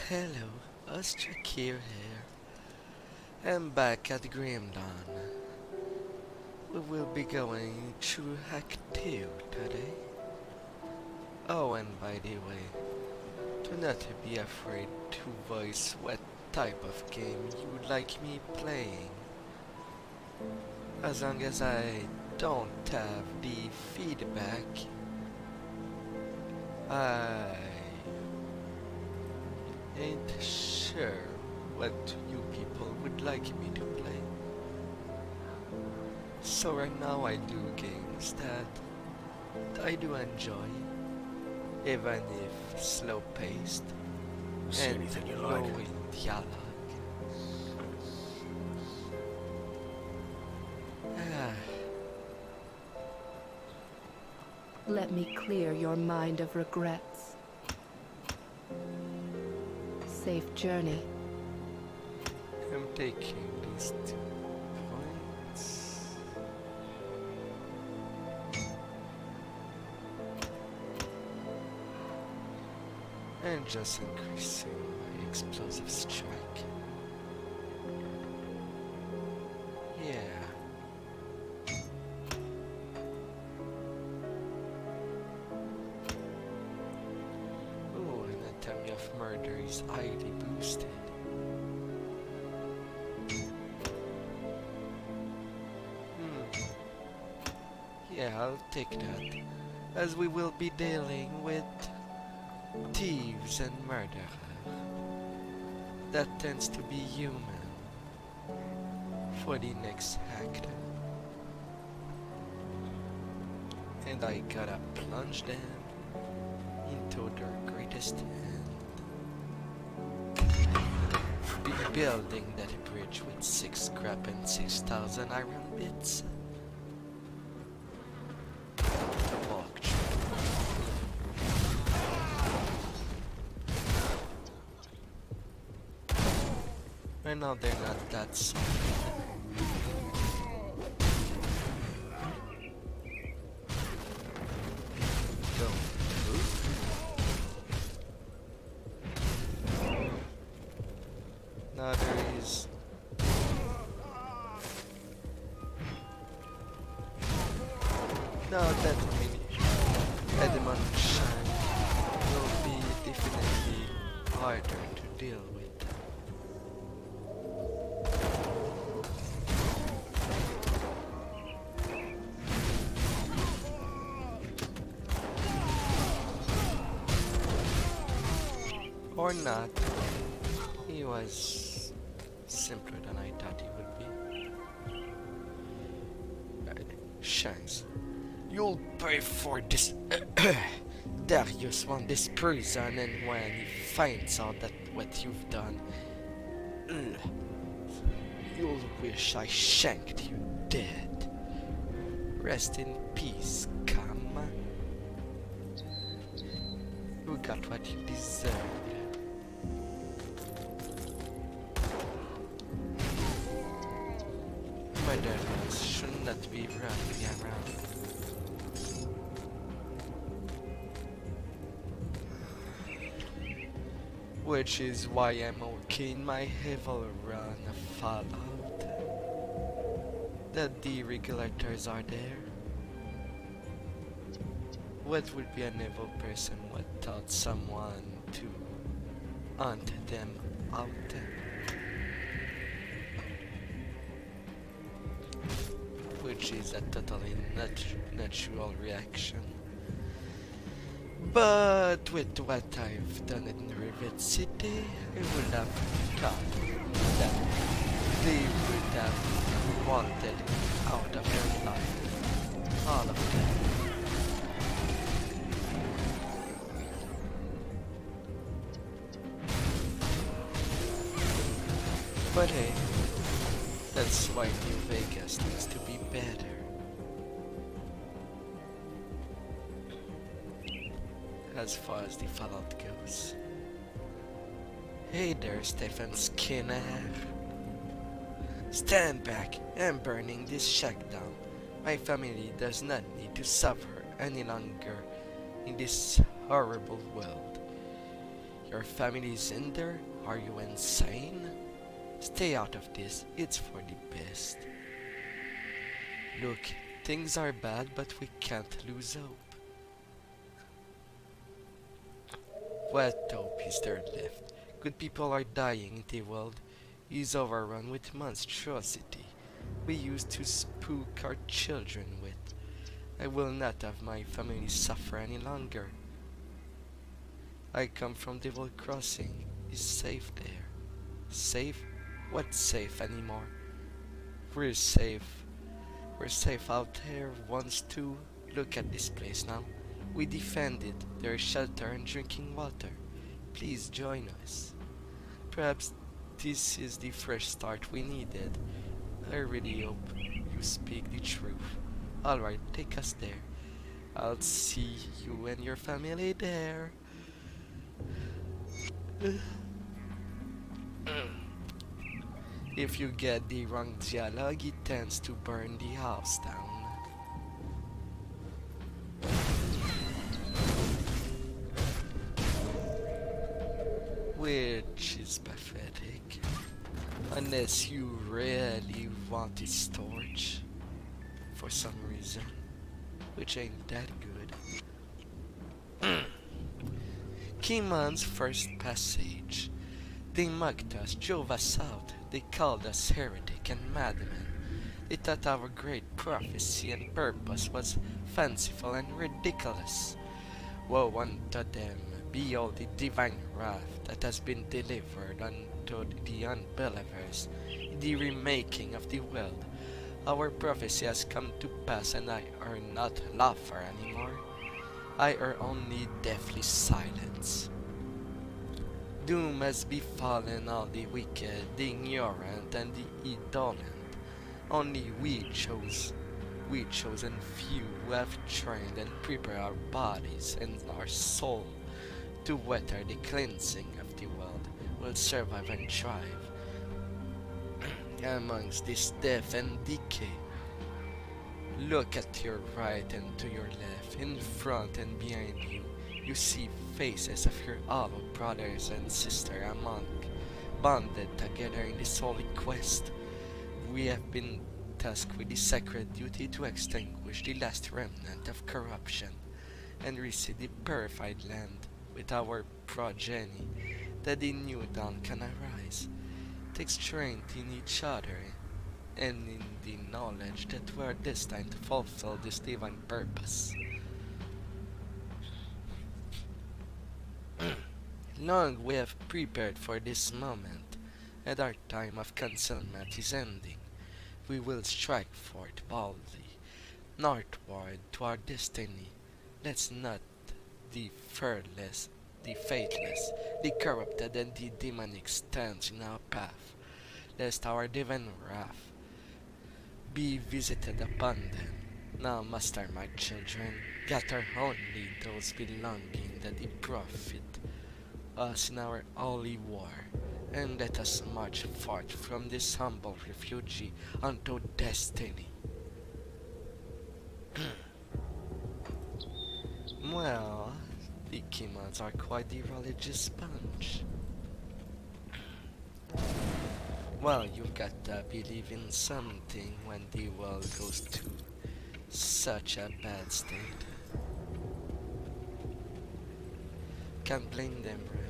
Hello, Ostracure here. I'm back at Grim Dawn. We will be going through Act 2 today. Oh, and by the way, do not be afraid to voice what type of game you would like me playing. As long as I don't have the feedback, I ain't sure what you people would like me to play. So right now I do games that I do enjoy, even if slow paced See and anything you low like? in dialogue. Ah, Let me clear your mind of regrets. Safe journey. I'm taking these 2 points. And just increasing my explosive strike. Yeah. Ooh, anatomy of murder is highly boosted. Yeah, I'll take that, as we will be dealing with thieves and murderers. That tends to be human for the next act. And I gotta plunge them into their greatest end. Building that bridge with 6 scrap and 6,000 iron bits. Walk through. Right now they're not that solid. Go. Now there is now that mini demolition will be definitely harder to deal with. Or not. He was simpler than I thought he would be. Shanks, you'll pay for this. Darius won this prison, and when he finds out that what you've done, you'll wish I shanked you dead. Rest in peace, Kama. You got what you deserved. Murderers should not be running around. Which is why I'm okay in my evil run of Fallout. That the regulators are there. What would be an evil person without someone to hunt them out? Which is a totally natural reaction. But with what I've done in Rivet City, I would have thought that they would have wanted out of their life. All of them. But hey, that's why New Vegas needs to be better. As far as the Fallout goes. Hey there, Stephen Skinner. Stand back. I'm burning this shack down. My family does not need to suffer any longer in this horrible world. Your family's in there? Are you insane? Stay out of this, it's for the best. Look, things are bad, but we can't lose hope. What hope is there left? Good people are dying in the world. Is overrun with monstrosity we used to spook our children with. I will not have my family suffer any longer. I come from Devil Crossing. Is safe there. Safe? What's safe anymore? We're safe. We're safe out there once too. Look at this place now. We defended. There is shelter and drinking water. Please join us. Perhaps this is the fresh start we needed. I really hope you speak the truth. Alright, take us there. I'll see you and your family there. If you get the wrong dialogue, it tends to burn the house down. Which is pathetic. Unless you really want this torch. For some reason. Which ain't that good. Kimon's first passage. They mocked us, drove us out. They called us heretic and madmen. They thought our great prophecy and purpose was fanciful and ridiculous. Woe unto them, behold the divine wrath that has been delivered unto the unbelievers, the remaking of the world. Our prophecy has come to pass, and I are not laughter anymore. I are only deathly silence. Doom has befallen all the wicked, the ignorant, and the indolent. Only we chosen few who have trained and prepared our bodies and our soul to weather the cleansing of the world, will survive and thrive. Amongst this death and decay, look at your right and to your left, in front and behind you. You see faces of your hollow brothers and sisters among, bonded together in this holy quest. We have been tasked with the sacred duty to extinguish the last remnant of corruption and reseed the purified land with our progeny, that the new dawn can arise. Take strength in each other and in the knowledge that we are destined to fulfill this divine purpose. Long we have prepared for this moment, and our time of concealment is ending. We will strike forth boldly, northward to our destiny. Let's not the fearless, the faithless, the corrupted, and the demonic stand in our path, lest our divine wrath be visited upon them. Now, master, my children, gather only those belonging that the profit us in our holy war, and let us march forth from this humble refugee unto destiny. Well, the Kimons are quite the religious bunch. Well, you've got to believe in something when the world goes to such a bad state. Can't blame them, really.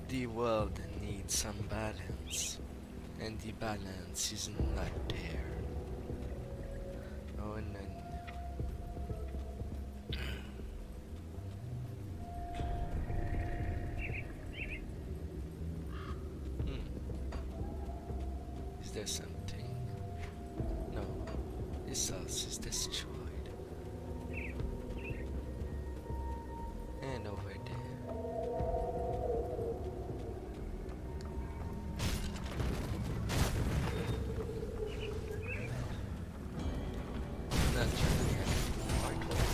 The world needs some balance, and the balance is not there. Oh no, no. Is there something? No, this house is destroyed. And over there. Not really hardcore.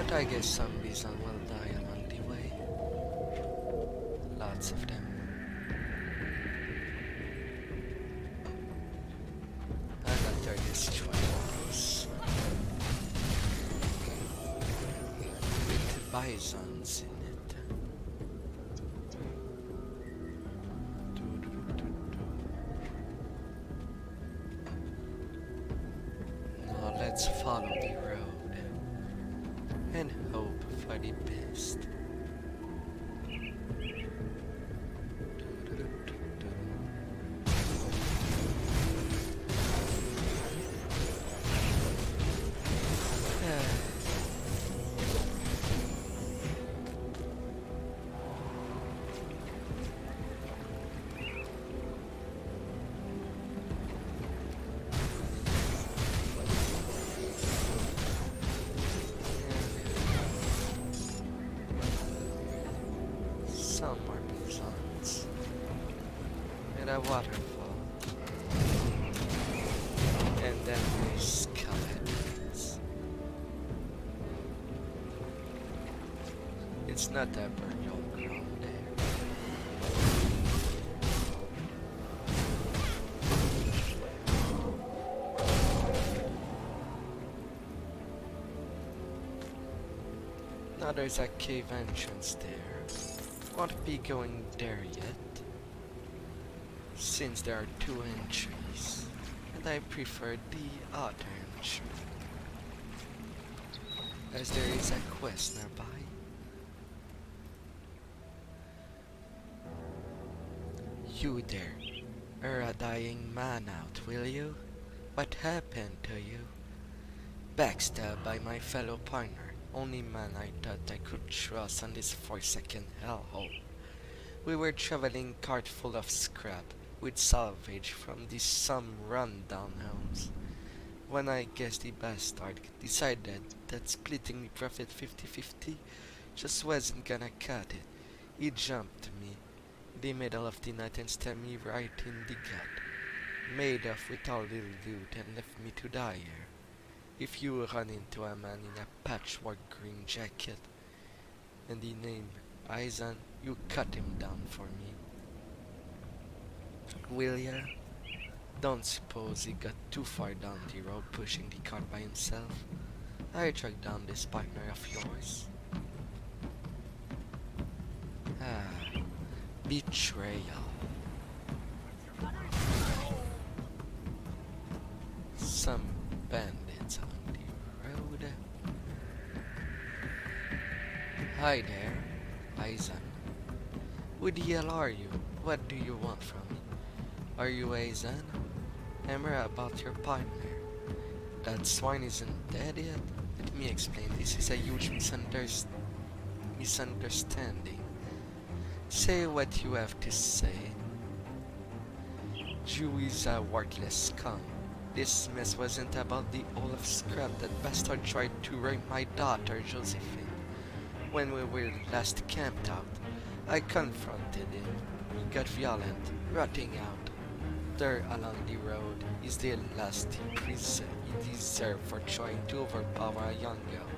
But I guess zombies will die along the way. Lots of them. I got their destroyers. With bisons in it. Now let's follow the road and hope for the best. Some more bisons and a waterfall, and then there's skeletons. It's not that burial ground there. Now there's a cave entrance there. Won't be going there yet, since there are two entries, and I prefer the other entry, as there is a quest nearby. You there, are a dying man out, will you? What happened to you? Backstabbed by my fellow partner. Only man I thought I could trust on this forsaken hellhole. We were traveling cart full of scrap with salvage from these some run-down homes. When I guess the bastard decided that splitting the profit 50-50 just wasn't gonna cut it. He jumped to me in the middle of the night and stabbed me right in the gut. Made off with all little loot and left me to die here. If you run into a man in a patchwork green jacket and the name Eisen, you cut him down for me. Will ya? Don't suppose he got too far down the road pushing the cart by himself? I tracked down this partner of yours. Ah, betrayal. Some bandits on the road. Hi there, Eisen. Who the hell are you? What do you want from me? Are you Eisen? Hammer about your partner. That swine isn't dead yet? Let me explain. This is a huge misunderstanding. Say what you have to say. Jew is a worthless scum. This mess wasn't about the all of scrap that bastard tried to rape my daughter Josephine. When we were last camped out, I confronted him. He got violent, rotting out. There along the road is the last he deserved for trying to overpower a young girl.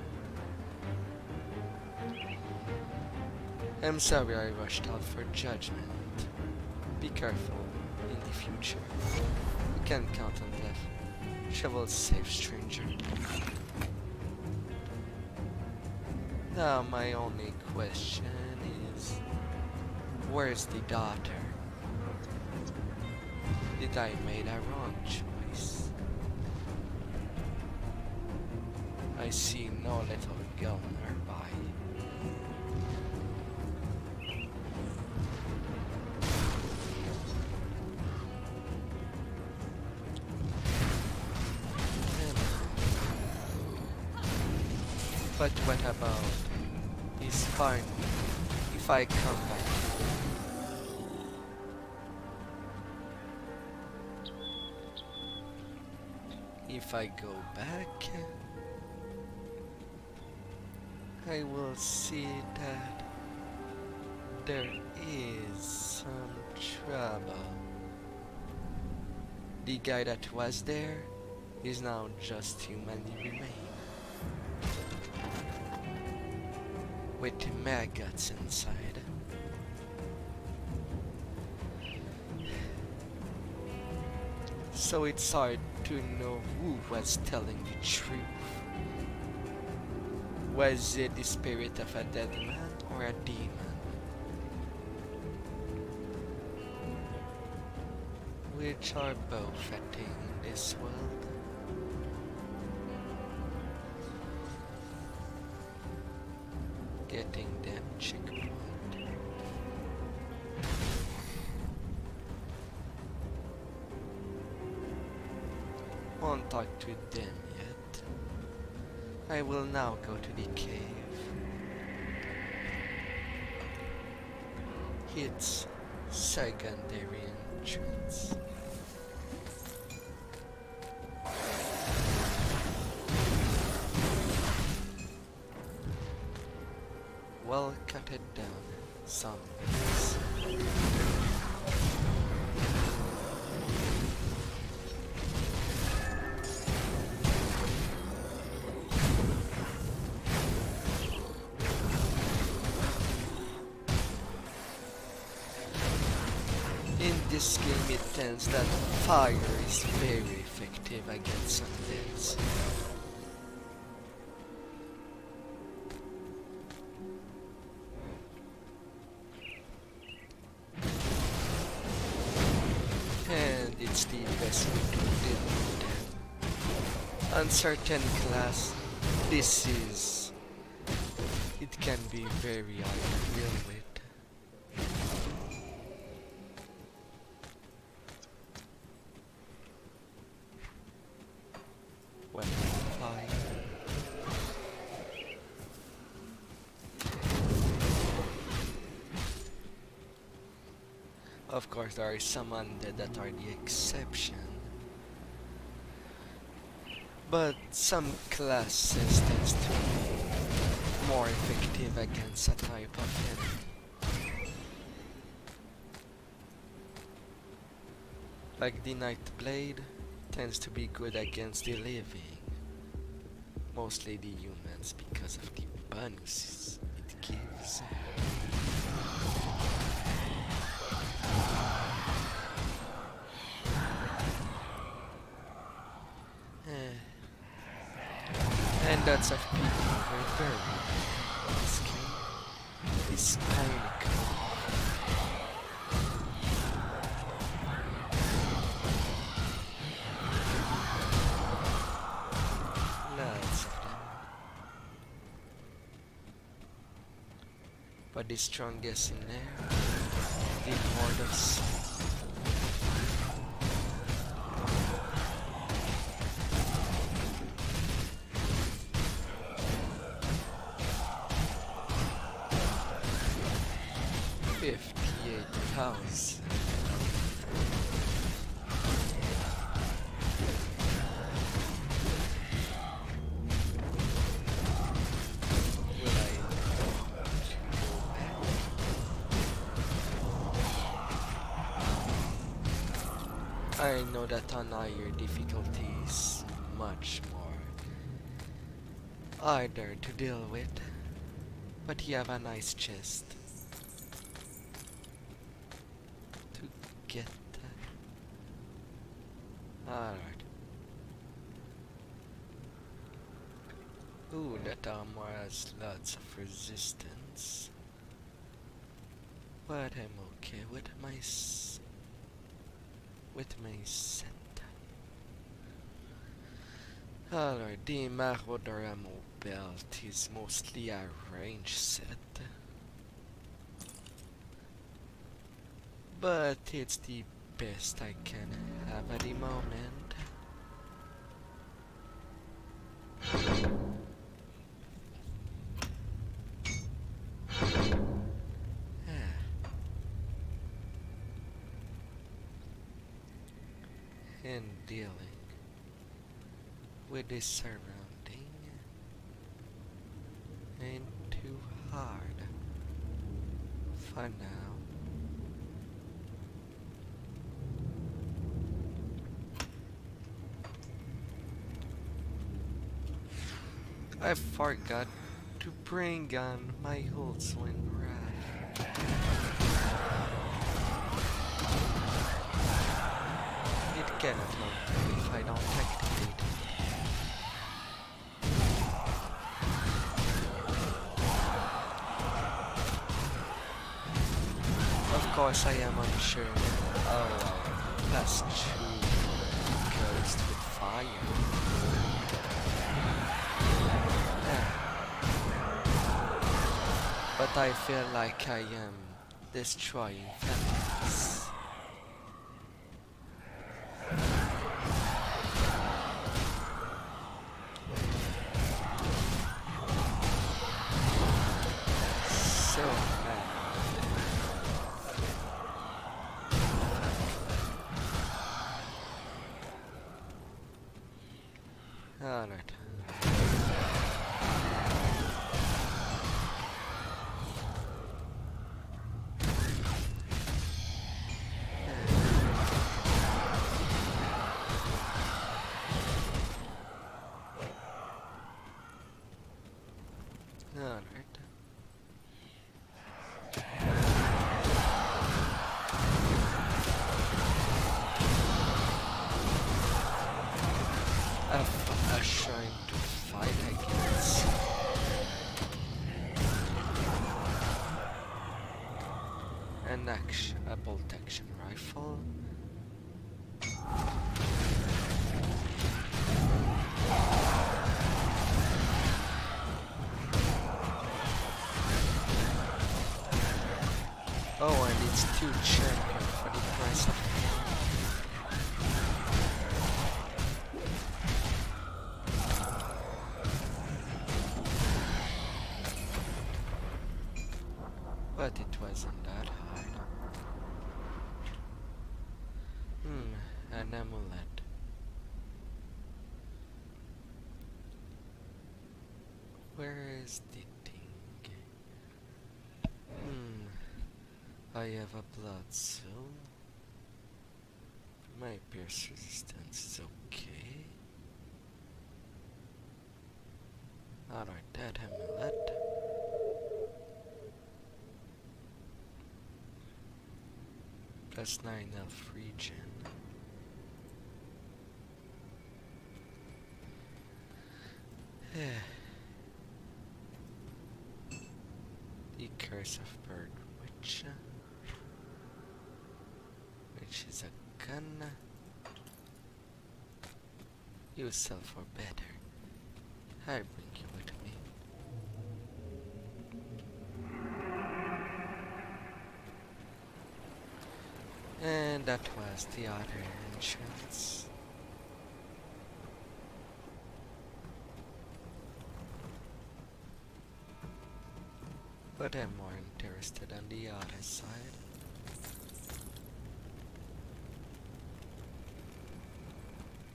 I'm sorry I rushed out for judgment. Be careful in the future. You can't count on that. Travel safe, stranger. Now my only question is, where's the daughter? Did I made a wrong choice? I see no little girl nearby. But what about his partner if I come back? If I go back, I will see that there is some trouble. The guy that was there is now just humanly remain. with maggots inside. So it's hard to know who was telling the truth. Was it the spirit of a dead man or a demon? Which are both a thing in this world. Getting them checkpoint. Won't talk to them yet. I will now go to the cave. It's secondary entrance. Well cut it down, zombies. In this game it tends that fire is very effective against undeads. And it's the best way to deal with them. Uncertain class, it can be very hard to deal with. When fire. Of course, there are some undead that are the exception. But some classes tends to be more effective against a type of enemy. Like the Nightblade tends to be good against the living. Mostly the humans because of the bonuses it gives. And lots of people were very this game is kinda cool. Lots of them. But the strongest in there, the Mortals. House. Will I know that on higher difficulty is much more harder to deal with, but you have a nice chest. Get that. Alright. Ooh, that armor has lots of resistance. But I'm okay with my set. Alright, the Marauder ammo belt is mostly a range set. But it's the best I can have at the moment. And dealing with this surrounding ain't too hard for now. I forgot to to bring on my Holtzwind wrath. It cannot help if I don't activate it. Of course I am unsure of past two ghost with fire. But I feel like I am destroying families. So mad. Alright. Alright. A shrine to fight against. A bolt action rifle. Oh, and it's 2 champion for the price of 1. But it wasn't that hard. An amulet. Where is the thing? I have a blood soul. My pierce resistance is okay. Alright, that amulet. Plus 9 elf regen. The Curse of Bird Witch, which is a gun. You sell for better. I bring you with me. And that was the other entrance. But I'm more interested on the other side.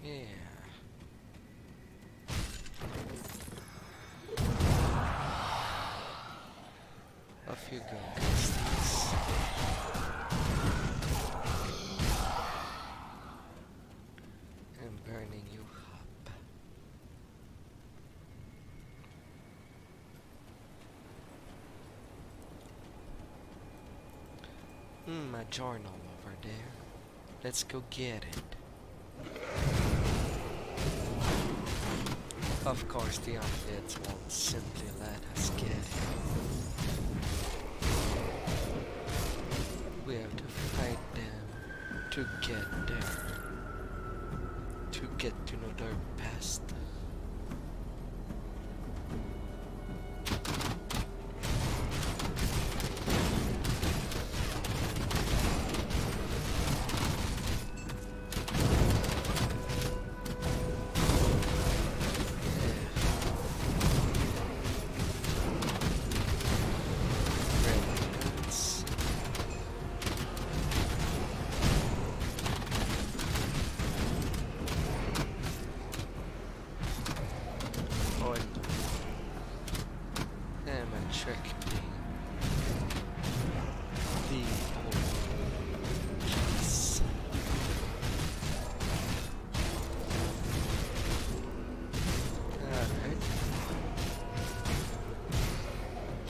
Yeah. Off you go, ghosties. I'm burning you up. A journal over there. Let's go get it. Of course, the undeads won't simply let us get it. We have to fight them to get there. To get to know their past.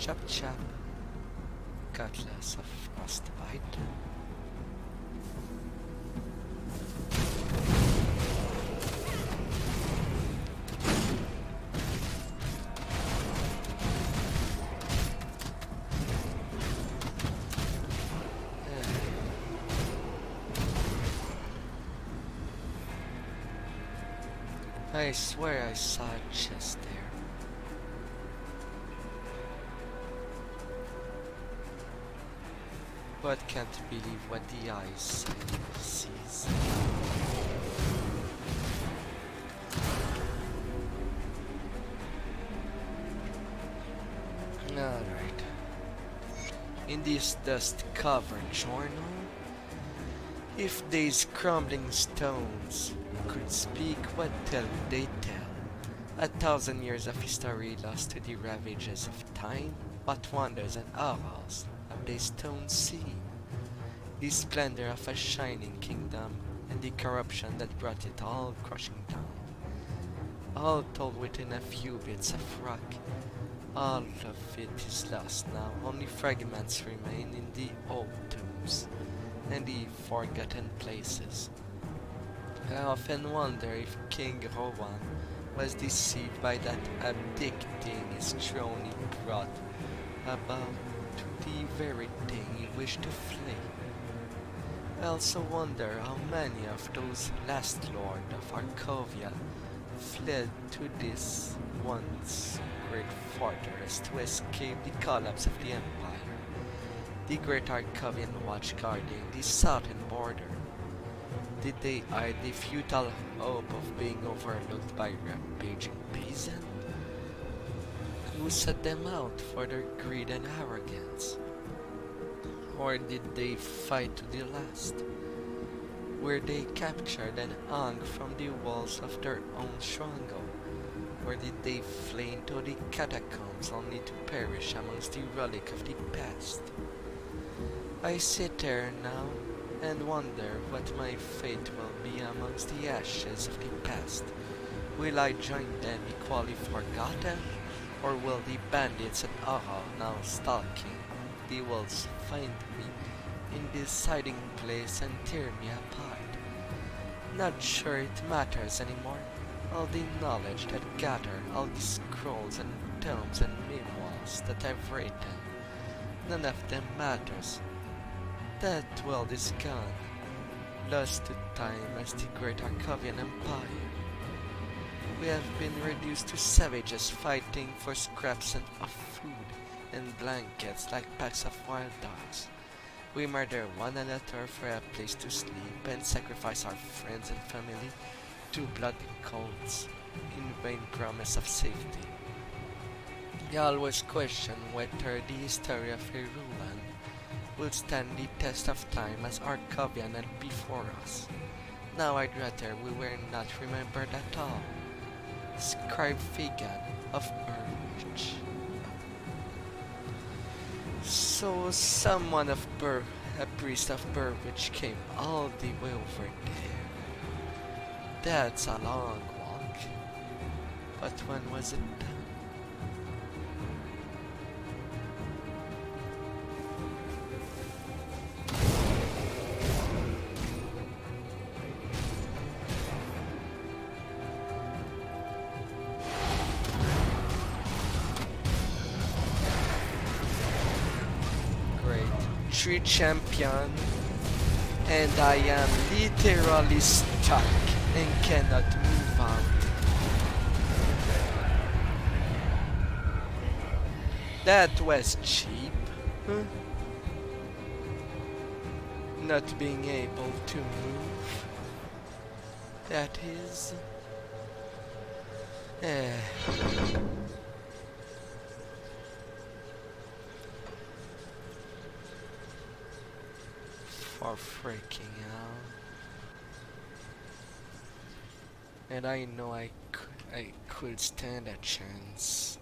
Chop chop. Cutlass of frostbite. I swear I saw a chest there. But can't believe what the eyes sees. Alright. In this dust-covered journal, if these crumbling stones could speak, what tell they tell? 1,000 years of history lost to the ravages of time, what wonders and horrors have they stones seen? The splendor of a shining kingdom, and the corruption that brought it all crushing down. All told within a few bits of rock. All of it is lost now, only fragments remain in the old tombs and the forgotten places. I often wonder if King Rowan was deceived by that abdicting his throne he brought about to the very thing he wished to flee. I also wonder how many of those last lords of Arcovia fled to this once great fortress to escape the collapse of the Empire, the great Arcovian watch guarding the southern border. Did they hide the futile hope of being overlooked by rampaging peasants? Who set them out for their greed and arrogance? Or did they fight to the last? Were they captured and hung from the walls of their own stronghold? Or did they flee into the catacombs only to perish amongst the relic of the past? I sit there now and wonder what my fate will be amongst the ashes of the past. Will I join them equally forgotten? Or will the bandits and Aha now stalking the walls find me in this hiding place and tear me apart? Not sure it matters anymore. All the knowledge that gather, all the scrolls and tomes and memoirs that I've written, none of them matters. That world is gone, lost to time as the great Arcovian Empire. We have been reduced to savages fighting for scraps and of food and blankets like packs of wild dogs. We murder one another for a place to sleep and sacrifice our friends and family to bloody cults in vain promise of safety. I always question whether the history of Irulan will stand the test of time as Arcovian and before us. Now I'd rather we were not remembered at all. Scribe Fagan of Birch. So someone of a priest of Burwich came all the way over there. That's a long walk. But when was it done? Tree champion, and I am literally stuck and cannot move on. That was cheap, huh? Not being able to move. That is. For freaking hell. And I know I could stand a chance.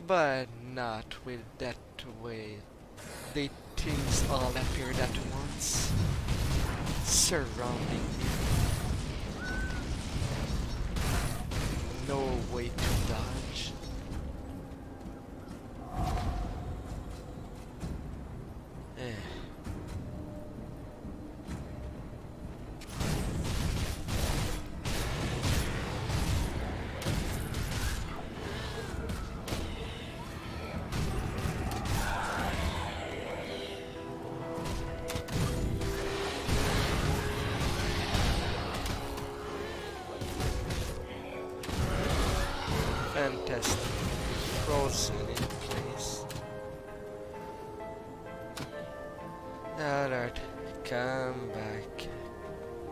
But not with that way. The things all appeared at once, surrounding me. No way to dodge. fantastic frozen in place. Alright, come back.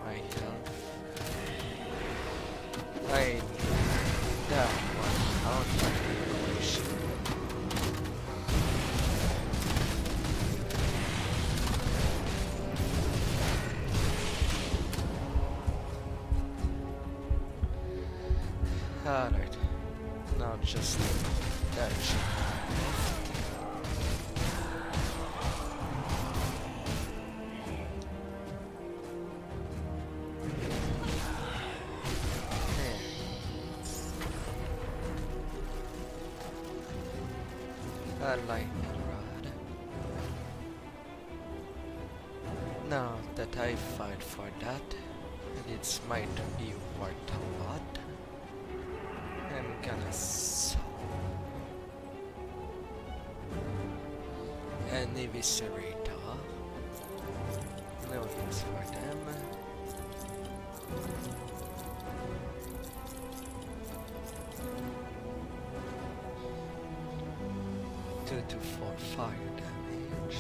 My health. I need that one out of the equation. Alright, now just that shit. A lightning rod. Now that I fight for that, and its might be worth a lot, I'm gonna solve an eviscerator. No use for them. Two to four fire damage.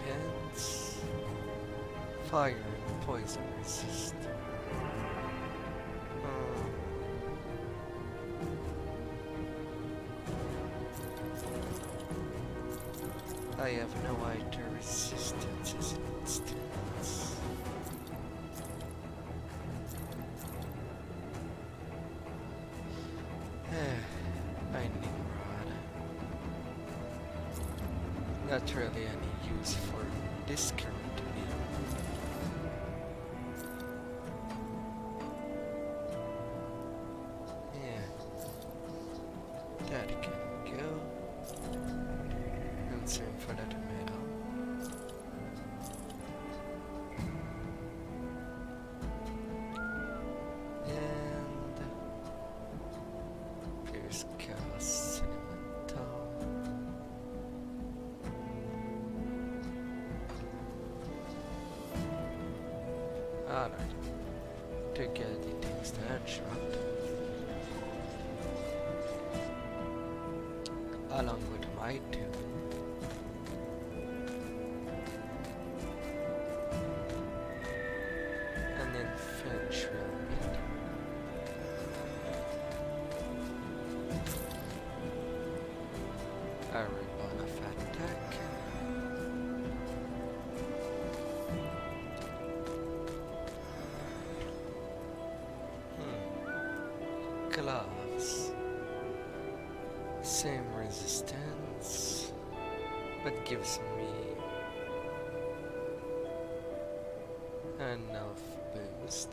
Pants. Fire and poison resist. I have no idea resistance is an instance. Lightning rod. Not really any use for this currently. Yeah, that can go. And same for that metal. And here's chaos elemental. Alright, to get the things that dropped. Along with my two. And then French railroad. A ribbon of attack. Gloves. Same resistance, but gives me enough boost.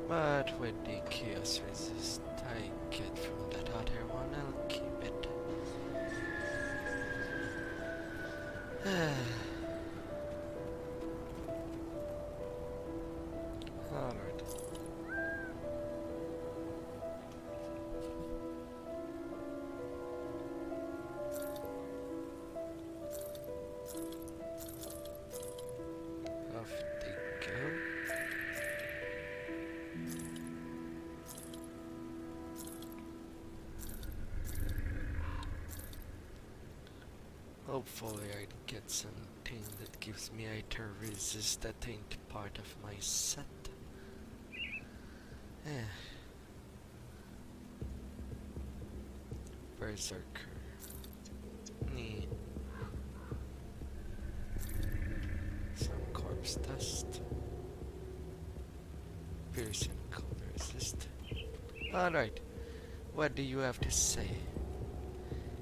But with the chaos resist I get from that other one, I'll keep it. Alright. Off they go. Hopefully I get something that gives me to resist that ain't part of my set. Berserker. Need some corpse dust. Piercing cold resist. Alright, what do you have to say?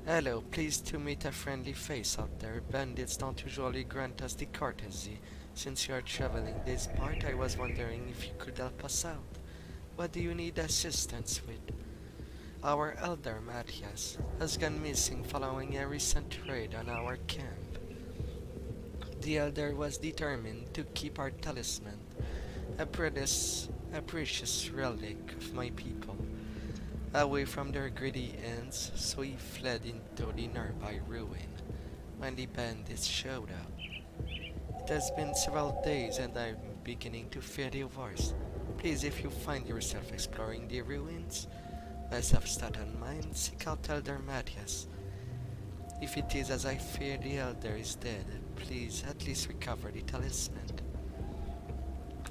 Hello, pleased to meet a friendly face out there. Bandits don't usually grant us the courtesy. Since you are traveling this part, I was wondering if you could help us out. What do you need assistance with? Our elder, Matthias, has gone missing following a recent raid on our camp. The elder was determined to keep our talisman, a precious relic of my people. away from their greedy ends, so he fled into the nearby ruin when the bandits showed up. It has been several days and I'm beginning to fear the worst. Please, if you find yourself exploring the ruins west of Staten Mine, seek out Elder Matthias. If it is as I fear the Elder is dead, please at least recover the talisman.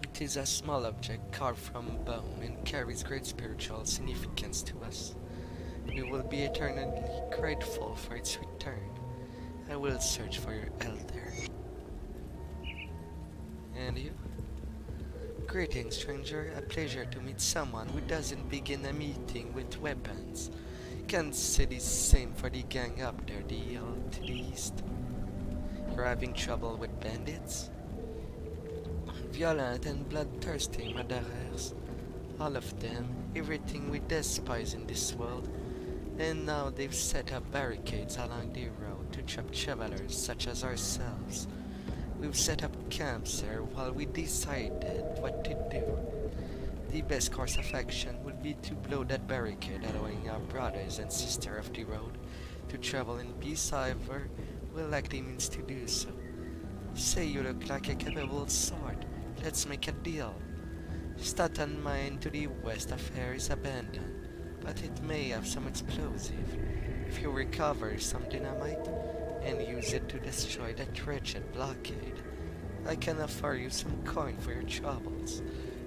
It is a small object carved from bone and carries great spiritual significance to us. We will be eternally grateful for its return. I will search for your elder. And you? Greetings, stranger. A pleasure to meet someone who doesn't begin a meeting with weapons. Can't say the same for the gang up there, the hill to the east. You're having trouble with bandits? Violent and bloodthirsty murderers. All of them, everything we despise in this world. And now they've set up barricades along the road to trap travelers such as ourselves. We've set up camps there while we decided what to do. The best course of action would be to blow that barricade, allowing our brothers and sisters of the road to travel in peace. However, we'll lack the means to do so. Say you look like a capable sword. Let's make a deal. Staten Mine to the west of here is abandoned, but it may have some explosive. If you recover some dynamite and use it to destroy that wretched blockade, I can offer you some coin for your troubles.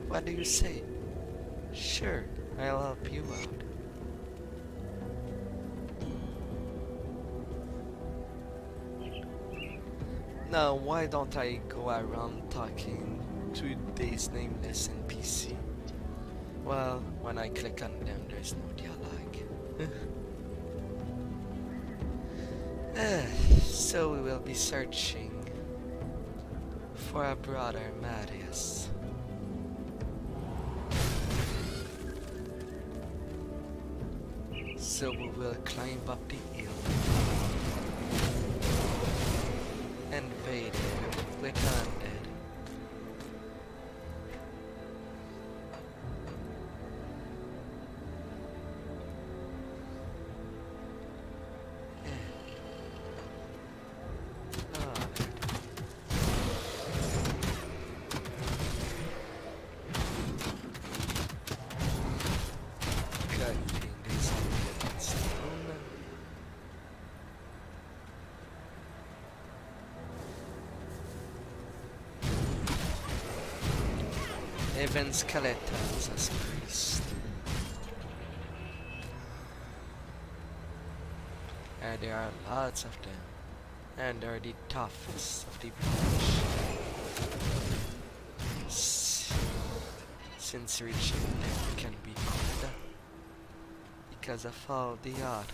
What do you say? Sure, I'll help you out. Now, why don't I go around talking to these nameless NPC? Well, when I click on them, there's no dialogue. So we will be searching for our brother Marius. So we will climb up the hill and invade it with undead. Even skeletons as priests. And there are lots of them. And they're the toughest of the bunch. Since reaching them can be hard because of all the other.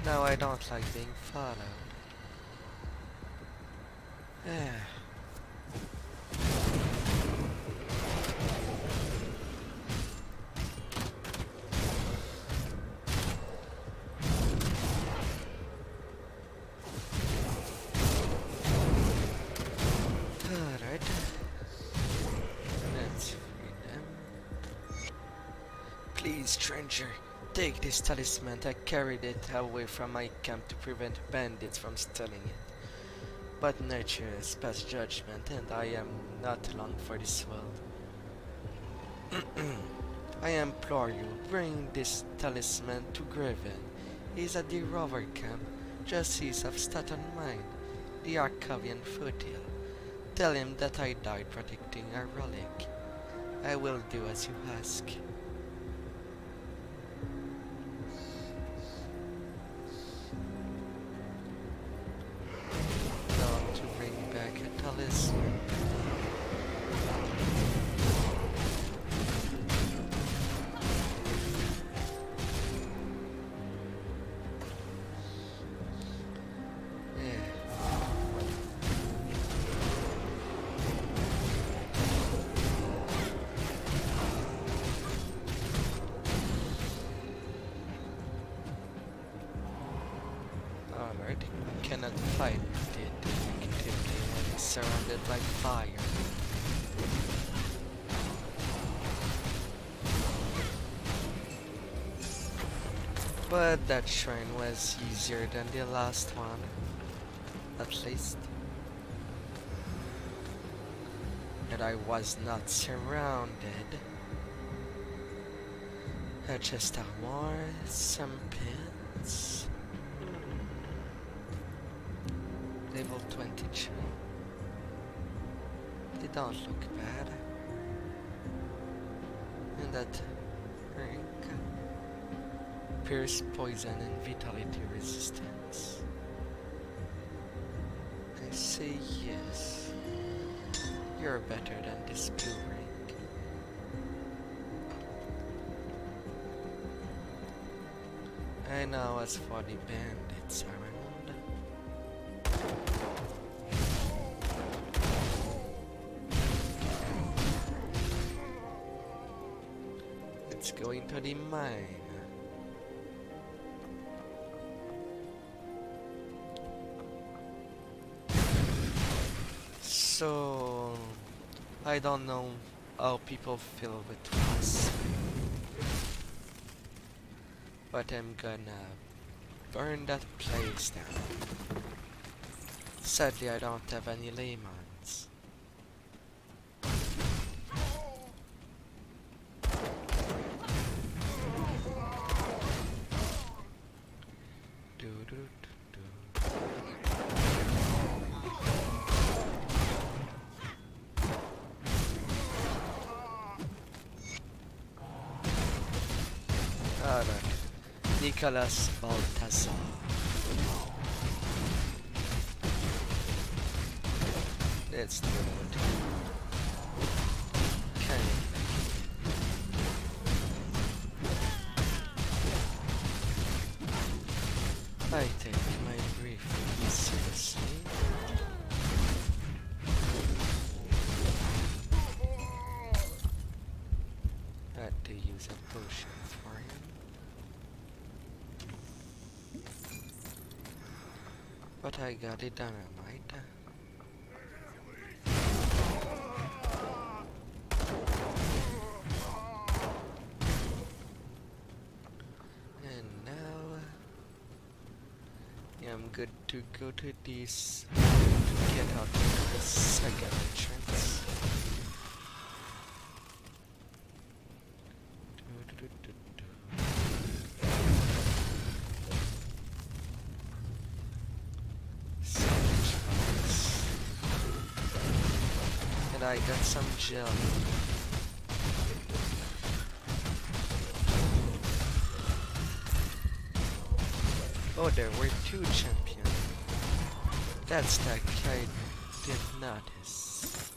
No, I don't like being followed. Alright. Let's free them. Please, stranger. Take this talisman. I carried it away from my camp to prevent bandits from stealing it. But nature is past judgment, and I am not long for this world. I implore you, bring this talisman to Graven. He is at the rover camp, just east of Staten Mine, the Arcavian foothill. Tell him that I died protecting a relic. I will do as you ask. cannot fight it effectively when it's surrounded by fire. But that shrine was easier than the last one, at least. And I was not surrounded. Just some pins. Level 23. They don't look bad. And that rank. Pierce, poison, and vitality resistance. I say yes. You're better than this blue rank. And now as for the bandits around. Let's go into the mine. So, I don't know how people feel with us, but I'm gonna burn that place down. Sadly, I don't have any lemons. Alright, Nicholas Baltazar. Let's do it. I take my brief seriously. Had to use a potion for him. But I got it dynamite. And now I'm good to go to this to get out of the second entrance. And I got some gel. Oh, there were two champions. That's that I did notice.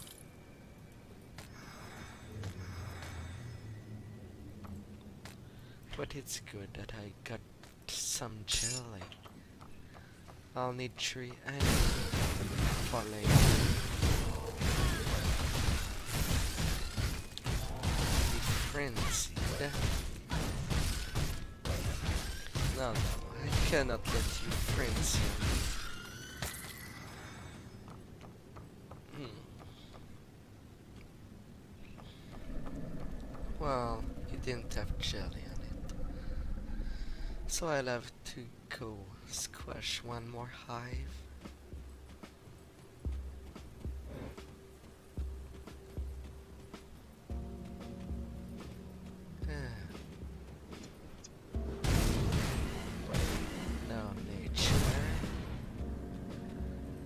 But it's good that I got some jelly. I'll need 3 and for later. Frenzied. No, I cannot let you frenzy me. Well, you didn't have jelly on it. So I'll have to go squash one more hive.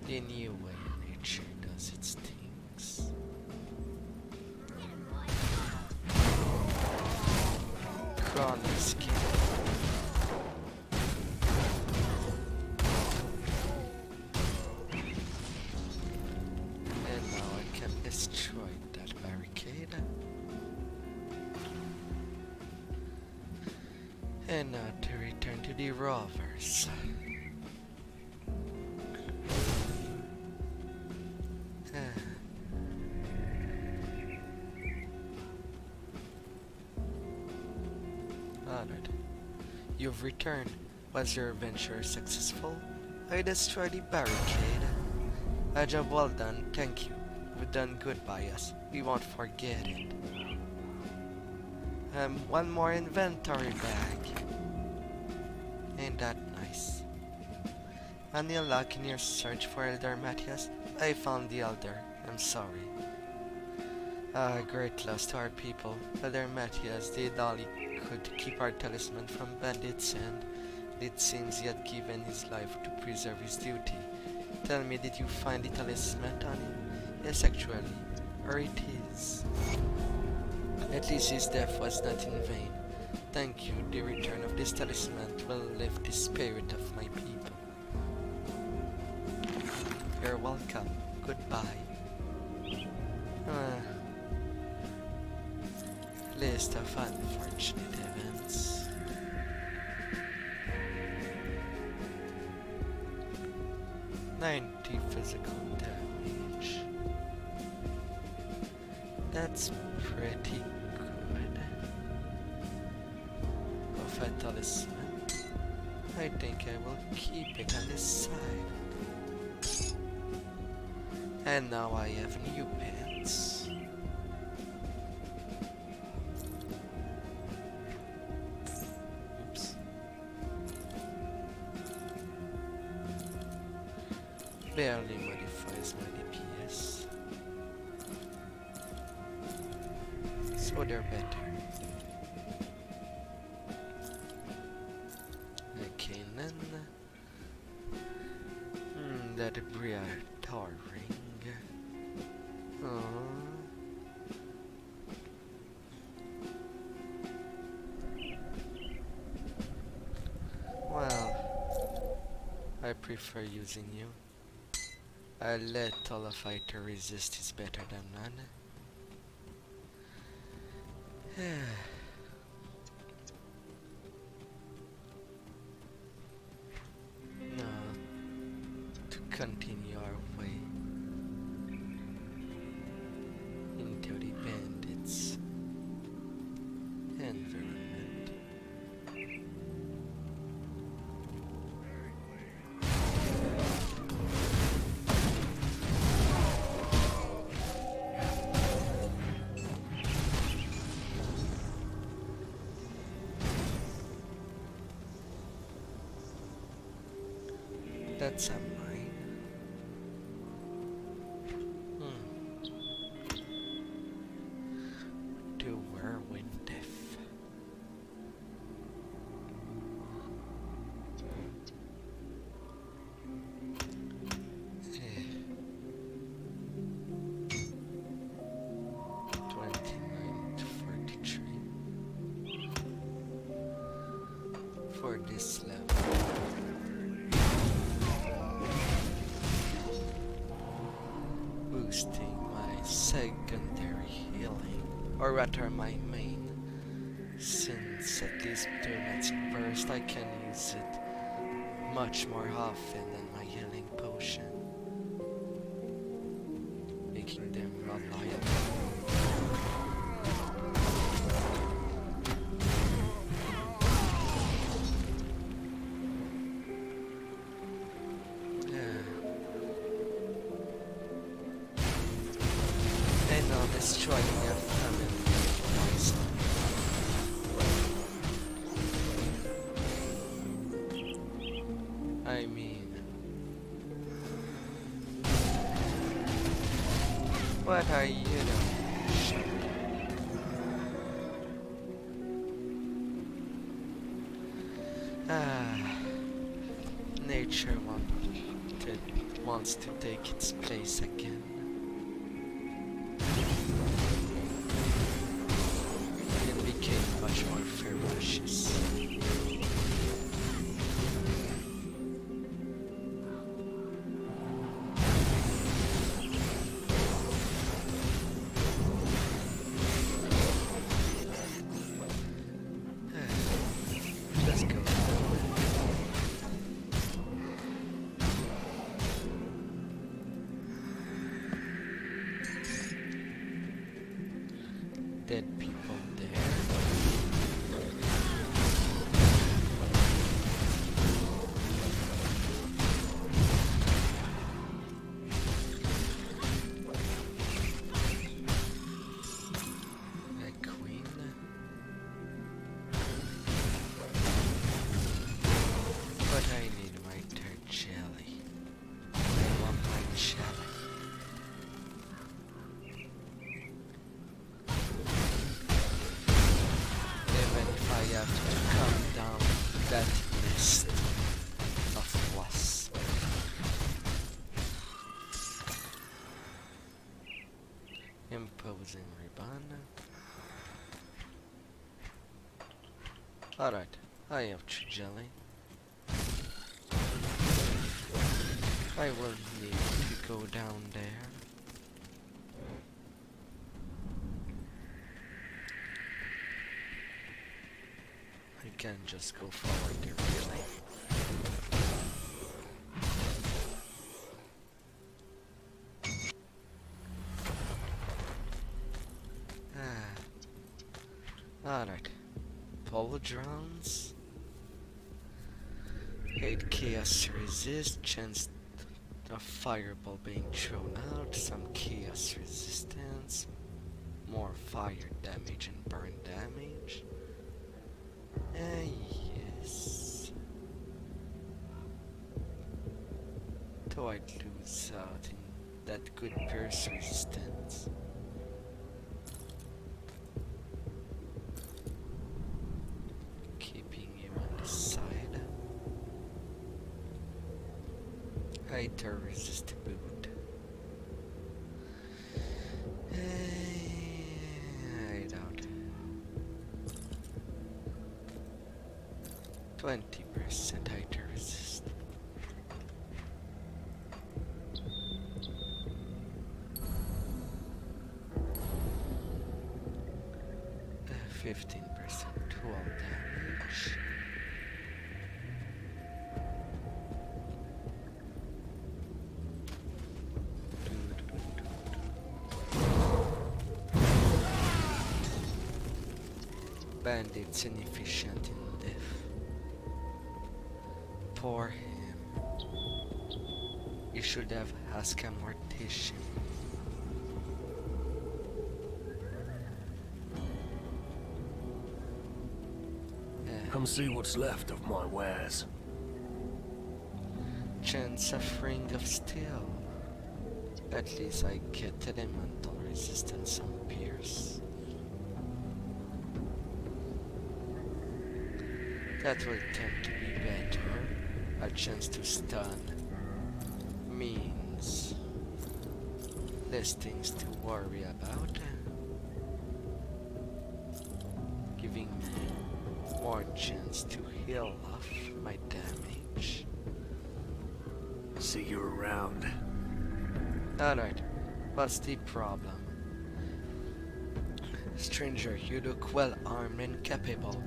The new way nature does its things. Crawling skin. And now I can destroy that barricade. And now to return to the rovers. Honored. You've returned. Was your venture successful? I destroyed the barricade. A job well done, thank you. You've done good by us. We won't forget it. One more inventory bag. Ain't that nice? Any luck in your search for Elder Matthias? I found the Elder. I'm sorry. Great loss to our people. Elder Matthias did all he could to keep our talisman from bandits, and it seems he had given his life to preserve his duty. Tell me, did you find the talisman on him? Yes, actually. Or it is. At least his death was not in vain. Thank you. The return of this talisman will lift the spirit of my people. You're welcome. Goodbye. List of unfortunate events. "90 physical damage. That's pretty good. Of a talisman. I think I will keep it on this side. And now I have new pants. Oops. Barely modifies my DPS. So they're better. Okay, then that Briatar ring. Well, I prefer using you. A lethal fighter resist is better than none. Now, to continue our way into the bandits' environment. That's a mine. To whirlwind death. Eh. 29 to 43 for this level. Boosting my secondary healing, or rather my main, since at least during its burst I can use it much more often than my healing potion, making them reliable. Destroying a family poison. I mean, what are you doing? Nature wants to take its place again. Much more ferocious. Let's go. Dead people there. that nest of wasps. Imposing ribbon. Alright, I have jelly. I will need to go down there. I can't just go forward there, really. Alright. Pole drones. 8 chaos resist, chance of fireball being thrown out, some chaos resistance, more fire damage and burn damage. Yes. Though I'd lose out in that good pierce resistance. Keeping him on the side. Hydra resist boot. I doubt. 20% Hydra resist. 15% to all damage. Bandits inefficient in death. Poor him. You should have asked a mortician. Come see what's left of my wares. Chance of ring of steel. At least I get elemental resistance on pierce. That will tend to be better. A chance to stun means less things to worry about. Giving me more chance to heal off my damage. See you around. Alright, what's the problem? Stranger, you look well armed and capable.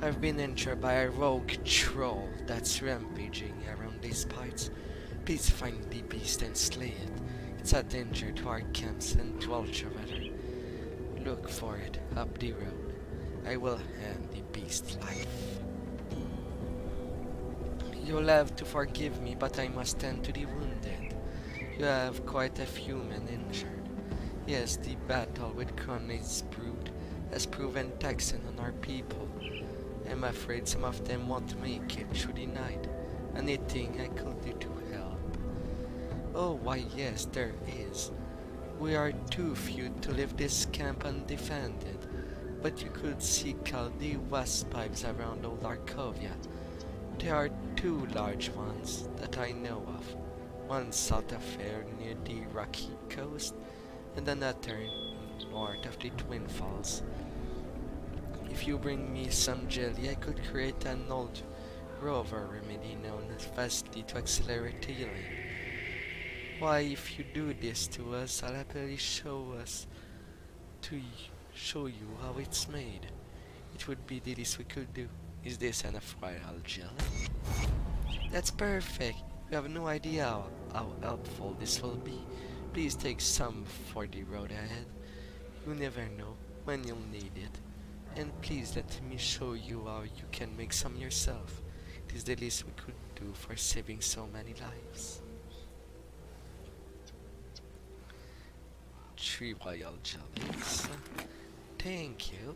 I've been injured by a rogue troll that's rampaging around these parts. Please find the beast and slay it. It's a danger to our camps and to Ultraweather. Look for it up the road. I will hand the beast life. You'll have to forgive me, but I must tend to the wounded. You have quite a few men injured. Yes, the battle with Crony's brood has proven taxing on our people. I'm afraid some of them won't make it through the night. Anything I could do to help? Oh, why yes, there is. We are too few to leave this camp undefended, but you could seek out the wasp pipes around old Arkovia. There are 2 large ones that I know of. One south of here near the rocky coast, and another north of the Twin Falls. If you bring me some jelly, I could create an old rover remedy known as Fastly to accelerate healing. Why, if you do this to us, I'll happily show you how it's made. It would be the least we could do. Is this enough royal jelly? That's perfect. You have no idea how helpful this will be. Please take some for the road ahead. You never know when you'll need it. And please let me show you how you can make some yourself. It is the least we could do for saving so many lives. 3 royal jellies. Thank you.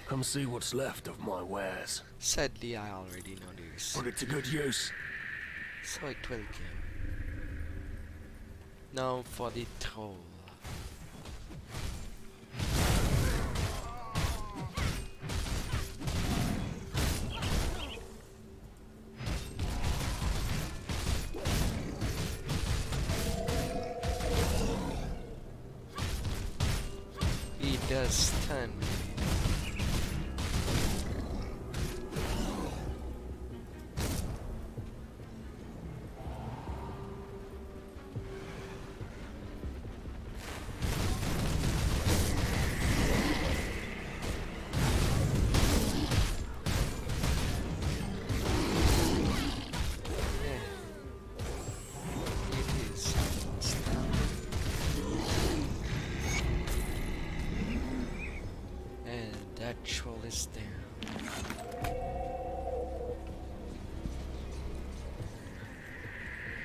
Come see what's left of my wares. Sadly, I already know this. Put it to good use. So it will go. Now for the troll. He does stun me. That troll is there.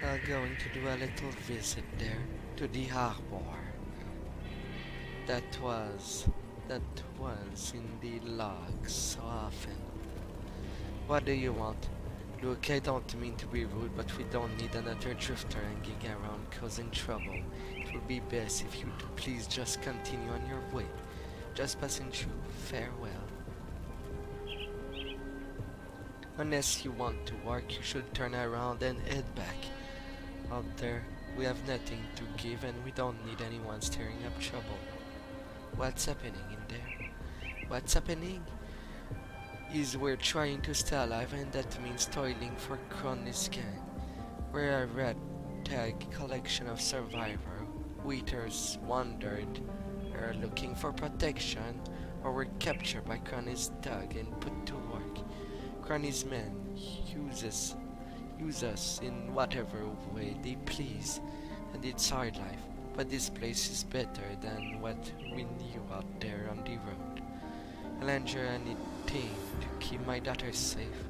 I'm going to do a little visit there to the harbor. That was in the logs so often. What do you want? Look, I don't mean to be rude, but we don't need another drifter hanging around causing trouble. It would be best if you'd please just continue on your way. Just passing through. Farewell. Unless you want to work, you should turn around and head back. Out there, we have nothing to give and we don't need anyone stirring up trouble. What's happening in there? What's happening? Is we're trying to stay alive, and that means toiling for Crowley's gang. We're a ragtag collection of survivors. Waiters wandered, are looking for protection, or were captured by Crowley's dog and put to work. Crowley's men use us in whatever way they please, and it's hard life. But this place is better than what we knew out there on the road. I'll endure anything to keep my daughter safe,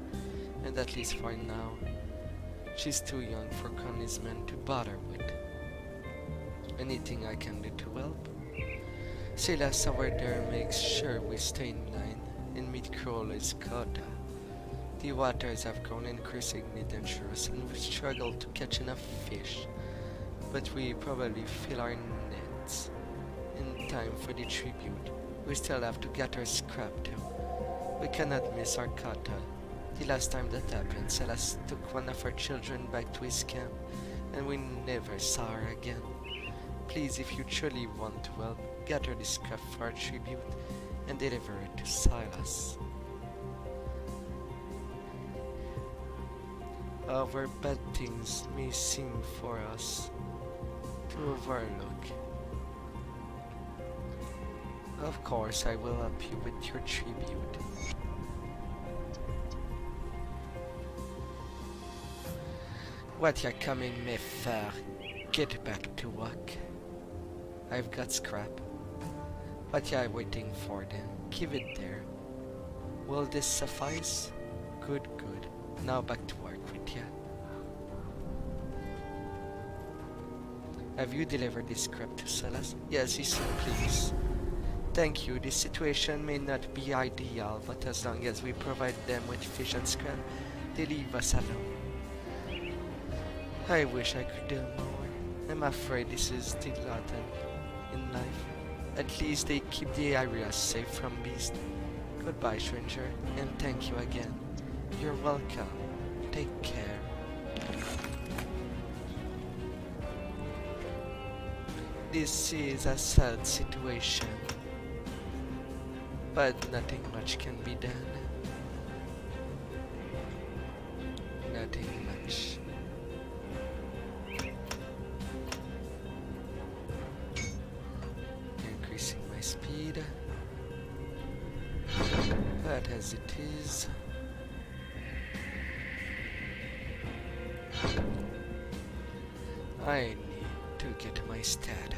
and at least for now, she's too young for Crowley's men to bother with. Anything I can do to help? Silas over there makes sure we stay in line and meet Crowley's quota. The waters have grown increasingly dangerous and we struggle to catch enough fish, but we probably fill our nets in time for the tribute. We still have to get our scrap too. We cannot miss our quota. The last time that happened, Silas took one of our children back to his camp, and we never saw her again. Please, if you truly want to help, gather the scrap for our tribute and deliver it to Silas. Our bad things may seem for us to overlook. Of course, I will help you with your tribute. What you're coming me for? Get back to work. I've got scrap. What you're waiting for then? Keep it there. Will this suffice? Good, good. Now back to work with ya. Have you delivered this scrap to Silas? Yes, he said, please. Thank you. This situation may not be ideal, but as long as we provide them with fish and scrap, they leave us alone. I wish I could do more. I'm afraid this is the lot in life. At least they keep the area safe from beasts. Goodbye, stranger, and thank you again. You're welcome. Take care. This is a sad situation, but nothing much can be done. Nothing much. Increasing my speed. But as it is, I need to get my stat up.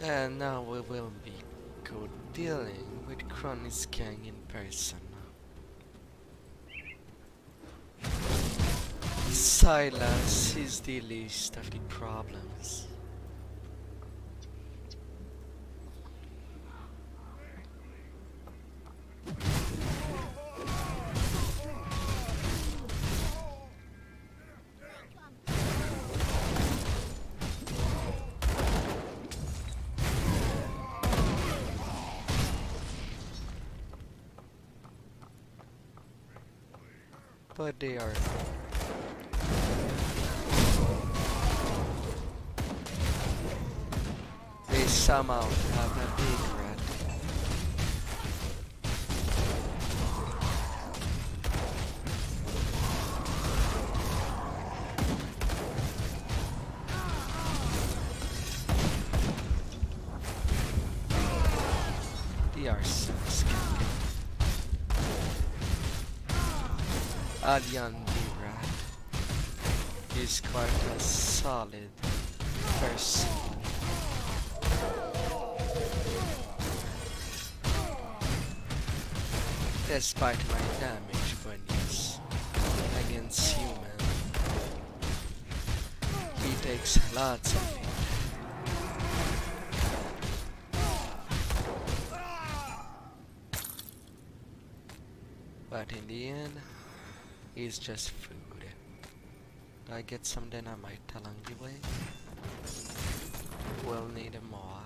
And now we will be dealing with Crowley's gang in person. Silas is the least of the problems. But they are... They somehow have a big rat. They are so scary. Alien the rat is quite a solid person. Despite my damage bonus against human, he takes lots of it. But in the end, he's just food. Do I get some dynamite along the way? We'll need more.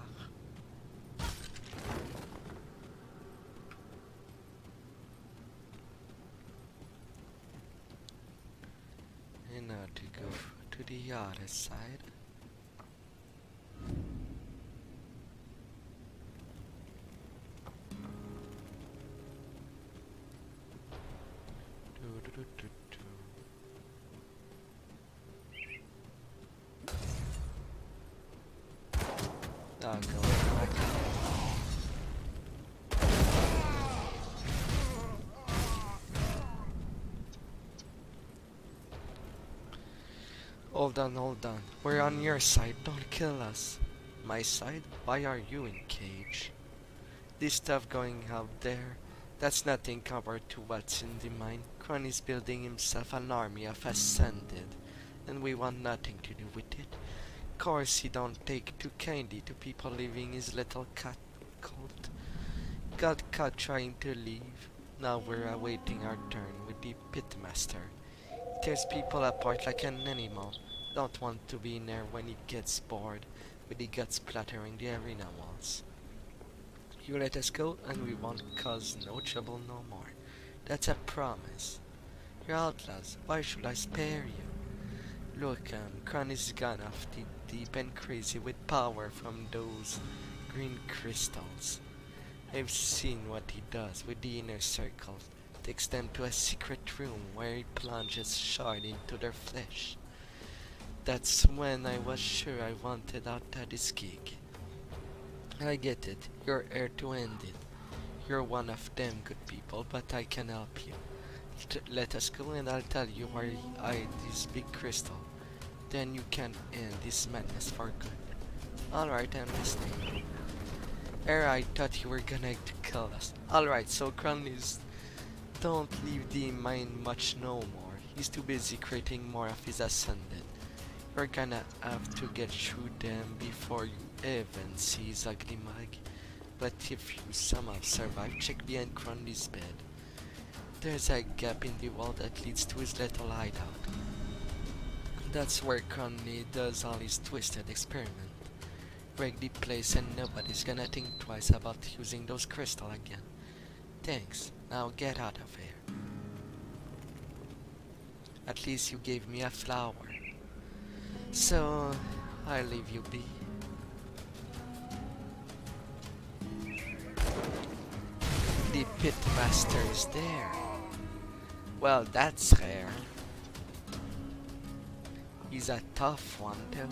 And now to go to the other side. I'll go back. Hold on. We're on your side, don't kill us. My side? Why are you in cage? This stuff going out there, that's nothing compared to what's in the mine. Crony's building himself an army of ascended, and we want nothing to do with it. Course he don't take too kindly to people leaving his little cat cult. Got caught trying to leave. Now we're awaiting our turn with the pitmaster. He tears people apart like an animal. Don't want to be in there when he gets bored with the guts splattering the arena walls. You let us go and we won't cause no trouble no more. That's a promise. You're outlaws, why should I spare you? Look, Crony's gone off the deep and crazy with power from those green crystals. I've seen what he does with the inner circle. Takes them to a secret room where he plunges shard into their flesh. That's when I was sure I wanted out of this gig. I get it, you're here to end it. You're one of them good people, but I can help you. Let us go and I'll tell you where I hide this big crystal. Then you can end this madness for good. Alright, I'm listening. I thought you were gonna kill us. Alright, so Crowley's don't leave the mine much no more. He's too busy creating more of his ascendant. You're gonna have to get through them before you even see his ugly mug. But if you somehow survive, check behind Crowley's bed. There's a gap in the wall that leads to his little hideout. That's where Crowley does all his twisted experiment. Break the place and nobody's gonna think twice about using those crystal again. Thanks, now get out of here. At least you gave me a flower. So, I'll leave you be. The pitmaster is there. Well, that's rare. He's a tough one too.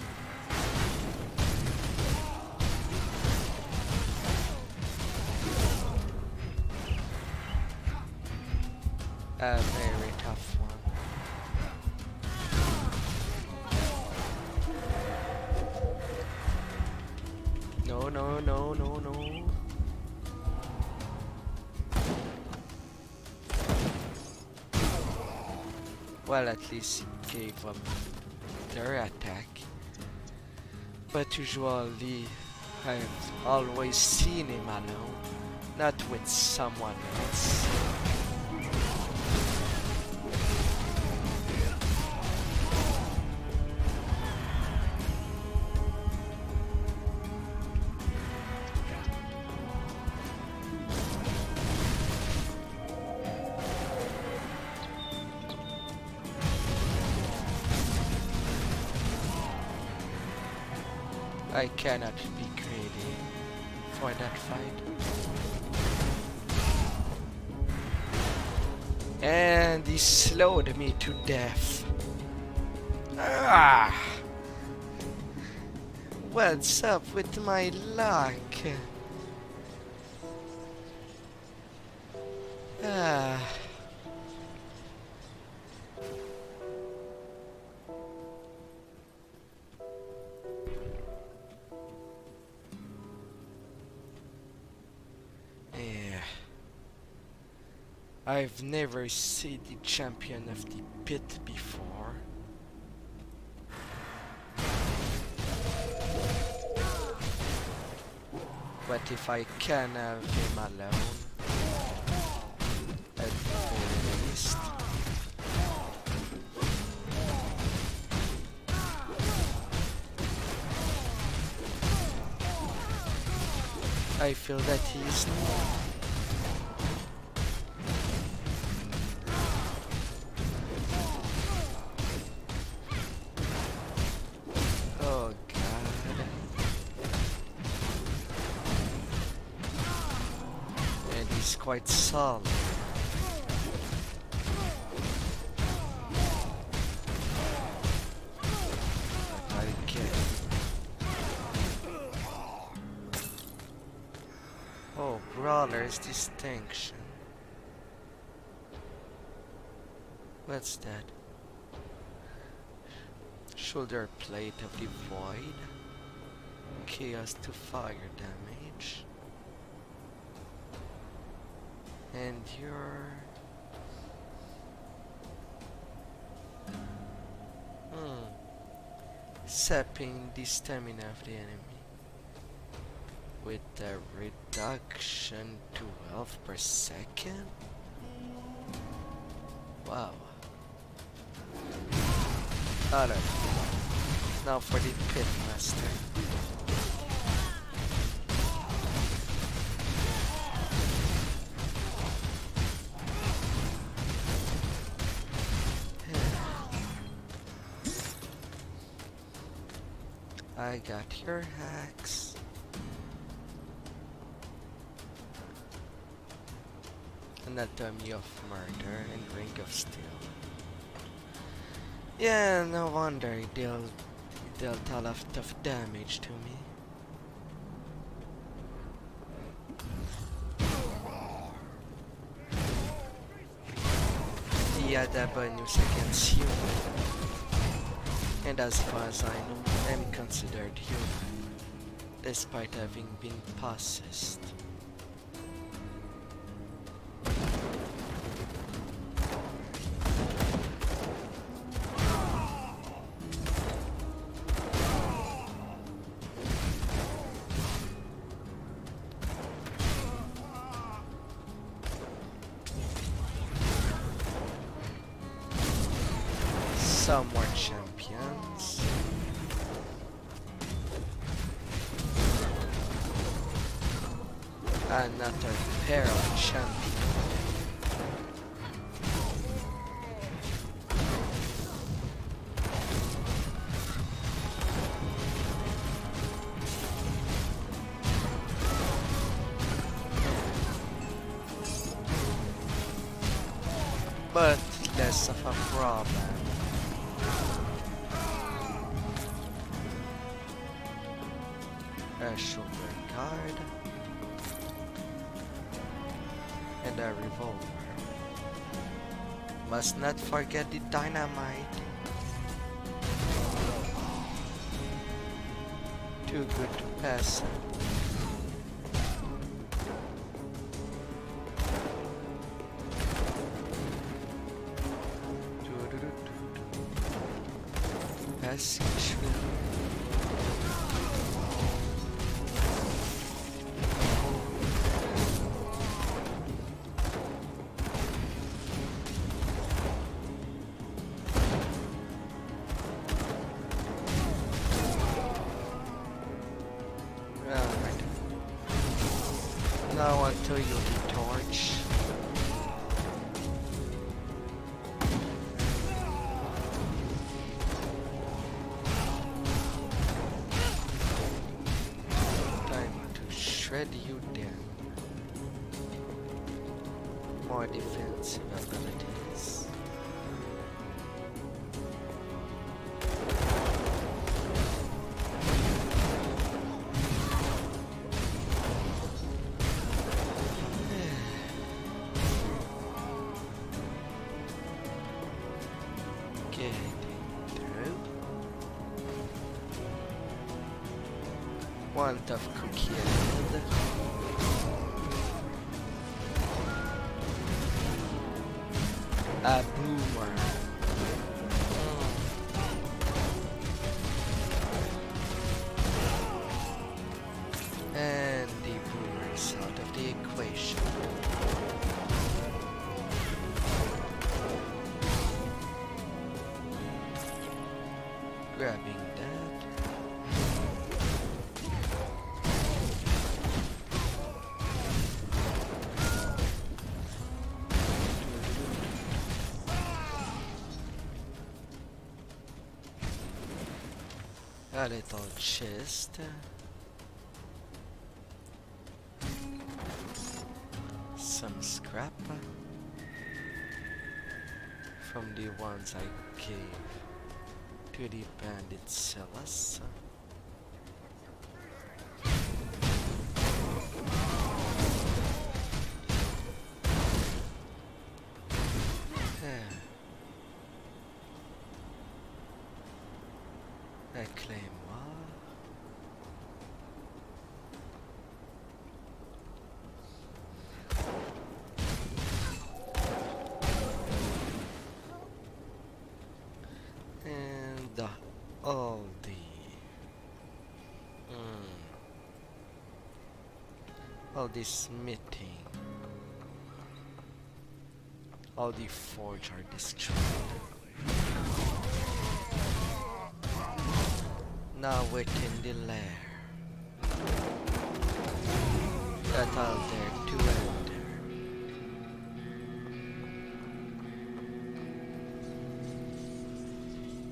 A very tough one. No. Well, at least he gave up their attack. But usually, I've always seen him alone, not with someone else. I cannot be greedy for that fight. And he slowed me to death. Ah! What's up with my luck? Ah. Yeah. I've never seen the champion of the pit before. But if I can have him alone, at the very least. I feel that he is not. Oh god. And he's quite solid. But I can't. Oh, Brawler's Distinction. What's that? Shoulder plate of the void. Chaos to fire damage. And you're... sapping the stamina of the enemy. With a reduction to health per second? Wow. Alright. Now for the Pitmaster. I got your hacks. Anatomy of Murder and Ring of Steel. Yeah, no wonder he dealt a lot of damage to me. He had a bonus against human. And as far as I know, I'm considered human, despite having been possessed. Some more champions. Another pair of champions. But less of a problem. A shoulder guard and a revolver. Must not forget the dynamite. Too good to pass. Passing through. Now I'll tell you the torch. more defensive abilities. Getting through. One tough cookie ahead. A boomer. And the boomer is out of the equation. Grabbing that. A little chest. Some scrap from the ones I gave to the bandit sellers. A claymore. And all the smithing, all the forge are destroyed. Now within the lair that I'll dare to enter.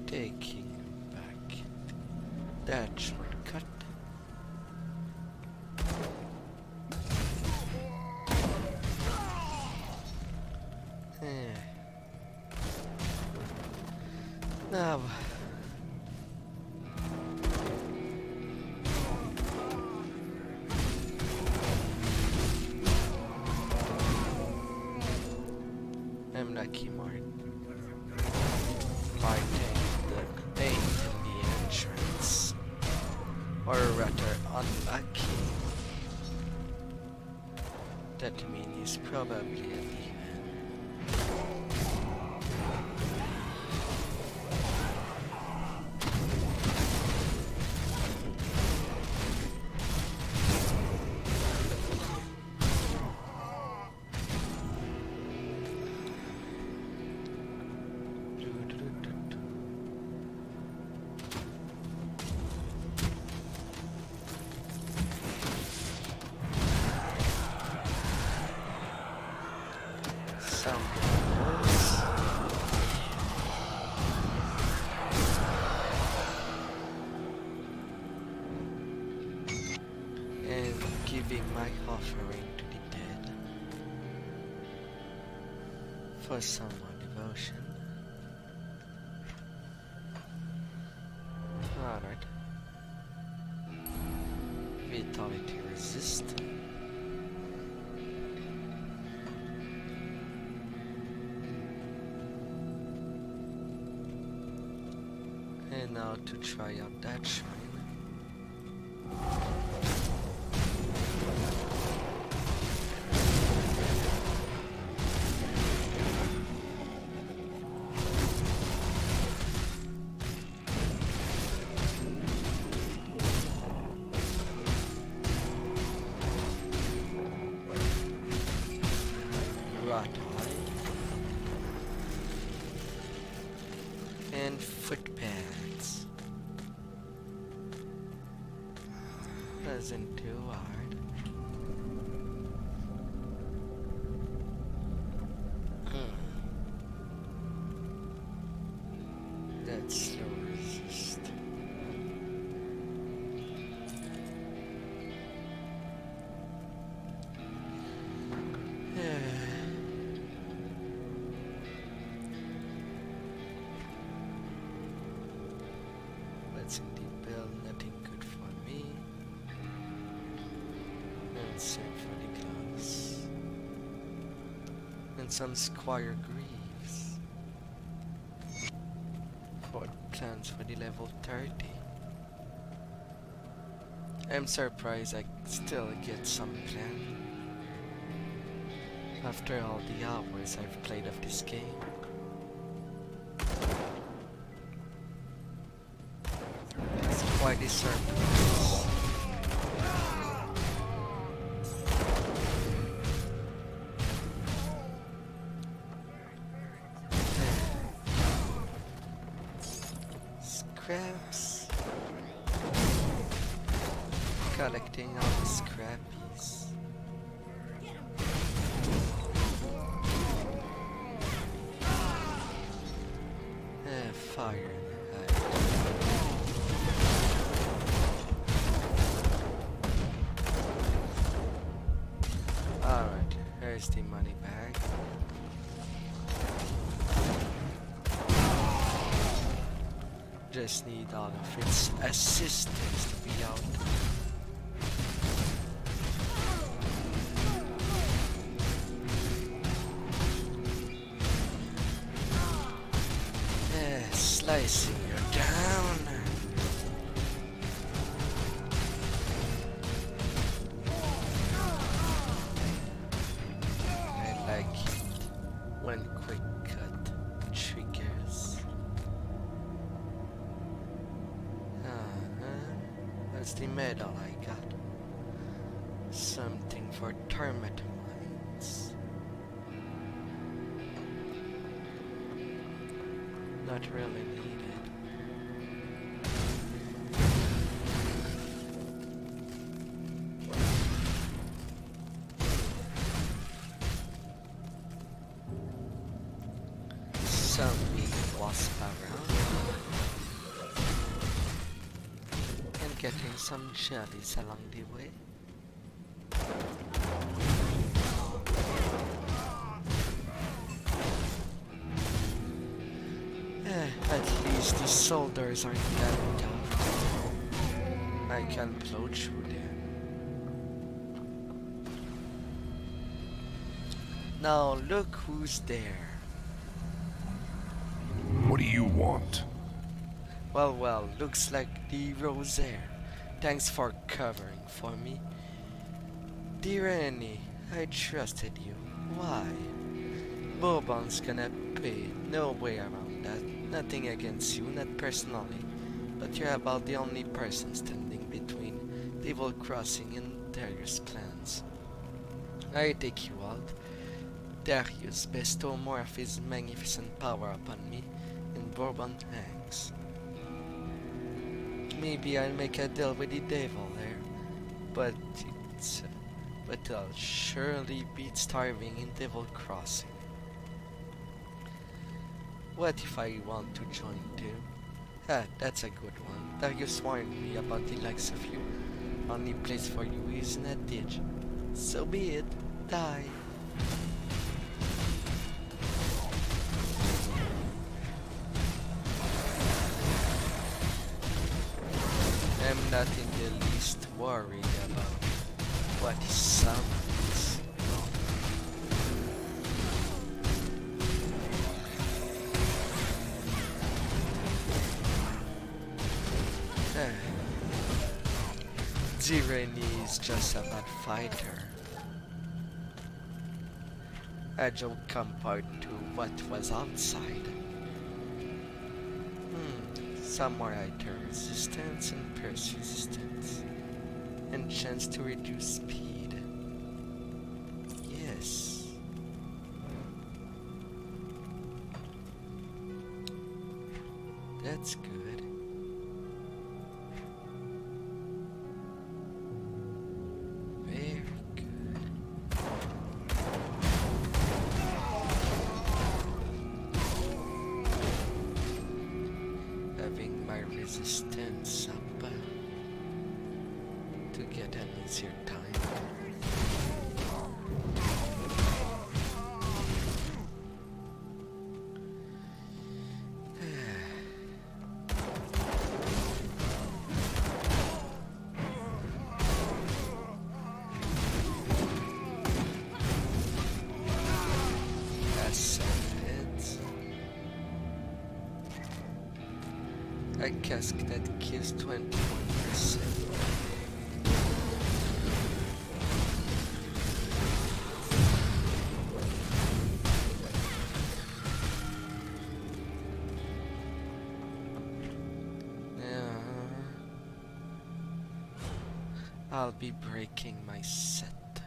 Taking back that shortcut. Now I'm lucky Martin the paint in the entrance, or rather unlucky. That means he's probably a demon. And giving my offering to the dead for some more devotion. Alright. Vitality resist. And now to try out that shrine. And footpads. Wasn't too hard. That's slow resist. what's in the bell? Nothing good for me. And same for the gloves. And some Squire Greaves. 4 plans for the level 30. I'm surprised I still get some plan. After all the hours I've played of this game. It's quite a surprise. Scraps. Collecting all the scrappies. Fire in the head. Alright, here's the money bag. Just need all of its assistance to be out. Slicing you down. I like it when quick cut triggers. That's the medal I got. Something for termite mines. Not really needed. Some big wasp around. And getting some jellies along the way. At least the soldiers aren't that tough. I can blow through them. Now look who's there. What do you want? Well, looks like the Rosaire. Thanks for covering for me. Dear Annie, I trusted you. Why? Bourbon's gonna pay. No way around that. Nothing against you, not personally, but you're about the only person standing between Devil Crossing and Darius' plans. I take you out. Darius bestow more of his magnificent power upon me, and Bourbon hangs. Maybe I'll make a deal with the devil there, but I'll surely beat starving in Devil Crossing. What if I want to join too? That's a good one. Darius warned me about the likes of you. Only place for you is in a ditch. So be it. Die. I'm not in the least worried about what he summons. Zireni is just a bad fighter. Agile compared to what was outside. Some more item resistance and pierce resistance. And chance to reduce speed. Yes. That's good. Very good. Having my resistance up to get an easier time. A cask that gives 21%. I'll be breaking my set.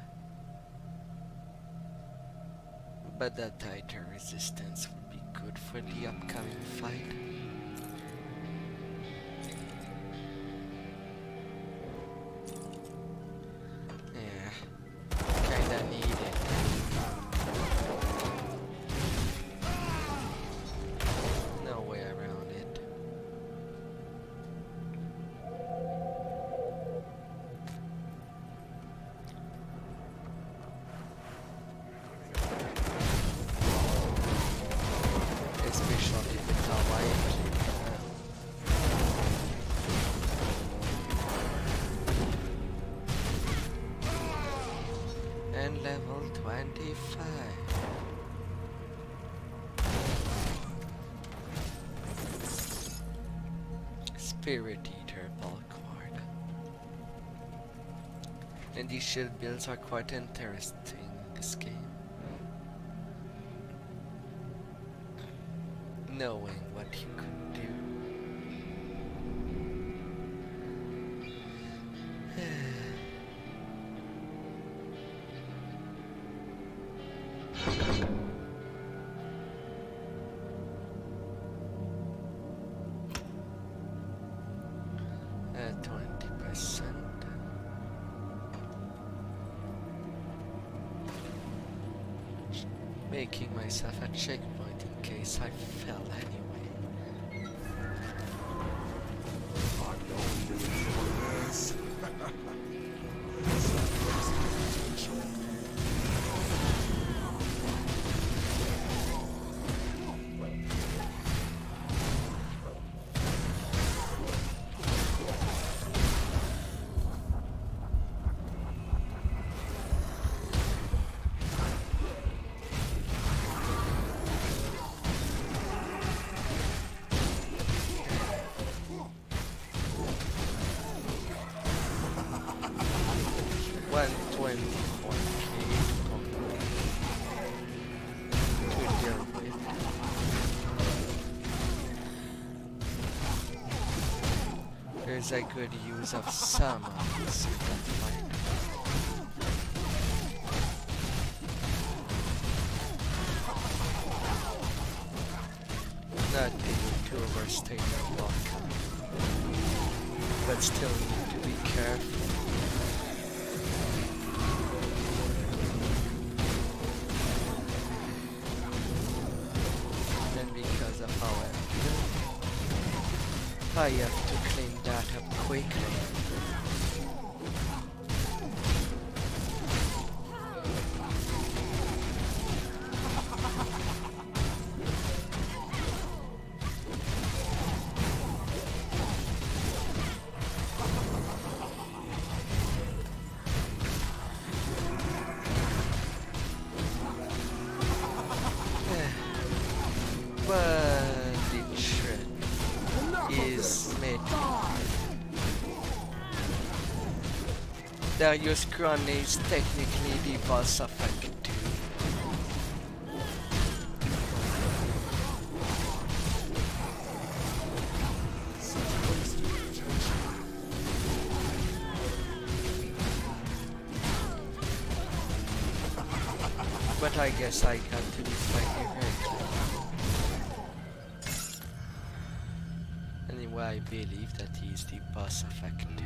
But that tighter resistance would be good for the upcoming fight. Yeah, kinda need it. No way around it. Especially with how I and level 25. Spirit Eater Bulkward. And these shield builds are quite interesting in this game. Knowing what you could do. At 20%. Making myself a checkpoint in case I fell anyway. There's a good use of some of this fight. Nothing to overstate the luck, but still need to be careful. And because of how I have to clean that up quickly. But the trick is made. Darius Crown is technically the boss of Act 2. But I guess I got to be fighting directly. Anyway, I believe that he is the boss of Act 2.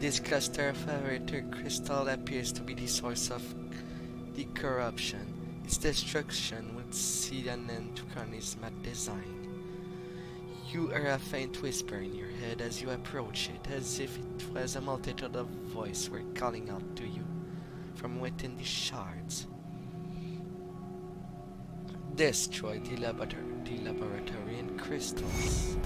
This cluster of Saboteur crystal appears to be the source of the corruption. Its destruction would see an end to Carney's mad design. You hear a faint whisper in your head as you approach it, as if it was a multitude of voices were calling out to you from within the shards. Destroy the laboratory and crystals.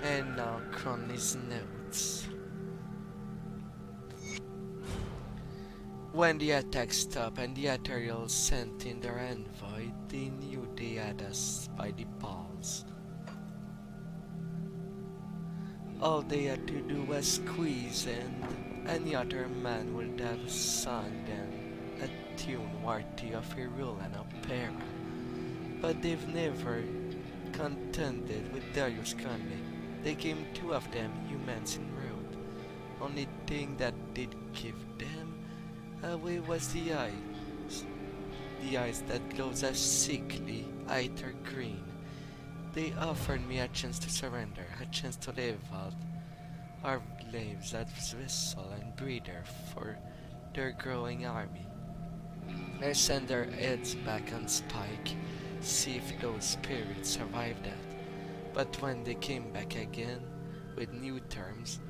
And now Cromley's notes. When the attack stopped and the Ethereals sent in their envoy, they knew they had us by the balls. All they had to do was squeeze, and any other man would have sung them a tune worthy of a role and opera. But they've never contended with Darius Conley. They came two of them humans in road. Only thing that did give them away was the eyes. The eyes that glows a sickly ether green. They offered me a chance to surrender, a chance to live out our lives as vessel and breather for their growing army. I sent their heads back on spike, see if those spirits survived that. But when they came back again, with new terms,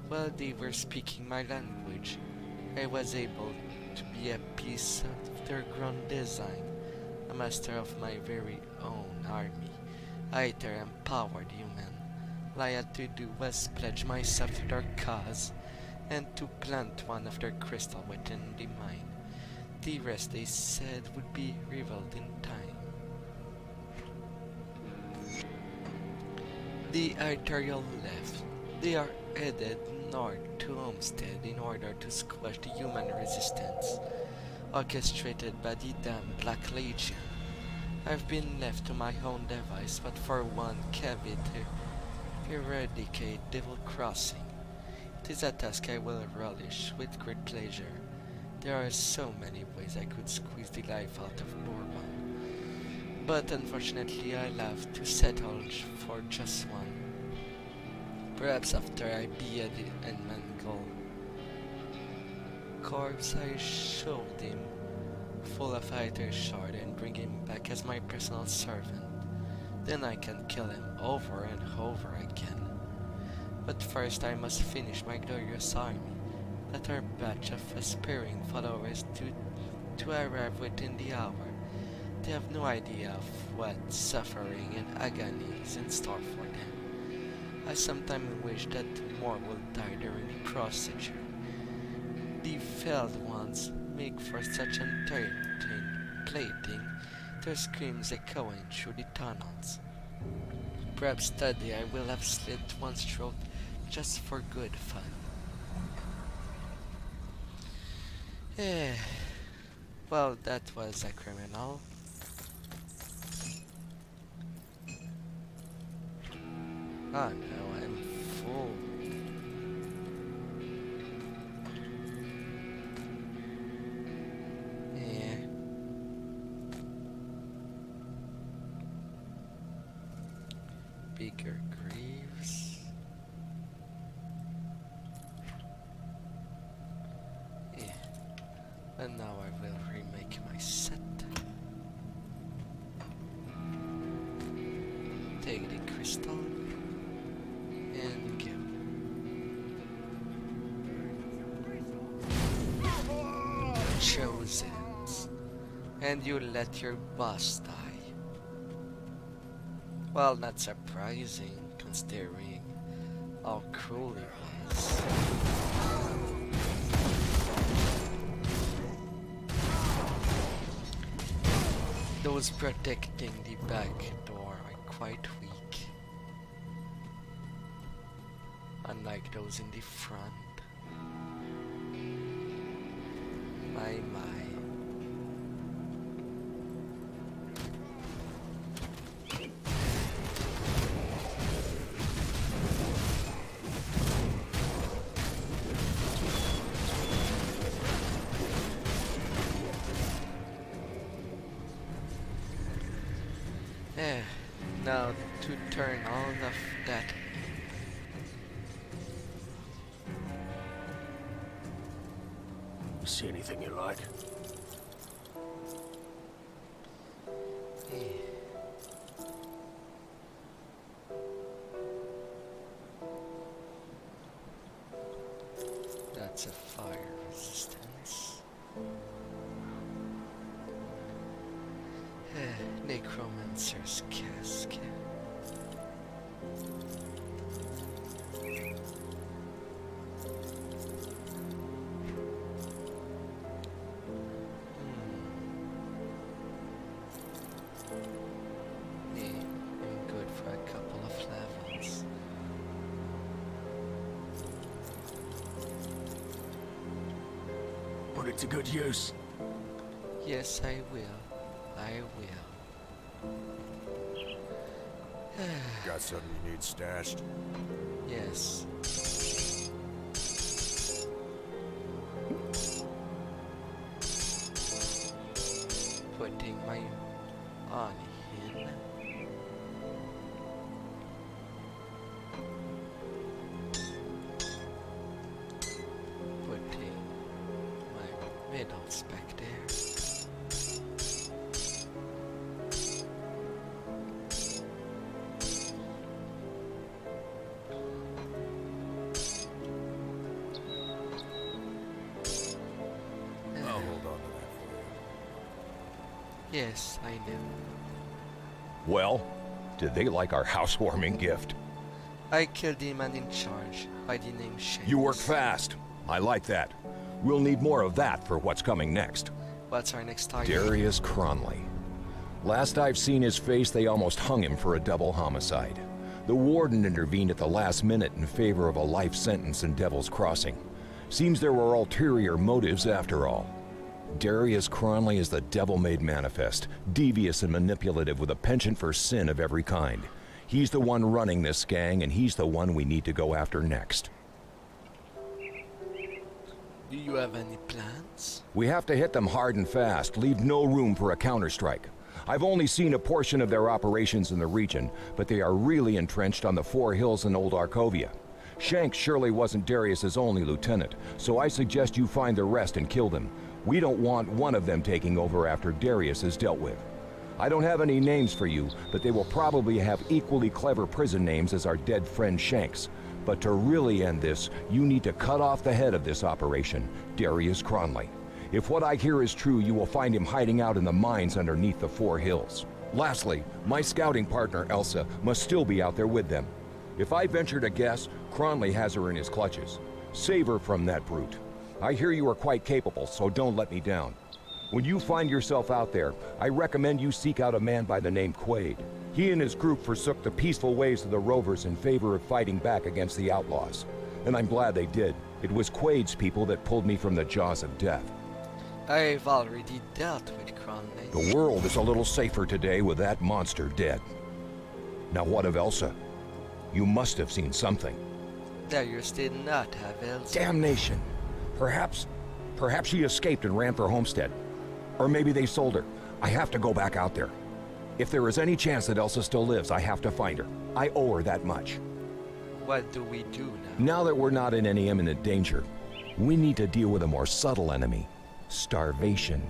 while they were speaking my language, I was able to be a piece of their grand design, a master of my very own army, either empowered human. All I had to do was pledge myself to their cause, and to plant one of their crystal within the mine. The rest, they said, would be revealed in time. The Arterial left. They are headed north to Homestead in order to squash the human resistance, orchestrated by the damn Black Legion. I've been left to my own device, but for one caveat to eradicate Devil Crossing. It is a task I will relish with great pleasure. There are so many ways I could squeeze the life out of Bourbon, but unfortunately I'll have to settle for just one. Perhaps after I behead and mangle corpse, I showed him full of either shard and bring him back as my personal servant. Then I can kill him over and over again. But first I must finish my glorious army, let our batch of aspiring followers to arrive within the hour. They have no idea of what suffering and agony is in store for them. I sometimes wish that more will die during the procedure. The felled ones make for such entertaining plating, their screams echoing through the tunnels. Perhaps today I will have slit one's throat just for good fun. Well, that was a criminal. Oh no, I'm full. Yeah. Bigger graves. Yeah. And now I will remake my set. Take the crystal and go. Chosens. And you let your boss die. Well, not surprising, considering how cruel he was. Those protecting the back door are quite weak, unlike those in the front. My. Now to turn all of that. See anything you like? That's a fire resistance. Necromancer's Casket. put it to good use. Yes, I will. I will. Got something you need stashed? Yes. Putting my on in. Putting my middle spec there. I'll hold on to that for you. Yes, I know. Well, did they like our housewarming gift? I killed the man in charge by the name Shanks. You work fast. I like that. We'll need more of that for what's coming next. What's our next target? Darius Cronley. Last I've seen his face, they almost hung him for a double homicide. The warden intervened at the last minute in favor of a life sentence in Devil's Crossing. Seems there were ulterior motives after all. Darius Cronley is the devil-made manifest, devious and manipulative with a penchant for sin of every kind. He's the one running this gang, and he's the one we need to go after next. Do you have any plans? We have to hit them hard and fast, leave no room for a counterstrike. I've only seen a portion of their operations in the region, but they are really entrenched on the Four Hills in Old Arkovia. Shanks surely wasn't Darius's only lieutenant, so I suggest you find the rest and kill them. We don't want one of them taking over after Darius is dealt with. I don't have any names for you, but they will probably have equally clever prison names as our dead friend Shanks. But to really end this, you need to cut off the head of this operation, Darius Cronley. If what I hear is true, you will find him hiding out in the mines underneath the Four Hills. Lastly, my scouting partner Elsa must still be out there with them. If I venture to guess, Cronley has her in his clutches. Save her from that brute. I hear you are quite capable, so don't let me down. When you find yourself out there, I recommend you seek out a man by the name Quaid. He and his group forsook the peaceful ways of the Rovers in favor of fighting back against the outlaws. And I'm glad they did. It was Quaid's people that pulled me from the jaws of death. I've already dealt with Cronley. The world is a little safer today with that monster dead. Now what of Elsa? You must have seen something. Darius did not have Elsa. Damnation! Perhaps she escaped and ran for Homestead. Or maybe they sold her. I have to go back out there. If there is any chance that Elsa still lives, I have to find her. I owe her that much. What do we do now? Now that we're not in any imminent danger, we need to deal with a more subtle enemy. Starvation.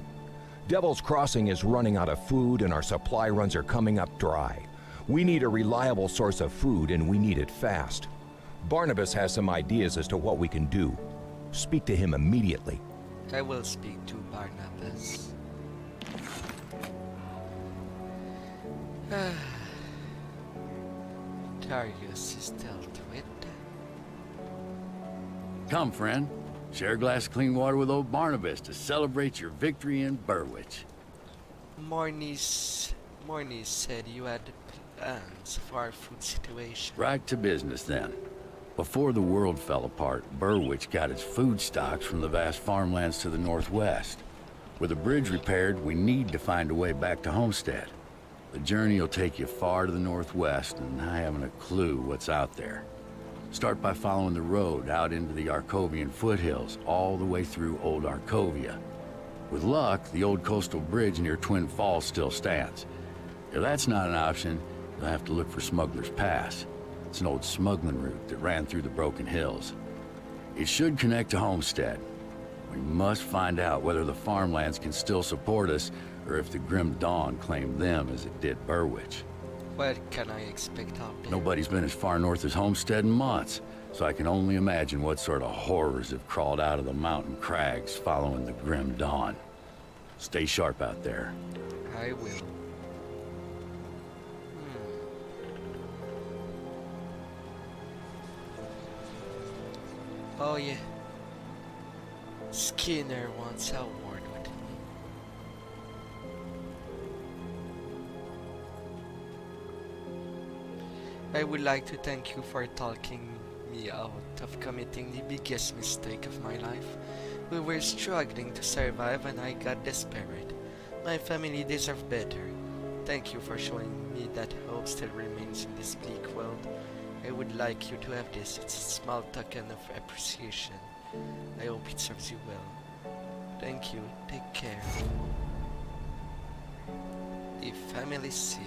Devil's Crossing is running out of food and our supply runs are coming up dry. We need a reliable source of food and we need it fast. Barnabas has some ideas as to what we can do. Speak to him immediately. I will speak to Barnabas. Darius is dealt with. Come, friend. Share a glass of clean water with old Barnabas to celebrate your victory in Burwich. Mornis said you had plans for our food situation. Right to business, then. Before the world fell apart, Burwich got its food stocks from the vast farmlands to the northwest. With a bridge repaired, we need to find a way back to Homestead. The journey will take you far to the northwest, and I haven't a clue what's out there. Start by following the road out into the Arkovian foothills, all the way through Old Arkovia. With luck, the old coastal bridge near Twin Falls still stands. If that's not an option, you'll have to look for Smuggler's Pass. It's an old smuggling route that ran through the Broken Hills. It should connect to Homestead. We must find out whether the farmlands can still support us, or if the Grim Dawn claimed them as it did Burwich. What can I expect out there? Nobody's been as far north as Homestead in months, so I can only imagine what sort of horrors have crawled out of the mountain crags following the Grim Dawn. Stay sharp out there. I will. Oh yeah. Skinner wants a word with me. I would like to thank you for talking me out of committing the biggest mistake of my life. We were struggling to survive and I got desperate. My family deserved better. Thank you for showing me that hope still remains in this bleak world. I would like you to have this. It's a small token of appreciation. I hope it serves you well. Thank you. Take care. The family seal.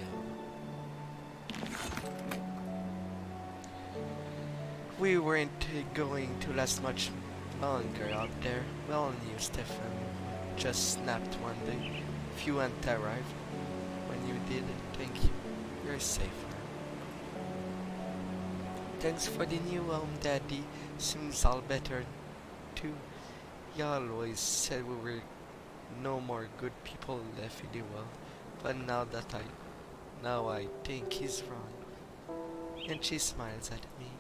We weren't going to last much longer out there. Well knew Stefan just snapped one day. If you hadn't arrived when you did, thank you. You're safer. Thanks for the new home, Daddy. Seems all better too. He always said we were no more good people left in the world, but now I think he's wrong. And she smiles at me.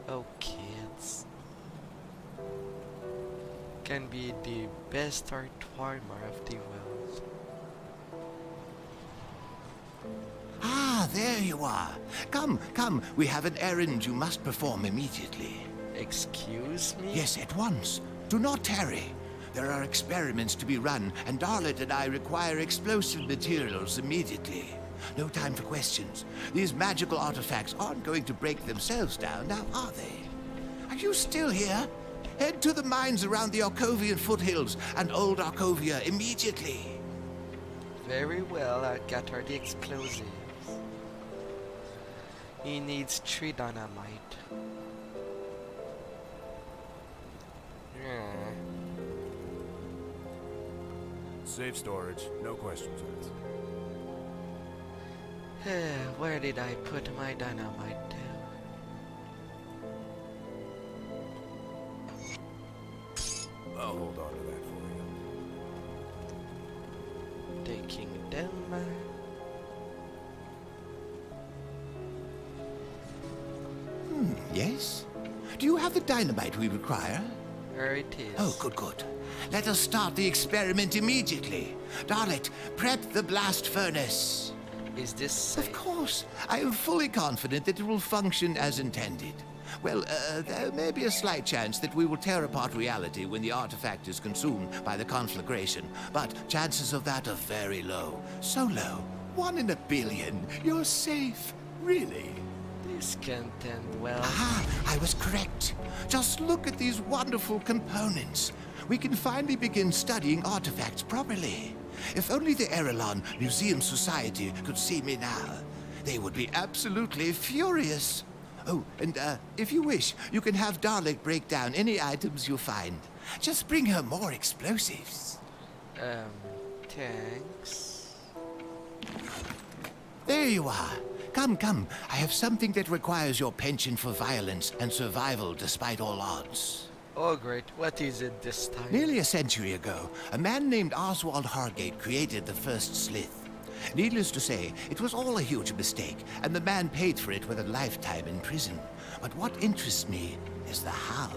Oh, kids. Can be the best art warmer of the world. Ah, there you are. Come, come, we have an errand you must perform immediately. Excuse me? Yes, at once. Do not tarry. There are experiments to be run, and Darlet and I require explosive materials immediately. No time for questions. These magical artifacts aren't going to break themselves down, now are they? Are you still here? Head to the mines around the Arcovian foothills and Old Arcovia immediately. Very well, I'll gather the explosives. He needs 3 dynamite. Yeah. Safe storage, no questions asked. Where did I put my dynamite to? I'll hold on to that for you. Taking them. Yes? Do you have the dynamite we require? There it is. Oh, good, good. Let us start the experiment immediately. Darlet, prep the blast furnace. Is this safe? Of course. I am fully confident that it will function as intended. Well, there may be a slight chance that we will tear apart reality when the artifact is consumed by the conflagration, but chances of that are very low. So low. 1 in a billion. You're safe. Really. This can't end well. Ah, I was correct. Just look at these wonderful components. We can finally begin studying artifacts properly. If only the Erelon Museum Society could see me now, they would be absolutely furious. Oh, and if you wish, you can have Darlet break down any items you find. Just bring her more explosives. Thanks. There you are. Come, come. I have something that requires your penchant for violence and survival despite all odds. Oh great, what is it this time? Nearly a century ago, a man named Oswald Hargate created the first Slith. Needless to say, it was all a huge mistake, and the man paid for it with a lifetime in prison. But what interests me is the how.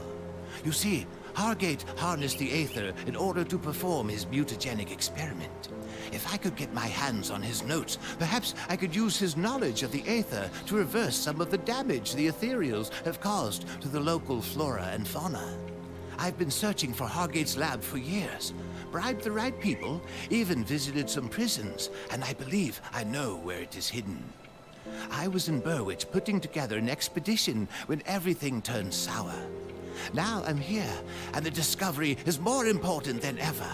You see, Hargate harnessed the Aether in order to perform his mutagenic experiment. If I could get my hands on his notes, perhaps I could use his knowledge of the Aether to reverse some of the damage the Ethereals have caused to the local flora and fauna. I've been searching for Hargate's lab for years, bribed the right people, even visited some prisons, and I believe I know where it is hidden. I was in Burwich putting together an expedition when everything turned sour. Now I'm here, and the discovery is more important than ever.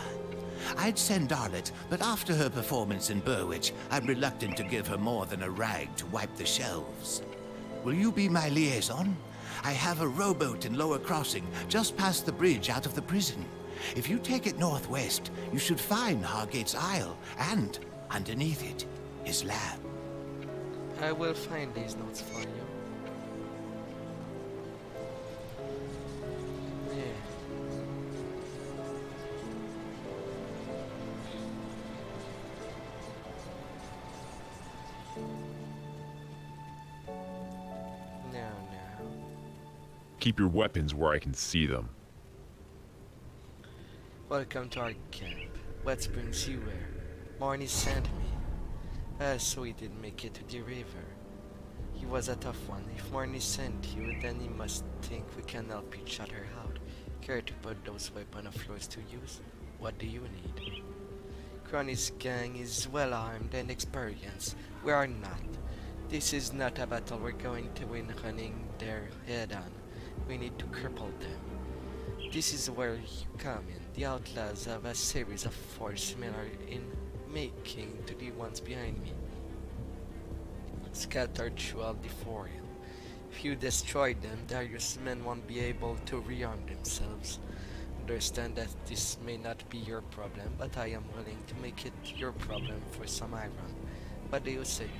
I'd send Darlet, but after her performance in Burwich, I'm reluctant to give her more than a rag to wipe the shelves. Will you be my liaison? I have a rowboat in Lower Crossing, just past the bridge out of the prison. If you take it northwest, you should find Hargate's Isle, and, underneath it, his lab. I will find these notes for you. Yeah. No. Keep your weapons where I can see them. Welcome to our camp. What brings you here? Marnie sent me. So he didn't make it to the river. He was a tough one. If Marnie sent you, then he must think we can help each other out. Care to put those weapons of yours to use? What do you need? Crony's gang is well armed and experienced. We are not. This is not a battle we're going to win running their head on. We need to cripple them. This is where you come in. The outlaws have a series of forts similar in making to the ones behind me, scattered throughout the forest. If you destroy them, Darius' men won't be able to rearm themselves. Understand that this may not be your problem, but I am willing to make it your problem for some iron. What do you say?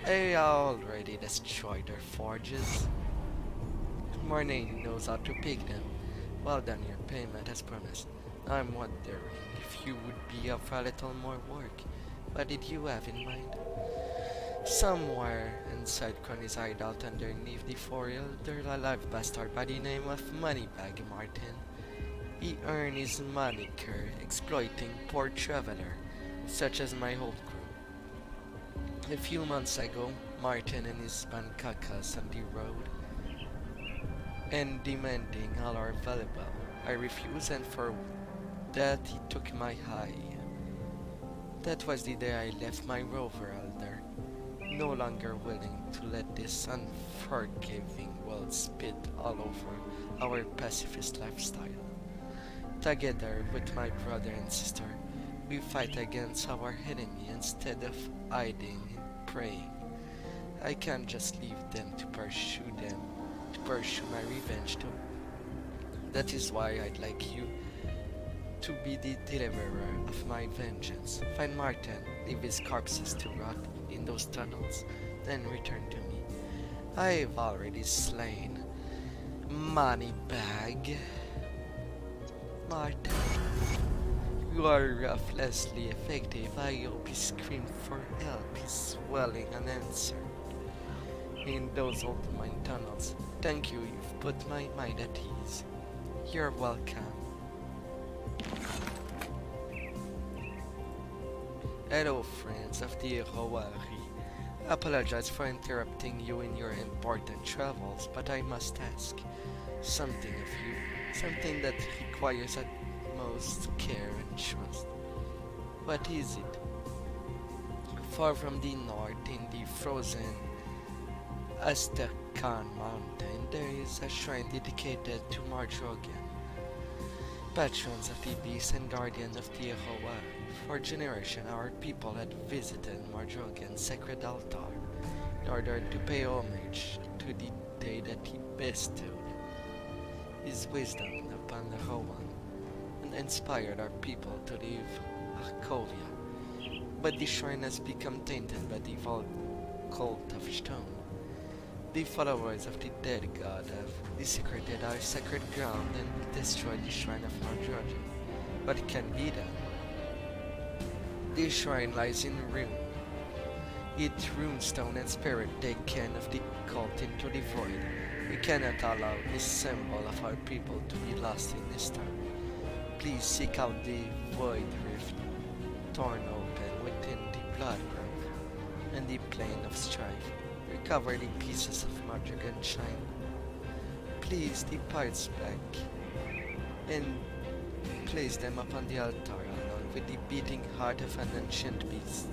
I already destroyed their forges. Morning knows how to pick them. Well done, your payment as promised. I'm wondering if you would be up for a little more work. What did you have in mind? Somewhere inside Crony's hideout underneath the foil, there's a live bastard by the name of Moneybag Martin. He earned his moniker exploiting poor traveler, such as my old crew. A few months ago, Martin and his band caught us on the road and demanding all our valuable. I refused, and for that he took my hide. That was the day I left my rover elder, no longer willing to let this unforgiving world spit all over our pacifist lifestyle. Together with my brother and sister, we fight against our enemy instead of hiding and praying. I can't just leave them to pursue my revenge too. That is why I'd like you to be the deliverer of my vengeance. Find Martin, leave his corpses to rot in those tunnels, then return to me. I've already slain Moneybag Martin. You are ruthlessly effective. I hope he screamed for help. He's swelling unanswered in those old mine tunnels. Thank you, you've put my mind at ease. You're welcome. Hello, friends of the Rowari. I apologize for interrupting you in your important travels, but I must ask something of you, something that requires utmost care and trust. What is it? Far from the north, in the frozen Asterkan mountain, there is a shrine dedicated to Marjogan, patrons of the beast and guardian of the Rowari. For generations, our people had visited Marjogan's sacred altar in order to pay homage to the day that he bestowed his wisdom upon the Rowan and inspired our people to leave Arkovia. But the shrine has become tainted by the evil cult of stone. The followers of the dead god have desecrated our sacred ground and destroyed the shrine of Marjogan. What can be done? The shrine lies in ruin. Its runestone and spirit taken of the cult into the void. We cannot allow this symbol of our people to be lost in this time. Please seek out the void rift torn open within the blood grove and the plane of strife. Recover the pieces of Marjogan shrine. Please the parts back and place them upon the altar along with the beating heart of an ancient beast.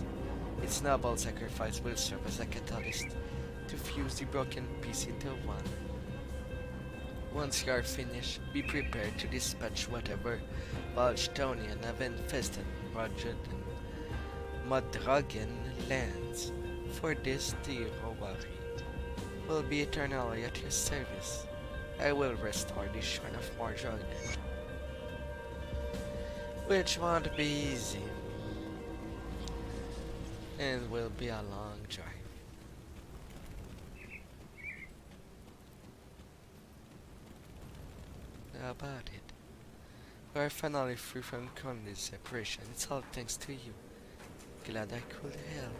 Its noble sacrifice will serve as a catalyst to fuse the broken piece into one. Once you are finished, be prepared to dispatch whatever Valstonian have infested Modrogan lands. For this, the Rowari will be eternally at your service. I will restore the shrine of Modrogan, which won't be easy, and will be a long drive. How about it? We are finally free from Conley's separation. It's all thanks to you. Glad I could help.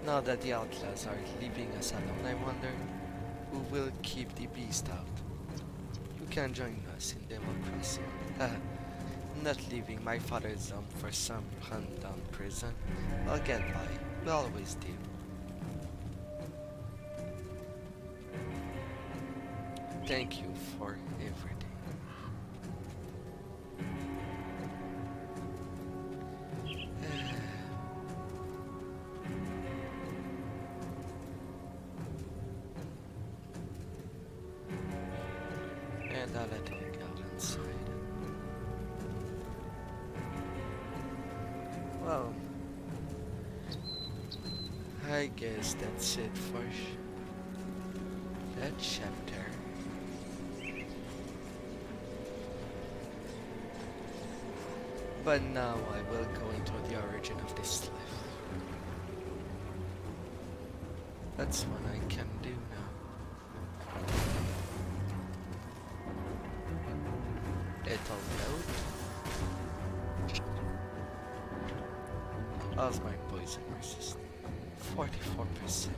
Now that the outlaws are leaving us alone, I wonder who will keep the beast out. You can join us in democracy. Not leaving my father's home for some rundown prison. I'll get by. We always do. thank you for everything. And I'll let you go inside. Well, I guess that's it for that chapter. But now I will go into the origin of this slip. That's what I can do now. Little note. How's my poison resistance? 44%.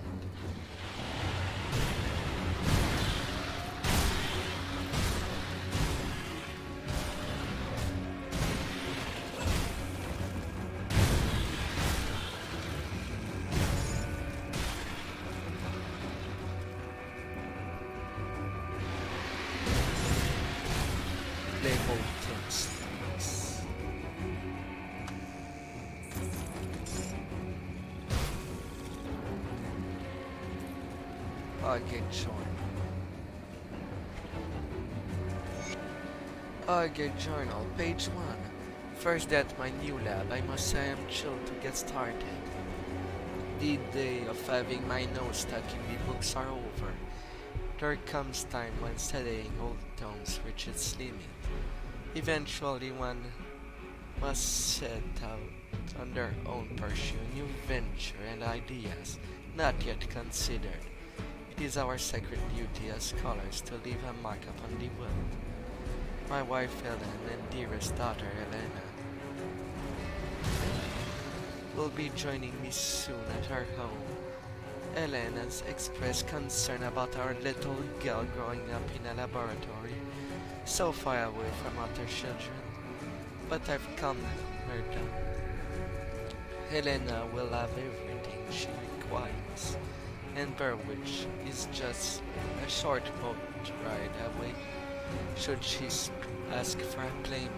Level 10 stacks. Target journal. Target journal, page 1. First at my new lab, I must say I'm chilled to get started. The day of having my nose stuck in the books are over. There comes time when studying old tomes reaches its limit. Eventually one must set out on their own pursue new venture and ideas not yet considered. It is our sacred duty as scholars to leave a mark upon the world. My wife Ellen and dearest daughter Elena will be joining me soon at her home. Ellen has expressed concern about our little girl growing up in a laboratory so far away from other children, but I've calmed her down. Helena will have everything she requires, and Berwich is just a short boat ride away should she ask for a playmate.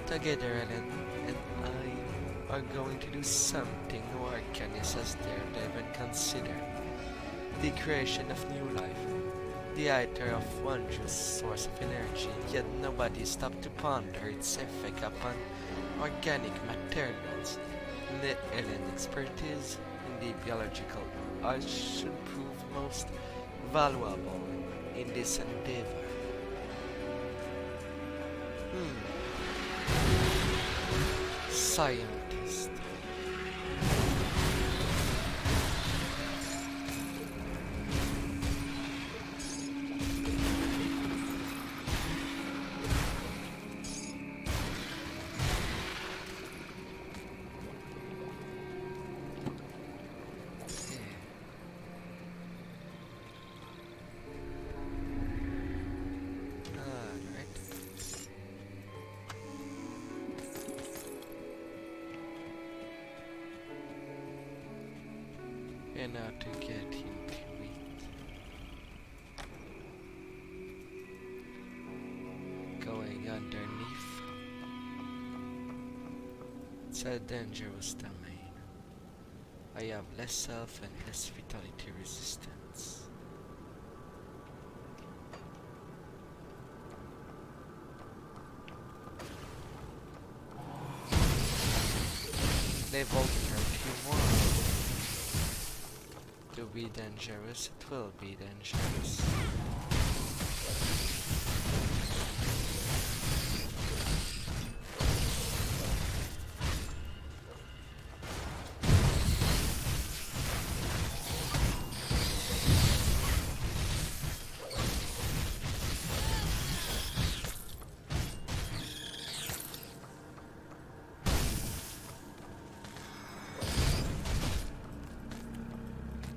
Together Ellen and I are going to do something no Arcanist has dared even consider. The creation of new life, the ether of wondrous source of energy, yet nobody stopped to ponder its effect upon organic materials. The Ellen expertise in the biological arts should prove most valuable in this endeavor. Scientist. And how to get into it. Going underneath. It's a dangerous domain. I have less health and less vitality resistance. Level 31. To be dangerous, it will be dangerous.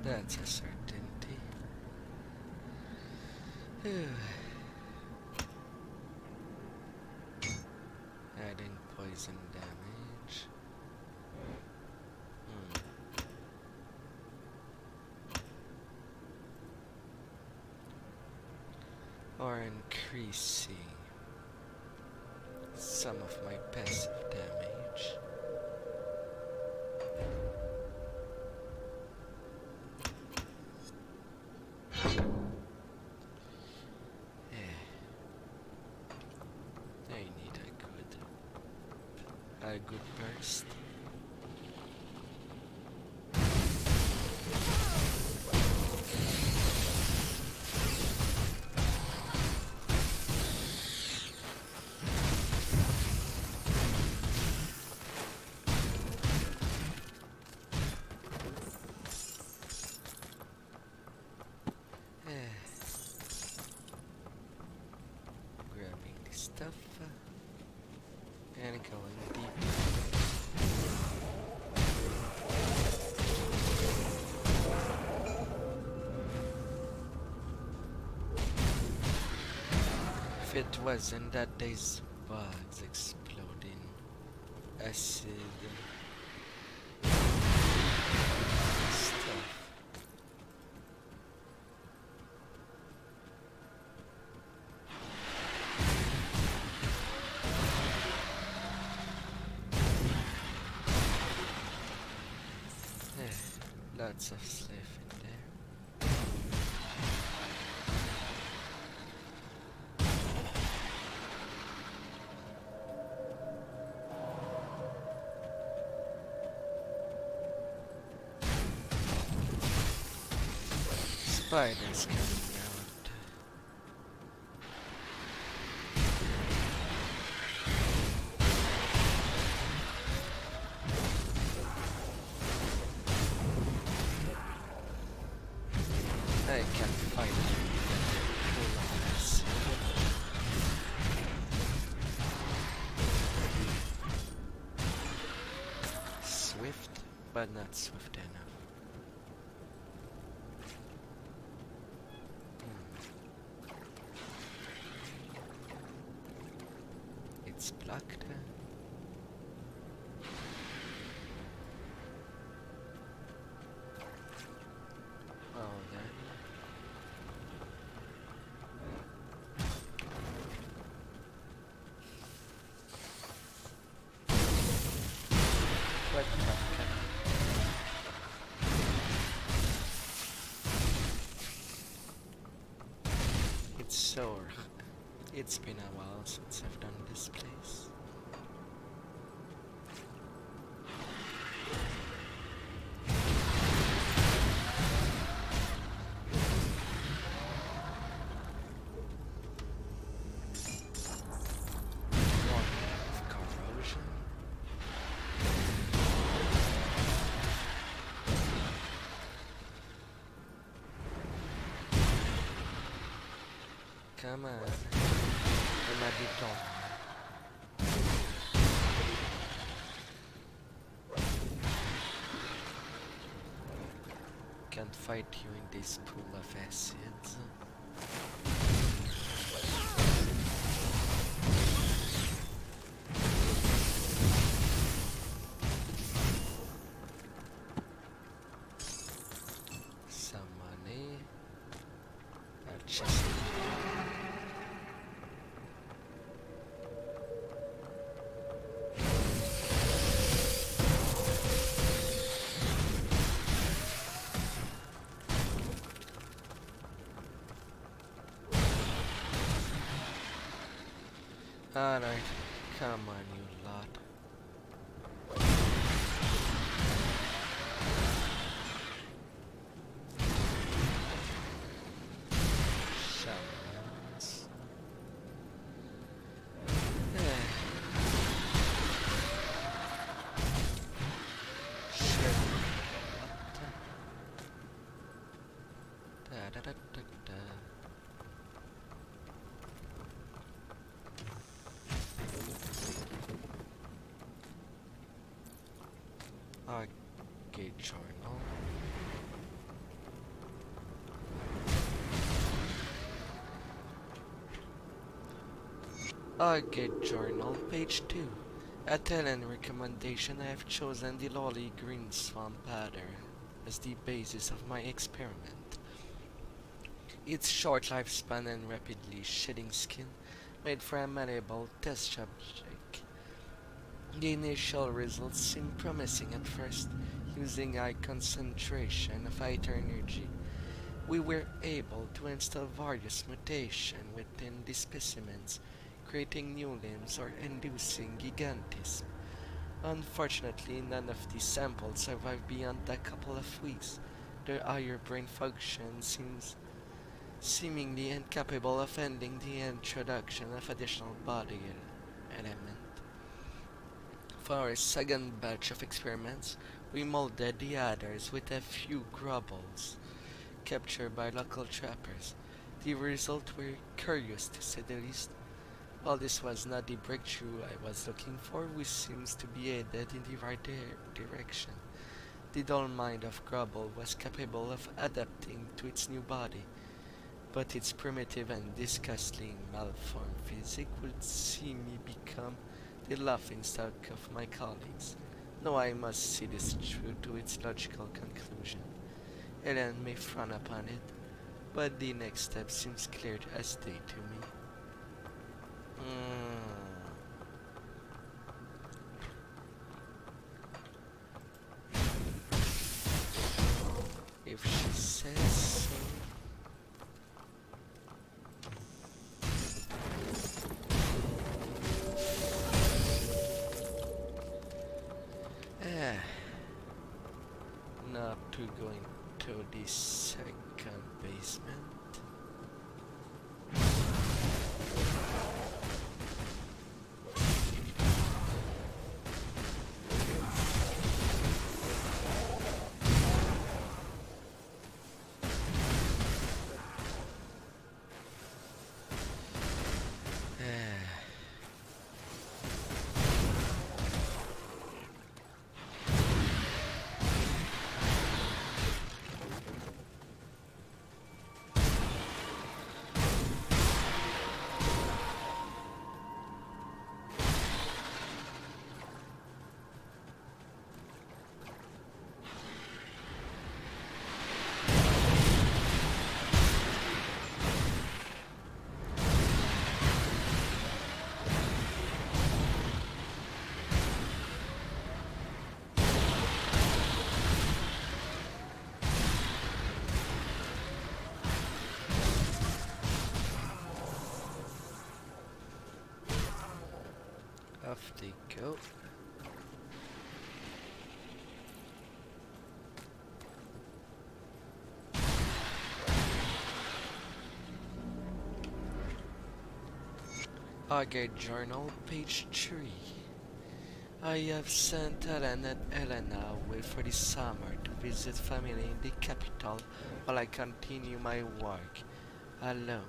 That's a certainty. Adding poison damage. or increasing some of my passive damage. I need a good burst. Grabbing this stuff and going deep. If it wasn't that these bugs exploding acid stuff. Lots of stuff in there. Spiders coming out. I can't fight it. Swift, but not swift enough. It's blocked. Oh, then. What the heck? It's so... It's been a while since I've done this place. Corrosion. Come on. I'm a bit done. Can't fight you in this pool of acids. Some money. A chest. Alright, come on you lot. Shamans. Sure. Da da da da da. Okay, journal. Okay, journal, page 2. A talent recommendation. I have chosen the lowly green swamp adder as the basis of my experiment. Its short lifespan and rapidly shedding skin made for a manageable test subject. The initial results seemed promising at first. Using high concentration of ether energy, we were able to install various mutations within the specimens, creating new limbs or inducing gigantism. Unfortunately, none of these samples survived beyond a couple of weeks. Their higher brain function seems seemingly incapable of ending the introduction of additional body element. For our second batch of experiments, we molded the others with a few grubbles captured by local trappers. The results were curious to say the least. While this was not the breakthrough I was looking for, we seems to be headed in the right direction. The dull mind of Grubble was capable of adapting to its new body, but its primitive and disgustingly malformed physique would see me become the laughingstock of my colleagues. No, I must see this through to its logical conclusion. Ellen may frown upon it, but the next step seems clear as day to me. If she says so. Not to going to the second basement. Off they go. August Journal, page 3. I have sent Alan and Elena away for the summer to visit family in the capital while I continue my work alone.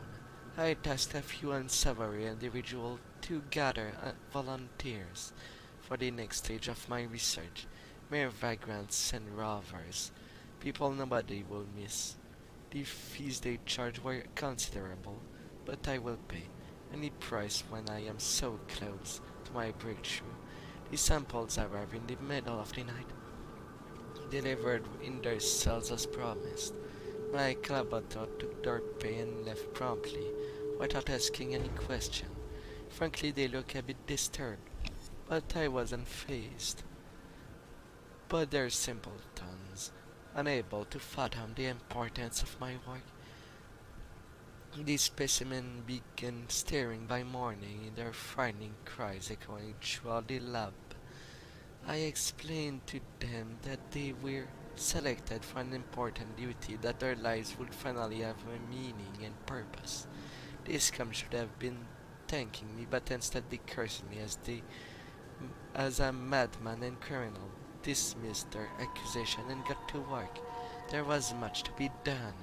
I tasked a few unsavory individuals to gather volunteers for the next stage of my research. Mere vagrants and rovers. People nobody will miss. The fees they charge were considerable, but I will pay any price when I am so close to my breakthrough. The samples arrive in the middle of the night, delivered in their cells as promised. My collaborator took their pay and left promptly, without asking any question. Frankly, they look a bit disturbed, but I wasn't fazed. But they're simpletons, unable to fathom the importance of my work. The specimen began stirring by morning, their frightening cries echoing throughout the lab. I explained to them that they were selected for an important duty, that their lives would finally have a meaning and purpose. The scum should have been thanking me, but instead they cursed me as a madman and criminal, dismissed their accusation and got to work. There was much to be done.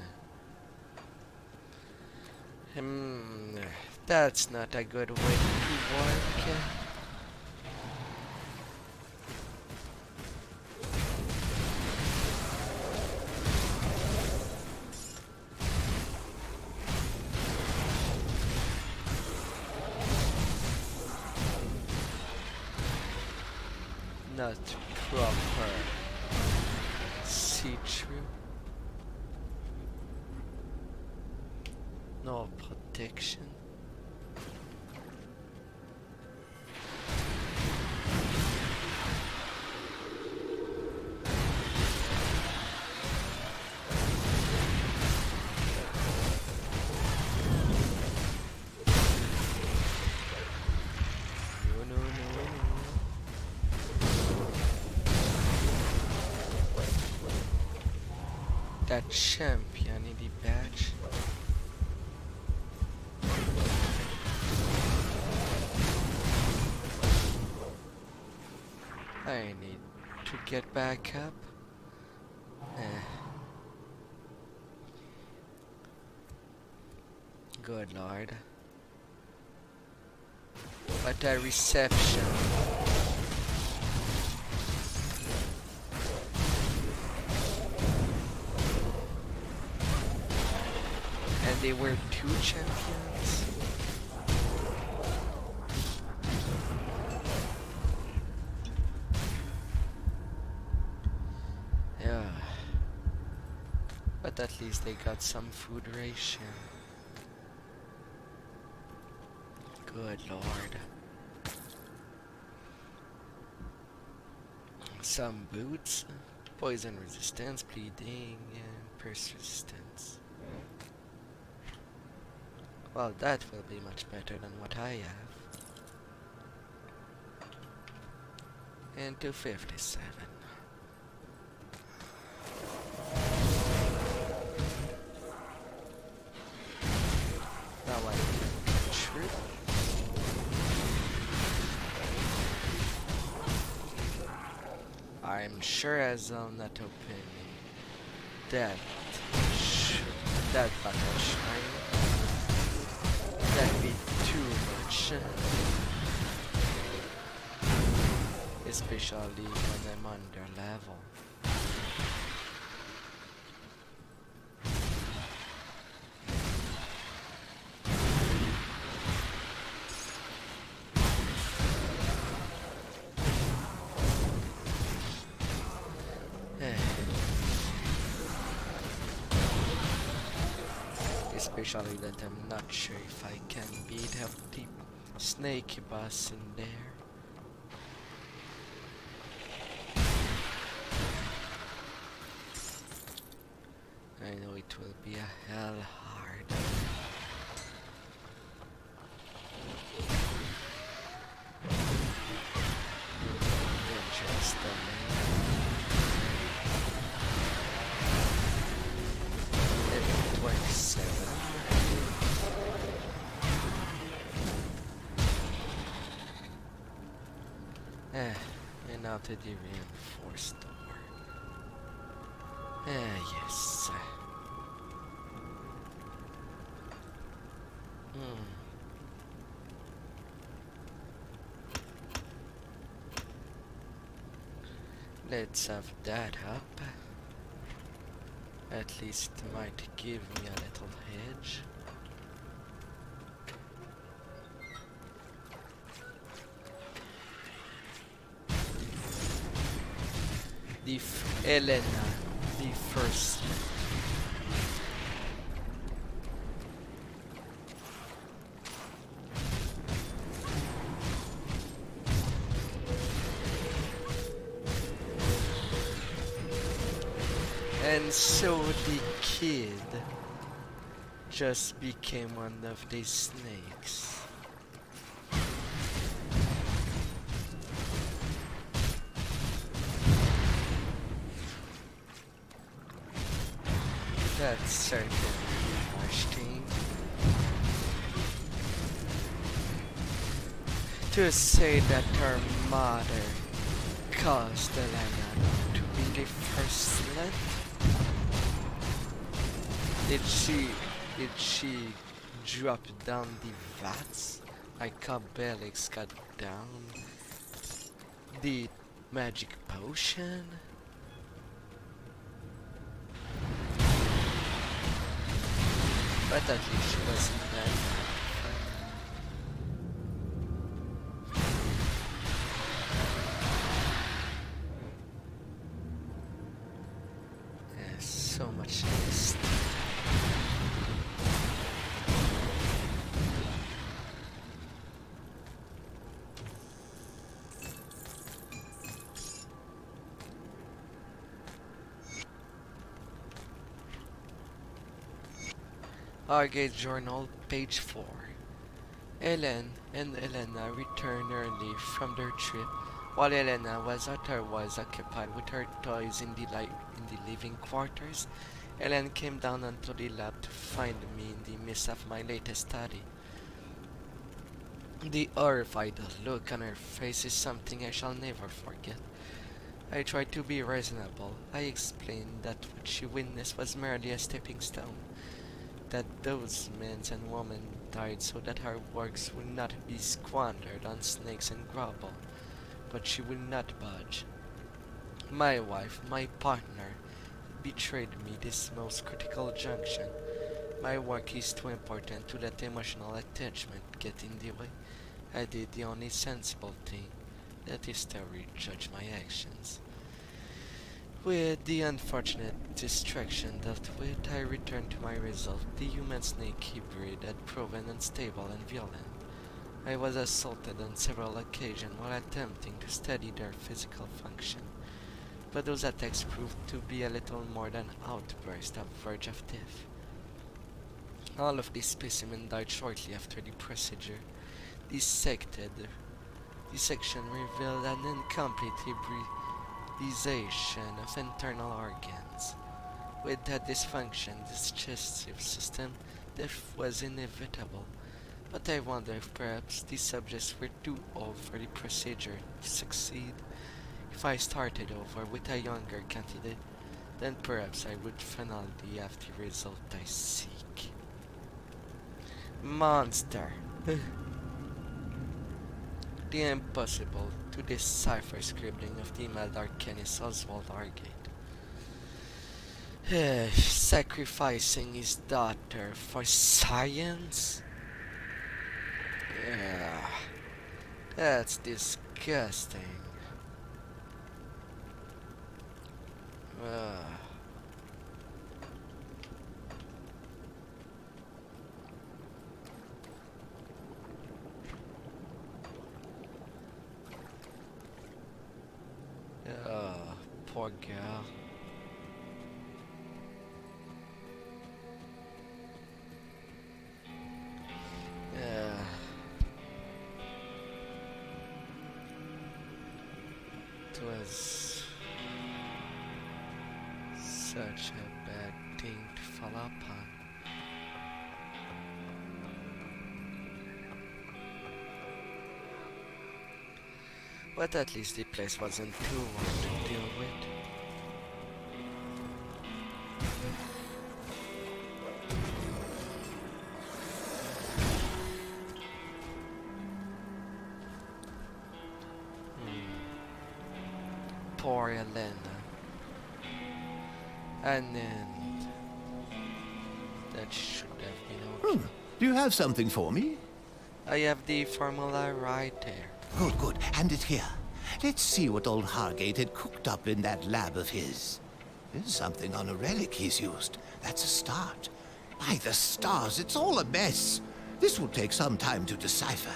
That's not a good way to work. Not proper. See through. No protection. That champion in the badge. I need to get back up. Good lord. What a reception. And they were two champions. Yeah. But at least they got some food ration. Good lord. Some boots. Poison resistance, bleeding, and persistence. Well, that will be much better than what I have. And 257. Now I can trip. I'm sure as I'll not open that battle shrine. That'd be too much. Especially when I'm under level. Especially that I'm not sure if I can beat up the snake boss in there. I know it will be a hell hard. Interesting. 27. And now to the reinforced door. Yes. Let's have that up. At least it might give me a little hedge. Elena, the first. And so the kid just became one of these snakes. That's certainly interesting. To say that her mother caused Elena to be the first slut. Did she drop down the vats like how Belix got down the magic potion? But at least she wasn't that so much list. Hargate Journal, page 4. Ellen and Elena returned early from their trip, while Elena was otherwise occupied with her toys in the living quarters. Ellen came down onto the lab to find me in the midst of my latest study. The horrified look on her face is something I shall never forget. I tried to be reasonable. I explained that what she witnessed was merely a stepping stone, that those men and women died so that her works would not be squandered on snakes and gravel, but she would not budge. My wife, my partner, betrayed me this most critical junction. My work is too important to let emotional attachment get in the way. I did the only sensible thing. Let history judge my actions. With the unfortunate distraction dealt with, I returned to my result. The human-snake hybrid had proven unstable and violent. I was assaulted on several occasions while attempting to study their physical function, but those attacks proved to be a little more than outbursts on verge of death. All of the specimens died shortly after the procedure. Dissection revealed an incomplete hybridization of internal organs. With that dysfunction, digestive system, death was inevitable. But I wonder if perhaps the subjects were too old for the procedure to succeed. If I started over with a younger candidate, then perhaps I would finally have the result I seek. Monster! The impossible to decipher scribbling of the mad arcanist Oswald Hargate. Sacrificing his daughter for science? That's disgusting. Poor girl. It was such a bad thing to fall upon. But at least the place wasn't too hard to deal with. Poor Elena. And then that should have been okay. Do you have something for me? I have the formula right there. Good, good. Hand it here. Let's see what old Hargate had cooked up in that lab of his. There's something on a relic he's used. That's a start. By the stars, it's all a mess. This will take some time to decipher.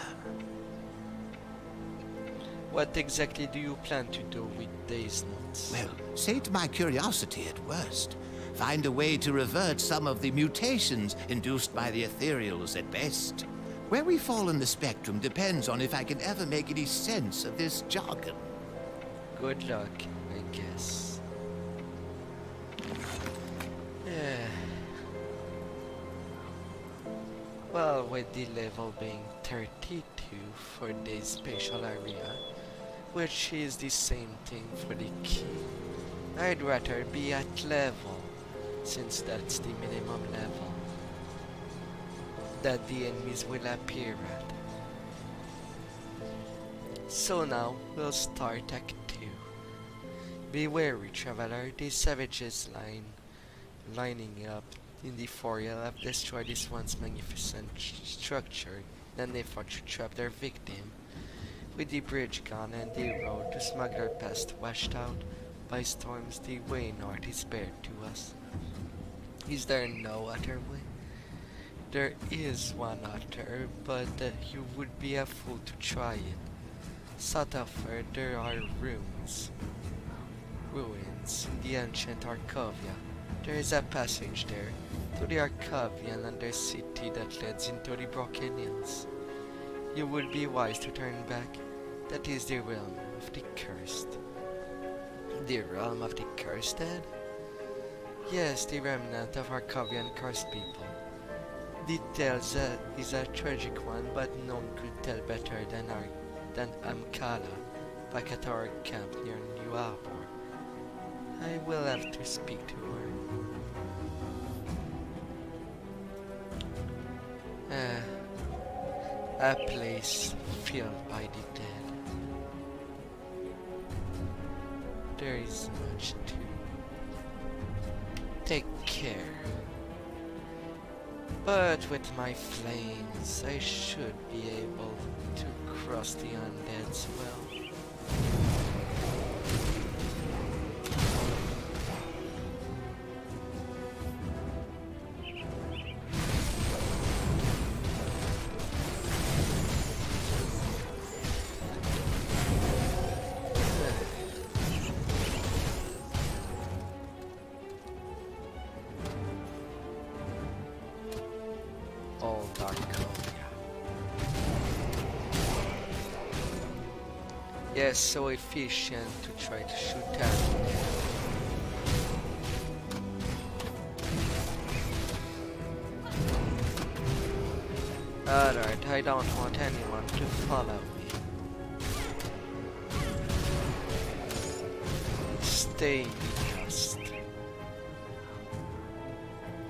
What exactly do you plan to do with these notes? Well, sate my curiosity at worst. Find a way to revert some of the mutations induced by the ethereals at best. Where we fall in the spectrum depends on if I can ever make any sense of this jargon. Good luck, I guess. Well, with the level being 32 for the spatial area, which is the same thing for the key, I'd rather be at level, since that's the minimum level that the enemies will appear at. So now, we'll start Act 2. Be wary, traveler, the savages lining up in the forehill have destroyed this once magnificent structure in an effort to trap their victim. With the bridge gone and the road to smuggler past washed out by storms, the way north is bared to us. Is there no other way? There is one other, but you would be a fool to try it. South of her there are ruins in the ancient Arcovia. There is a passage there to the Arcavian undercity that leads into the Broken Hills. You would be wise to turn back. That is the realm of the cursed. The realm of the cursed, then? Yes, the remnant of Arcavian cursed people. Details is a tragic one, but none could tell better than Amkala back at our camp near New Arbor. I will have to speak to her. A place filled by the dead. There is much to take care. But with my flames, I should be able to cross the undead's well. Yes, so efficient to try to shoot at. Alright, I don't want anyone to follow me. Stay just.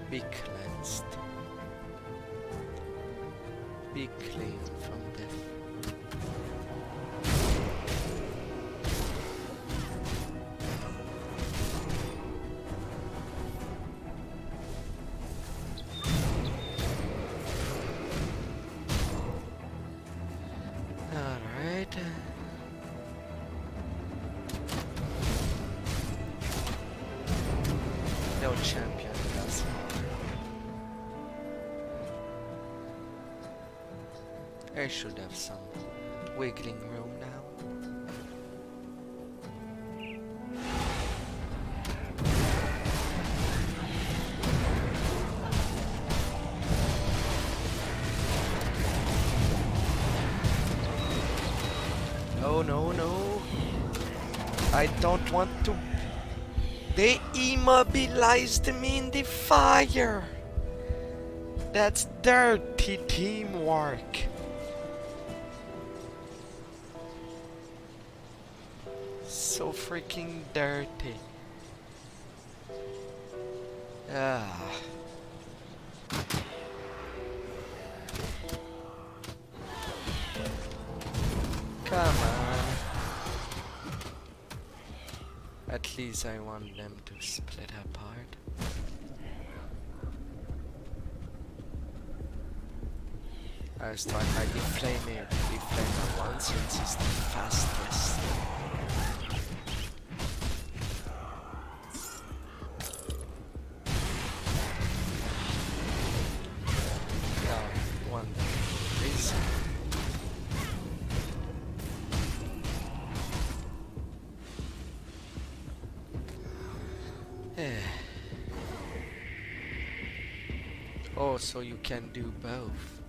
Be cleansed. Be clean from death. No champion thus far. I should have some wiggling room now. Oh no, no. I don't want to. They immobilized me in the fire. That's dirty teamwork. So freaking dirty. Ah. Come on. At least I want them to split apart. I start by deflaming. Deflamer one since it's the fastest. One reason. Oh, so you can do both.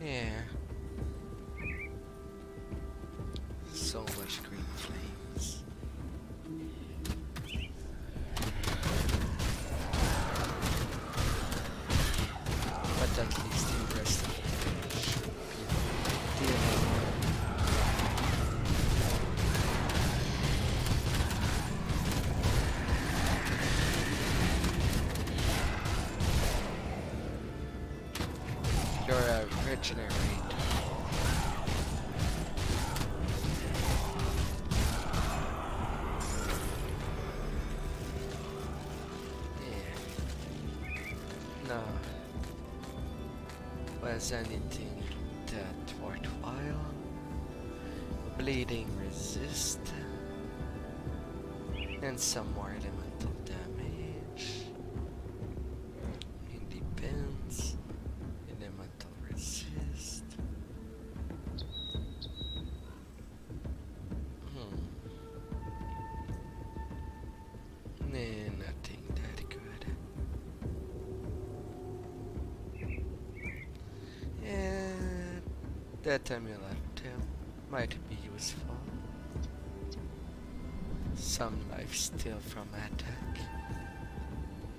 Yeah. So much green flames. But at least the rest of it should be dealing. You're regenerate. No. Was anything that worthwhile? Bleeding resist. And some more elemental damage. Independence. Elemental resist. That amulet too might be useful. Some life steal from attack.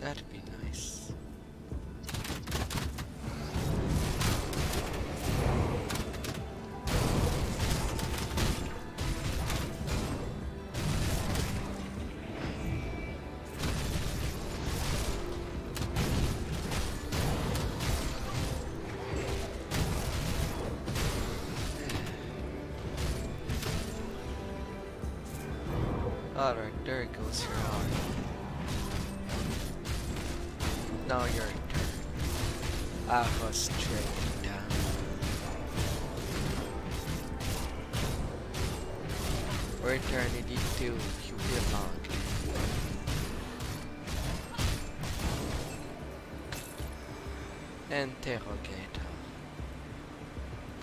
That'd be nice. Alright, there goes your arm. Now your turn. I was straight down. For eternity too, you belong. Interrogator.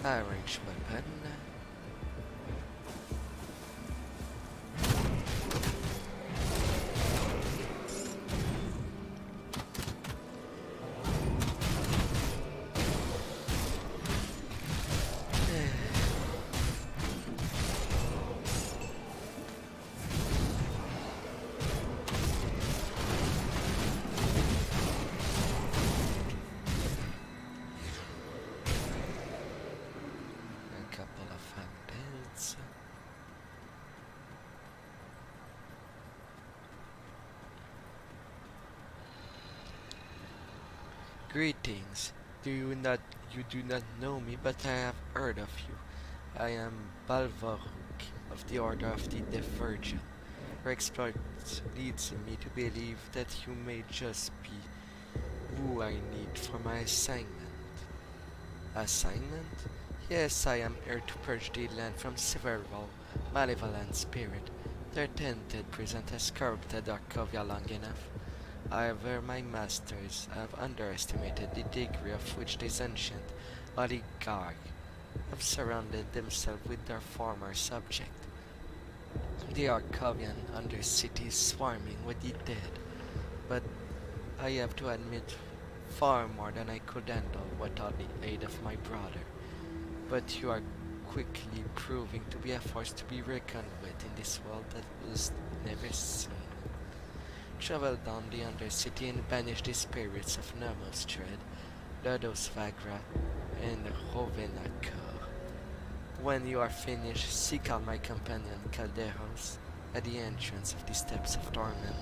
Orange weapon. Greetings. You do not know me, but I have heard of you. I am Balvaruk of the Order of the Divergent. Your exploit leads me to believe that you may just be who I need for my assignment. Assignment? Yes, I am here to purge the land from several malevolent spirit. Their tainted present has corrupted Arkovia long enough. However, my masters have underestimated the degree of which these ancient oligarchs have surrounded themselves with their former subject. The Arkovian undercity is swarming with the dead, but I have to admit far more than I could handle without the aid of my brother. But you are quickly proving to be a force to be reckoned with in this world that was never seen. Travel down the Undercity and banish the spirits of Nermostred, Lodos Vagra, and Rovenakor. When you are finished, seek out my companion Calderos at the entrance of the Steps of Torment.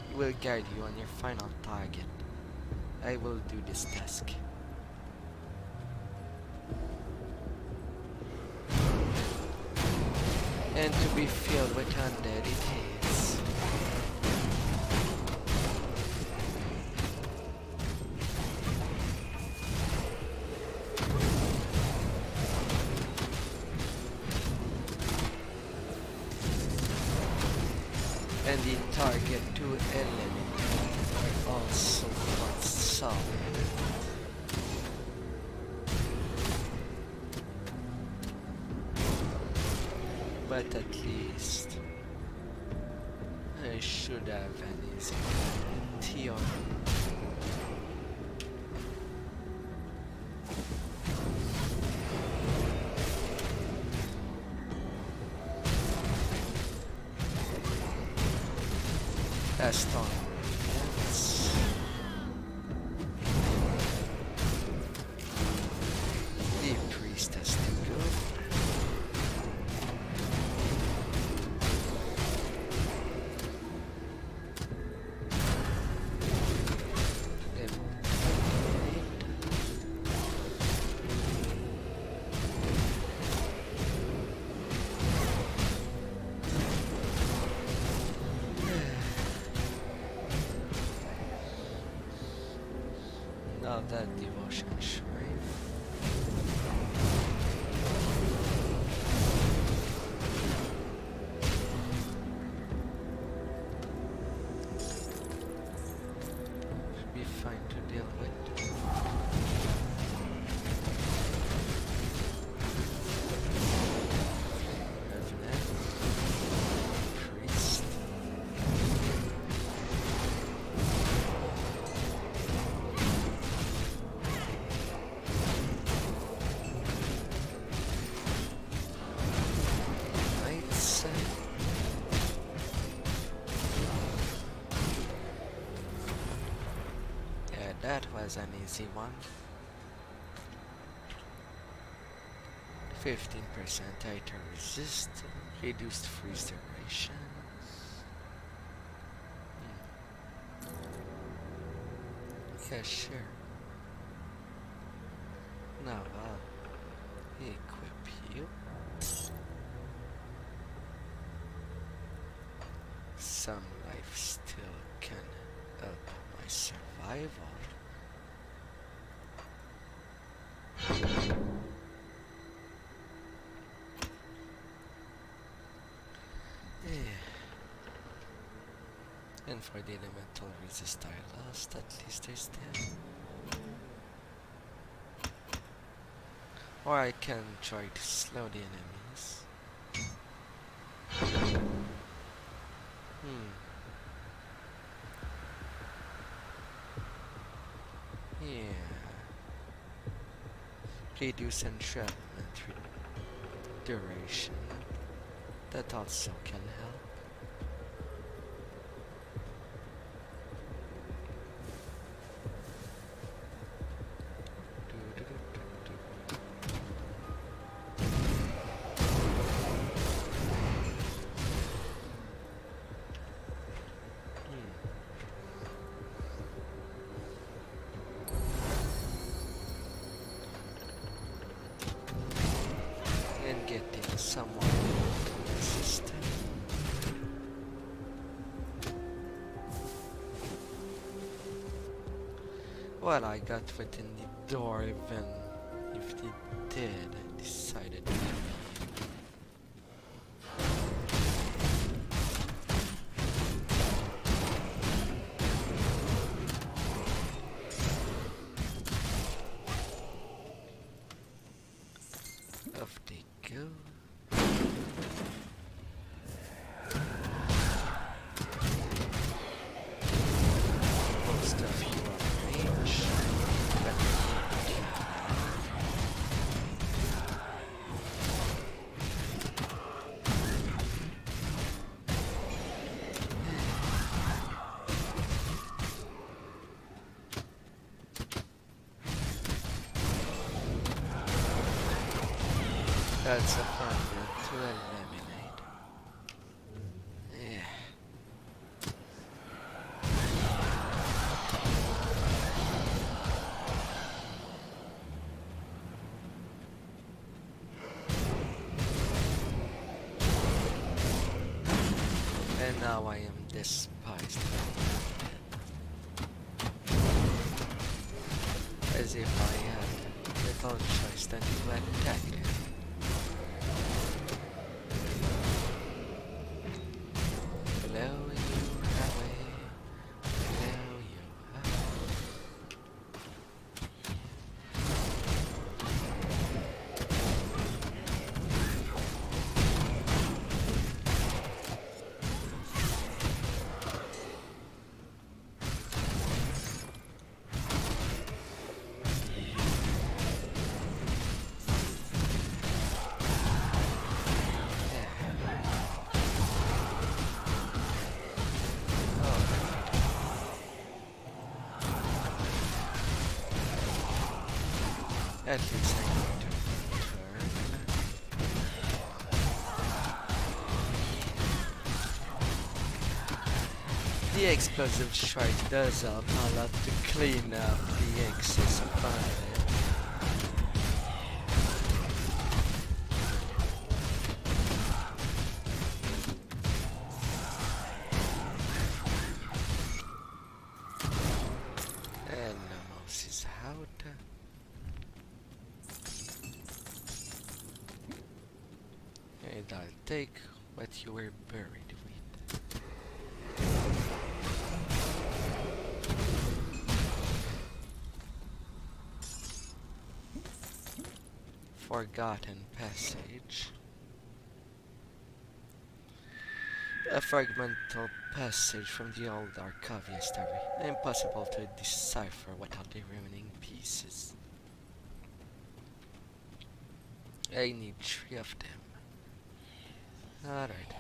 He will guide you on your final target. I will do this task. And to be filled with undead it is. And the target to eliminate are also quite solid. But at least I should have an easy theory. Last on the priest has to go. Now that devotion shrine. Should be fine to deal with. Revenant. Priest. That was an easy one. 15% tighter resist, reduced freeze duration. Yeah, sure. Now I'll equip you. Some life still can help my survival. And for the elemental resist I lost, at least there's that. Or I can try to slow the enemies. Yeah. Reduce entrapment duration. That also can help. And getting someone resistant. Well, I got within the door even if the dead decided to leave. Off they go. Most of you are range, but that's a fun one to eliminate. Yeah. And now I am despised. As if I had little choice than to attack it. Blow you away, blow you away. At least I need to return. The explosive strike does help a lot to clean up the excess of fire. And the mouse is out. And I'll take what you were buried with. Forgotten passage. A fragmental passage from the old Arcavia story. Impossible to decipher without the remaining pieces. I need 3 of them. Alright.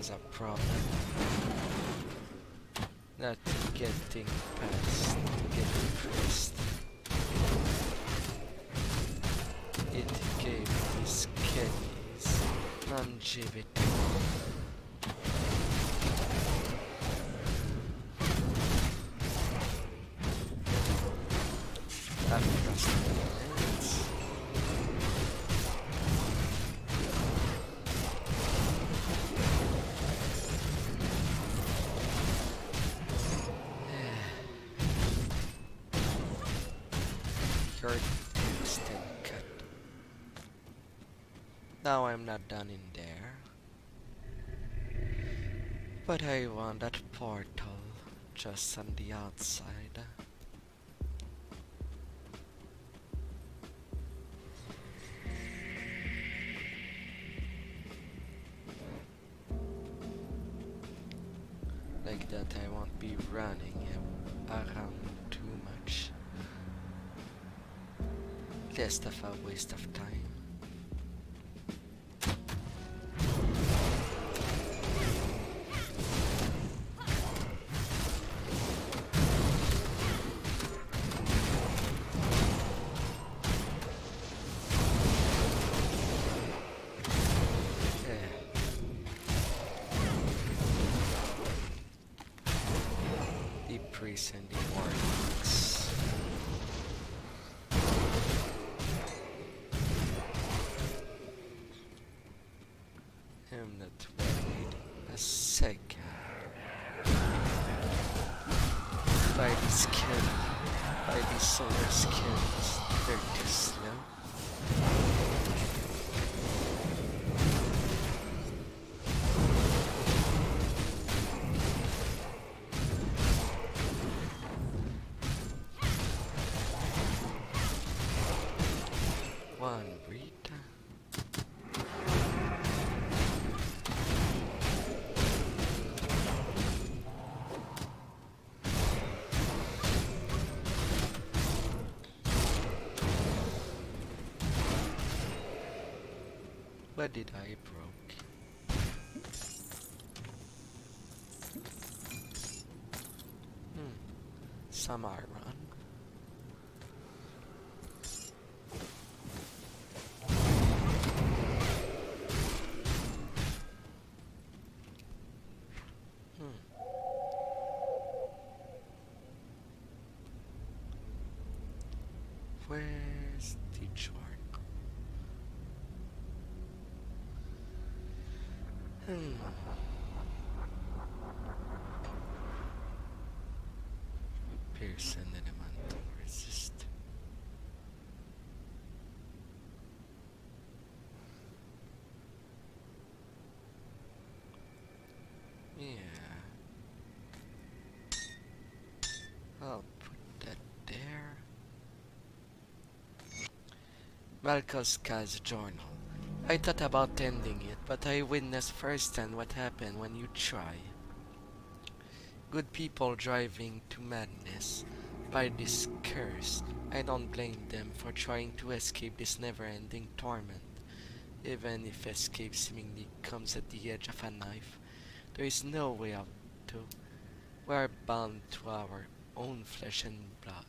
has a problem. Not getting past, getting pressed. It gave his kidneys longevity. After minutes. Your instant cut. Now I'm not done in there. But I want that portal just on the outside. Like that I won't be running around too much. Less of a waste of time. Priests and the warlocks. I'm not worried a second. By the skin, by the solar skins, they're too slow. One Rita. What did I broke? Some iron. Where's the chart? Pearson elemental resist. Yeah. I'll put that there. Malkoska's journal. I thought about ending it, but I witnessed firsthand what happened when you try. Good people driving to madness by this curse. I don't blame them for trying to escape this never-ending torment. Even if escape seemingly comes at the edge of a knife, there is no way out to. We are bound to our own flesh and blood.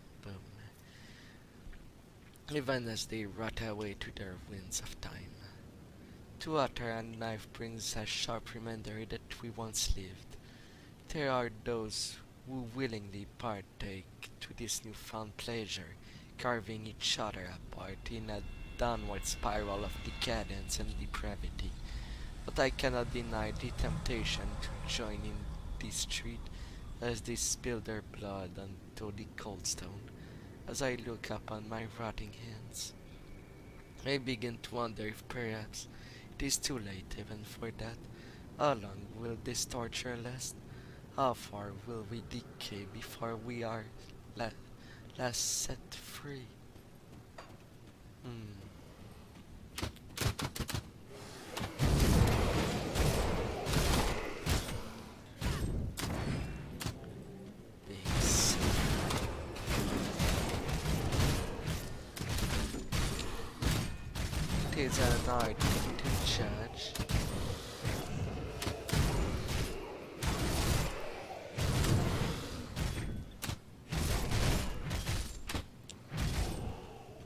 Even as they rot away to their winds of time. To utter a knife brings a sharp reminder that we once lived. There are those who willingly partake to this newfound pleasure, carving each other apart in a downward spiral of decadence and depravity. But I cannot deny the temptation to join in this treat as they spill their blood onto the cold stone. As I look upon my rotting hands, I begin to wonder if perhaps it is too late even for that. How long will this torture last? How far will we decay before we are last set free? It is an art to judge.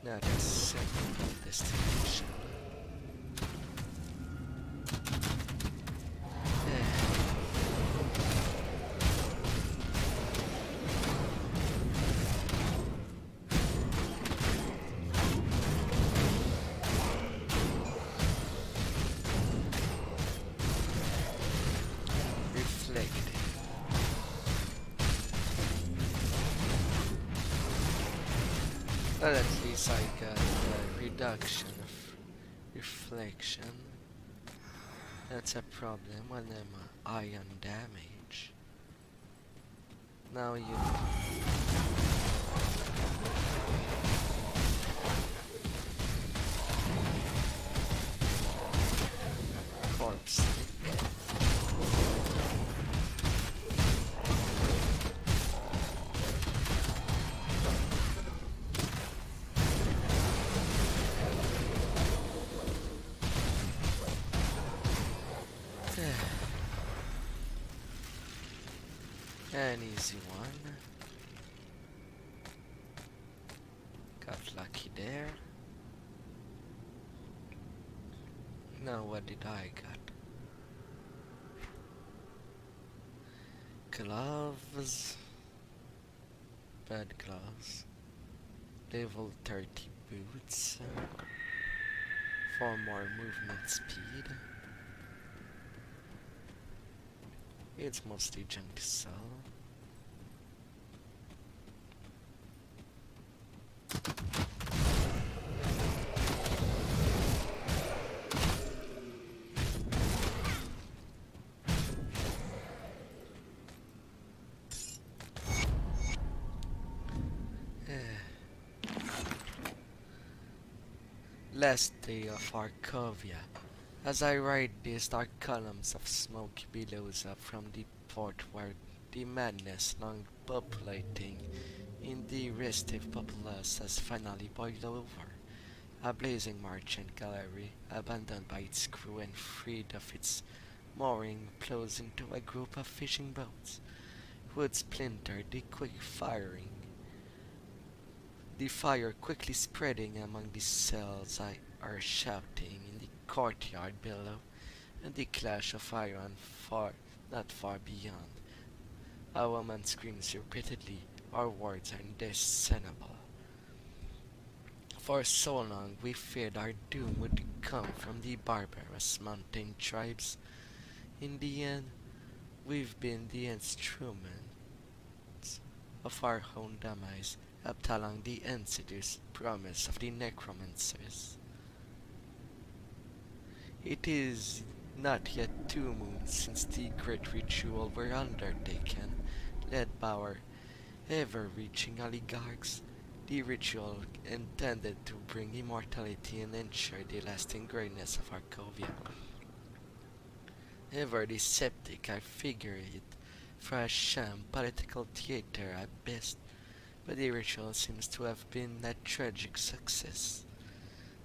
Not a simple destination. Reflecting. Well, at least I got a reduction of reflection. That's a problem when I'm ion damage. Now you know. Corpse. An easy one. Got lucky there. Now what did I got? Gloves. Bad gloves. Level 30 boots. For more movement speed. It's mostly junk to sell. Last day of Arkovia. As I ride these dark columns of smoke billows up from the port where the madness long populating in the restive populace has finally boiled over. A blazing merchant gallery, abandoned by its crew and freed of its mooring, plows into a group of fishing boats. Wood splintered, the fire quickly spreading among the cells. I are shouting in the courtyard below, and the clash of iron not far beyond. A woman screams repeatedly. Our words are indiscernible. For so long we feared our doom would come from the barbarous mountain tribes. In the end, we've been the instruments of our own demise, up along the insidious promise of the necromancers. It is not yet 2 moons since the great ritual were undertaken, led by our ever-reaching oligarchs. The ritual intended to bring immortality and ensure the lasting greatness of Arkovia. Ever the skeptic, I figure it for a sham political theater at best, but the ritual seems to have been a tragic success.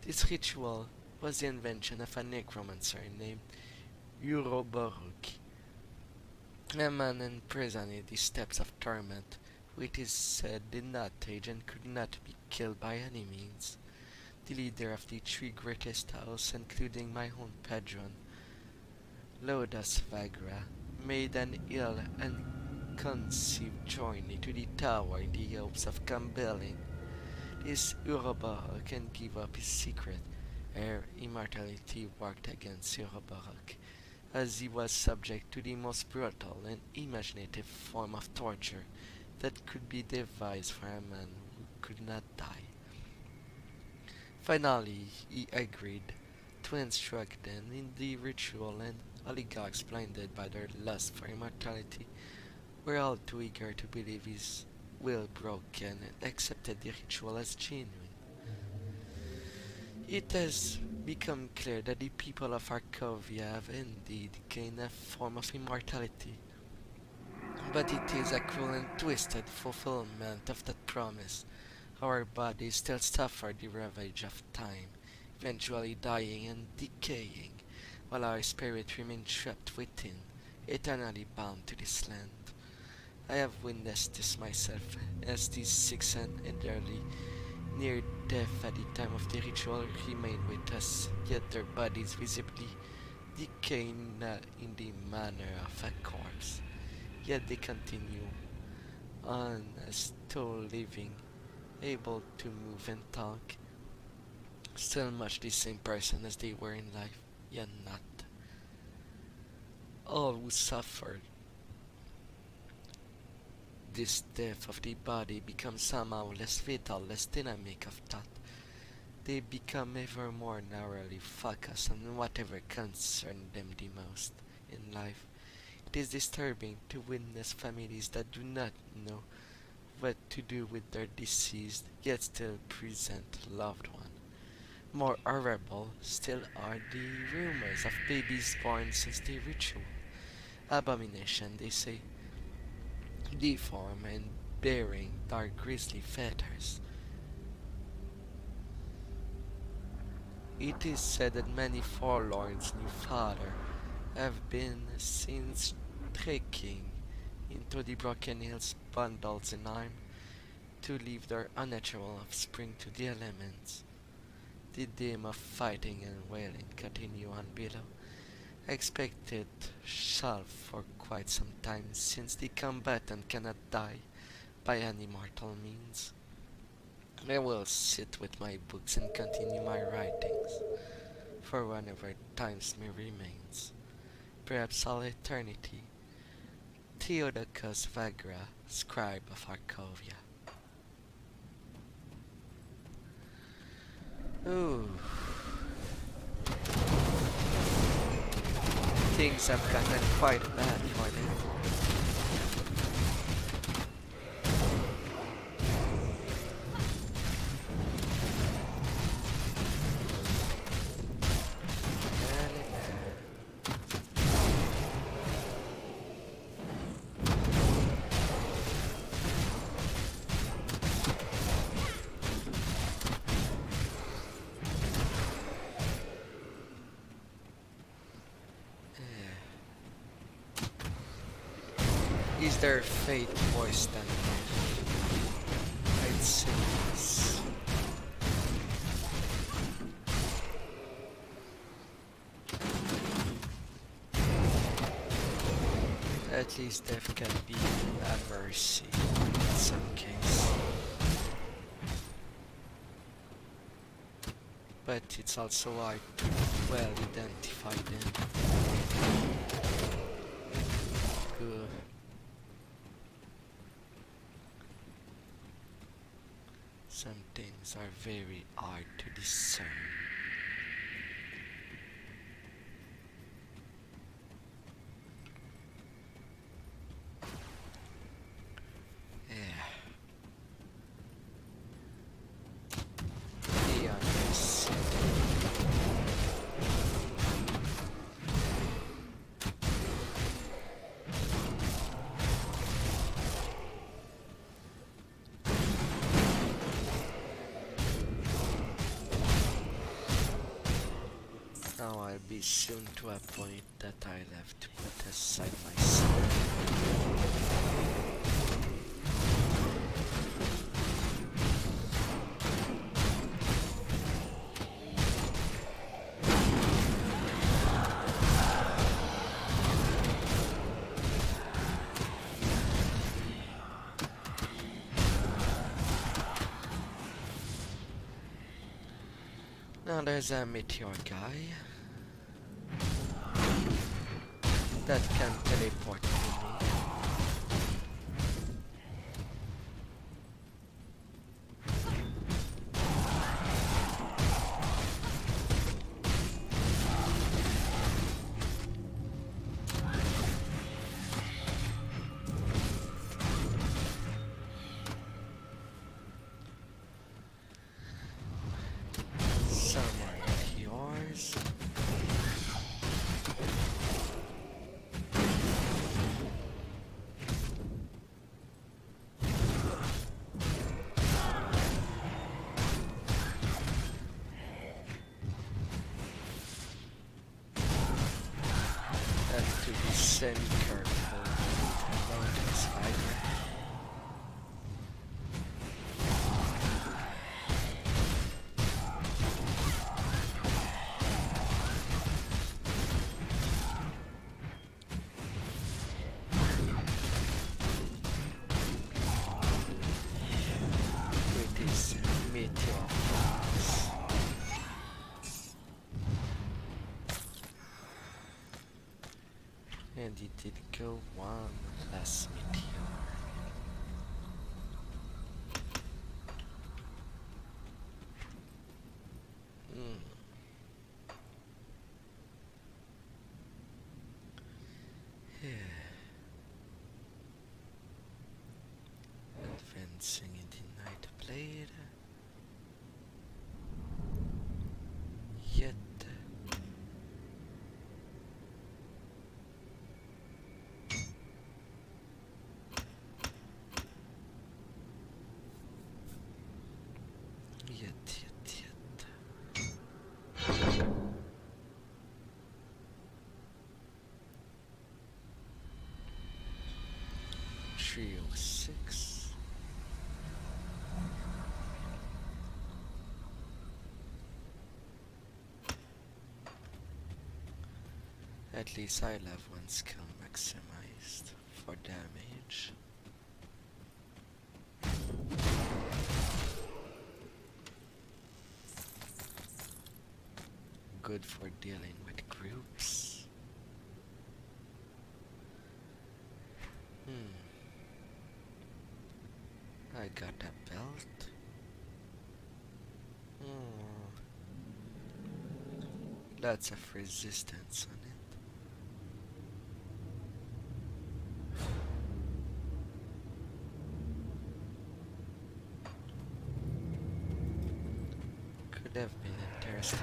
This ritual was the invention of a necromancer named Uroboruk, a man imprisoned in the steppes of torment, who it is said did not age and could not be killed by any means. The leader of the 3 greatest houses, including my own patron, Lodas Vagra, made an ill and conceived journey to the tower in the hopes of compelling this Uroboruk and give up his secret, ere immortality worked against Uroboruk, as he was subject to the most brutal and imaginative form of torture that could be devised for a man who could not die. Finally, he agreed to instruct them in the ritual, and oligarchs, blinded by their lust for immortality, were all too eager to believe his will broken and accepted the ritual as genuine. It has become clear that the people of Arkovia have indeed gained a form of immortality, but it is a cruel and twisted fulfillment of that promise. Our bodies still suffer the ravage of time, eventually dying and decaying, while our spirit remains trapped within, eternally bound to this land. I have witnessed this myself, as these 6 and elderly near death at the time of the ritual remain with us, yet their bodies visibly decay not in the manner of a corpse. Yet they continue on as still living, able to move and talk, still much the same person as they were in life, yet not. All who suffered this death of the body become somehow less vital, less dynamic of thought. They become ever more narrowly focused on whatever concerns them the most in life. It is disturbing to witness families that do not know what to do with their deceased yet still present loved one. More horrible still are the rumors of babies born since the ritual. Abomination, they say, deformed and bearing dark grisly feathers. It is said that many forlorn's new father have been seen trekking into the broken hills bundles in arm to leave their unnatural offspring to the elements. The din of fighting and wailing continue on below. Expected shall for quite some time, since the combatant cannot die by any mortal means. I will sit with my books and continue my writings, for whenever times me remains, perhaps all eternity. Theodocus Vagra, scribe of Arcovia. Ooh. Things have gotten quite bad for them. Is their fate worse than mine? I'd say yes. At least death can be a mercy in some case. But it's also hard to well identify them. Good. Some things are very hard to discern. Now I'll be soon to a point that I'll have to put aside myself. Now there's a meteor guy that can teleport to me. Some are yours. Have to be semi-careful about this fighter. And it did go one last meteor. Advancing in the Nightblade. Yet Trio 6. At least I'll have one skill maximized for damage. Good for dealing with groups. I got a belt. Lots of resistance on it. Could have been interesting.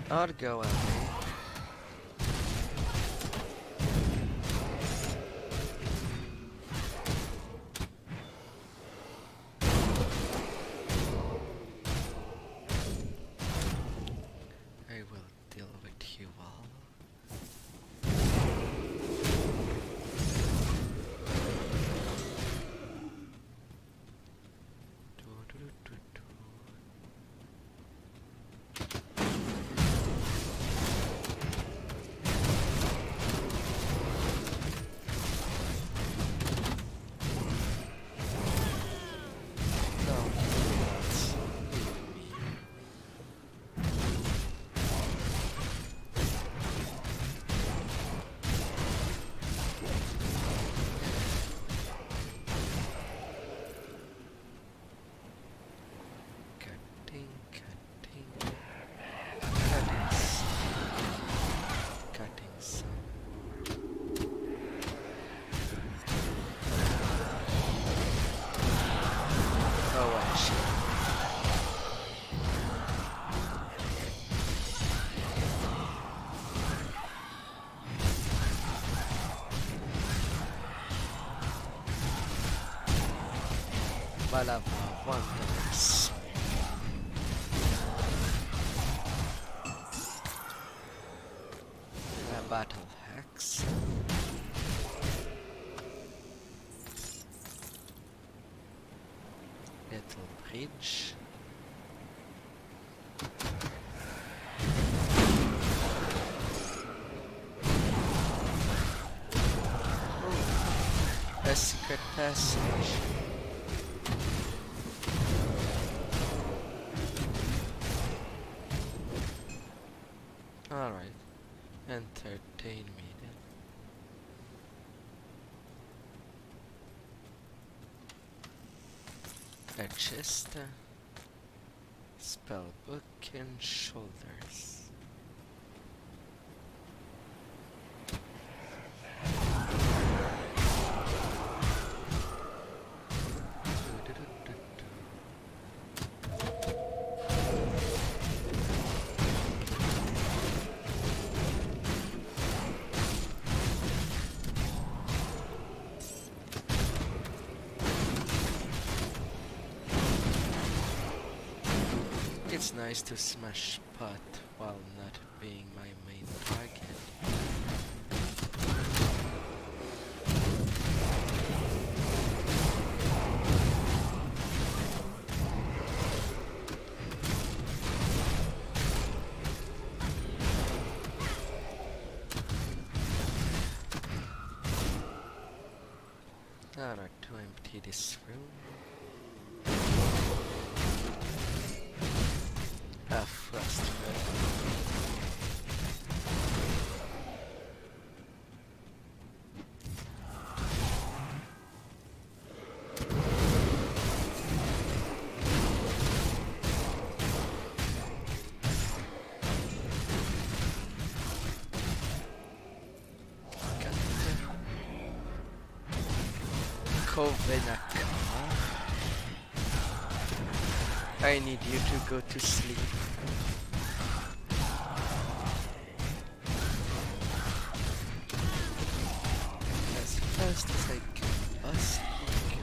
I'll go away. I will deal with you all. I'll have wonders. A battle axe. Little bridge. A secret passage. Alright, entertain me then. A chest, spellbook and shoulders. It's nice to smash pot while not being my main target. Not to empty this room. A frost Kovenaka. I need you to go to sleep. As fast as I can possibly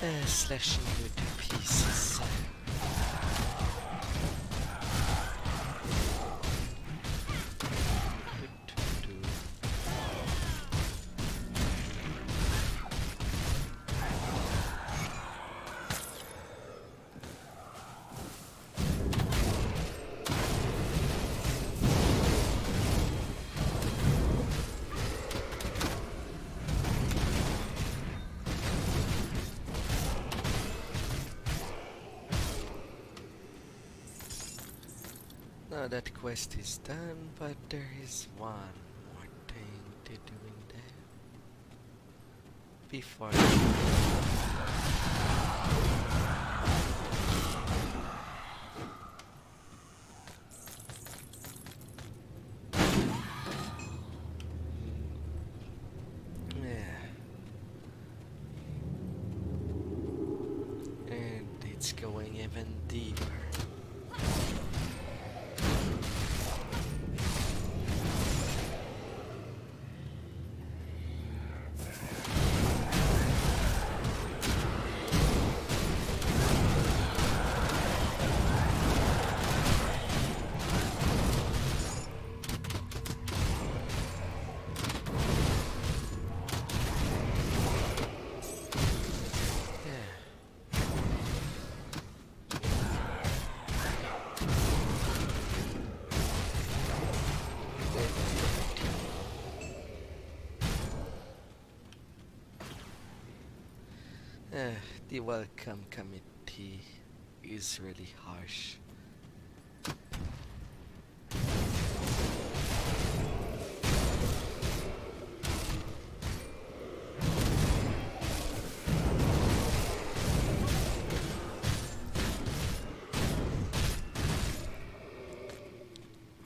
go. Slashing you to pieces. Now that quest is done, but there is one more thing to do in there. Before yeah. And it's going even deeper. The welcome committee is really harsh.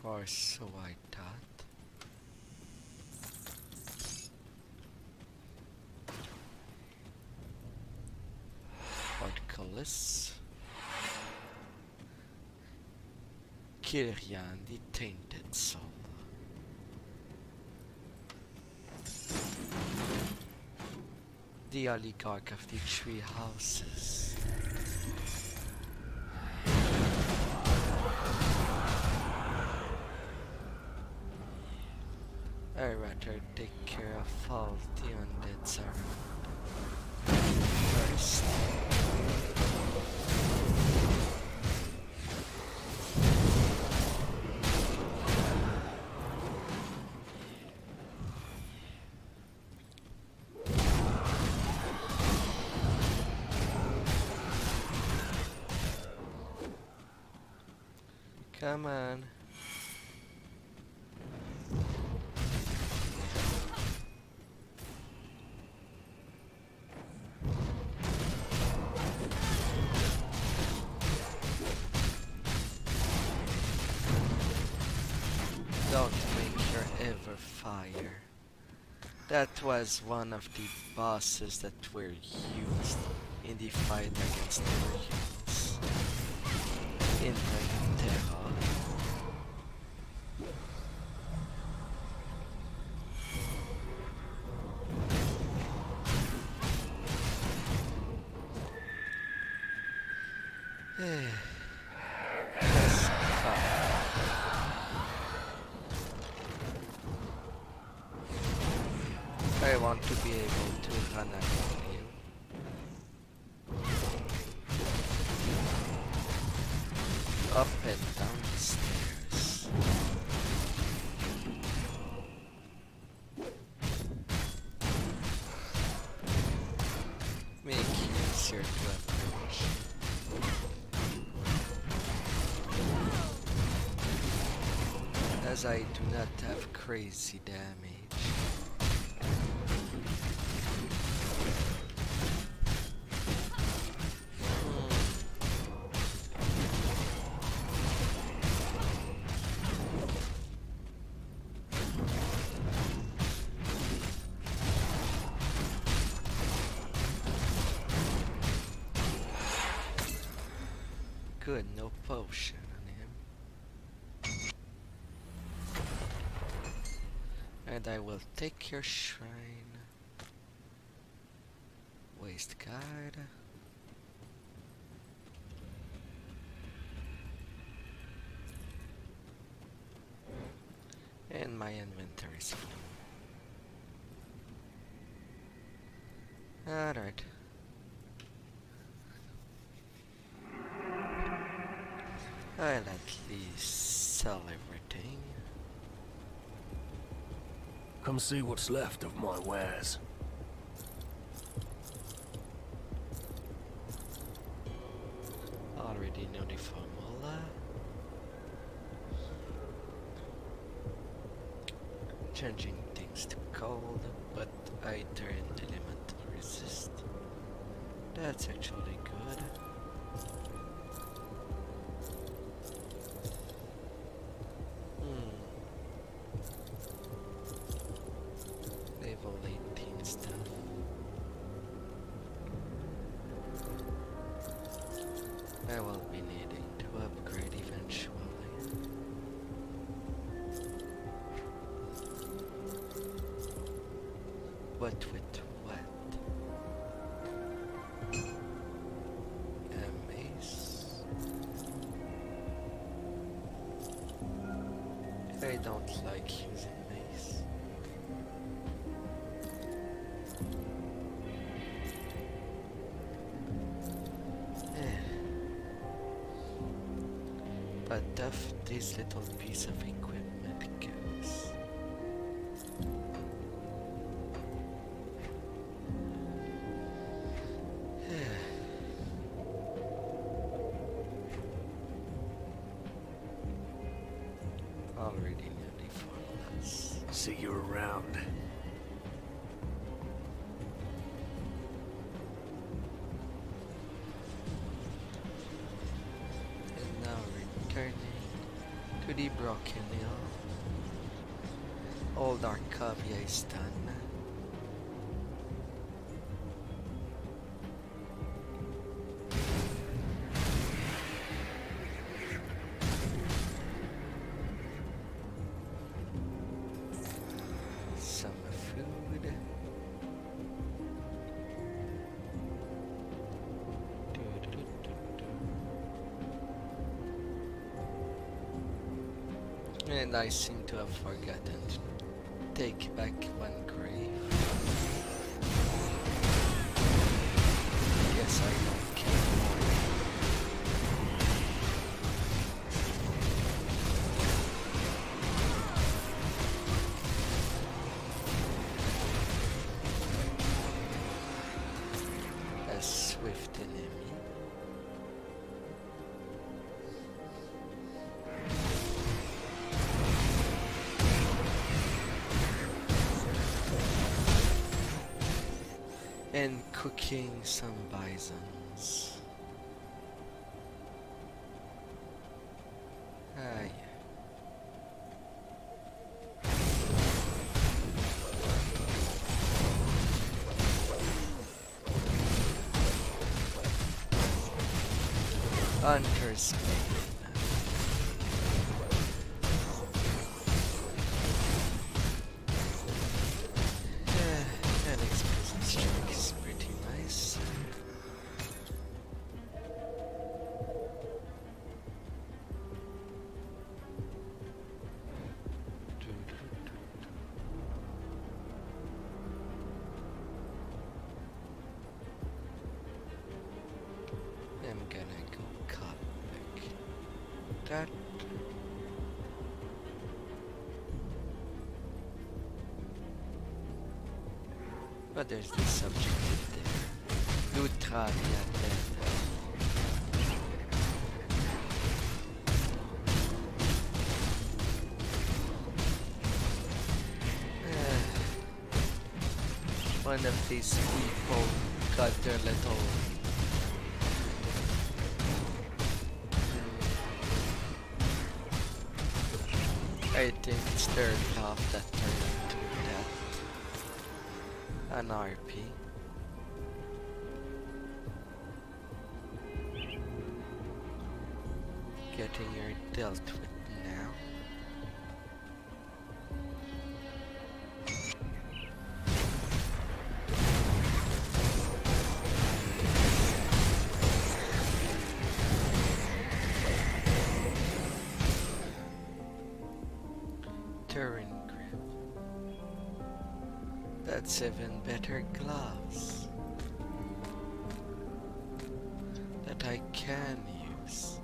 Or so I thought. Portcullis. Kirjan, the tainted soul. The oligarch of the three houses. I'd rather take care of all the undeads around first. Come on. Don't make your ever fire. That was one of the bosses that were used in the fight against the humans in Terra. Yes, I want to be able to run after you. Up and down the stairs. as I do not have crazy damage. Good, no potion on him. And I will take your shrine. Waste guard. And my inventory's full. Alright. I'll at least sell everything. Come see what's left of my wares. Already know the formula. Changing things to cold, but I turn elemental resist. That's actually good. Level 18 stuff. I will be needing to upgrade eventually. But with what? A mace? I don't like using mace. But off this little piece of equipment goes. Already knew the formulas. See you around. And now returning to the Broken Hill. Old Arcavia is done. Some food. And I seem to have forgotten to take back one grave. Yes, I don't care more. A swift enemy. And cooking some bisons. Ah, yeah. Hunter's Bane. An explosive strike is pretty nice. I'm gonna go cut back that. But there's this subjective there. Lutra there. One of these people got their little... I think it's their job that turned into that. An RP. Getting your dealt with now. Turn grip. That's even better gloves that I can use.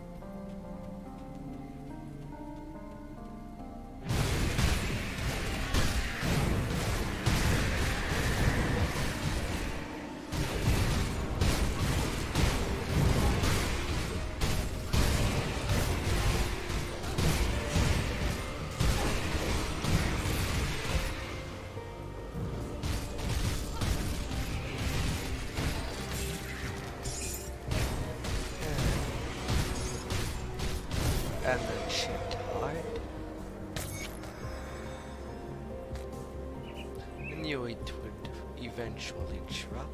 And then shift hard. I knew it would eventually drop.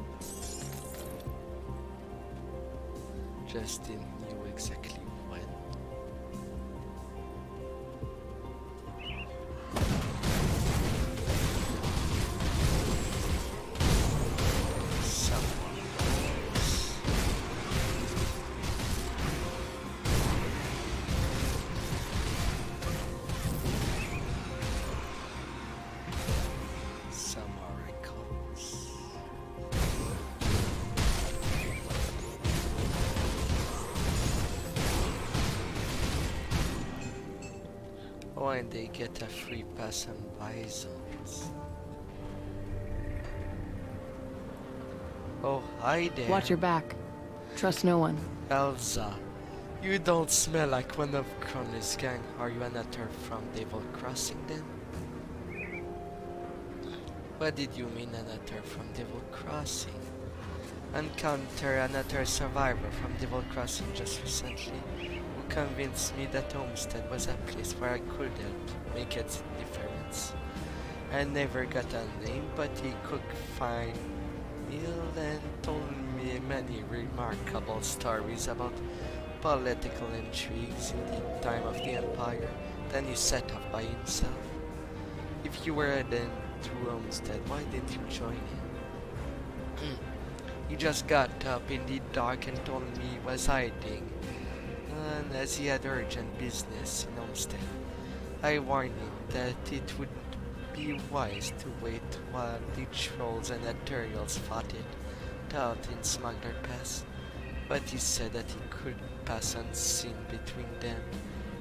Just didn't know exactly when. Someone else. Some oracles. Oh, and they get a free pass on bisons. Oh, hi there. Watch your back. Trust no one. Elsa, you don't smell like one of Cronley's gang. Are you another from Devil Crossing then? What did you mean another from Devil Crossing? Encounter another survivor from Devil Crossing just recently who convinced me that Homestead was a place where I could help make a difference. I never got a name, but he cooked fine meal and told me many remarkable stories about political intrigues in the time of the Empire. Then he set off by himself. If you were then to Homestead, why didn't you join him? He just got up in the dark and told me he was hiding, and as he had urgent business in Homestead, I warned him that it would be wise to wait while the trolls and Ethereals fought it out in Smuggler Pass, but he said that he could pass unseen between them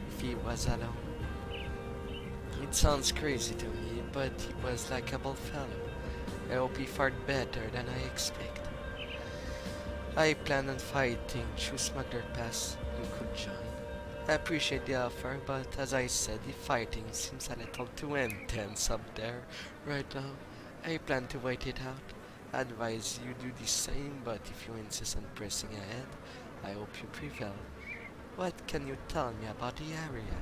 if he was alone. It sounds crazy to me, but he was a likable fellow. I hope he fared better than I expect. I plan on fighting through Smuggler Pass. You could join. I appreciate the offer, but as I said, the fighting seems a little too intense up there right now. I plan to wait it out. I advise you do the same, but if you insist on pressing ahead, I hope you prevail. What can you tell me about the area?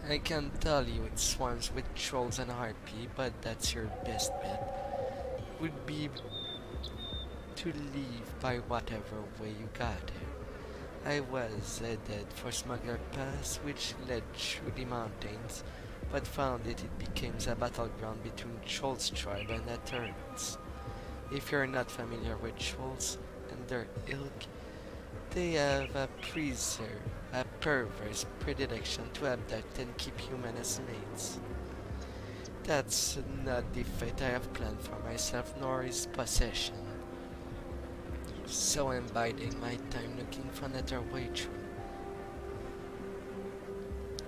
I can tell you it swarms with trolls and RP, but that's your best bet. Would be to leave by whatever way you got here. I was headed for Smuggler Pass, which led through the mountains, but found it became a battleground between Trolls tribe and Eterns. If you're not familiar with Trolls and their ilk, they have a perverse predilection to abduct and keep humans as mates. That's not the fate I have planned for myself, nor his possession. So I'm biding my time looking for another way through.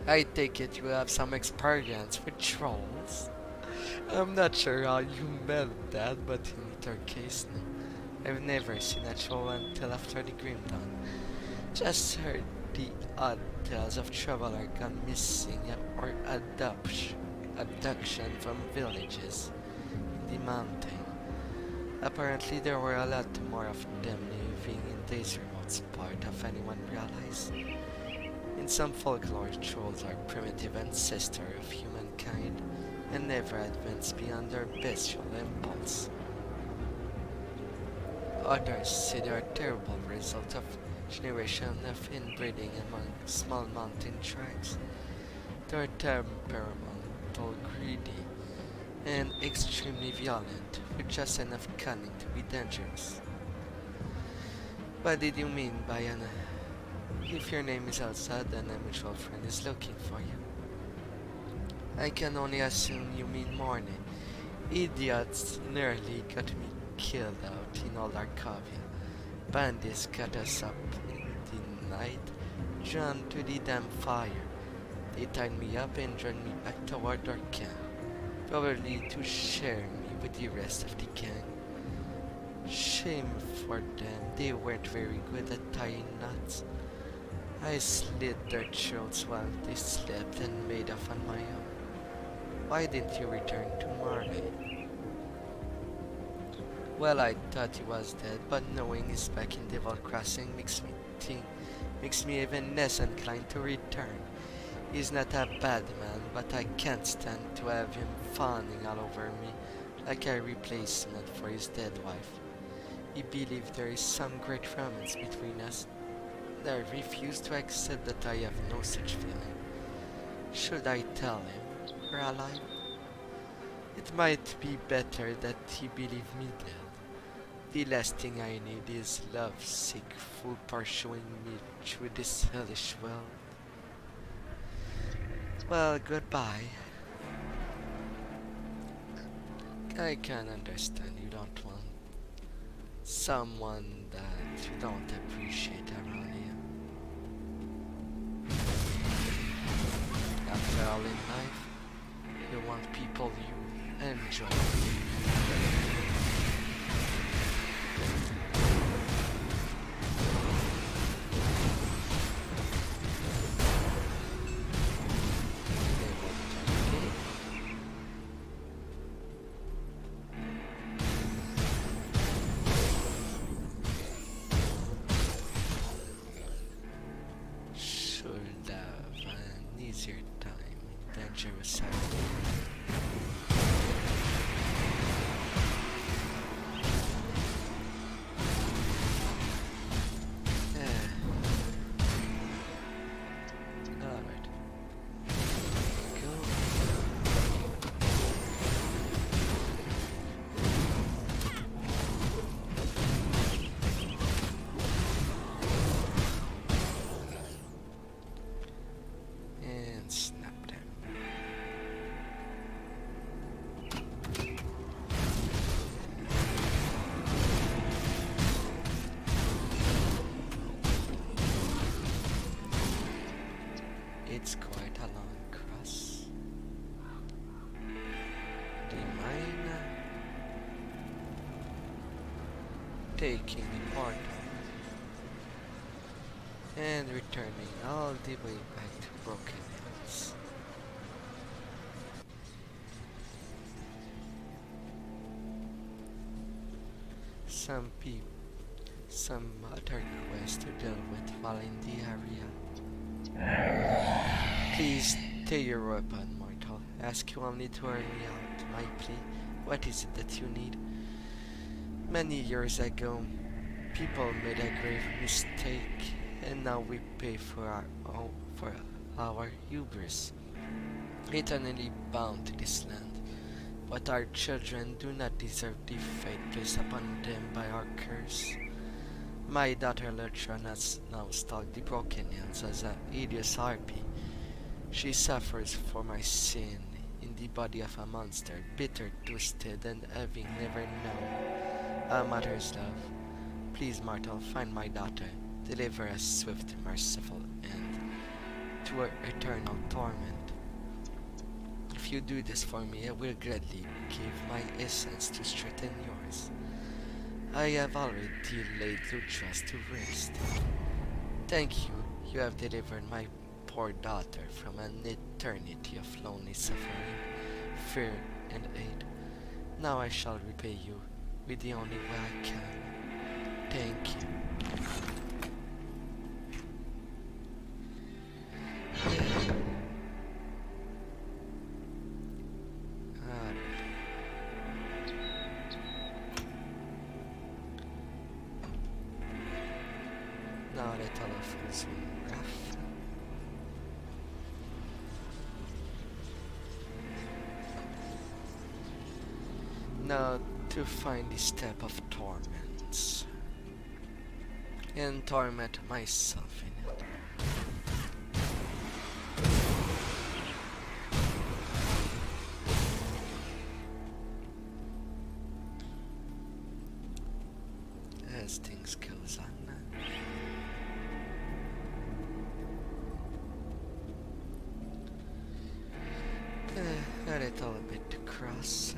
I take it you have some experience with trolls. I'm not sure how you meant that, but in either case, no. I've never seen a troll until after the Grim Dawn. Just heard the odd tales of traveler gone missing or abduction from villages. the mountain. Apparently there were a lot more of them living in this remote spot of anyone realized. In some folklore, trolls are primitive ancestor of humankind and never advanced beyond their bestial impulse. Others say they are a terrible result of generation of inbreeding among small mountain tribes. They are temperamental, greedy, and extremely violent, with just enough cunning to be dangerous. What did you mean by an... If your name is outside, then a mutual friend is looking for you. I can only assume you mean morning. Idiots nearly got me killed out in Old Arcavia. Bandits got us up in the night, drawn to the damn fire. They tied me up and dragged me back toward our camp, probably to share me with the rest of the gang. Shame for them, they weren't very good at tying knots. I slit their throats while they slept and made off on my own. Why didn't you return to Marley? Well, I thought he was dead, but knowing he's back in Devil Crossing makes me even less inclined to return. He's not a bad man, but I can't stand to have him fawning all over me like a replacement for his dead wife. He believed there is some great romance between us. I refuse to accept that I have no such feeling. Should I tell him we're alive? It might be better that he believe me dead. The last thing I need is love-sick fool pursuing me through this hellish world. Well, goodbye. I can understand you don't want someone that you don't appreciate around you. After all in life, you want people you enjoy. Easier time in dangerous Alright. Go. And snap them. It's quite a long cross. The mine taking the portal and returning all the way back to Broken Hills. Some other quests to deal with while in the area. Please stay your weapon, mortal. Ask you only to hear me out. My plea. What is it that you need? Many years ago, people made a grave mistake, and now we pay for our hubris. Eternally bound to this land. But our children do not deserve the fate placed upon them by our curse. My daughter Lertron has now stalked the Broken Hills as a hideous harpy. She suffers for my sin in the body of a monster, bitter, twisted, and having never known a mother's love. Please, mortal, find my daughter. Deliver a swift, merciful end to her eternal torment. If you do this for me, I will gladly give my essence to strengthen yours. I have already laid Lutras to rest. Thank you. You have delivered my poor daughter from an eternity of lonely suffering, fear, and hate. Now I shall repay you with the only way I can. Thank you. Now the telephone's rough. Now to find the step of torments and torment myself in it. As things goes on. A little bit to cross.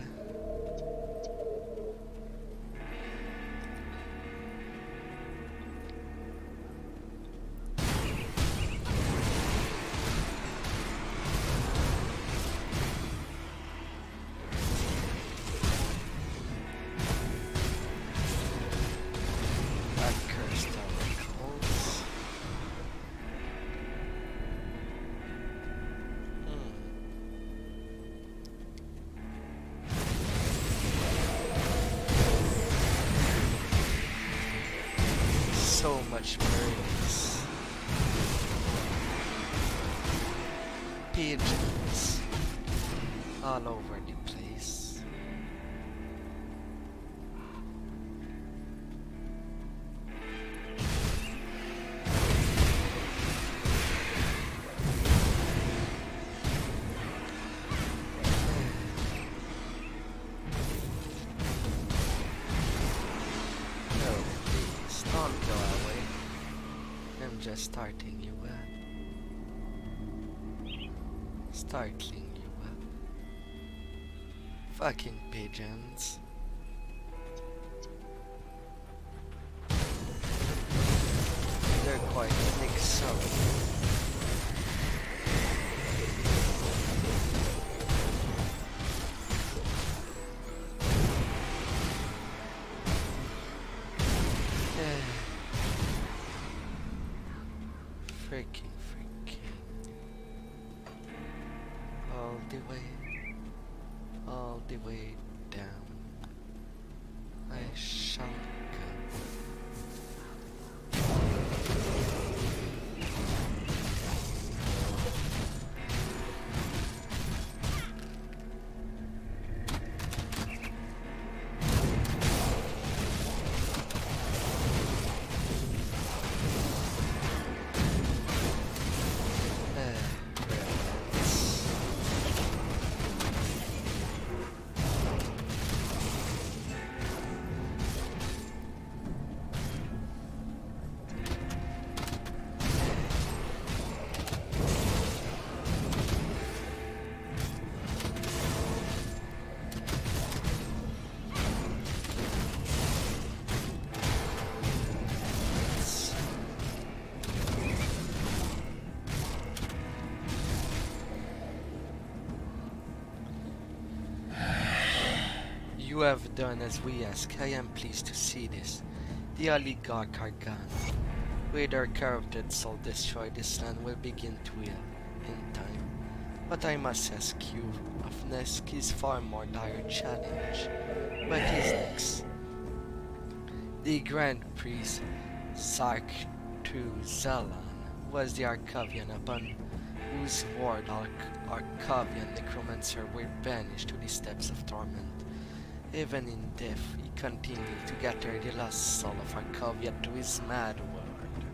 So much birds, pigeons, all over the place. Don't go away. I'm just starting you up. Startling you up. Fucking pigeons. They're quite exciting. Freaking. All the way down. I shall go. You have done as we ask. I am pleased to see this. The oligarch are gone. With our corrupted soul destroyed, this land will begin to heal in time. But I must ask you of next is far more dire challenge. What is next? The Grand Priest Sarktuzalan was the Arcavian upon whose word Arcavian necromancer were banished to the steppes of torment. Even in death, he continued to gather the lost soul of Arcavia to his mad world.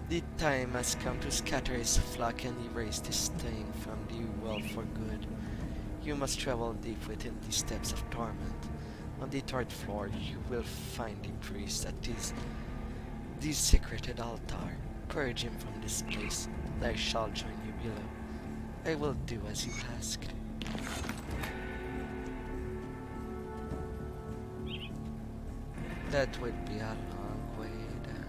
The time has come to scatter his flock and erase the stain from the world for good. You must travel deep within the steppes of torment. On the third floor, you will find the priest at his desecrated altar. Purge him from this place, and I shall join you below. I will do as you asked. That would be a long way down.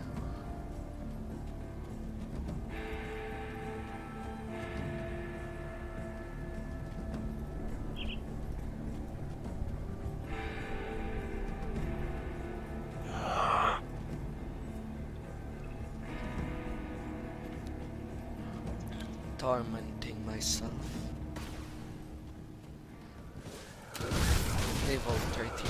tormenting myself. Level 13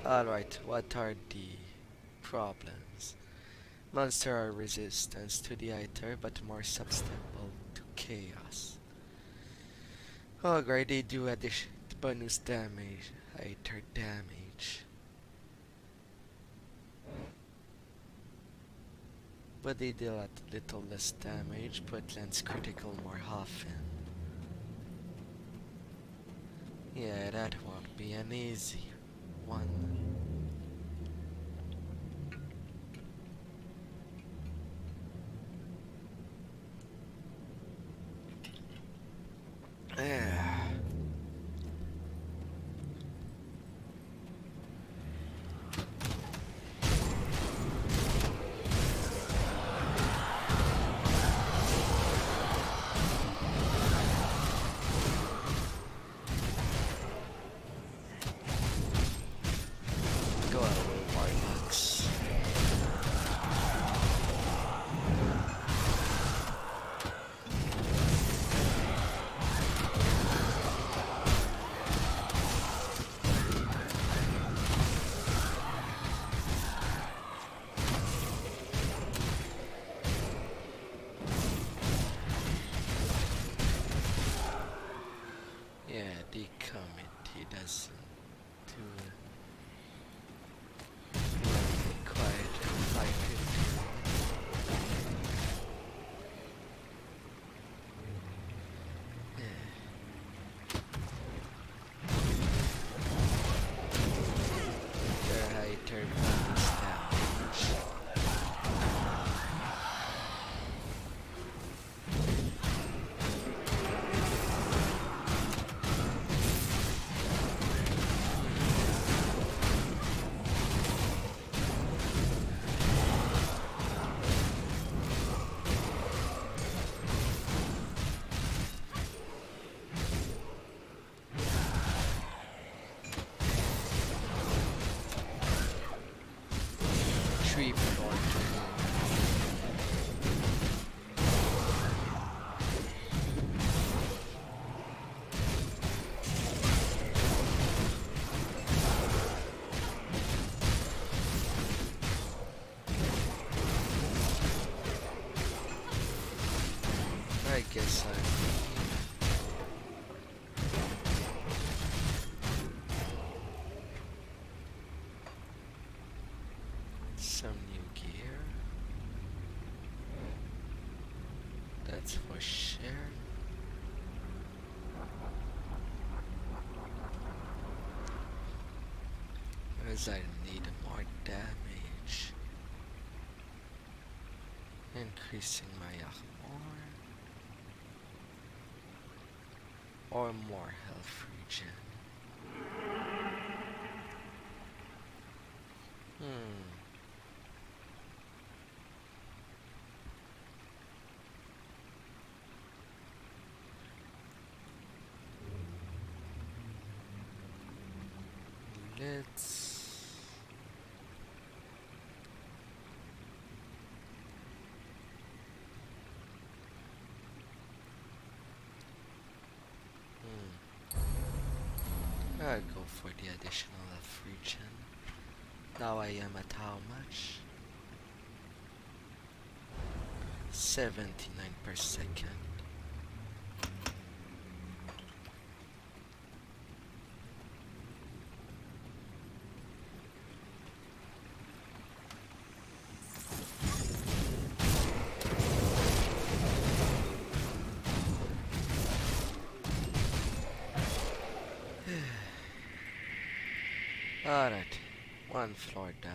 Alright, what are the problems? Monsters are resistant to the Aether but more susceptible to chaos. Oh great, they do addition bonus damage, Aether damage. But they deal a little less damage but lands critical more often. Yeah, that won't be an easy one. Go away, Warlocks. Yeah, the committee doesn't do quite like it. Their high turn bonus damage. Tree floor I guess some new gear. That's for sure. As I need more damage. Increasing my armor. Or more health regen. Let's I'll go for the additional health regen. Now I am at how much? 79 per second. Alright, one floor down.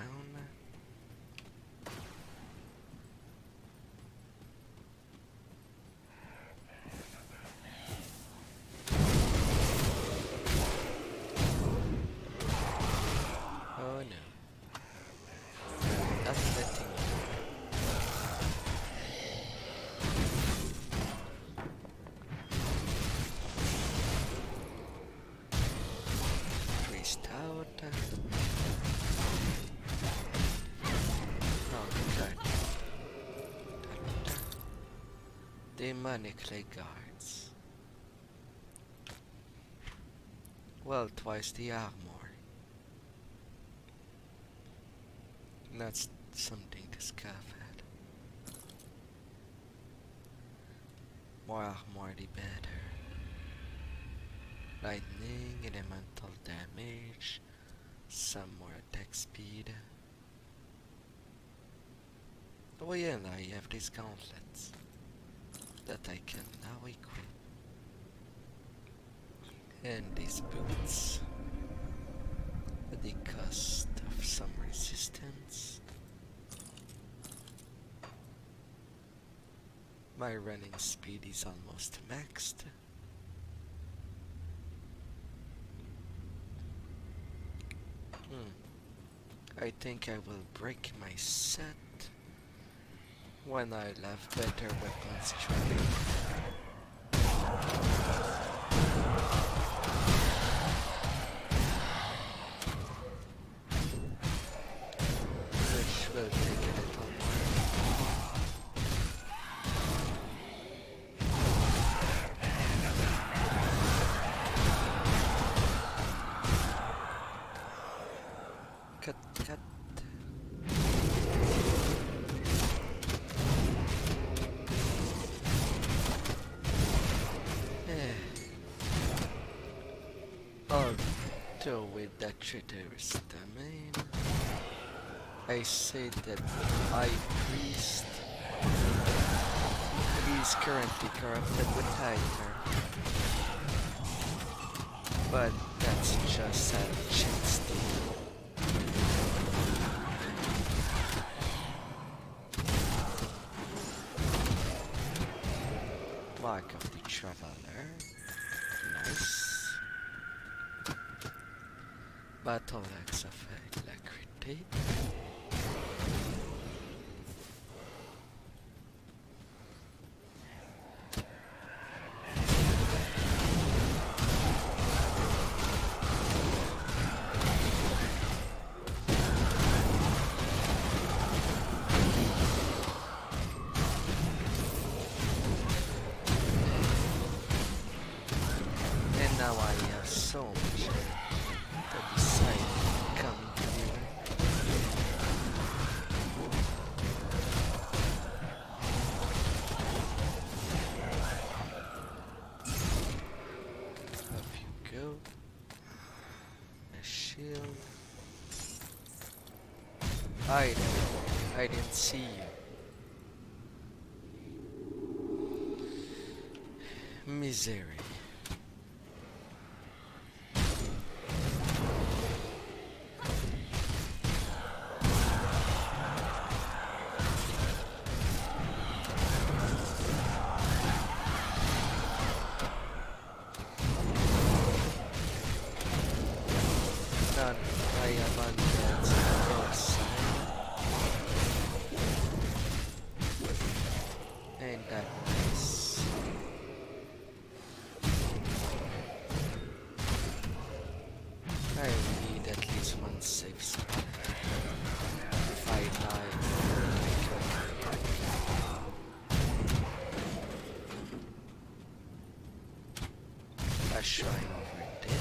Oh no. Demonically guards. Well, twice the armor. That's something to scoff at. More armor the better. Lightning, elemental damage, some more attack speed. Oh yeah, and I have these gauntlets that I can now equip. And these boots at the cost of some resistance. My running speed is almost maxed. I think I will break my set when I'll have better weapons training. Which will take a little while. Cut, cut. Although with that traitorous domain, I say that High Priest is currently corrupted with Hyper. But that's just a chance deal. Mark of the Traveler. Nice. Battle Axe of Alacrity. And now I have so much to decide coming here. Off you go. A shield. I didn't see you. Misery. None. I am on that side. Ain't that nice? I need at least one safe spot. If I die, a shrine over there.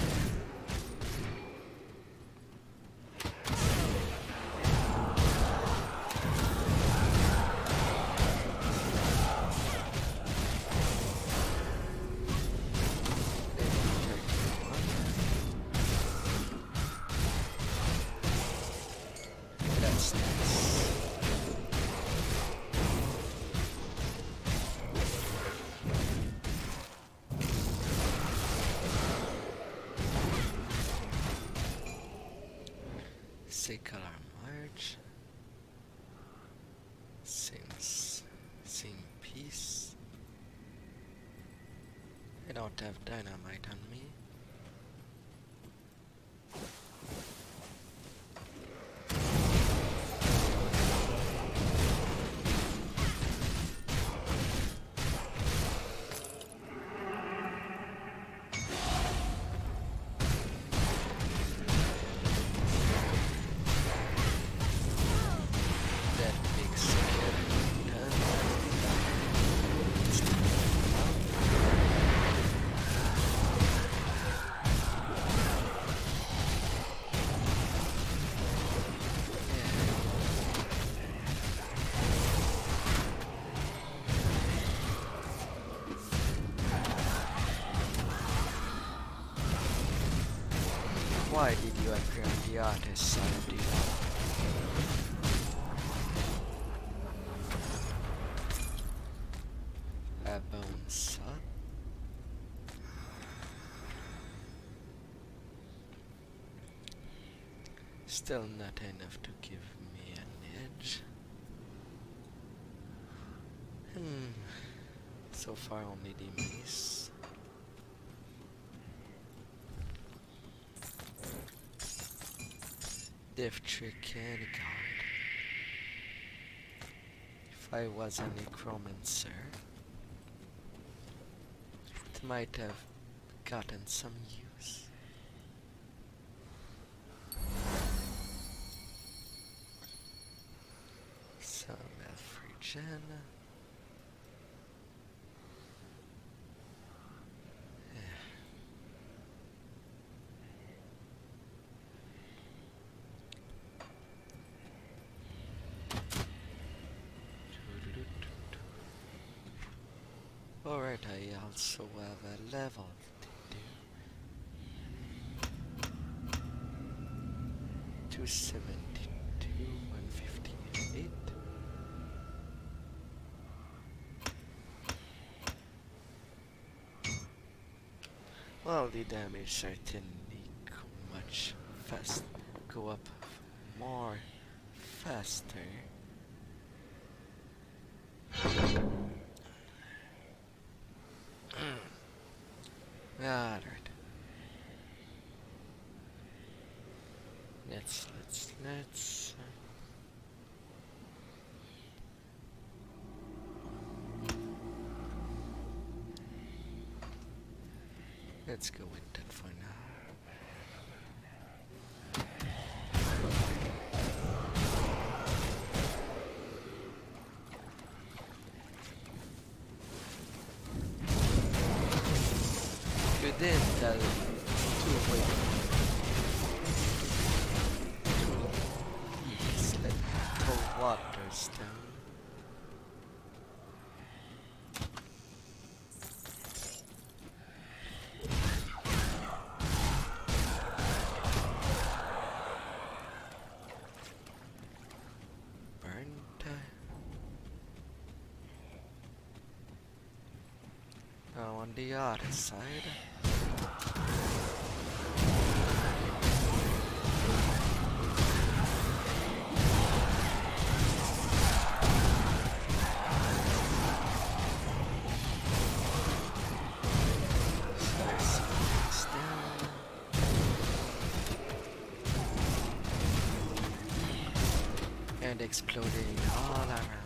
That's nice. Secular March. Same piece. I don't have dynamite on me. That big security gun. Why did you appear on the artist side of the wall? A bone saw? Still not enough to give me an edge. So far only the mace. Death trick and a card. If I was a necromancer, it might have gotten some use. Some Elfrigen. Alright, I also have a level to do. 272, 158. Well, the damage certainly go up more faster. Alright. Let's go with that for now. You didn't tell me to wait. Please let me pour waters down. Now on the other side. And exploding all around.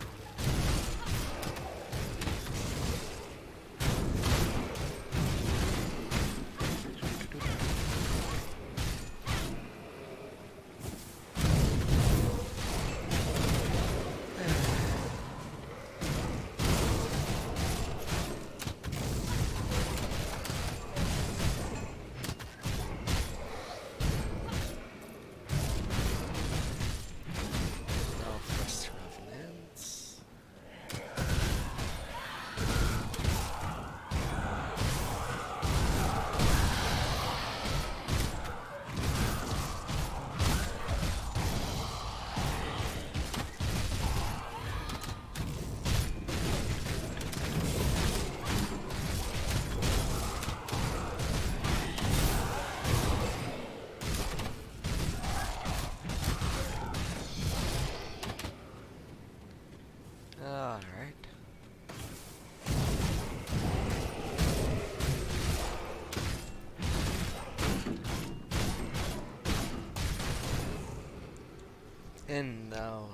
And now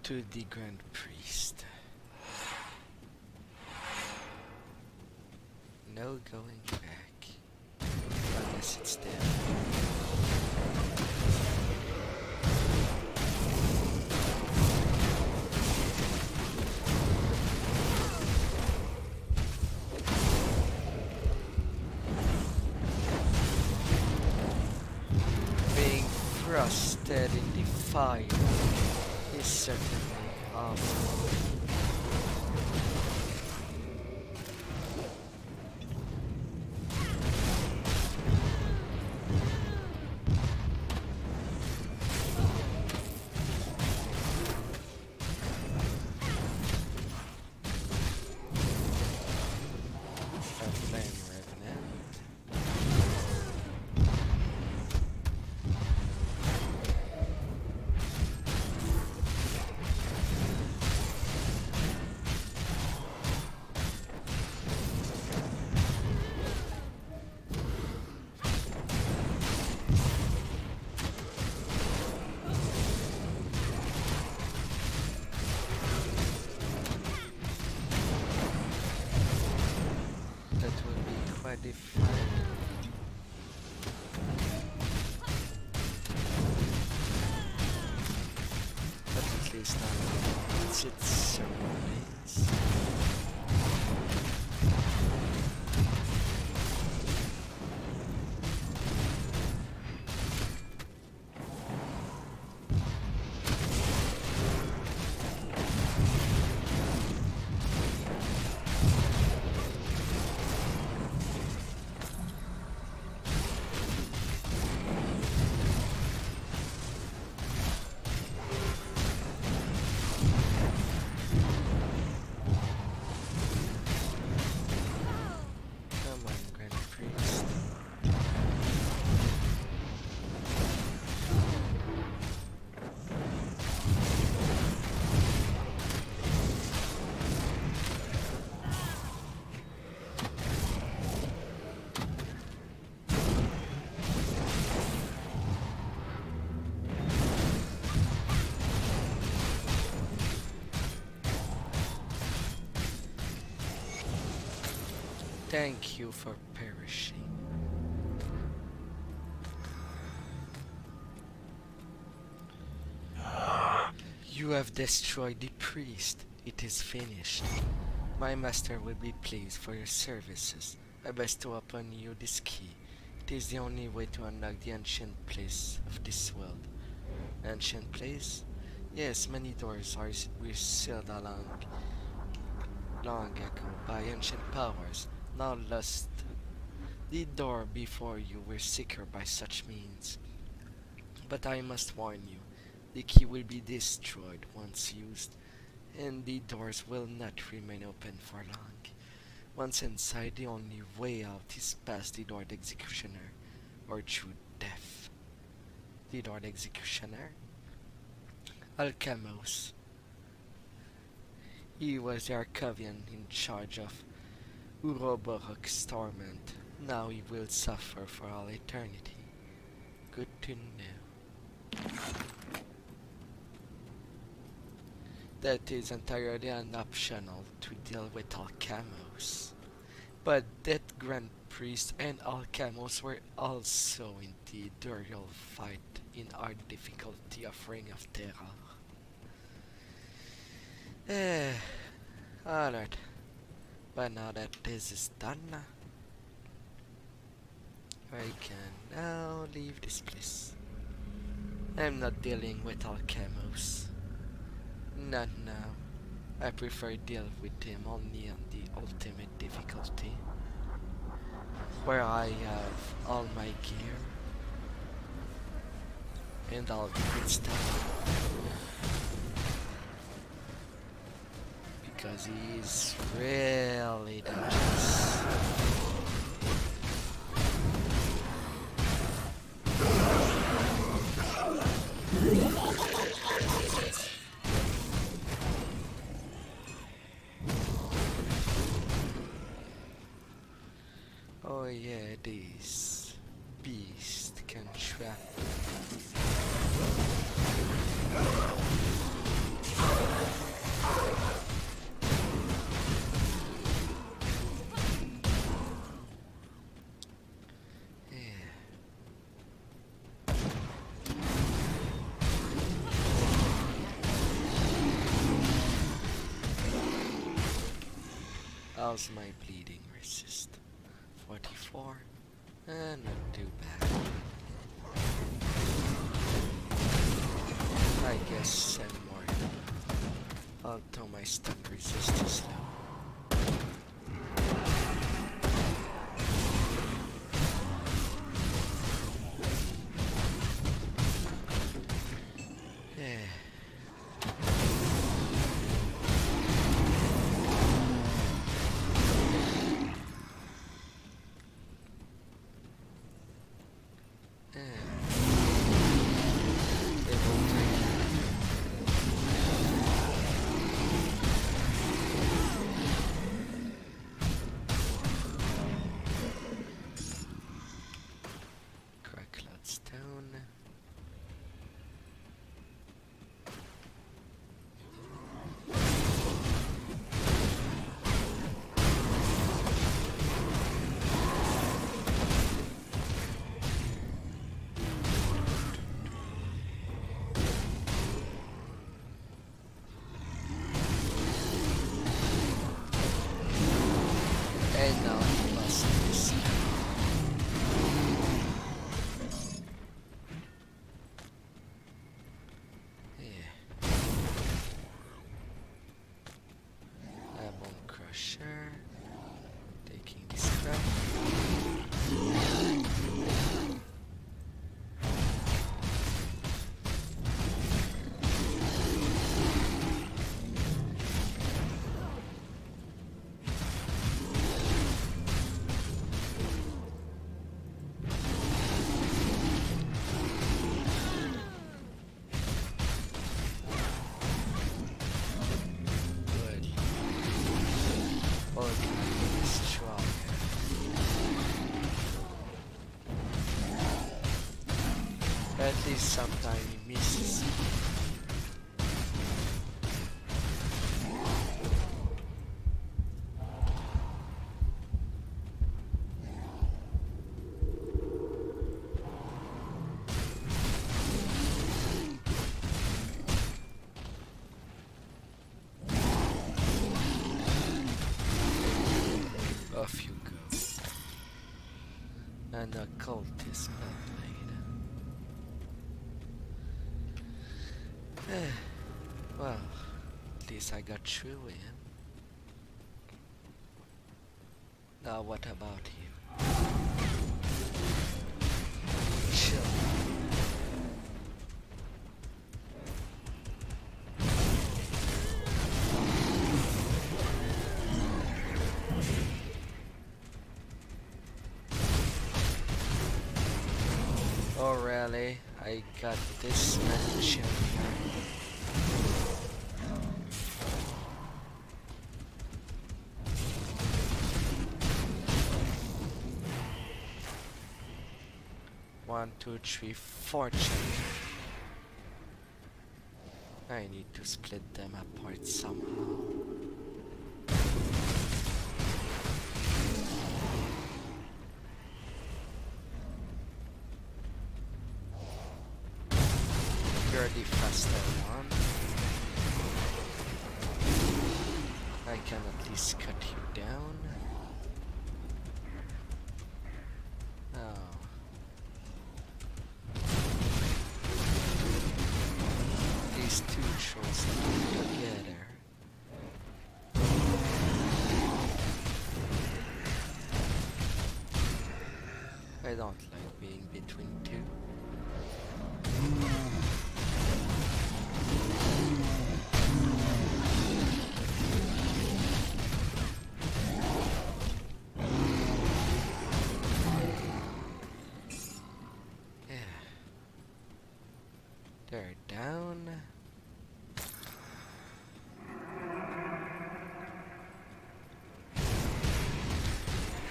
to the Grand Priest. No going back unless it's dead. Thrusted in the fire is certainly harmful. by the fire. But at least now it's its surroundings. Come on, Grand Priest. Thank you for perishing. You have destroyed the priest. It is finished. My master will be pleased for your services. I bestow upon you this key. It is the only way to unlock the ancient place of this world. Ancient place? Yes, many doors were sealed long ago by ancient powers, now lost. The door before you were secured by such means. But I must warn you, the key will be destroyed once used, and the doors will not remain open for long. Once inside, the only way out is past the Lord Executioner, or through death. The Lord Executioner? Alchemos. He was the Arcavian in charge of Uroborok's torment. Now he will suffer for all eternity. Good to know. That is entirely unoptional to deal with Alchemos. But that Grand Priest and Alchemos were also in the dual fight in our difficulty of Ring of Terror. Alright. But now that this is done, I can now leave this place. I'm not dealing with Alchemos. Not now. I prefer deal with him only on the ultimate difficulty, where I have all my gear and all the good stuff. Because he's really dangerous. Oh yeah, this beast can trap. How's my bleeding resist? 44? Not too bad. I guess 7 more. Although my stun resist is low. Yeah. Sure. Taking this crap. Good. Organic is strong. At least sometimes he misses. Off you go. An occultist blade. Well, at least I got through him. Now what about you? Chill. Oh really? I got this mention. One, two, three, four children. I need to split them apart somehow. You're the faster one. I can at least cut you down. Oh. These two trolls together. I don't like being between two. Yeah. They're down.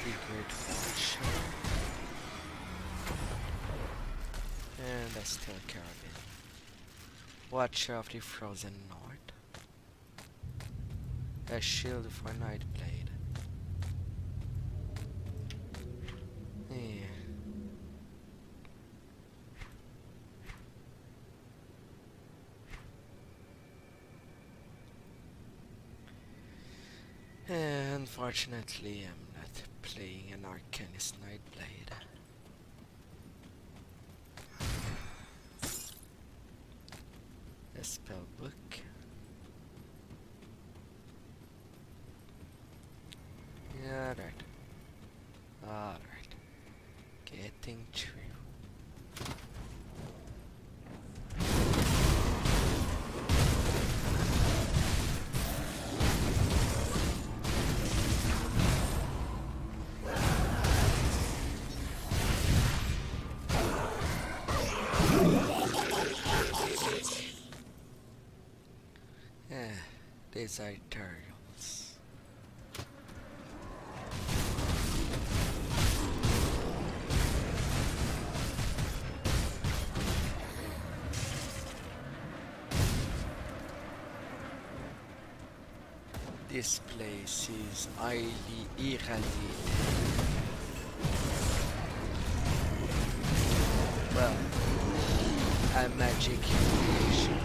The Great Watcher. And I still carabin. Watcher of the Frozen North. A shield for Nightblade. Yeah. Unfortunately, I'm not playing an Arcanist Nightblade. A spell book. Yeah, alright. Alright. Getting through. Yeah, these are turtles. This place is highly irradiated. Well, a magic creation.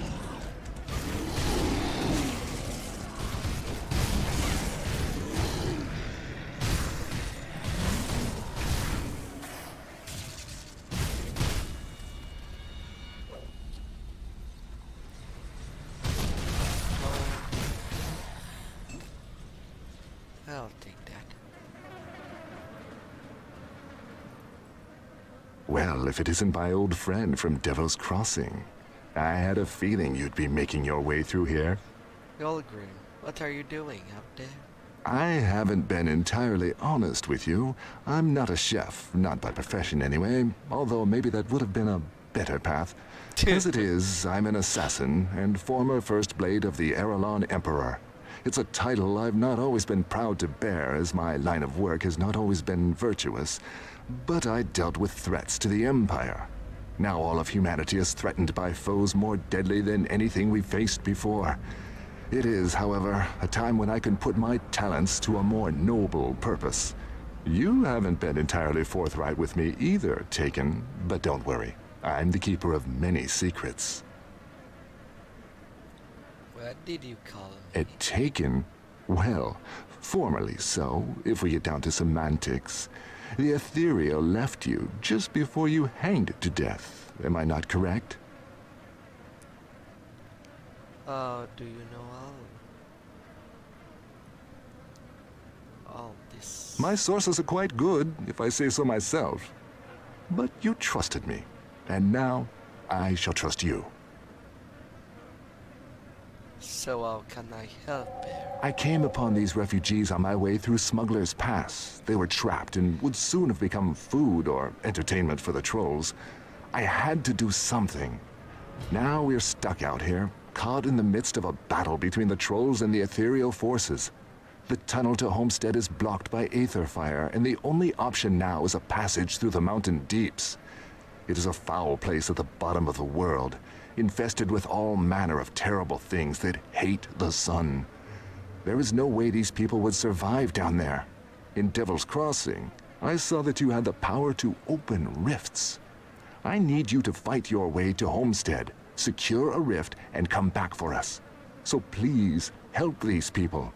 I'll take that. Well, if it isn't my old friend from Devil's Crossing. I had a feeling you'd be making your way through here. Gulgrim, what are you doing up there? I haven't been entirely honest with you. I'm not a chef, not by profession anyway, although maybe that would have been a better path. As it is, I'm an assassin and former First Blade of the Erelon Emperor. It's a title I've not always been proud to bear, as my line of work has not always been virtuous, but I dealt with threats to the Empire. Now all of humanity is threatened by foes more deadly than anything we've faced before. It is, however, a time when I can put my talents to a more noble purpose. You haven't been entirely forthright with me either, Taken, but don't worry. I'm the keeper of many secrets. What did you call me? A Taken? Well, formerly so, if we get down to semantics. The Ethereal left you just before you hanged to death. Am I not correct? Oh, do you know all this? My sources are quite good, if I say so myself. But you trusted me, and now I shall trust you. So how can I help here? I came upon these refugees on my way through Smuggler's Pass. They were trapped and would soon have become food or entertainment for the trolls. I had to do something. Now we're stuck out here, caught in the midst of a battle between the trolls and the ethereal forces. The tunnel to Homestead is blocked by aether fire, and the only option now is a passage through the mountain deeps. It is a foul place at the bottom of the world, infested with all manner of terrible things that hate the sun. There is no way these people would survive down there. In Devil's Crossing, I saw that you had the power to open rifts. I need you to fight your way to Homestead, secure a rift, and come back for us. So please, help these people.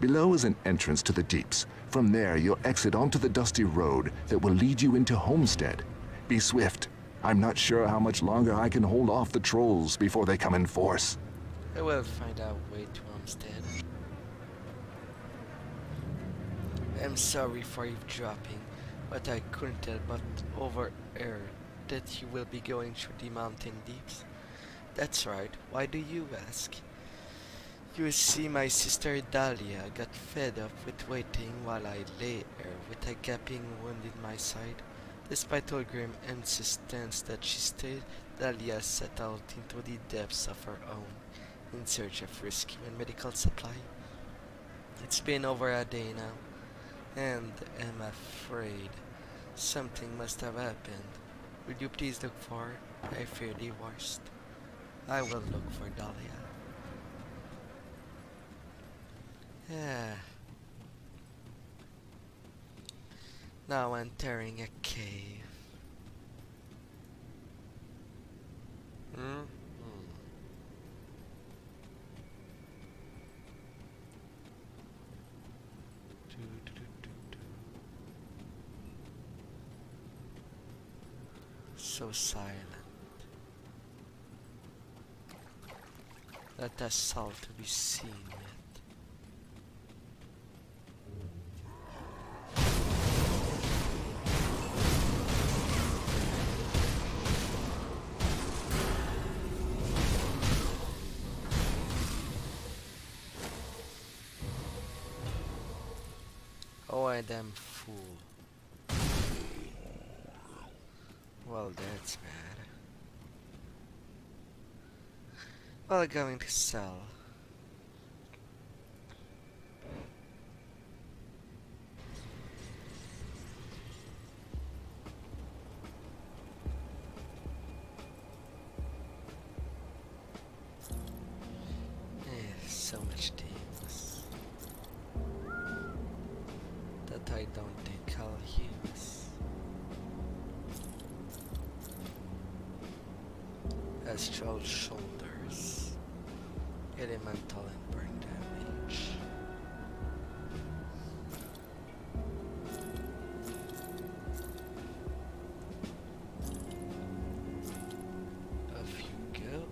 Below is an entrance to the deeps. From there, you'll exit onto the dusty road that will lead you into Homestead. Be swift. I'm not sure how much longer I can hold off the trolls before they come in force. I will find our way to Homestead. I'm sorry for eavesdropping, but I couldn't help but overhear that you will be going through the mountain deeps. That's right, why do you ask? You see, my sister Dahlia got fed up with waiting while I lay here with a gaping wound in my side. Despite Ulgrim's insistence that she stayed, Dahlia set out into the depths of her own in search of rescue and medical supply. It's been over a day now, and I'm afraid something must have happened. Will you please look for her? I fear the worst. I will look for Dahlia. Yeah. Now entering a cave. So silent. Not a soul to be seen yet. Oh, I damn fool. Well, that's bad. Well, I'm going to sell. So much things that I don't think I'll use. Astral shoulders, elemental and burn damage. Off you go.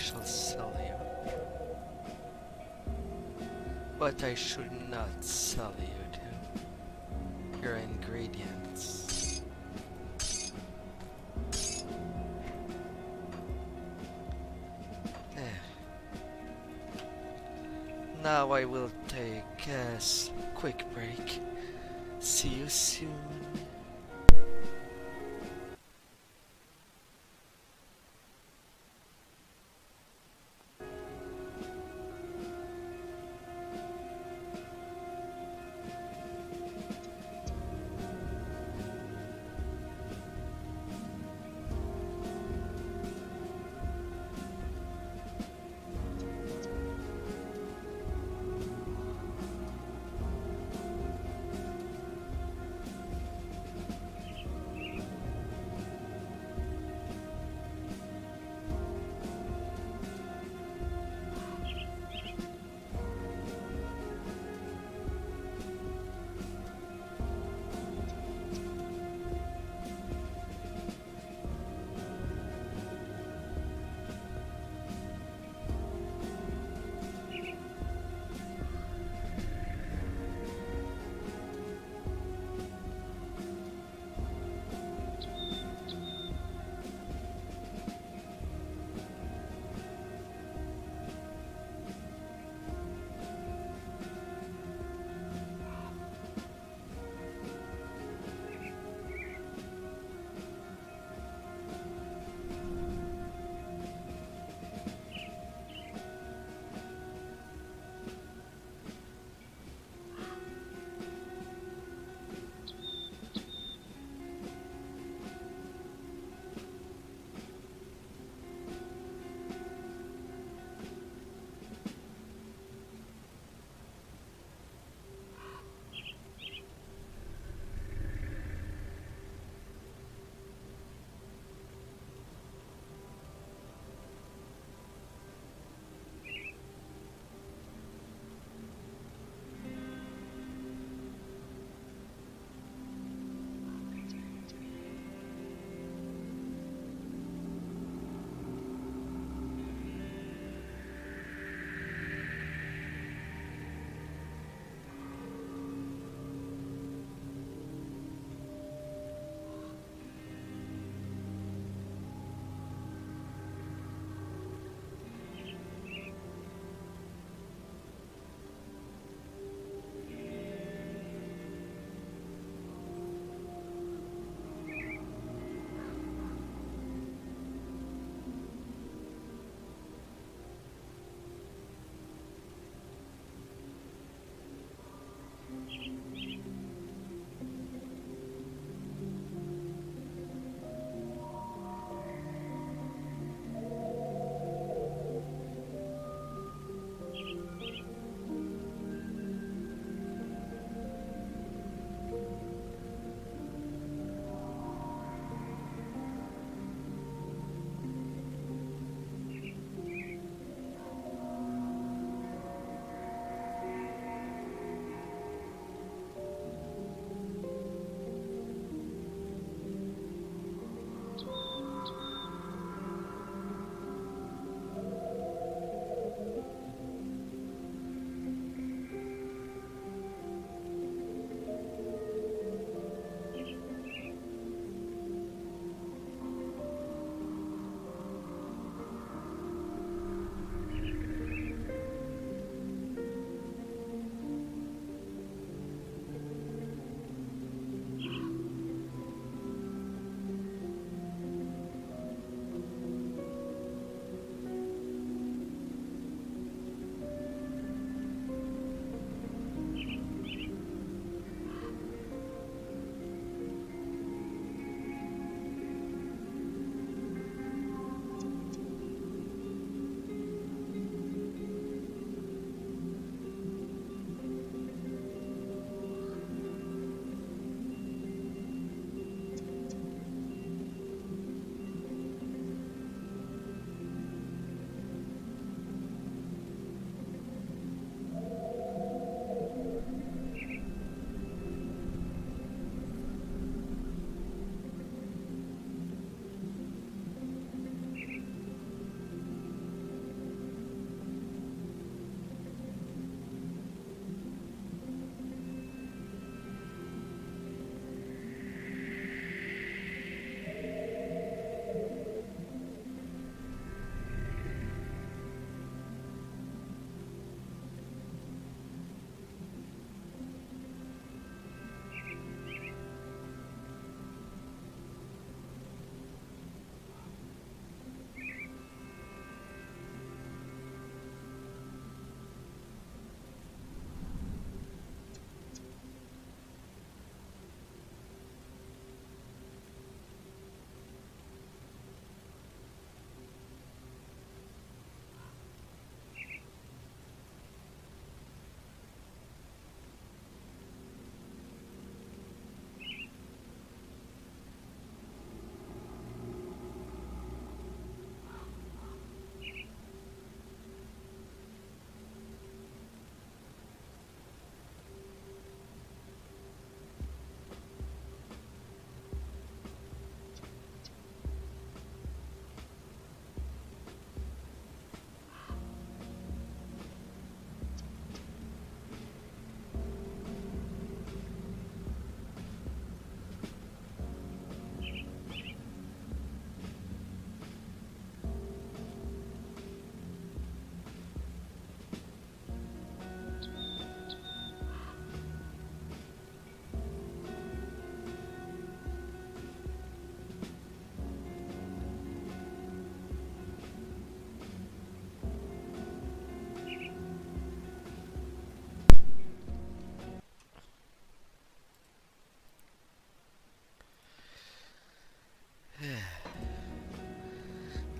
shall sell you. But I should not sell you to your ingredients. Now I will take a quick break. See you soon.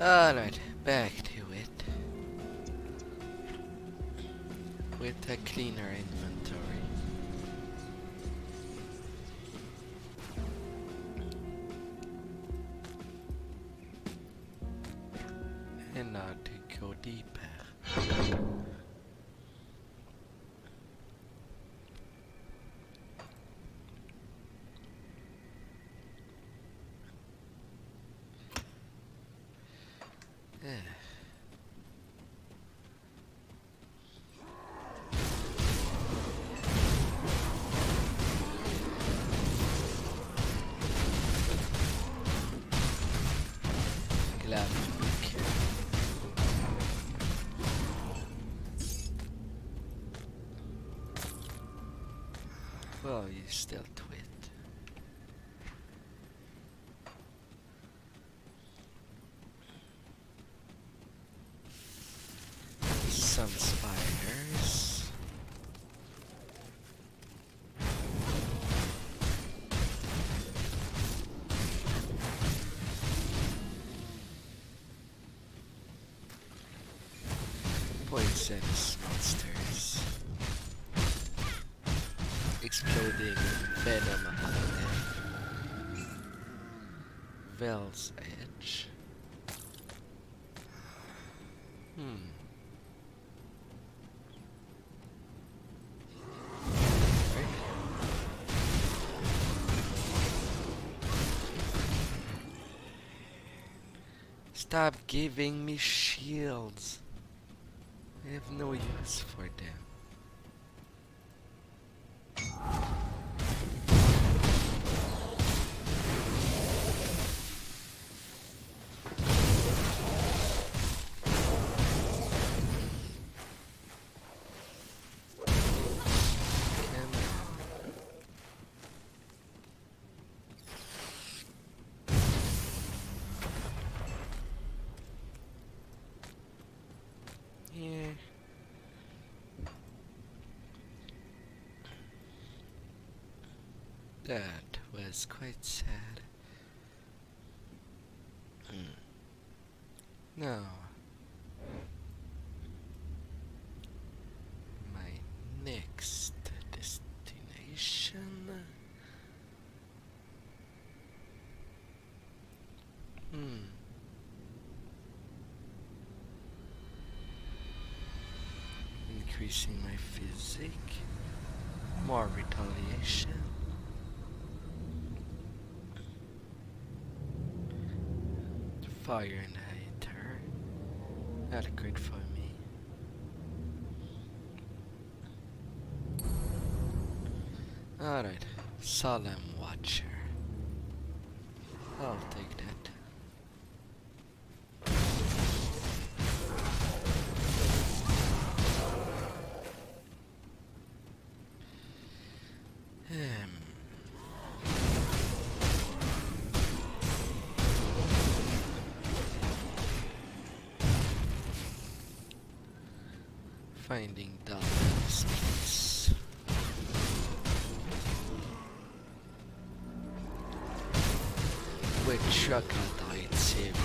Alright, back to it. With a cleaner inventory. And now to go deeper. Well, you still twit. Some spiders. Poisonous monsters. Exploding venom upon them. Vel's edge. Right. Stop giving me shields. I have no use for them. Yeah. That was quite sad. Now, my next destination. Increasing my physique. More retaliation. Fire inhibitor. Not good for me. Alright, Solemn Watcher. I'll take that. Finding Dallas place. With troglodytes everywhere.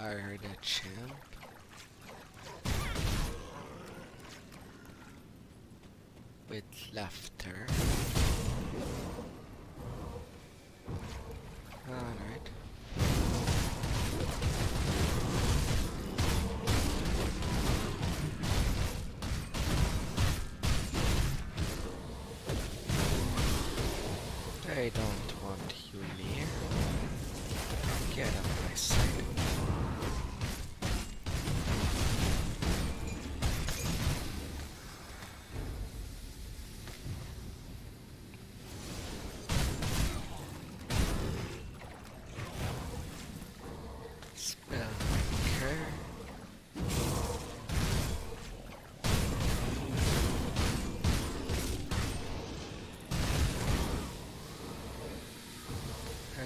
I heard a champ. With laughter. Alright. I don't want you near. Get out of my sight.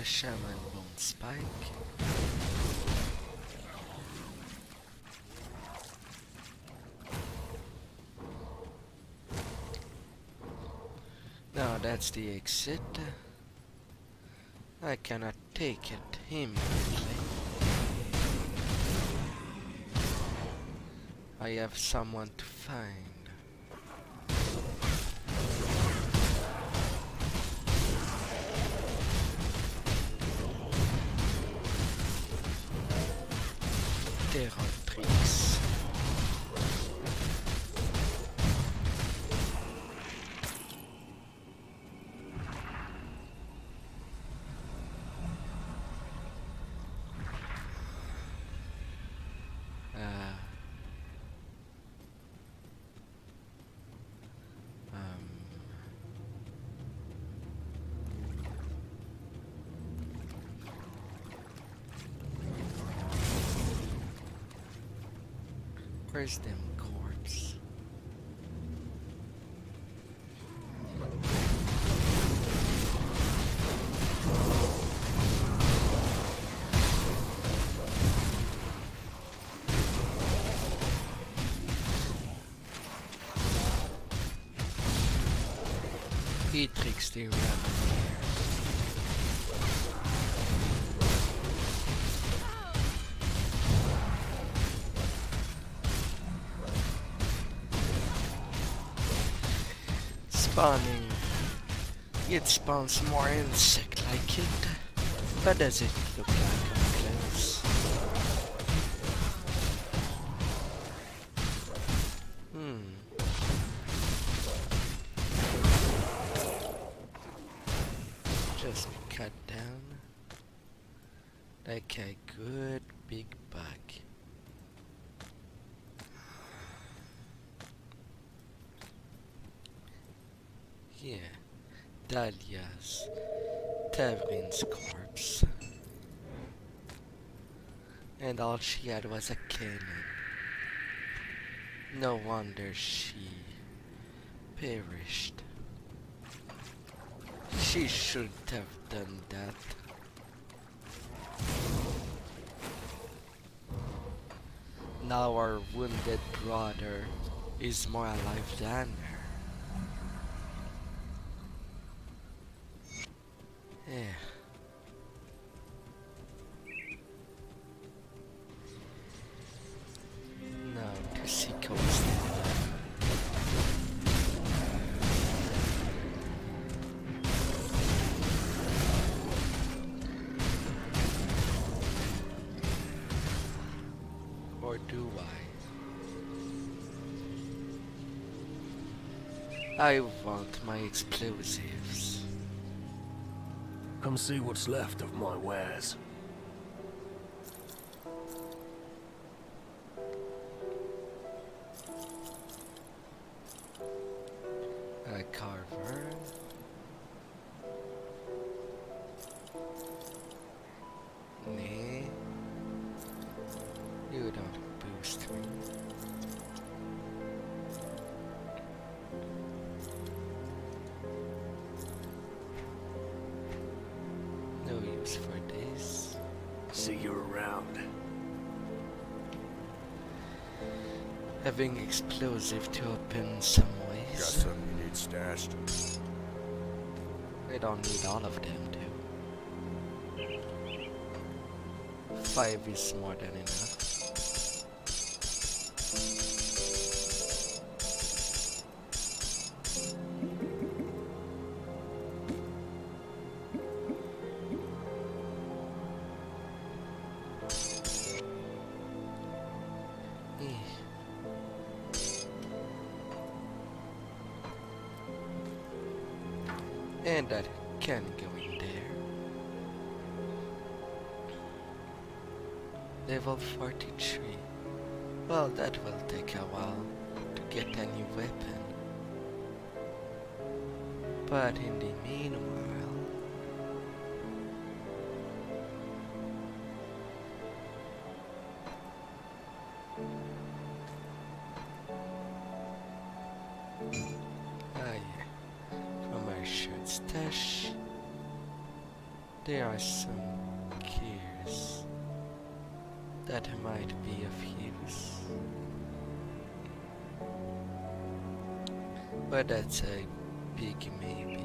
A shaman bone spike. Now that's the exit. I cannot take it immediately. I have someone to find. Terratrix. Where's them corpse? He tricks the rabbit here. Spawning. It spawns more insect like it. But does it look like up close? Just cut down like a good big bug. Yeah, Dahlia's Tavrin's corpse. And all she had was a cannon. No wonder she perished. She shouldn't have done that. Now our wounded brother is more alive than her. Yeah. Now to see coast. Or do I want my explosives. Come see what's left of my wares. A carver. Nay. You don't boost me. No use for this. See you around. Having explosive to open some Got ways. something you need stashed? I don't need all of them too. 5 is more than enough. And that can go in there. Level 43. Well, that will take a while to get a new weapon. But in the meanwhile... Ah yeah, from our shirt stash. There are some keys that might be of use. But that's a big maybe.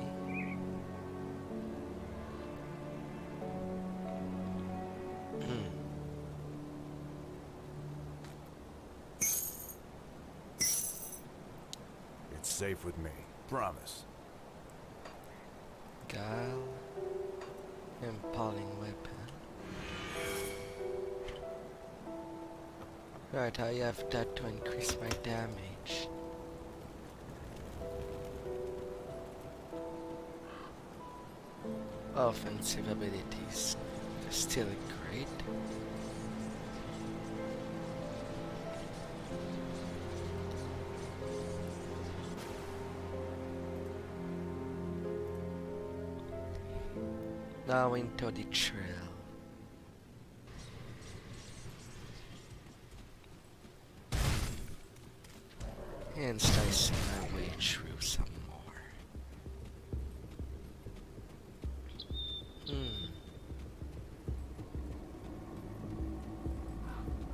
It's safe with me. Promise. Guile, impaling weapon. Right, I have that to increase my damage. Offensive abilities, they're still great. Now into the trail. And slicing my way through some more.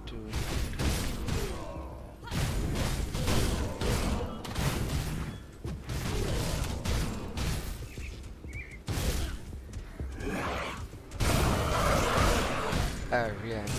Do I reanimate.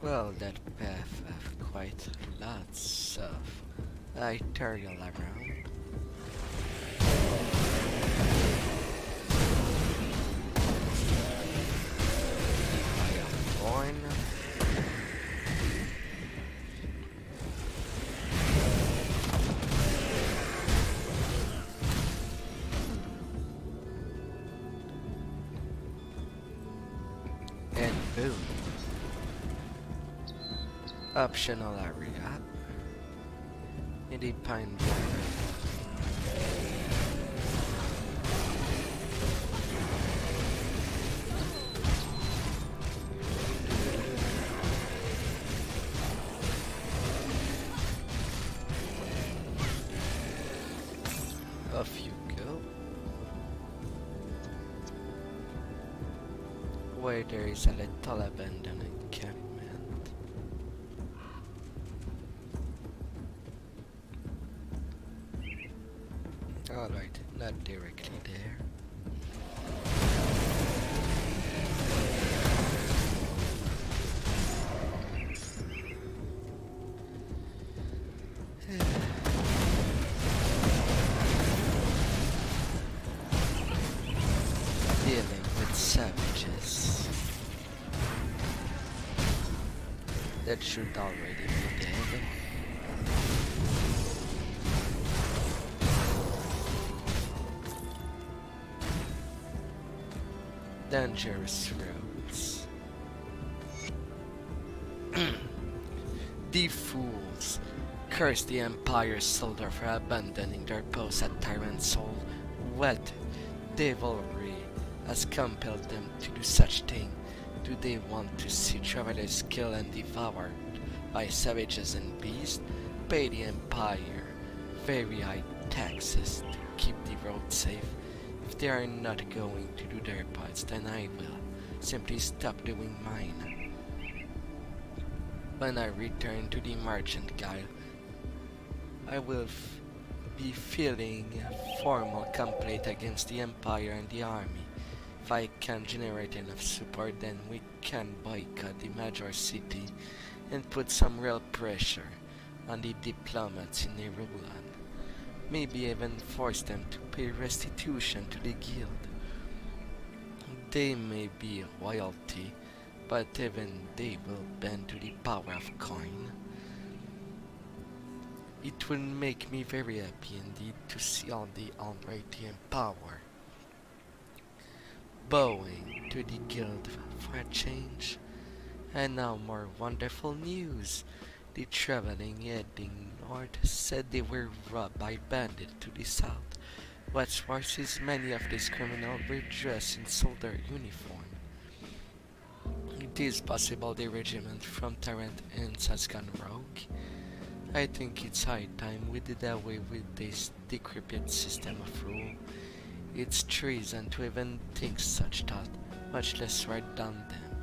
Well, that path have quite lots of arterial around. Born. And boom. Optional area in the pine border. Off you go. Where there is a little abandoned encampment. Alright, not directly there. Dealing with savages that should already be dead. Dangerous roads. The fools curse the Empire's soldier for abandoning their post at Tyrant's Soul. What devilry has compelled them to do such thing? Do they want to see travelers killed and devoured by savages and beasts? Pay the Empire very high taxes to keep the road safe. If they are not going to do their parts, then I will simply stop doing mine. When I return to the Merchant Guild, I will be filing a formal complaint against the Empire and the army. If I can generate enough support, then we can boycott the major city and put some real pressure on the diplomats in Irulan. Maybe even force them to pay restitution to the guild. They may be royalty, but even they will bend to the power of coin. It will make me very happy indeed to see all the almighty in power bowing to the guild for a change. And now more wonderful news. The traveling heading north said they were robbed by bandits to the south. What's worse is many of these criminals were dressed in soldier uniform. It is possible the regiment from Tarrant Inns has gone rogue. I think it's high time we did away with this decrepit system of rule. It's treason to even think such thought, much less write down them.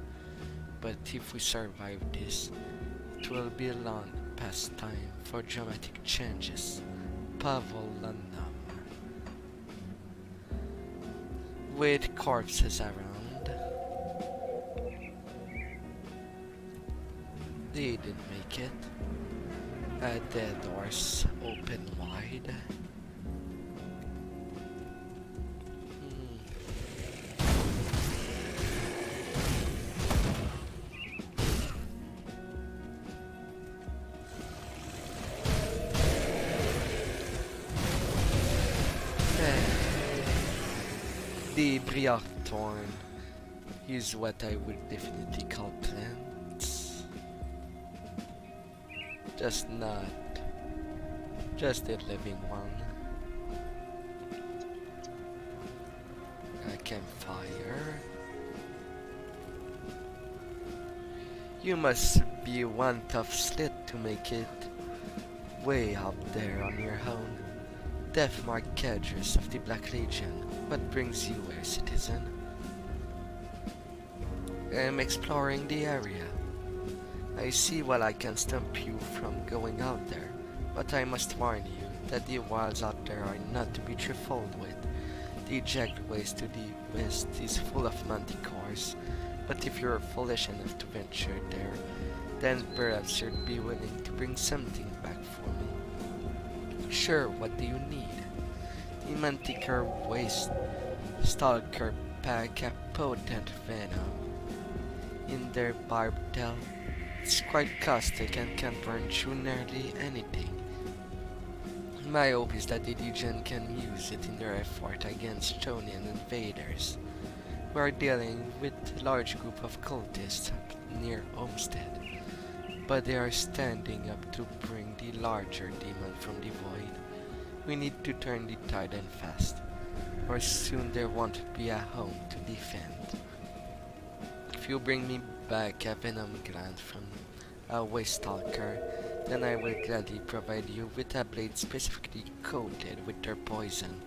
But if we survive this, it will be a long past time for dramatic changes. Pavel Landam. With corpses around. They didn't make it. Their doors open wide. The Briarthorn is what I would definitely call plants. Just not just a living one. A campfire. You must be one tough slit to make it way up there on your own. Deathmark cadres of the Black Legion. What brings you here, citizen? I'm exploring the area. I see what I can stop you from going out there, but I must warn you that the wilds out there are not to be trifled with. The jagged waste to the west is full of manticores, but if you're foolish enough to venture there, then perhaps you'd be willing to bring something back for me. Sure, what do you need? The manticore waste stalker pack a potent venom in their barbed tail. It's quite caustic and can burn through nearly anything. My hope is that the Legion can use it in their effort against Jonian invaders. We are dealing with a large group of cultists near Homestead, but they are standing up to bring the larger demon from the void. We need to turn the tide and fast, or soon there won't be a home to defend. If you bring me back a venom gland from a waste stalker, then I will gladly provide you with a blade specifically coated with their poison.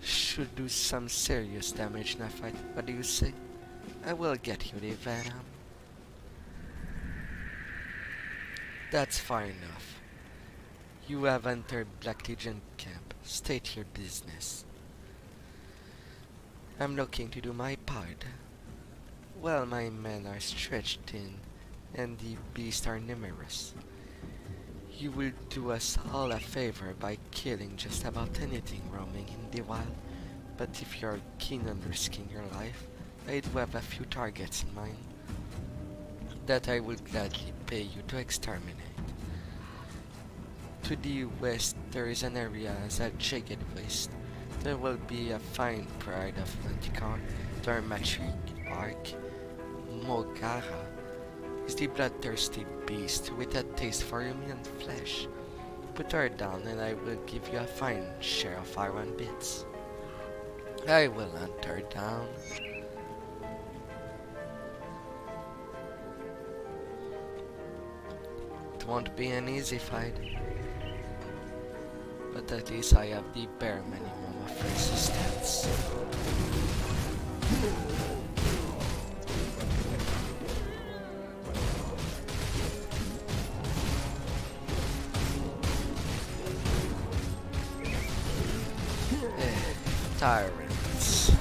Should do some serious damage in a fight. What do you say? I will get you the venom. That's far enough. You have entered Black Legion camp. State your business. I'm looking to do my part. Well, my men are stretched thin, and the beasts are numerous. You will do us all a favor by killing just about anything roaming in the wild, but if you're keen on risking your life, I do have a few targets in mind that I will gladly pay you to exterminate. To the west, there is an area as a jagged waste. There will be a fine pride of Manticore, their matriarch, Mogara, is the bloodthirsty beast with a taste for human flesh. Put her down and I will give you a fine share of iron bits. I will hunt her down. It won't be an easy fight, but at least I have the bare minimum of resistance. Tyrants.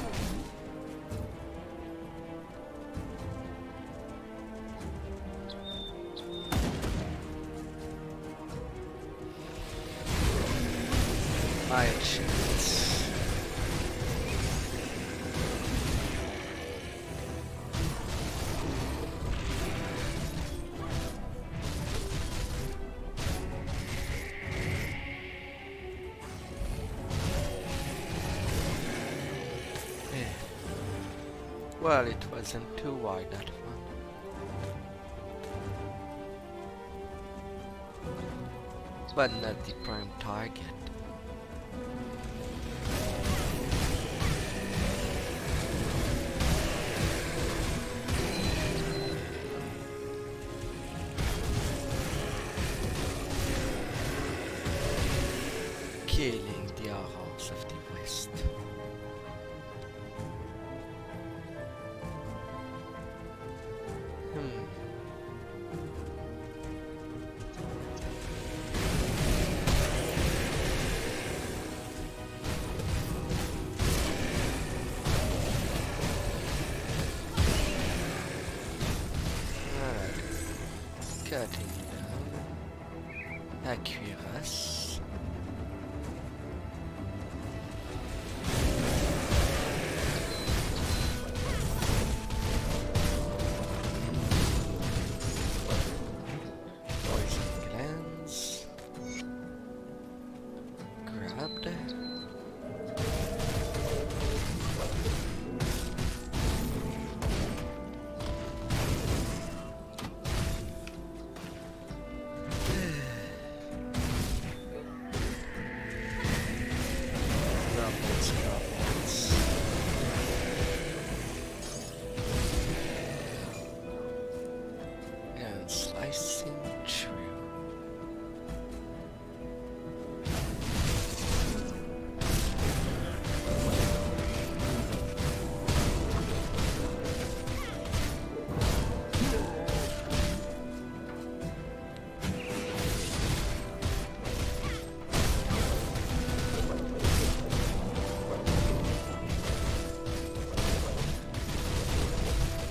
My chance. Well, it wasn't too wide, that one. but not the prime target. Killing the Arabs of the West. Cutting down. Accurus. Poison glands. Grabbed. Rubbles. And slicing through.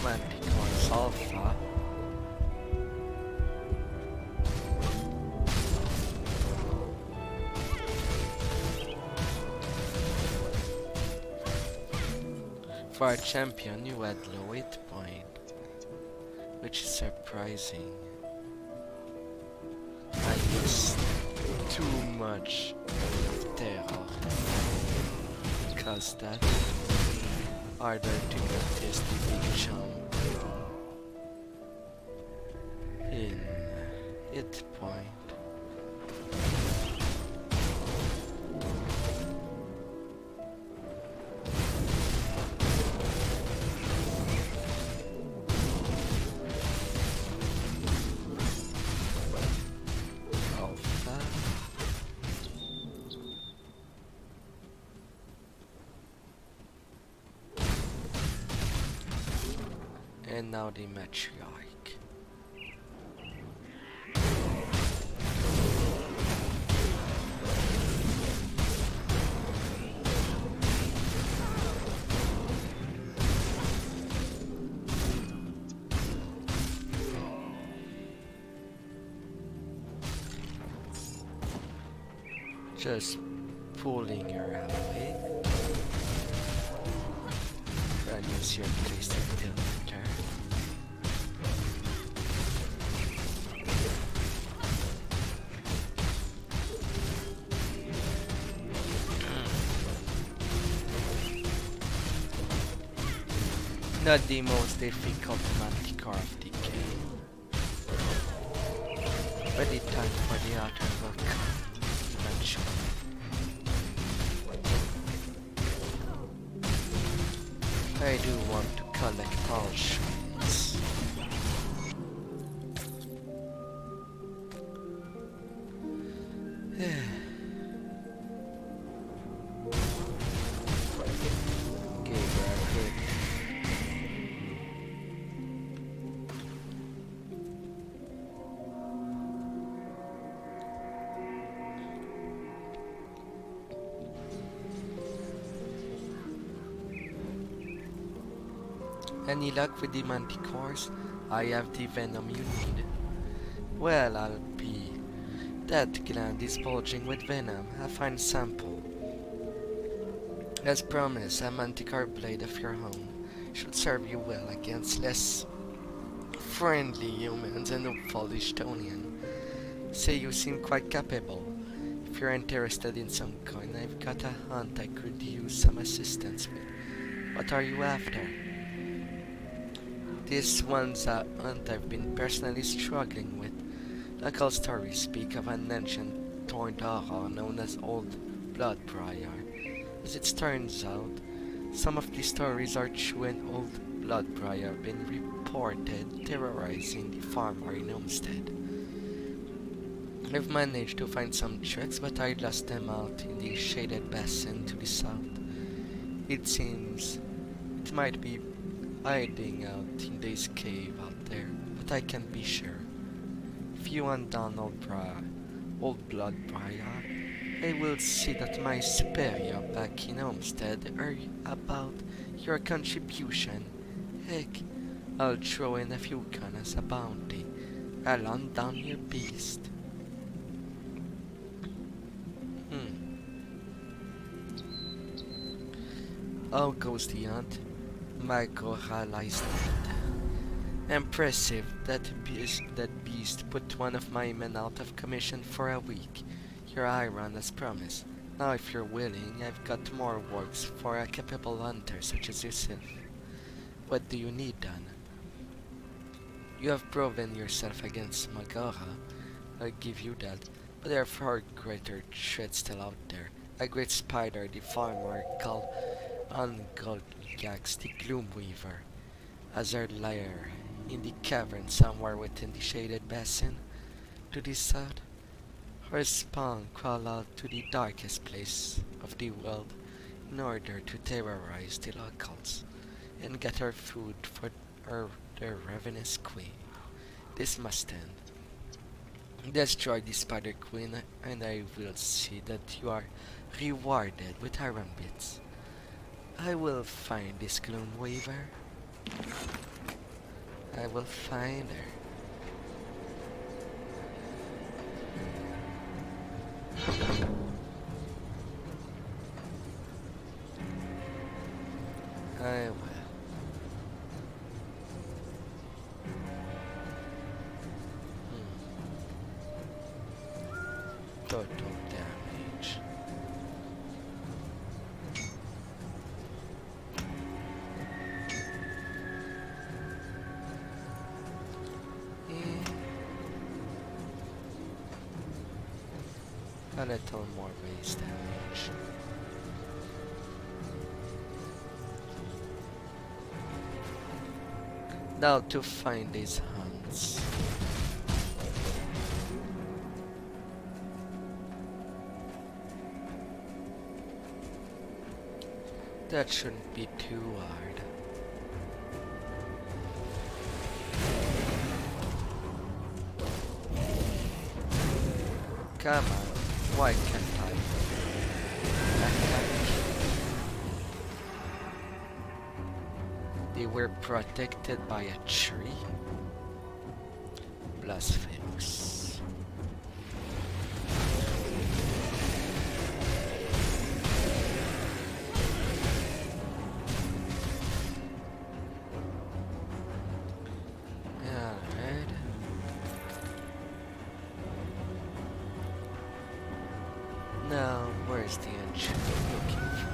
Manticore's alpha. For a champion, you had low hit point, which is surprising. I use too much terror, because that harder to notice the big jump in hit point. Alpha. And now the matriarch. Just pulling your away. And use your twisted filter. Not the most difficult Manticore of the game. But the time for the outer will come eventually. I do want to collect all shrines. Any luck with the manticores? I have the venom you need. Well, I'll be. That gland is bulging with venom. A fine sample. As promised, a manticore blade of your own should serve you well against less friendly humans and hopeful Estonian. Say you seem quite capable. If you're interested in some coin, I've got a hunt I could use some assistance with. What are you after? This one's a hunt I've been personally struggling with. Local stories speak of an ancient Thorned Aura known as Old Bloodbriar. As it turns out, some of these stories are true and Old Bloodbriar have been reported terrorizing the farmer in Homestead. I've managed to find some tracks, but I lost them out in the shaded basin to the south. It seems it might be hiding out in this cave out there, but I can't be sure. If you want down Old Bloodbriar, I will see that my superior back in Homestead heard about your contribution. Heck, I'll throw in a few con as a bounty. I'll hunt down your beast. How goes the hunt? My Gora lies dead. Impressive. That beast put one of my men out of commission for a week. Your iron as promised. Now if you're willing, I've got more works for a capable hunter such as yourself. What do you need done? You have proven yourself against Magora. I'll give you that. But there are far greater threats still out there. A great spider, the farmer called Angolgax the Gloomweaver, has her lair in the cavern somewhere within the shaded basin. To the south, her spawn crawl out to the darkest place of the world in order to terrorize the locals and get her food for their ravenous queen. This must end. Destroy the Spider Queen and I will see that you are rewarded with iron bits. I will find this Gloomweaver. I will find her. I will. Total damage. A little more base damage. Now to find these hunts. That shouldn't be too hard. Come on, why can't I? They were protected by a tree? Blasphemous. Alright. Now, where's the engine I'm looking for?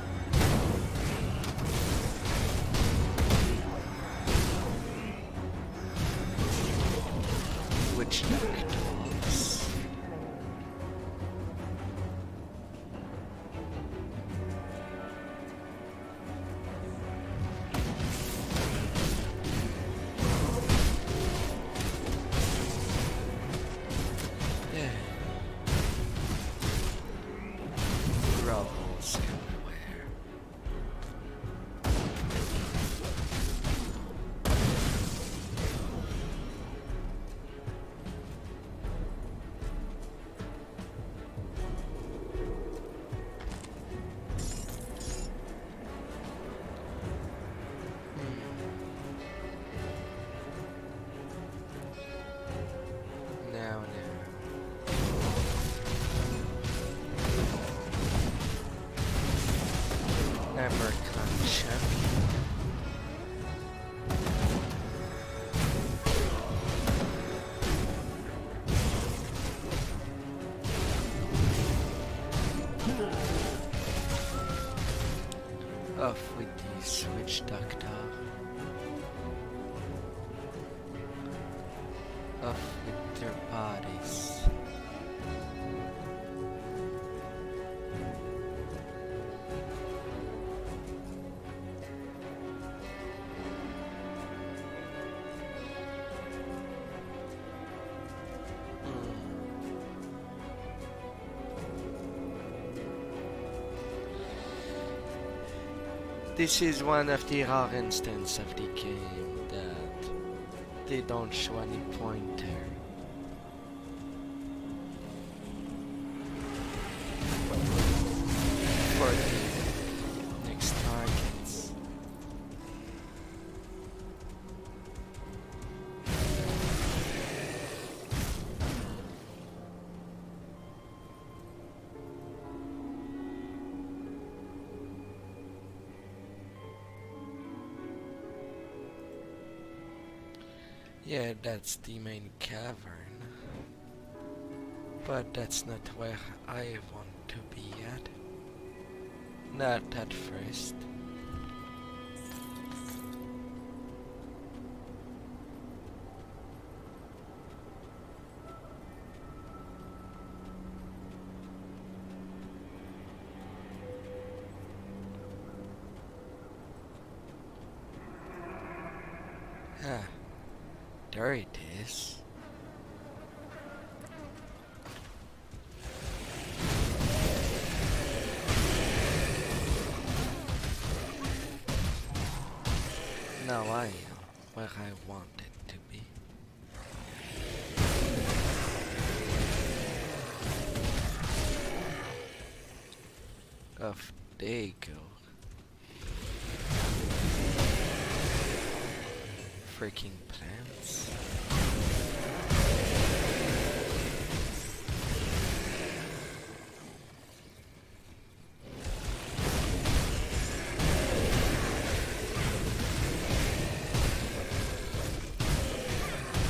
Which doctors? Yeah. Rubbles everywhere. Now. Abercon champion. Off with the witch doctor. Off with their bodies. This is one of the rare instances of the game that they don't show any pointer. For the next targets. Yeah, that's the main cavern. But that's not where I want to be at. Not at first. Ah, there it is. Now I am where I wanted to be. Off they go. Freaking plants.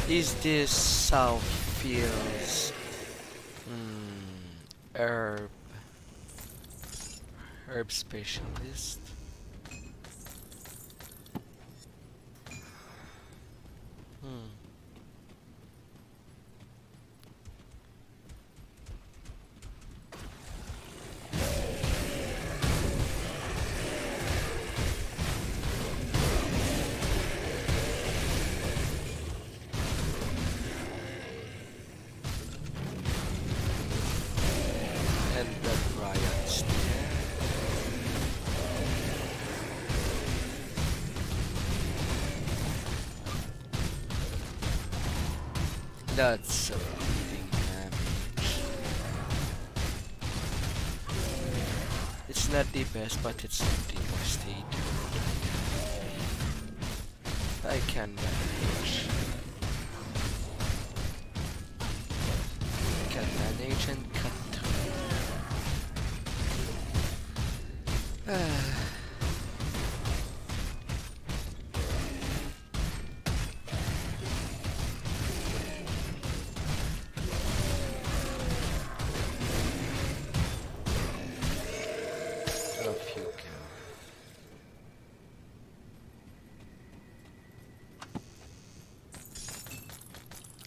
Is this South Fields herb specialist? And the riots there. That's some bleeding damage. It's not the best, but it's not the worst either. I can manage. I can manage and cut through. Off you go.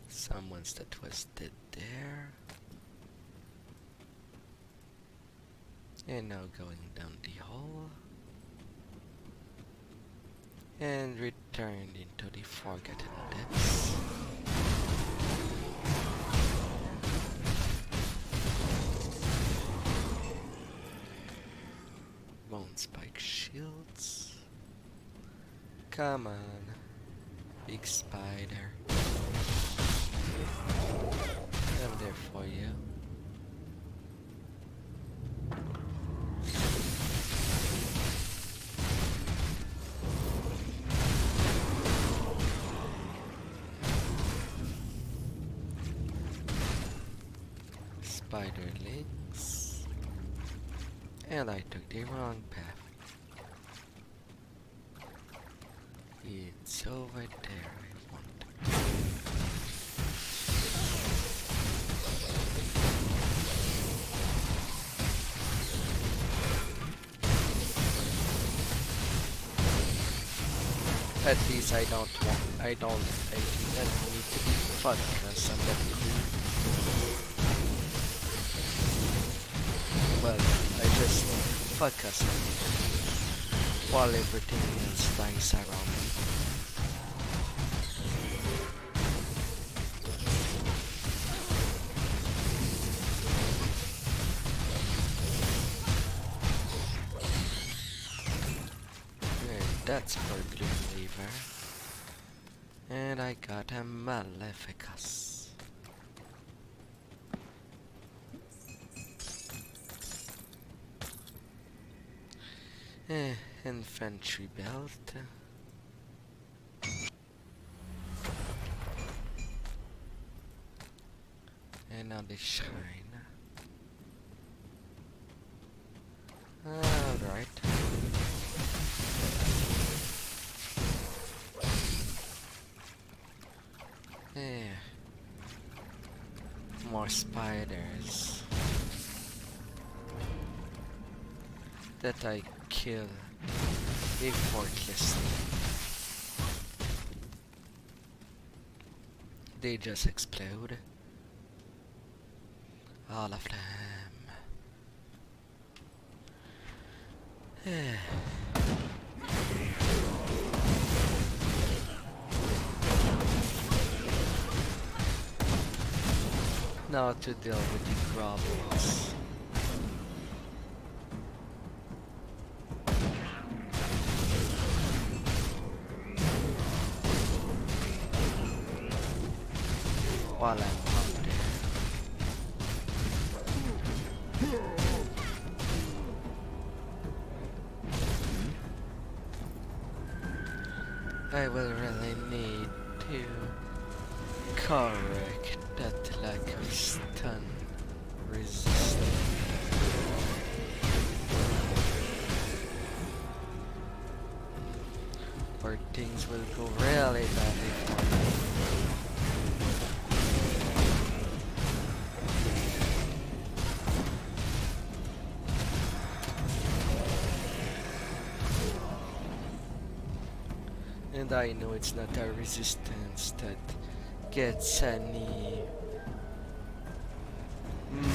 Someone's that was dead there. And now going down the hall. And return into the Forgotten Depths. Bone spike shields. Come on, big spider. I'm there for you. Spiderlings. And I took the wrong path. It's over there I want. At least I don't need to be fucked because I'm that cool. Well, I just fuck us while everything else dies around me. that's for Gloomleaver. And I got a Maleficus. Infantry belt. And now the shine. Alright. Yeah. More spiders that I kill effortlessly. They just explode. All of them. Now to deal with the problems. While I'm out there. I will really need to correct that lack of stun resistance. Or things will go really badly for me. And I know it's not a resistance that gets any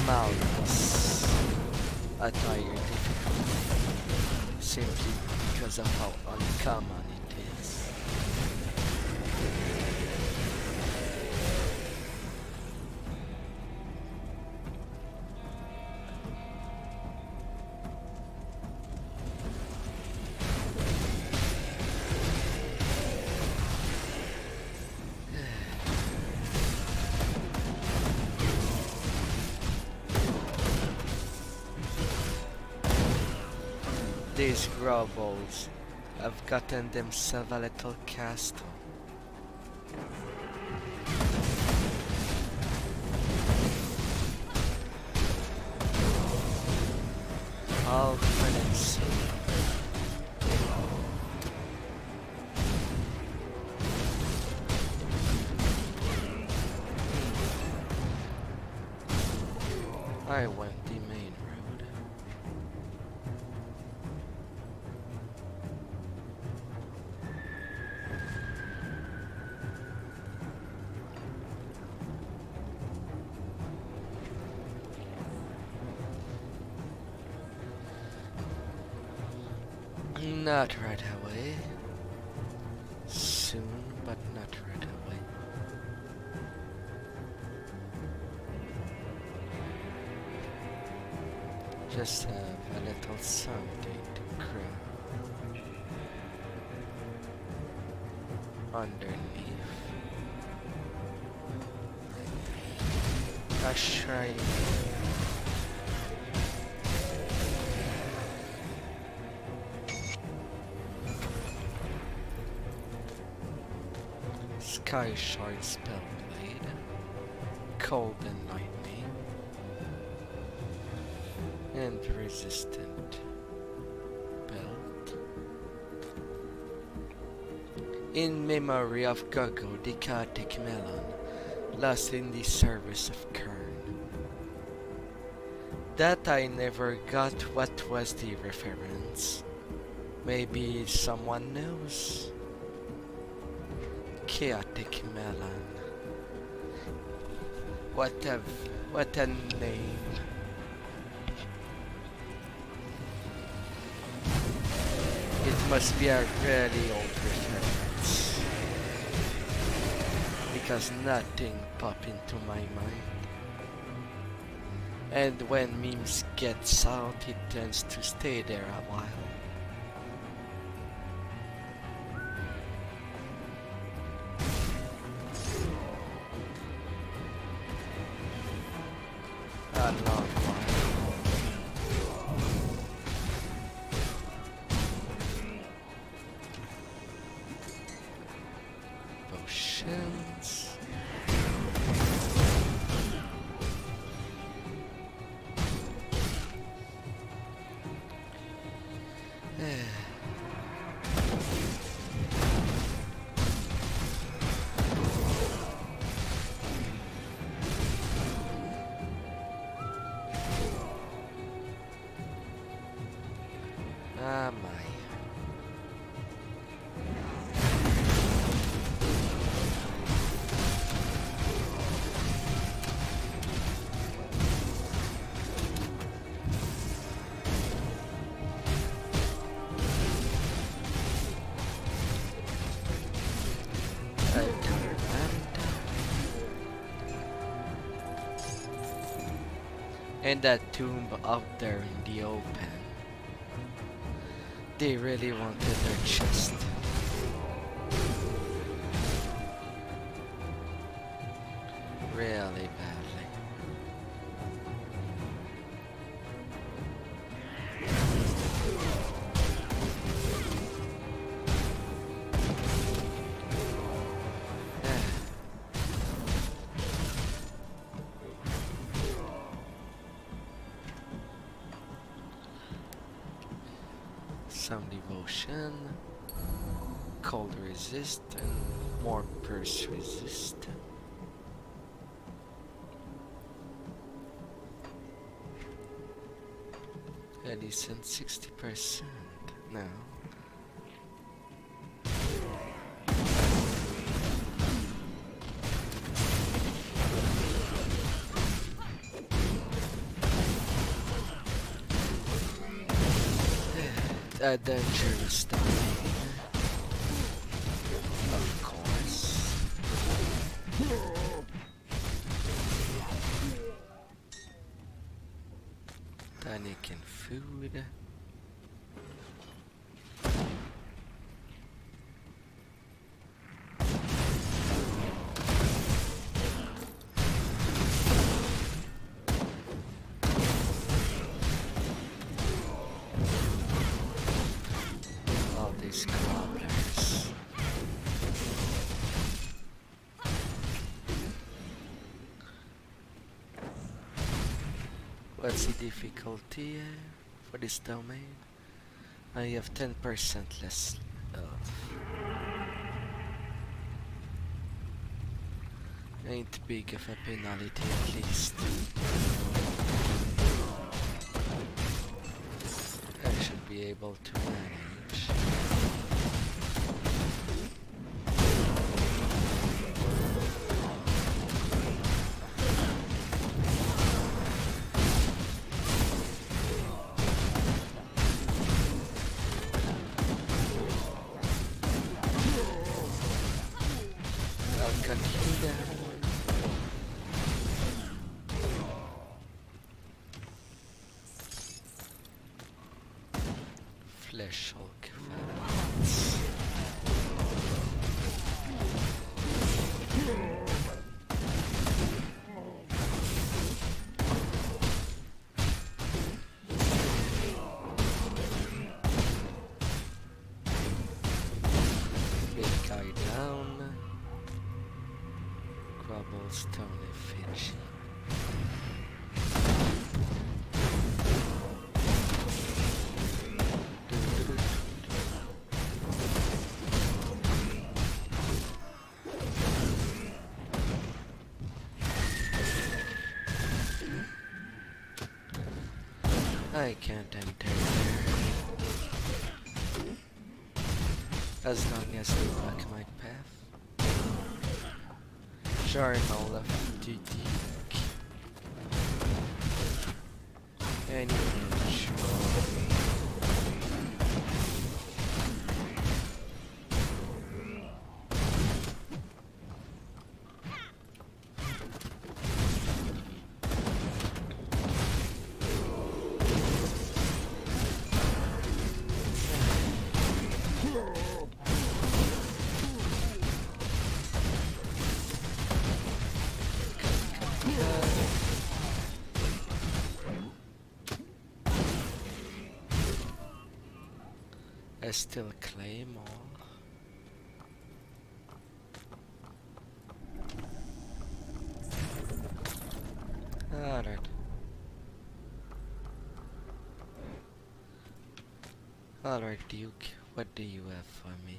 malice at higher difficulty, simply because of how uncommon it is. These grubbles have gotten themselves a little castle. All credits. I went the main road. Not right away. Soon, but not right away. Just have a little something to craft underneath. A shrine. Sky Shard Spellblade, Cold and Lightning, and Resistant Belt. In memory of Gogo the Chaotic Melon, lost in the service of Kern. That I never got what was the reference. Maybe someone knows. Chaotic Melon. What a name. It must be a really old reference. Because nothing popped into my mind. And when memes gets out, it tends to stay there a while. a long while. Potions. Ah, my. And that tomb up there in the open. They really wanted their chest. Really badly. Some devotion, cold resist, and more burst resist. Edison 60% now. A dangerous domain, of course. Tonic and food. All these cobblers. What's the difficulty for this domain? I have 10% less of. Ain't big of a penalty at least. I should be able to manage. I'll cut you down. Flesh Hulk Valance. Big guy down. Cobblestone effigy. I can't enter there. As long as they block my path. Journal of Duty. Any I still claim all. Alright. Alright, Duke, what do you have for me?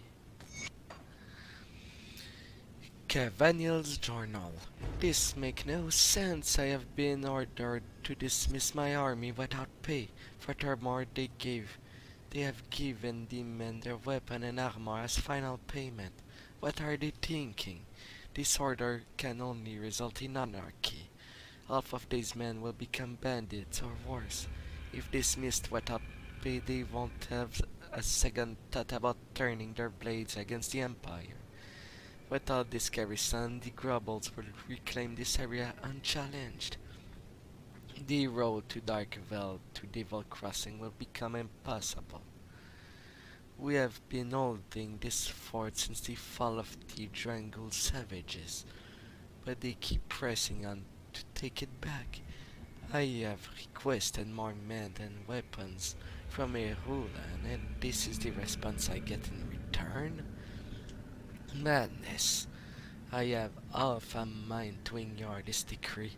Cavaniel's journal. This make no sense. I have been ordered to dismiss my army without pay. Furthermore, they have given the men their weapon and armor as final payment. What are they thinking? This order can only result in anarchy. Half of these men will become bandits or worse. If dismissed without pay, they won't have a second thought about turning their blades against the Empire. Without this garrison, the Grubbles will reclaim this area unchallenged. The road to Darkville to Devil Crossing will become impossible. We have been holding this fort since the fall of the Drangul savages, but they keep pressing on to take it back. I have requested more men and weapons from Erulan, and this is the response I get in return? Madness. I have half a mind to ignore this decree,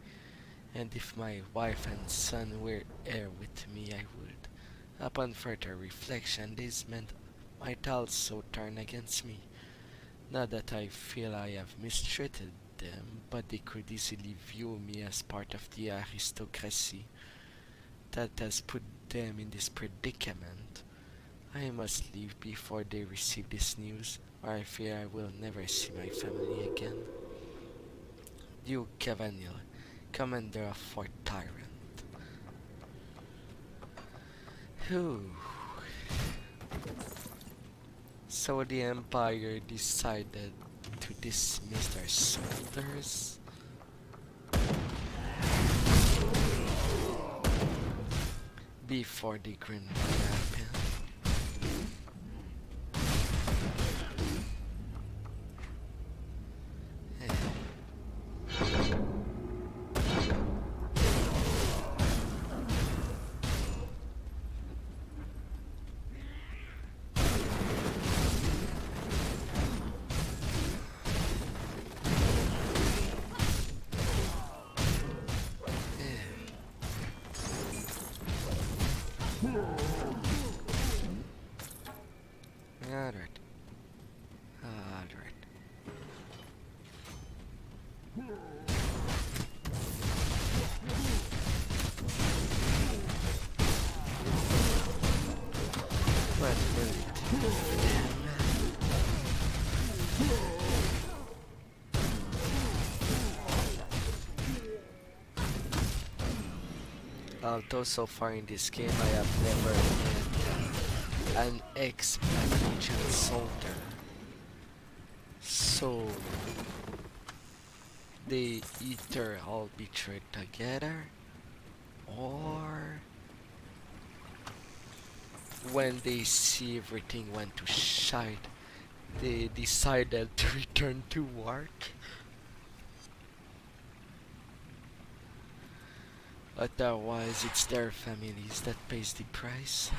and if my wife and son were here with me, I would. Upon further reflection, these men might also turn against me. Not that I feel I have mistreated them, but they could easily view me as part of the aristocracy that has put them in this predicament. I must leave before they receive this news, or I fear I will never see my family again. Duke Cavaniel, Commander of Fort Tyrant. Whew. So the Empire decided to dismiss their soldiers? Before the Green happened. Alright. Alright. What will it do for them? Although so far in this game I have never met an ex-Black Legion soldier, so they either all betrayed together, or when they see everything went to shite, they decided to return to work. Otherwise, it's their families that pays the price.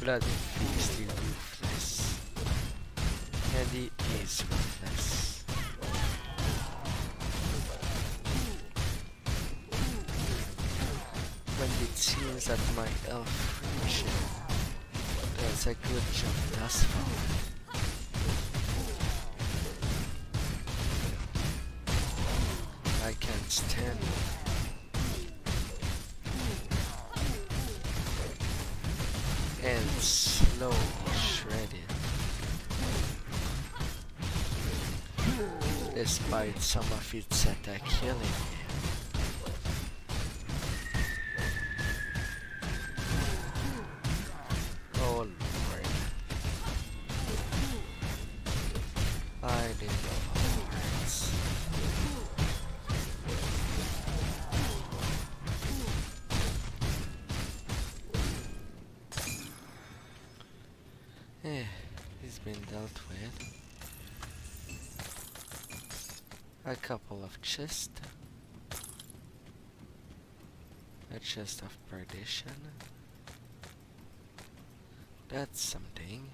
Bloody beastly ruthless, and he is ruthless. When it seems that my elf creation does a good job thus far, I can't stand it. And slowly shredded. despite some of its attack killing me. Oh lord. I didn't know how it hurts. He's been dealt with. A couple of chests. A chest of perdition. That's something.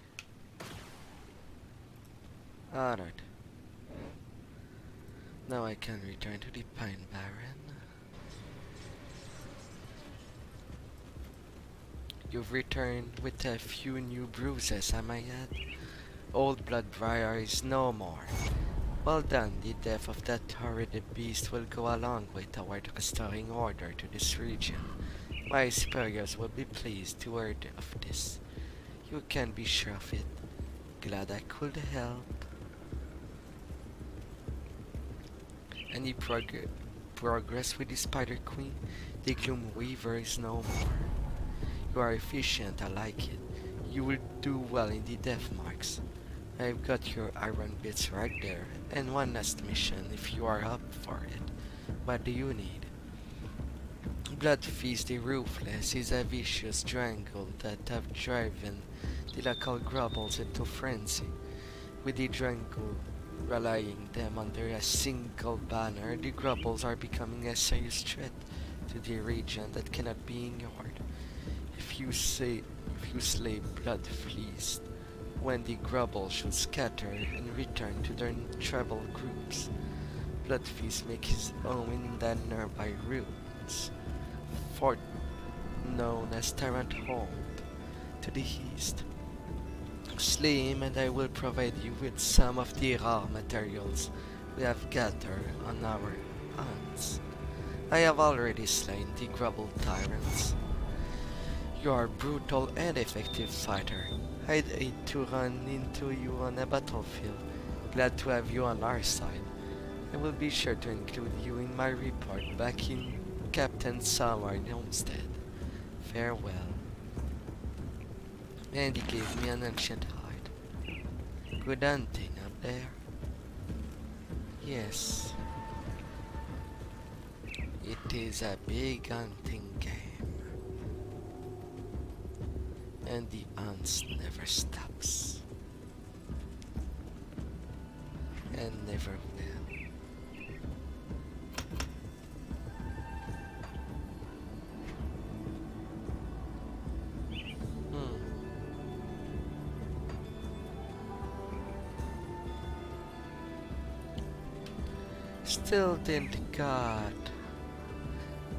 Alright. Now I can return to the Pine Barren. You've returned with a few new bruises, am I yet? Old Bloodbriar is no more. Well done, the death of that horrid beast will go a long way toward restoring order to this region. My superiors will be pleased to hear of this. You can be sure of it. Glad I could help. Any progress with the Spider Queen? The Gloom Weaver is no more. You are efficient, I like it. You will do well in the death marks. I've got your iron bits right there, and one last mission if you are up for it. What do you need? Bloodfeast the Ruthless is a vicious Drangle that have driven the local grubbles into frenzy. With the Drangle rallying them under a single banner, the grubbles are becoming a serious threat to the region that cannot be ignored. If you slay Bloodfeast, when the grubbles should scatter and return to their tribal groups, Bloodfeast makes his home in the nearby ruins, fort known as Tyrant Hold to the east. Slay him and I will provide you with some of the raw materials we have gathered on our hunts. I have already slain the grubble tyrants. You are a brutal and effective fighter. I'd hate to run into you on a battlefield. Glad to have you on our side. I will be sure to include you in my report back in Captain Salward Homestead. Farewell. And he gave me an ancient hide. Good hunting up there. Yes. It is a big hunting game. And the hunts never stops. And never will. Still didn't got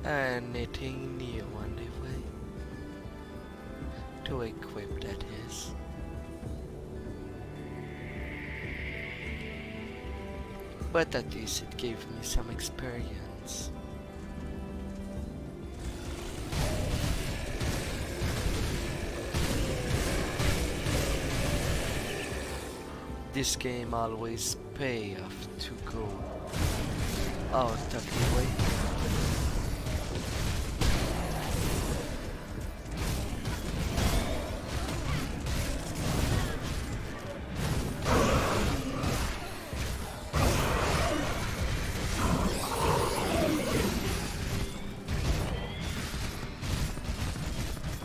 anything new on the way to equip, that is. But at least it gave me some experience. This game always pay off to go out of the way.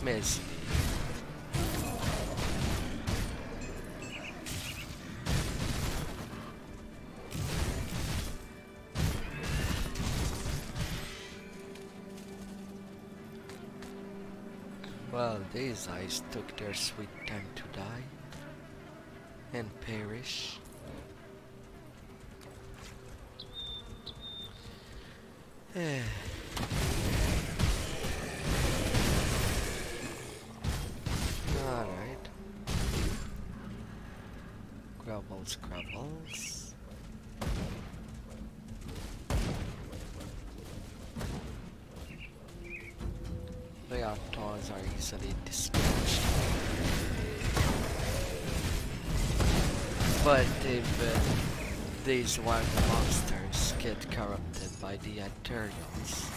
Messi. Well, these eyes took their sweet time to die and perish. Alright. Grubbles, grubbles. The outdoors are easily dispatched. But if These wild monsters get corrupted by the Eternials.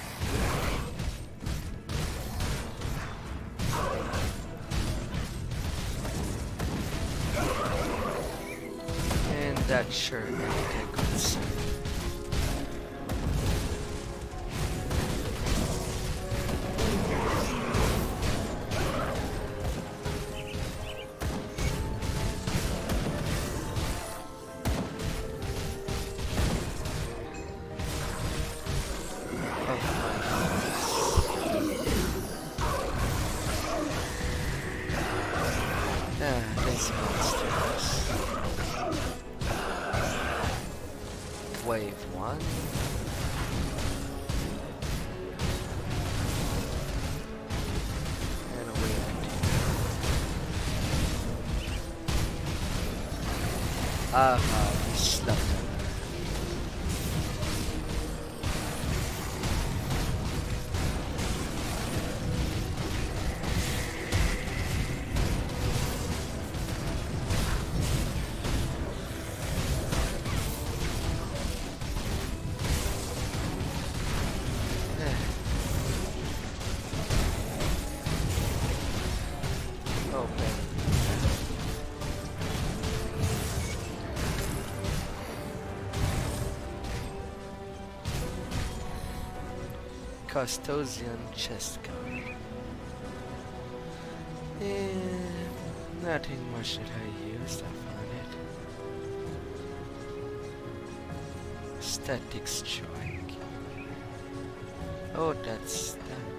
And that sure make a good sign. These monsters. Wave 1. And wave 2. Aha, we slept on her. Custodian chest guard. Nothing much that I used, I found it. Static strike. Oh, that's that.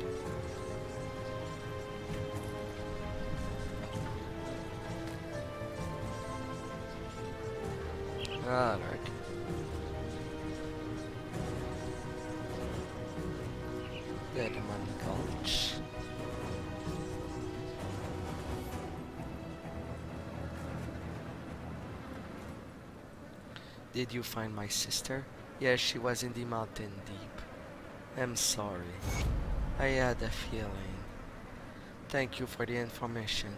Alright. Deadman Gulch. Did you find my sister? Yes, she was in the mountain deep. I'm sorry. I had a feeling. Thank you for the information.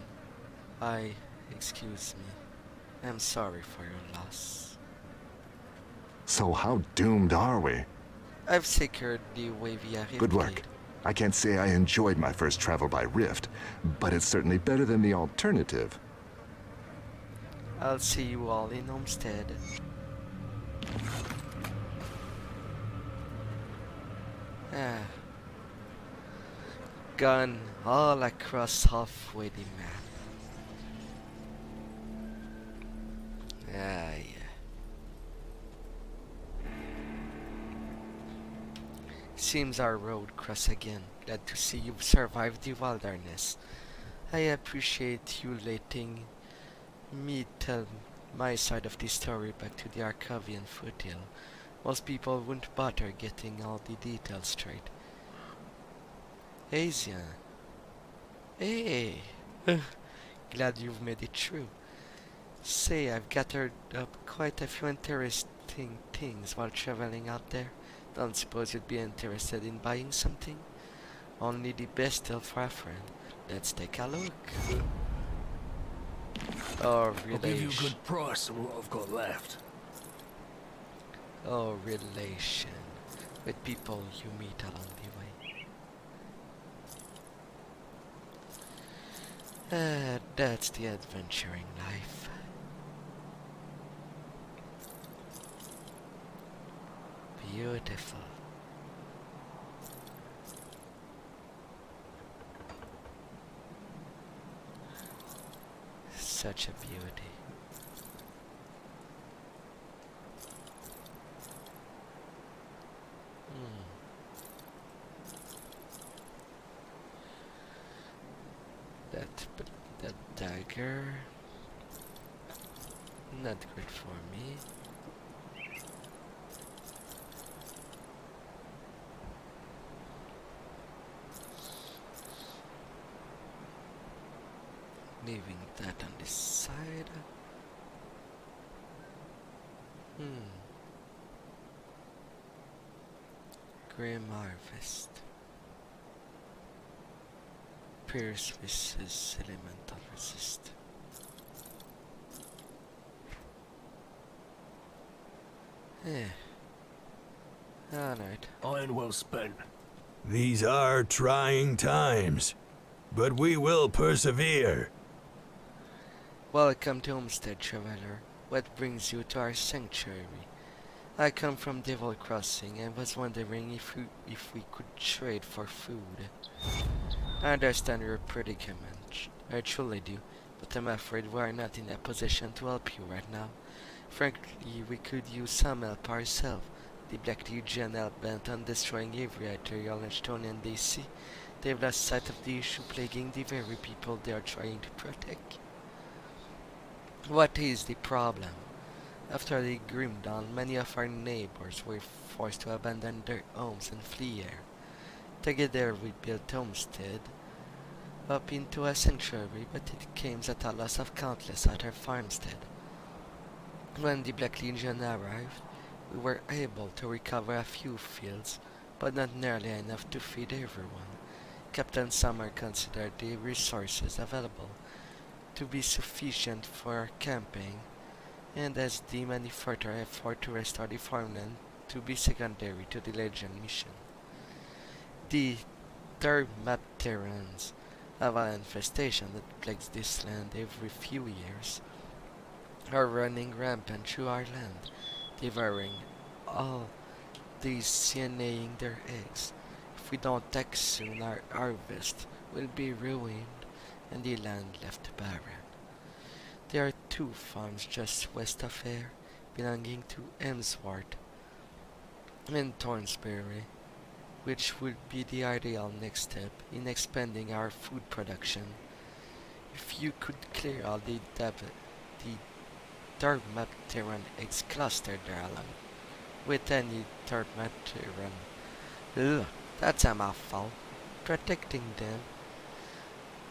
Excuse me. I'm sorry for your loss. So how doomed are we? I've secured the Wavia Rift Good work. Gate. I can't say I enjoyed my first travel by Rift, but it's certainly better than the alternative. I'll see you all in Homestead. Gone all across halfway the map. Yeah. Seems our road crossed again. Glad to see you've survived the wilderness. I appreciate you letting me tell my side of the story back to the Arcavian foothill. Most people wouldn't bother getting all the details straight. Asia. Hey! Glad you've made it through. Say, I've gathered up quite a few interesting things while traveling out there. Don't suppose you'd be interested in buying something? Only the best deal for a friend. Let's take a look. Oh, I'll give you a good price on what I've got left. Oh, relation with people you meet along the way. That's the adventuring life. Beautiful. Such a beauty. That dagger, not good for me. Leaving that on this side. Grim Harvest. Pierce versus elemental resist. Eh. Alright. Iron well spent. These are trying times, but we will persevere. Welcome to Homestead, Traveler. What brings you to our sanctuary? I come from Devil Crossing and was wondering if we could trade for food. I understand your predicament. I truly do, but I'm afraid we are not in a position to help you right now. Frankly, we could use some help ourselves. The Black Legion are bent on destroying every arterial and stone in DC. They've lost sight of the issue plaguing the very people they are trying to protect. What is the problem? After the Grim Dawn, many of our neighbors were forced to abandon their homes and flee here. Together we built Homestead up into a sanctuary, but it came at a loss of countless other farmstead. When the Black Legion arrived, we were able to recover a few fields, but not nearly enough to feed everyone. Captain Summer considered the resources available to be sufficient for camping, and as the many further effort to restore the farmland to be secondary to the Legion mission. The Termapterans have an infestation that plagues this land every few years, are running rampant through our land, devouring all these cyanaying their eggs. If we don't act soon, our harvest will be ruined and the land left barren. There are 2 farms just west of here, belonging to Emsworth and Thornsbury, which would be the ideal next step in expanding our food production. If you could clear all the Termapteran eggs clustered there along with any Termapteran, that's a mouthful, protecting them,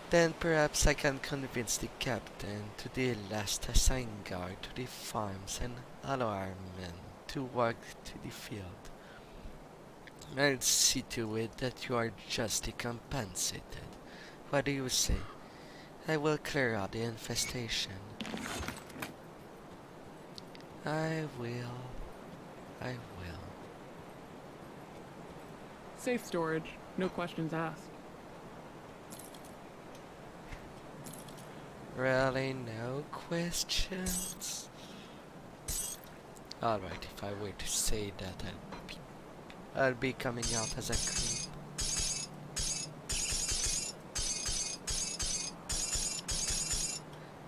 then perhaps I can convince the captain to the last assigned guard to the farms and allow our men to walk to the field. I'll see to it that you are justly compensated. What do you say? I will clear out the infestation. I will. Safe storage, no questions asked. Really, no questions? Alright, if I were to say that, I'll be coming out as a creep.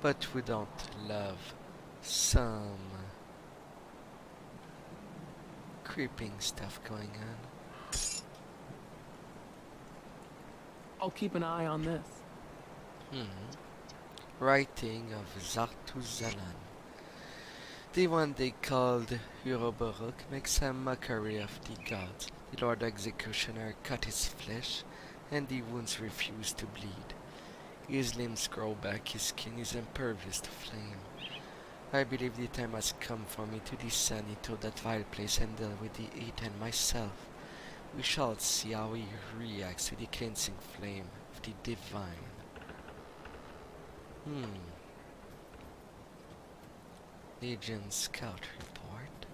But we don't love some creeping stuff going on. I'll keep an eye on this. Writing of Zartuzalan. The one they called Uroborok makes a mockery of the gods. The Lord Executioner cut his flesh, and the wounds refuse to bleed. His limbs grow back, his skin is impervious to flame. I believe the time has come for me to descend into that vile place and deal with the Ethan myself. We shall see how he reacts to the cleansing flame of the divine. Legion Scout Report.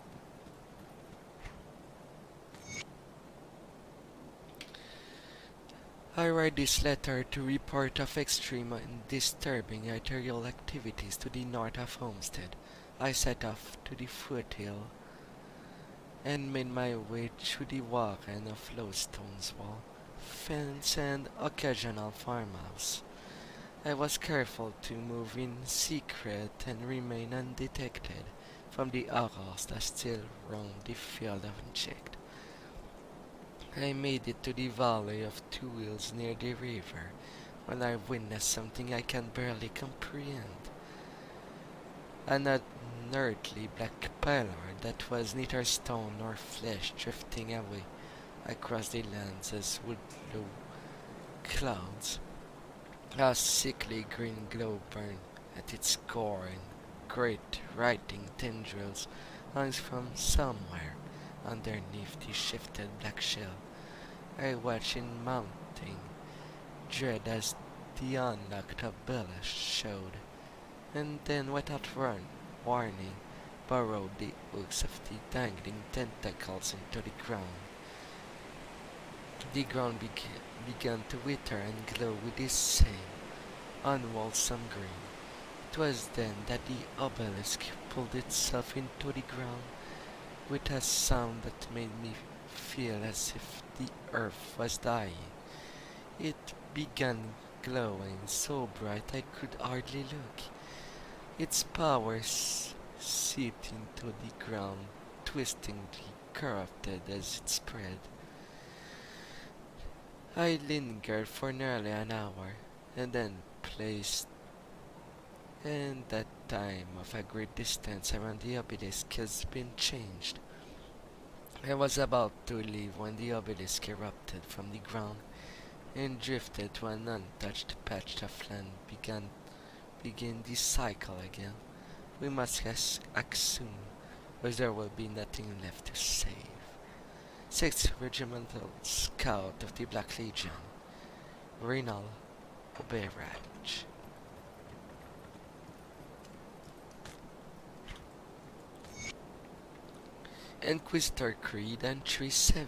I write this letter to report of extreme and disturbing arterial activities to the north of Homestead. I set off to the foothill and made my way through the warren of Lowstone's wall, fence and occasional farmhouse. I was careful to move in secret and remain undetected from the horrors that still roamed the field unchecked. I made it to the valley of 2 hills near the river when I witnessed something I can barely comprehend. An unearthly black pallor that was neither stone nor flesh drifting away across the lands as would low clouds. A sickly green glow burned at its core, and great writhing tendrils hung from somewhere underneath the shifted black shell. I watched in mounting dread as the unlocked ability showed, and then without warning, burrowed the hooks of the dangling tentacles into the ground. The ground began to wither and glow with the same unwholesome green. It was then that the obelisk pulled itself into the ground with a sound that made me feel as if the earth was dying. It began glowing so bright I could hardly look. Its power seeped into the ground, twistingly corrupted as it spread. I lingered for nearly an hour, and then placed and that time of a great distance around the obelisk has been changed. I was about to leave when the obelisk erupted from the ground and drifted to an untouched patch of land begin the cycle again. We must assume, or there will be nothing left to save. 6th Regimental Scout of the Black Legion, Renal Oberaj. Inquisitor Creed, Entry 7.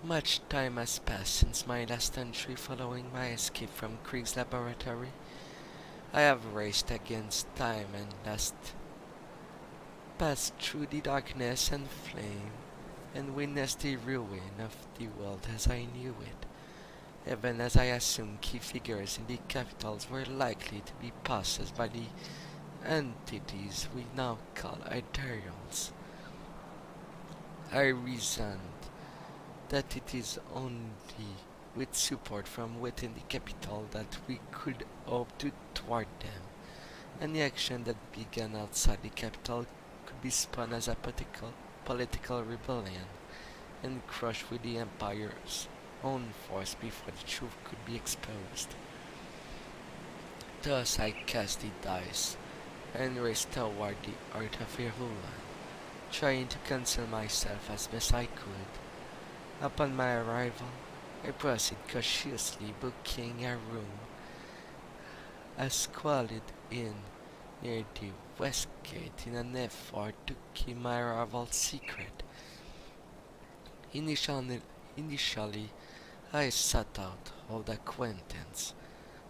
Much time has passed since my last entry following my escape from Krieg's laboratory. I have raced against time and passed through the darkness and flame, and witnessed the ruin of the world as I knew it, even as I assumed key figures in the capitals were likely to be possessed by the entities we now call Ethereals. I reasoned that it is only with support from within the capital that we could hope to thwart them. Any action that began outside the capital could be spun as a political rebellion and crushed with the Empire's own force before the truth could be exposed. Thus I cast the dice and raced toward the Earth of Irulan, trying to conceal myself as best I could. Upon my arrival, I proceeded cautiously booking a room, a squalid inn near the west gate in an effort to keep my arrival secret. Initially, I sought out old acquaintance,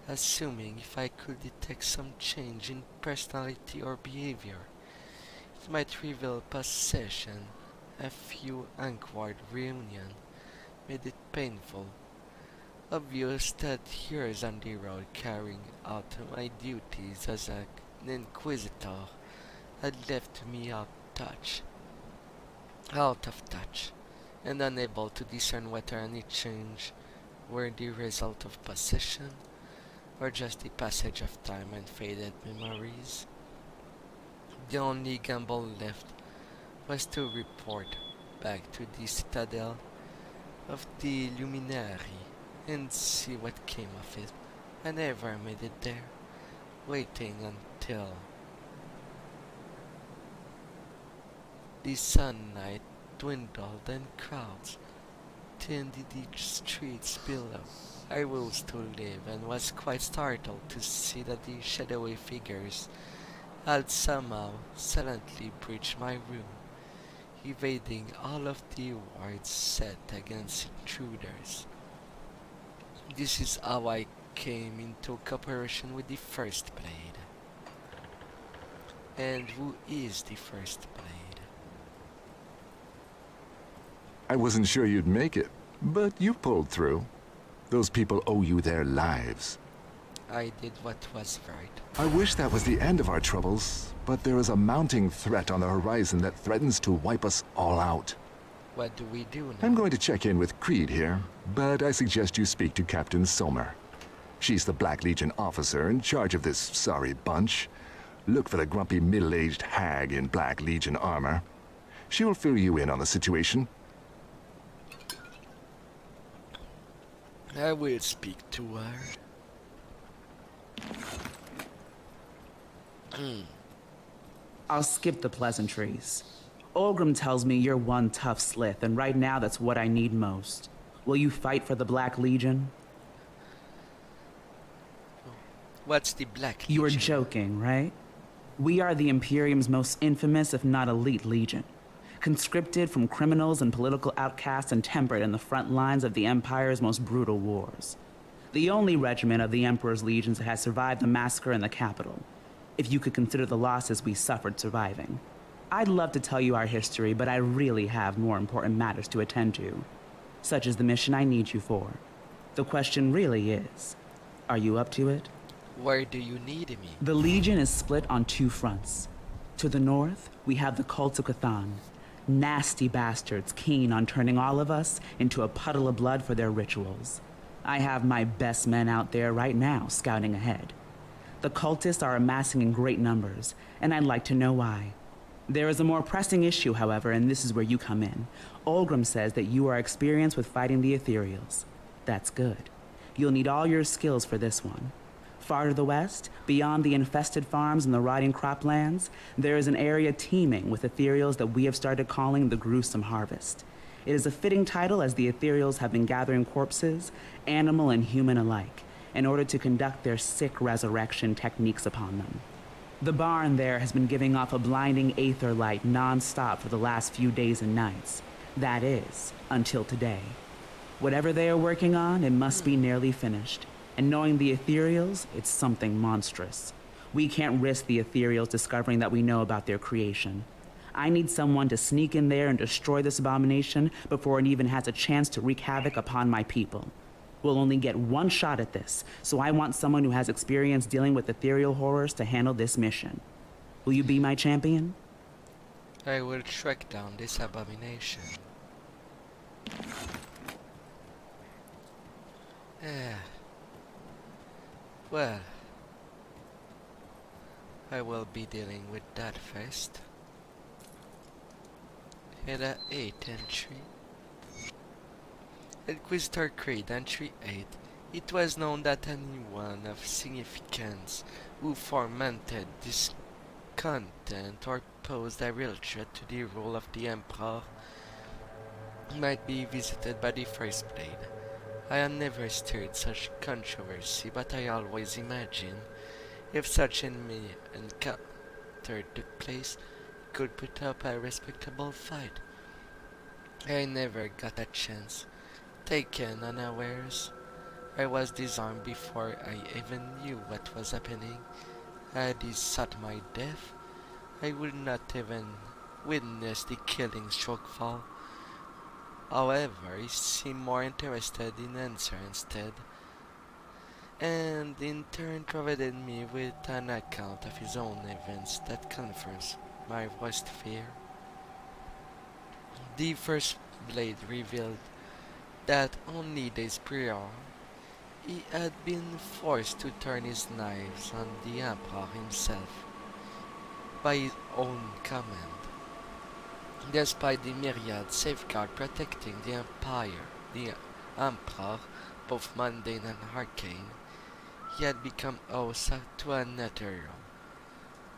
assuming if I could detect some change in personality or behavior, it might reveal possession. A few awkward reunion made it painful, obvious that years on the road carrying out my duties as an inquisitor had left me out of touch, and unable to discern whether any change were the result of possession or just the passage of time and faded memories. The only gamble left was to report back to the citadel of the Luminary and see what came of it. I never made it there, waiting until the sunlight dwindled and crowds thinned the streets below. I rose to live and was quite startled to see that the shadowy figures had somehow silently breached my room, evading all of the wards set against intruders. This is how I came into cooperation with the First Blade. And who is the First Blade? I wasn't sure you'd make it, but you pulled through. Those people owe you their lives. I did what was right. I wish that was the end of our troubles, but there is a mounting threat on the horizon that threatens to wipe us all out. What do we do now? I'm going to check in with Creed here, but I suggest you speak to Captain Sommer. She's the Black Legion officer in charge of this sorry bunch. Look for the grumpy middle-aged hag in Black Legion armor. She will fill you in on the situation. I will speak to her. I'll skip the pleasantries. Olgrim tells me you're one tough slith, and right now that's what I need most. Will you fight for the Black Legion? What's the Black Legion? You were joking, right? We are the Imperium's most infamous, if not elite, legion. Conscripted from criminals and political outcasts and tempered in the front lines of the Empire's most brutal wars. The only regiment of the Emperor's legions that has survived the massacre in the capital, if you could consider the losses we suffered surviving. I'd love to tell you our history, but I really have more important matters to attend to, such as the mission I need you for. The question really is, are you up to it? Where do you need me? The Legion is split on two fronts. To the north, we have the Cult of Cthulhu, nasty bastards keen on turning all of us into a puddle of blood for their rituals. I have my best men out there right now scouting ahead. The cultists are amassing in great numbers, and I'd like to know why. There is a more pressing issue, however, and this is where you come in. Olgrim says that you are experienced with fighting the Ethereals. That's good. You'll need all your skills for this one. Far to the west, beyond the infested farms and the rotting croplands, there is an area teeming with ethereals that we have started calling the Gruesome Harvest. It is a fitting title as the ethereals have been gathering corpses, animal and human alike, in order to conduct their sick resurrection techniques upon them. The barn there has been giving off a blinding aether light non-stop for the last few days and nights. That is, until today. Whatever they are working on, it must be nearly finished. And knowing the ethereals, it's something monstrous. We can't risk the ethereals discovering that we know about their creation. I need someone to sneak in there and destroy this abomination before it even has a chance to wreak havoc upon my people. We'll only get one shot at this, so I want someone who has experience dealing with ethereal horrors to handle this mission. Will you be my champion? I will track down this abomination. Well, I will be dealing with that first. Header 8 entry. Inquisitor Creed entry 8. It was known that anyone of significance who fomented discontent or posed a real threat to the rule of the Emperor might be visited by the First Blade. I have never stirred such controversy, but I always imagine if such enemy encounter took place, it could put up a respectable fight. I never got a chance. Taken unawares, I was disarmed before I even knew what was happening. Had he sought my death, I would not even witness the killing stroke fall. However, he seemed more interested in answer instead, and in turn provided me with an account of his own events that confirms my worst fear. The First Blade revealed that only days prior, he had been forced to turn his knives on the Emperor himself by his own command. Despite the myriad safeguards protecting the Emperor, both mundane and arcane, he had become host to an ethereal.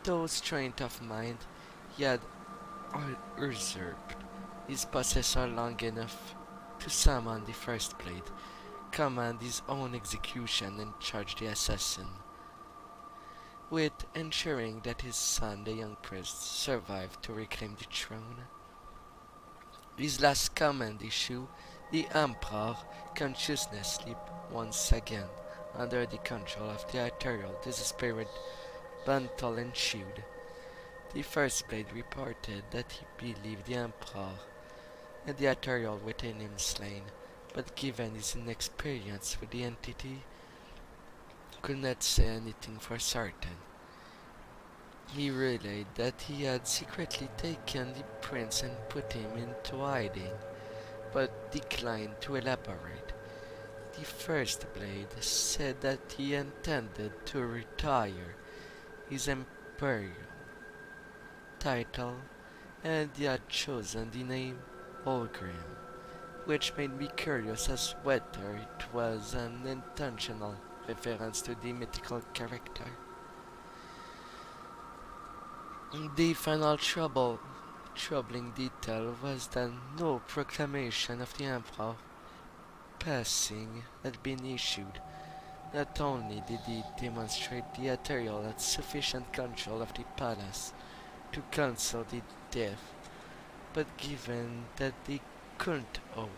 Though strength of mind, he had usurped his possessor long enough to summon the First Blade, command his own execution and charge the assassin, with ensuring that his son, the young prince, survived to reclaim the throne. His last command issue, the Emperor consciousness slipped once again under the control of the ethereal desperate battle ensued. The First Blade reported that he believed the Emperor and the ethereal within him slain, but given his inexperience with the entity, could not say anything for certain. He relayed that he had secretly taken the prince and put him into hiding, but declined to elaborate. The First Blade said that he intended to retire his imperial title, and he had chosen the name Olgrim, which made me curious as whether it was an intentional reference to the mythical character. The final troubling detail was that no proclamation of the Emperor passing had been issued. Not only did he demonstrate the Ethereal had sufficient control of the palace to cancel the death, but given that they couldn't hope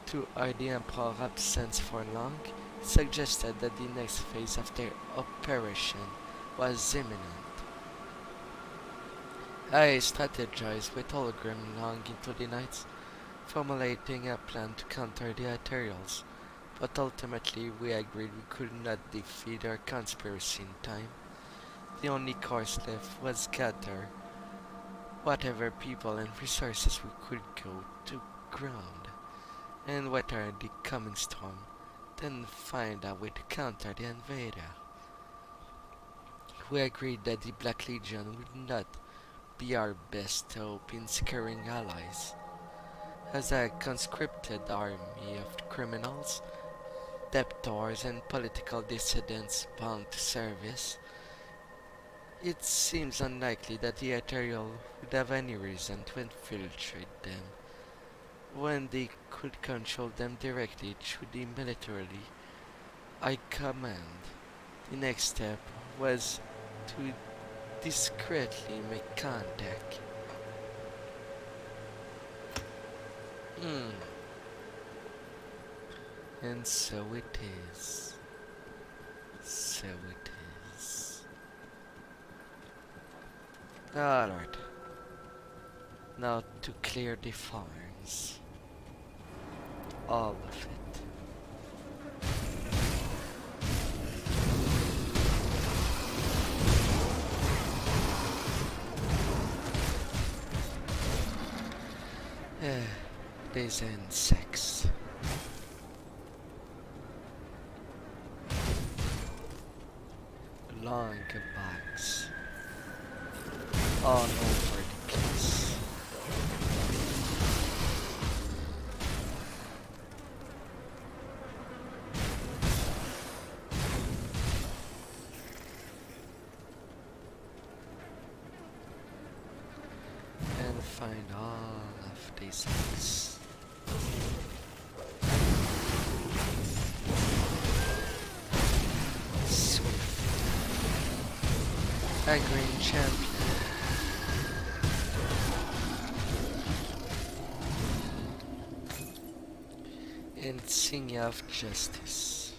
to hide the Emperor's absence for long, suggested that the next phase of their operation was imminent. I strategized with Holgrim long into the night, formulating a plan to counter the Ethereals, but ultimately we agreed we could not defeat our conspiracy in time. The only course left was gather whatever people and resources we could go to ground, and weather the coming storm, then find a way to counter the invader. We agreed that the Black Legion would not be our best hope in securing allies. As a conscripted army of criminals, debtors, and political dissidents bound to service, it seems unlikely that the Ethereal would have any reason to infiltrate them when they could control them directly through the militarily I command. The next step was to discreetly make contact. And so it is. So it is. Alright. Now to clear the farms. All of it. These insects. Long bugs. All over the place. And find all of these eggs. A green champion. Insignia of justice.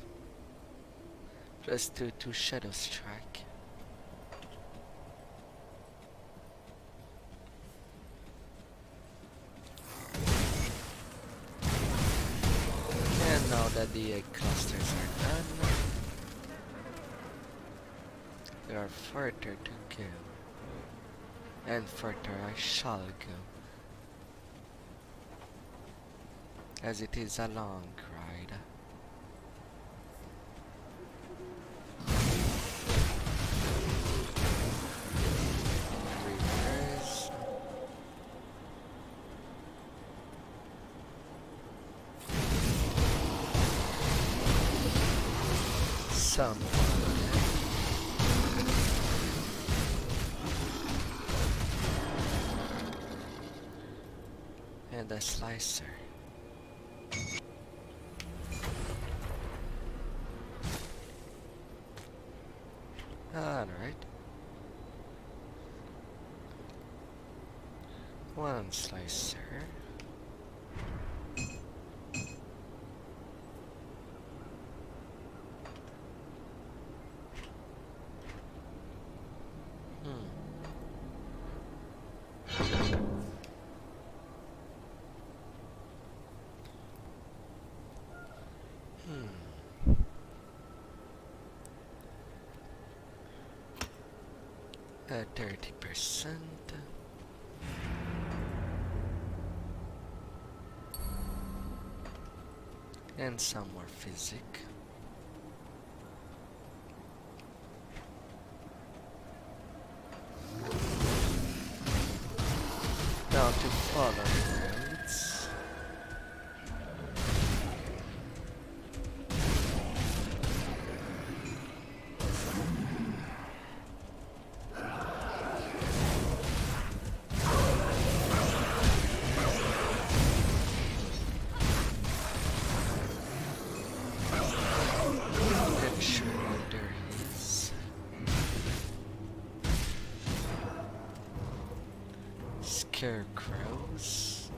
+2 to Shadow Strike. And now that the egg clusters are done, there are further to go, and further I shall go, as it is a long ride. Reverse. Some. And a slicer. Alright. One slicer. At 30%. And some more physic. Now to follow the roads. scarecrows.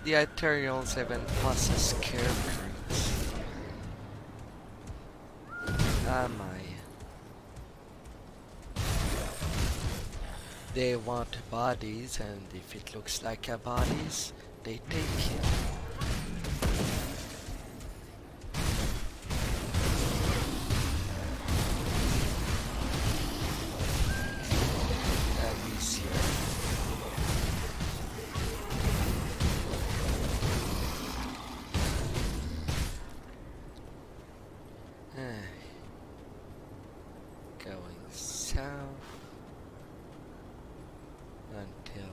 The Ethereals even possess scarecrows. Am I? They want bodies, and if it looks like a bodies, they take it. Going south until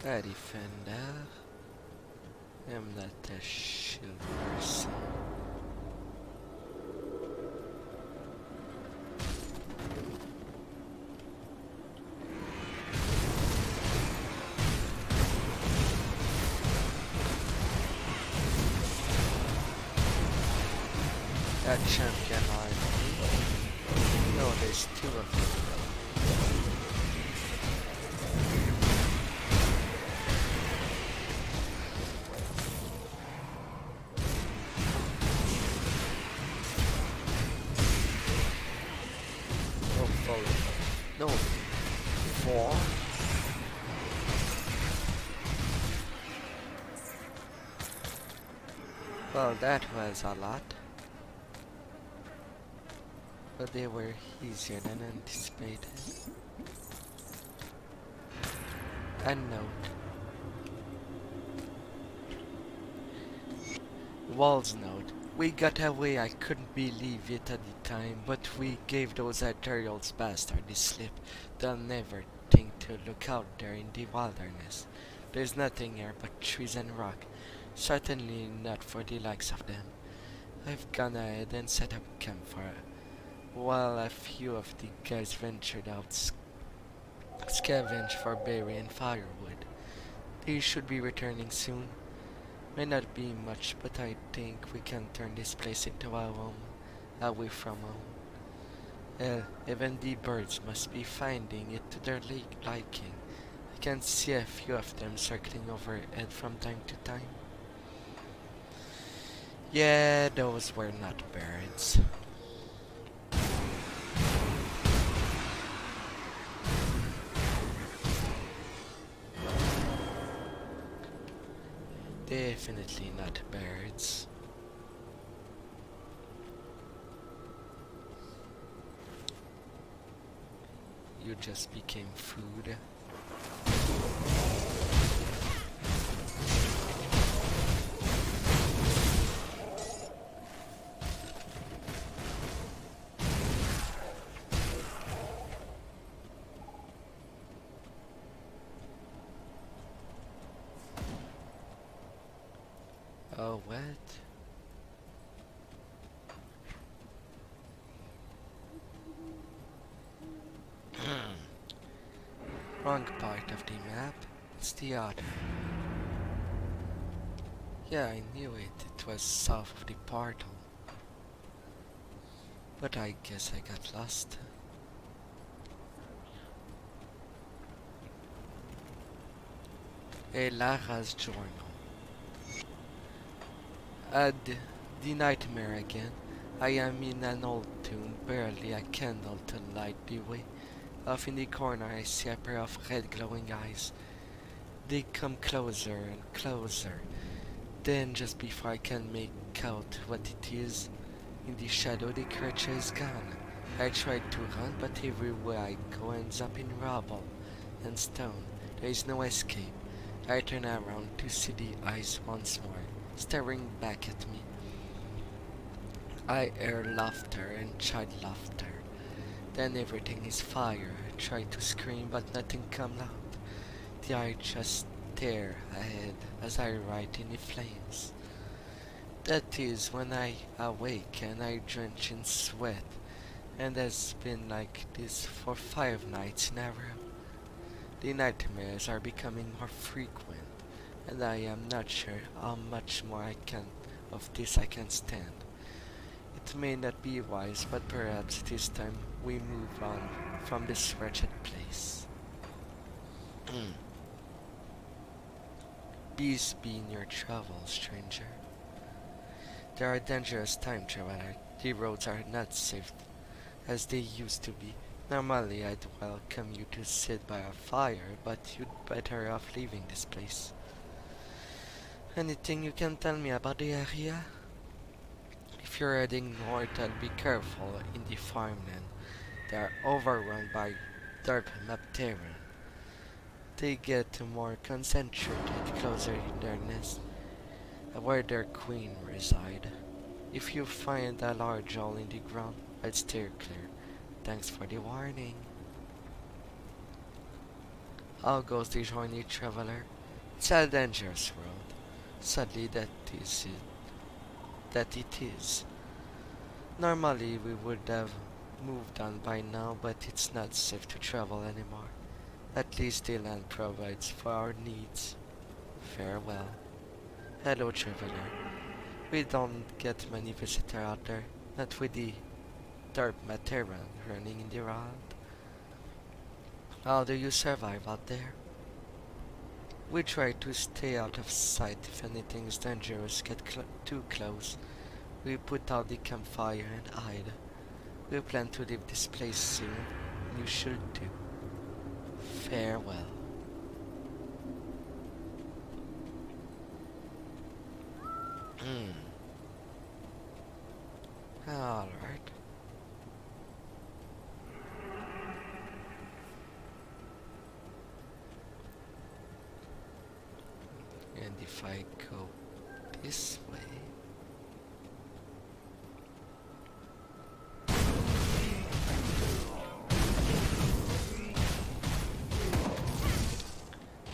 a defender. I'm not a shield person. That champion army. No, there's two of them. No, four. Well, that was a lot. But they were easier than anticipated. A note. Wall's note. We got away, I couldn't believe it at the time, but we gave those Ethereals bastard the slip. They'll never think to look out there in the wilderness. There's nothing here but trees and rock. Certainly not for the likes of them. I've gone ahead and set up camp for while a few of the guys ventured out scavenge for berry and firewood. They should be returning soon. May not be much, but I think we can turn this place into a home, away from home. Even the birds must be finding it to their liking. I can see a few of them circling overhead from time to time. Yeah, those were not birds. Definitely not birds. You just became food. Oh, what? Wrong part of the map. It's the other. Yeah, I knew it. It was south of the portal. But I guess I got lost. A Lara's journal. The nightmare again. I am in an old tomb, barely a candle to light the way. Off in the corner I see a pair of red glowing eyes. They come closer and closer. Then just before I can make out what it is, in the shadow the creature is gone. I tried to run, but everywhere I go ends up in rubble and stone. There is no escape. I turn around to see the eyes once more, staring back at me. I hear laughter and child laughter. Then everything is fire. I try to scream, but nothing comes out. The eye just stare ahead as I ride in the flames. That is when I awake and I drench in sweat, and has been like this for 5 nights in a row. The nightmares are becoming more frequent, and I am not sure how much more of this I can stand. It may not be wise, but perhaps it is time we move on from this wretched place. Peace be in your travels, stranger. There are dangerous times, traveler. The roads are not safe as they used to be. Normally, I'd welcome you to sit by a fire, but you'd better off leaving this place. Anything you can tell me about the area? If you're heading north, be careful in the farmland. They are overrun by dark Mapteran. They get more concentrated closer to their nest, where their queen reside. If you find a large hole in the ground, I'd steer clear. Thanks for the warning. How goes the journey, traveler? It's a dangerous road. Sadly, that it is. Normally, we would have moved on by now, but it's not safe to travel anymore. At least the land provides for our needs. Farewell. Hello, traveler. We don't get many visitors out there, not with the dark Materan running in the round. How do you survive out there? We try to stay out of sight. If anything is dangerous, get too close. We put out the campfire and hide. We plan to leave this place soon. You should too. Farewell. Alright. And if I go this way,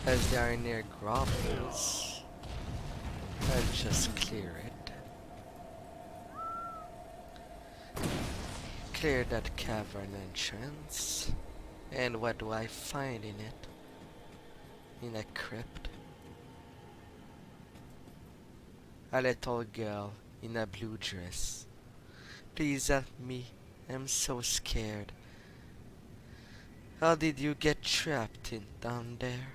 as they are near grovels, I'll just clear it. Clear that cavern entrance. And what do I find in it? In a crypt? A little girl in a blue dress. Please help me. I'm so scared. How did you get trapped down there?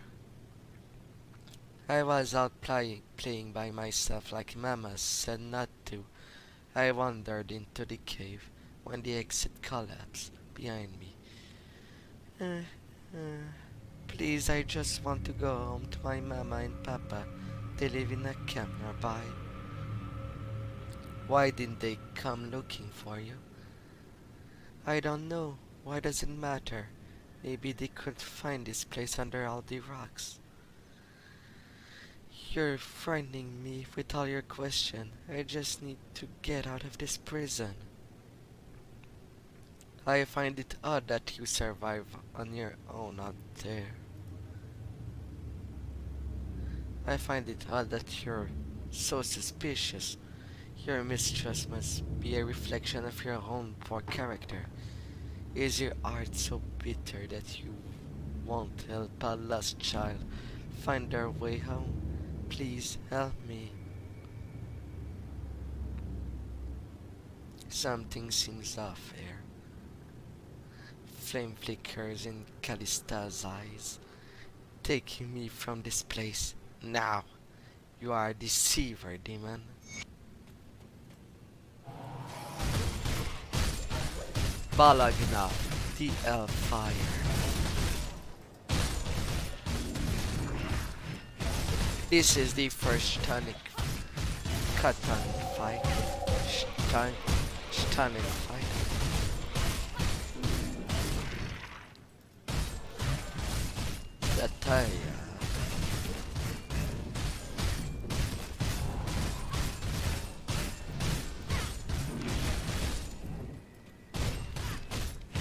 I was out playing by myself like Mama said not to. I wandered into the cave when the exit collapsed behind me. Please, I just want to go home to my Mama and Papa. They live in a camp nearby. Why didn't they come looking for you? I don't know. Why does it matter? Maybe they could find this place under all the rocks. You're frightening me with all your questions. I just need to get out of this prison. I find it odd that you survive on your own out there. I find it odd that you're so suspicious. Your mistrust must be a reflection of your own poor character. Is your heart so bitter that you won't help a lost child find their way home? Please help me. Something seems off here. Flame flickers in Callista's eyes. Take me from this place now. You are a deceiver, demon. Balagna, the Hellfire. This is the first Shtanic fight. Shtanic fight. Dataya.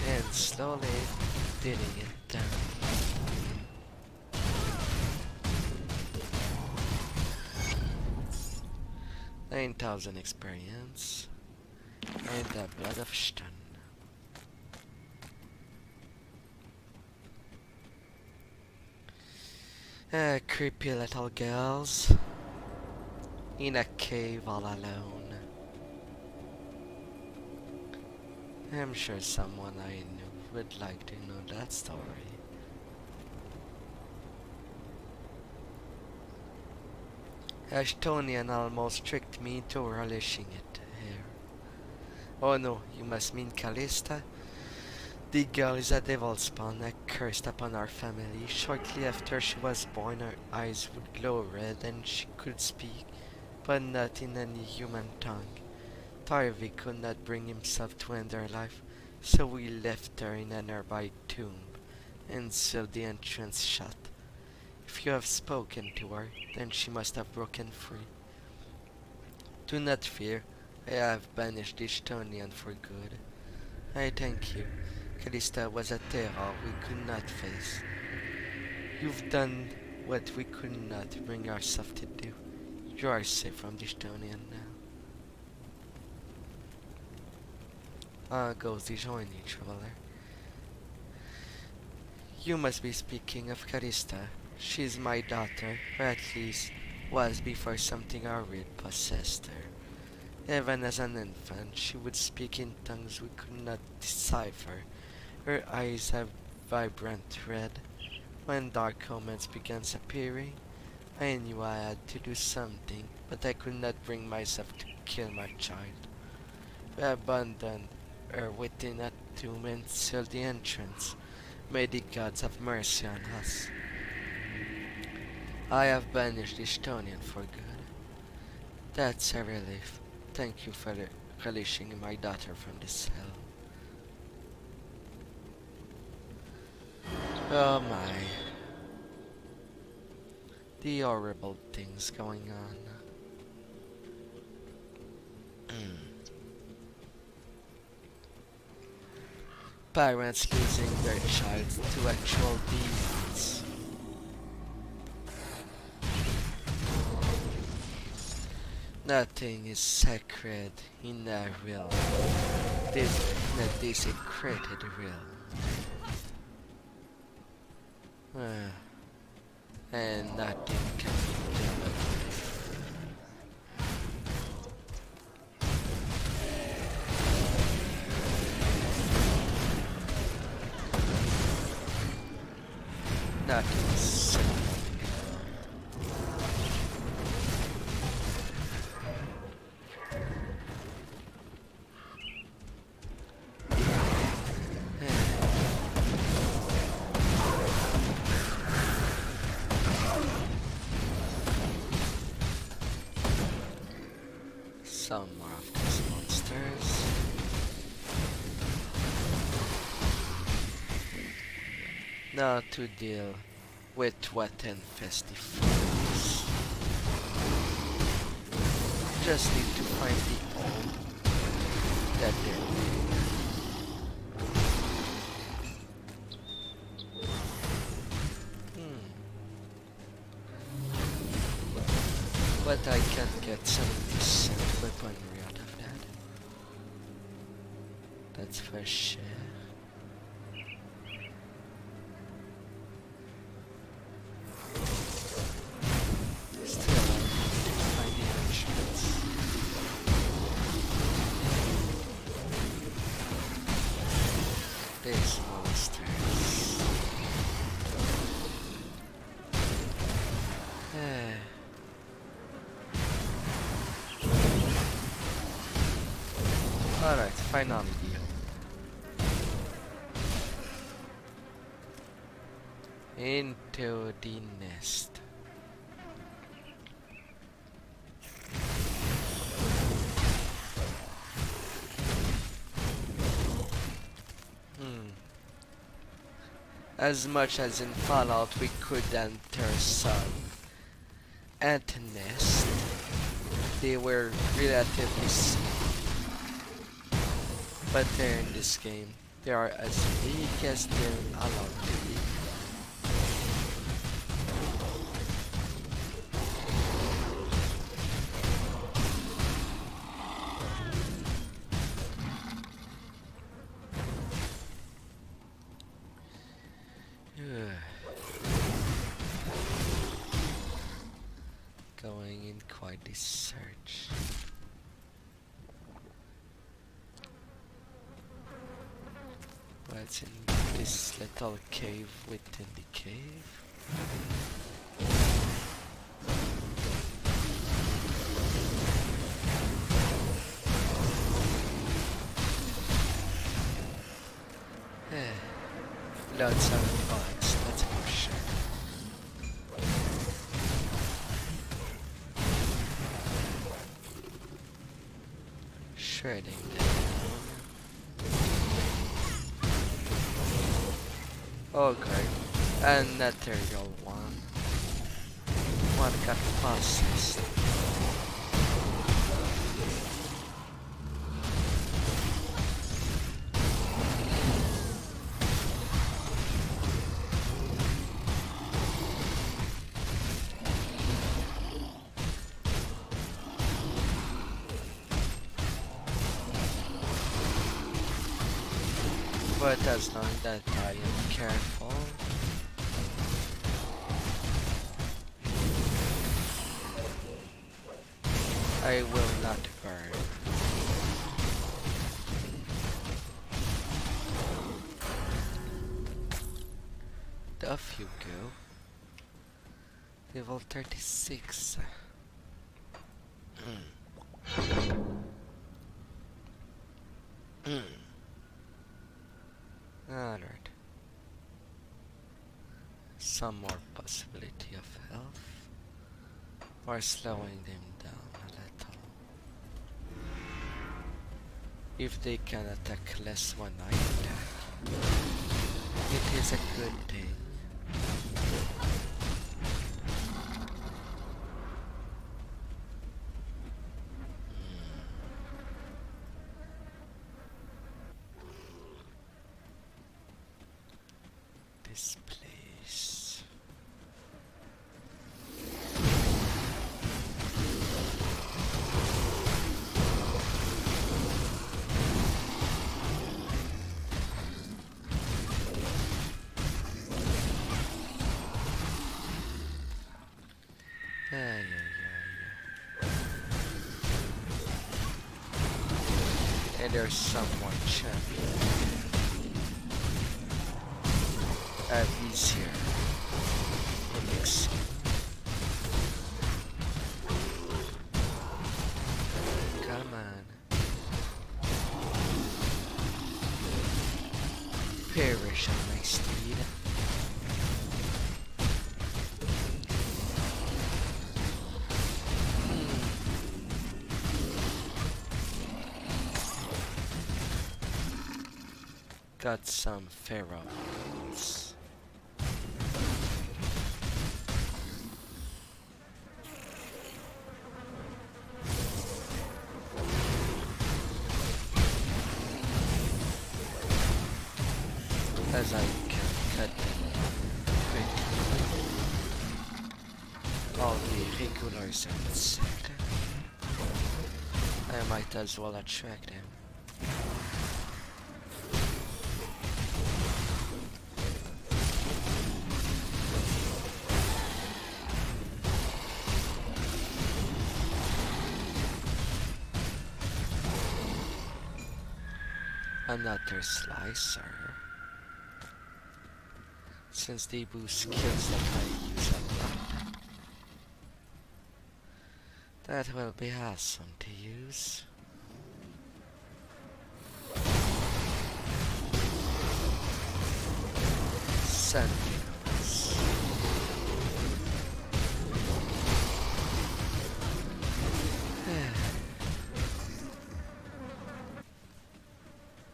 And slowly dealing it down. 9,000 experience. And the blood of stone. Creepy little girls. In a cave all alone. I'm sure someone I know would like to know that story. Ashtonian almost tricked me into relishing it here. Oh no, you must mean Callista? The girl is a devil spawn, a cursed upon our family. Shortly after she was born, her eyes would glow red and she could speak, but not in any human tongue. Tarvi could not bring himself to end her life, so we left her in a nearby tomb and sealed the entrance shut. If you have spoken to her, then she must have broken free. Do not fear, I have banished the Estonian for good. I thank you. Callista was a terror we could not face. You've done what we could not bring ourselves to do. You are safe from the Estonian now. Goes the journey, traveler. You must be speaking of Callista. She's my daughter, or at least was before something horrid possessed her. Even as an infant, she would speak in tongues we could not decipher. Her eyes have vibrant red. When dark omens began appearing, I knew I had to do something, but I could not bring myself to kill my child. We abandoned her within a tomb and sealed the entrance. May the gods have mercy on us. I have banished the Estonian for good. That's a relief. Thank you for releasing my daughter from this hell. Oh my. The horrible things going on. Parents losing their child to actual demons. Nothing is sacred in a realm. This in a desecrated realm. And nothing can be done. Nothing is safe. Some more of these monsters. Now to deal with what infests the foes. Just need to find the old that But I can't get 70% weaponry out of that. That's for sure. Still, I need to find the entrance. These monsters. Alright, final deal. Into the nest. As much as in Fallout we could enter some ant nest, they were relatively safe. But they're in this game, they are as big as they're allowed to be. avoid this search. What's in this little cave within the cave? Lots of bugs, that's for sure. Shredding down. Okay, another one. One got processed. But as long that I am careful, I will not burn. Off you go. Level 36. Alright. Some more possibility of health. Or slowing them down a little. If they can attack less one night, it is a good thing. This place. Yeah. And there's someone champion. Easier. Come on. Perish on my steed. Got some pheromones. As I can cut them quickly. All the regulars are sick. I might as well attract them. Another slicer. Since they boost skills that I use a lot. That will be awesome to use. Sentinels.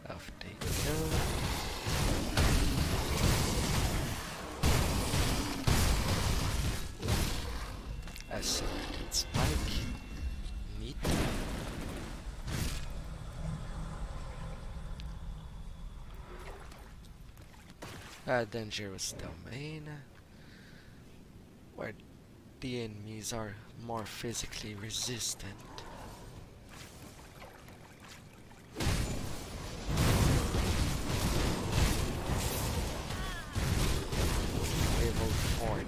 Off they go. Accelerated spike. Neat. A dangerous domain where the enemies are more physically resistant. Level 40.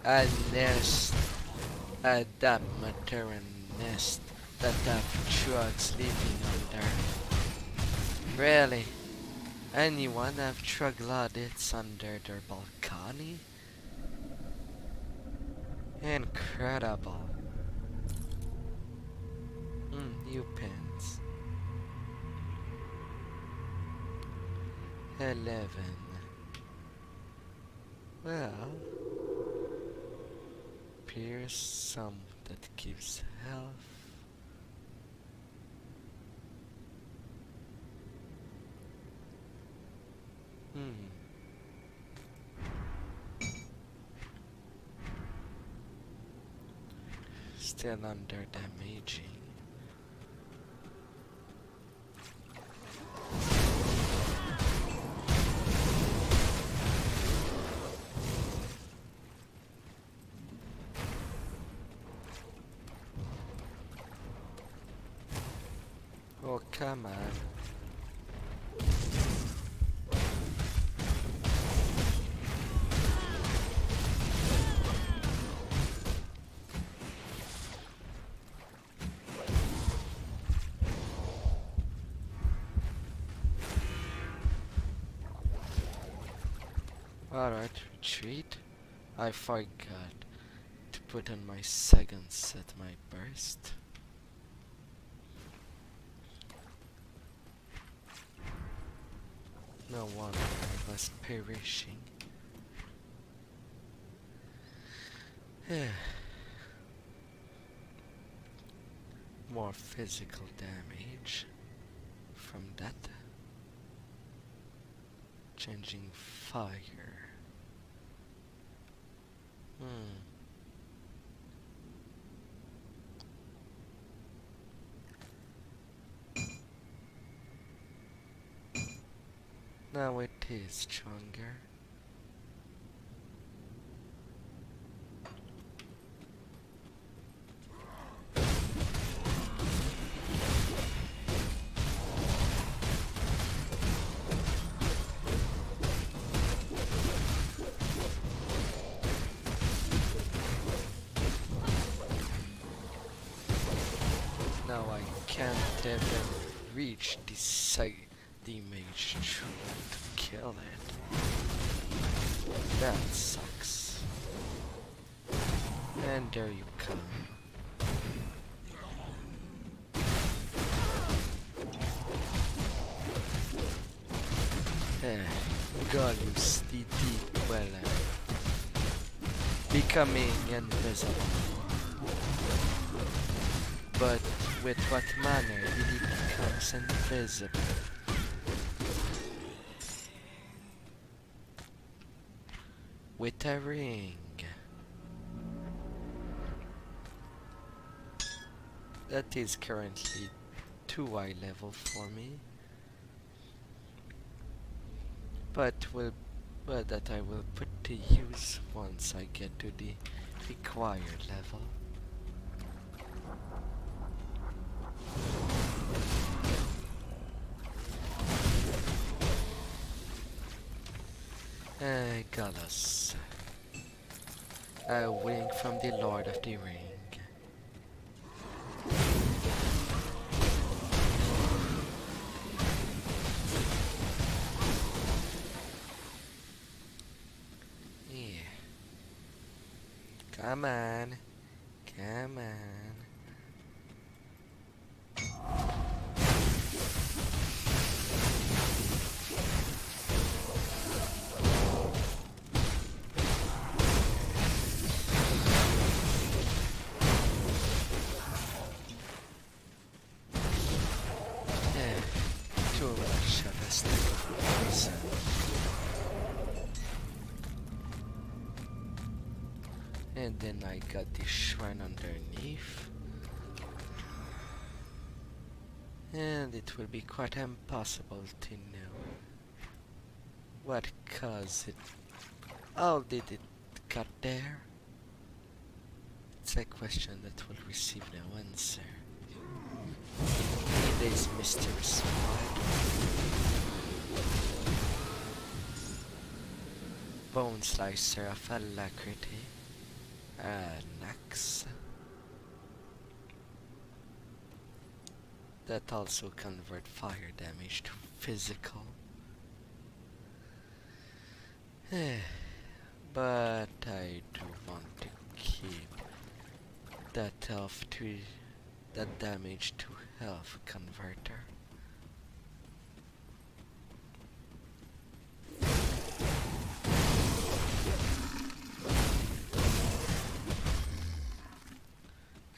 A nest. A dormitory nest that have trucks living under. Really? Anyone have troglodytes under their balcony? Incredible. New pins. 11. Well, here's some that gives health. Still under damaging. Oh, come on. Alright, retreat. I forgot to put on my seconds at my burst. No wonder I was perishing. More physical damage from that. Changing fire. Now it is stronger. Now I can't even reach the mage tree to kill it. That sucks. And there you come. Galus the Deep Dweller. Becoming invisible. But with what manner did he become invisible? With a ring. That is currently too high level for me. But that I will put to use once I get to the required level. Galus. A wing from the Lord of the Ring. Yeah. Come on. Come on. And then I got the shrine underneath. And it will be quite impossible to know what caused it. How did it got there? It's a question that will receive no answer. In this mysterious world. Bone slicer of alacrity. An axe. That also convert fire damage to physical. But I do want to keep that health to that damage to health converter.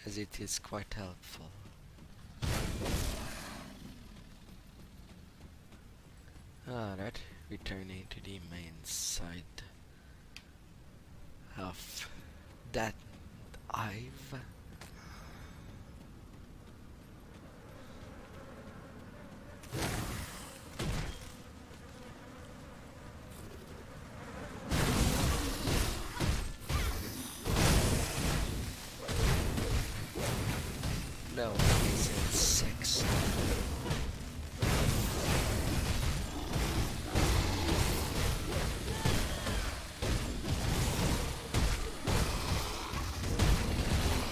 As it is quite helpful. Alright, returning to the main side of that hive. No, it's in 6.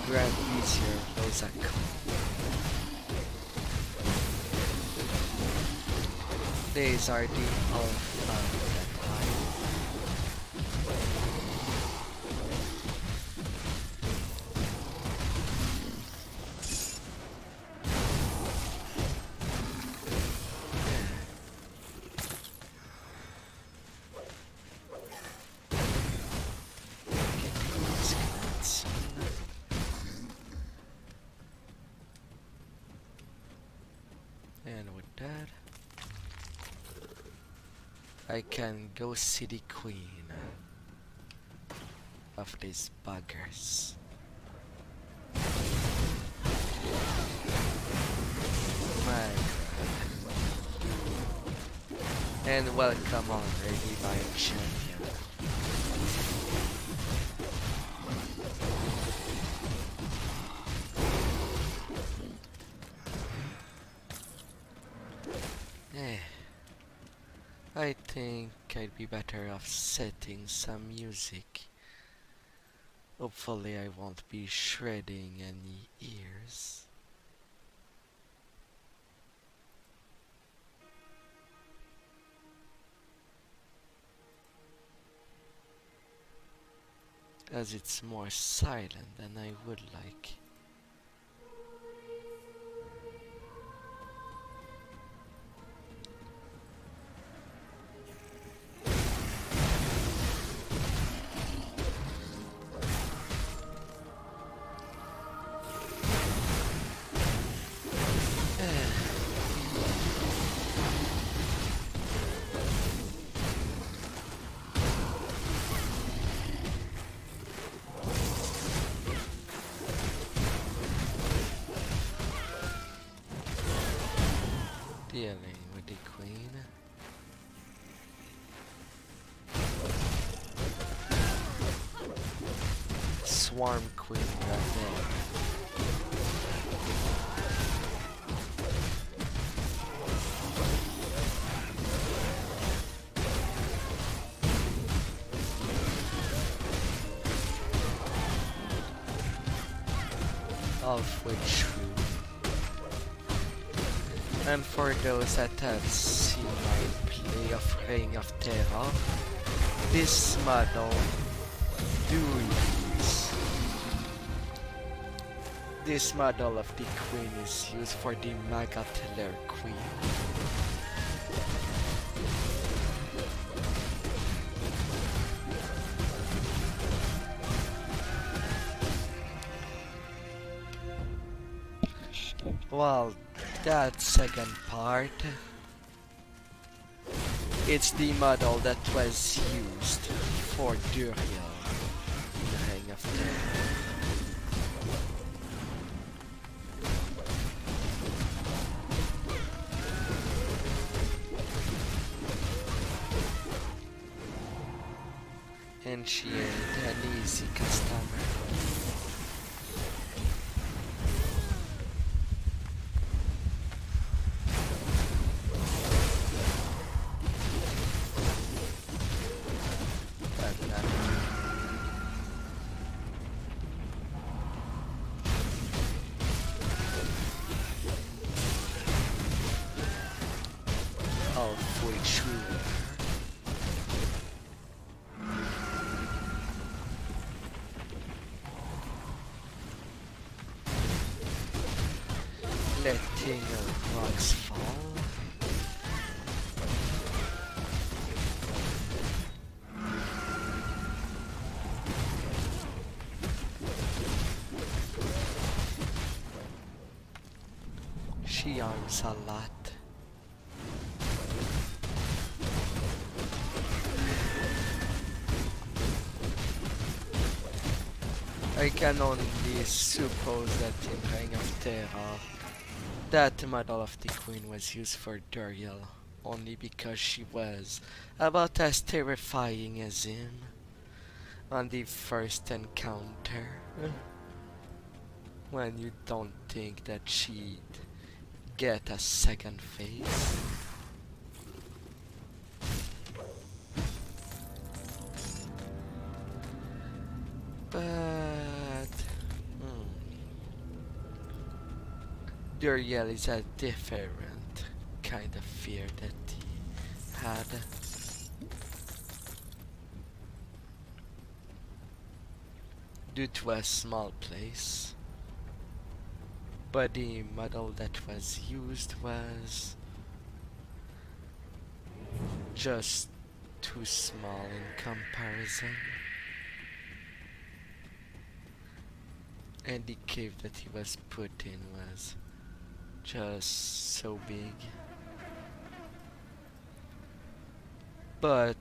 Grant easier, Lozak. These are the alpha that high. And with that, I can go see the queen of these buggers. My god. And welcome on, Lady Lion Champion. I think I'd be better off setting some music. Hopefully I won't be shredding any ears. As it's more silent than I would like. Dealing with the queen. Swarm queen right there. Of which true. And for those that have seen my play of Reign of Terror, this model do use. This model of the queen is used for the Magateller queen. Well, that second part, it's the model that was used for Duriel in Reign of Terror. And she ain't an easy customer. letting rocks fall. She arms a lot. I can only suppose that in Reign of Terror, that Medal of the Queen was used for Duriel only because she was about as terrifying as him on the first encounter. When you don't think that she'd get a second face. But Duriel is a different kind of fear that he had. Due to a small place, but the model that was used was just too small in comparison. And the cave that he was put in was just so big. But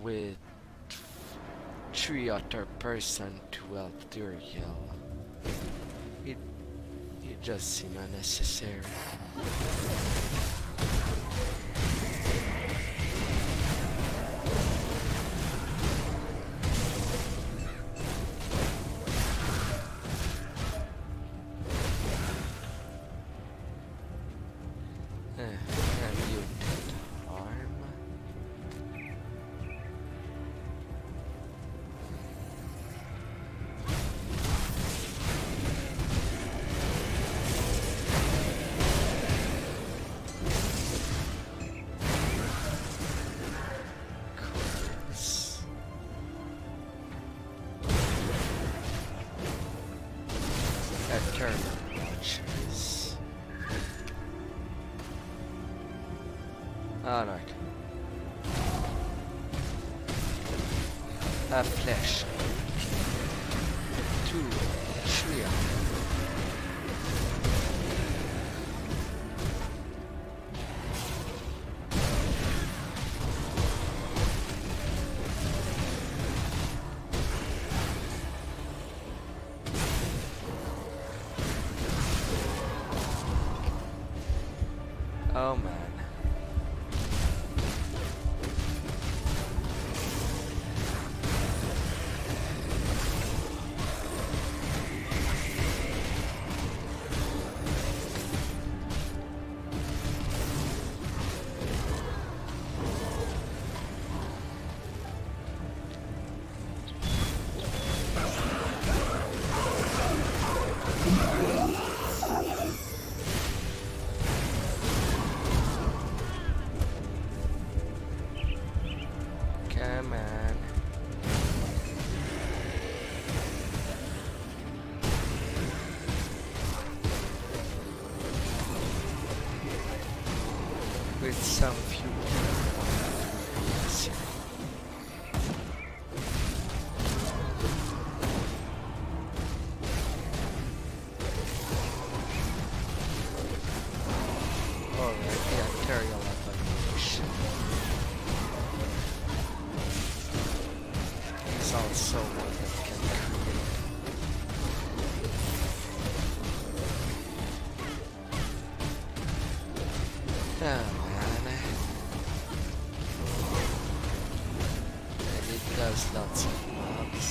with 3 other person to help Duriel, it just seemed unnecessary. Alright. A flesh. 2, 3. Oh man. Come on. With some fuel. Alright, the Ontario evaluation. He's also one that can create. Oh man. And it does lots of mobs.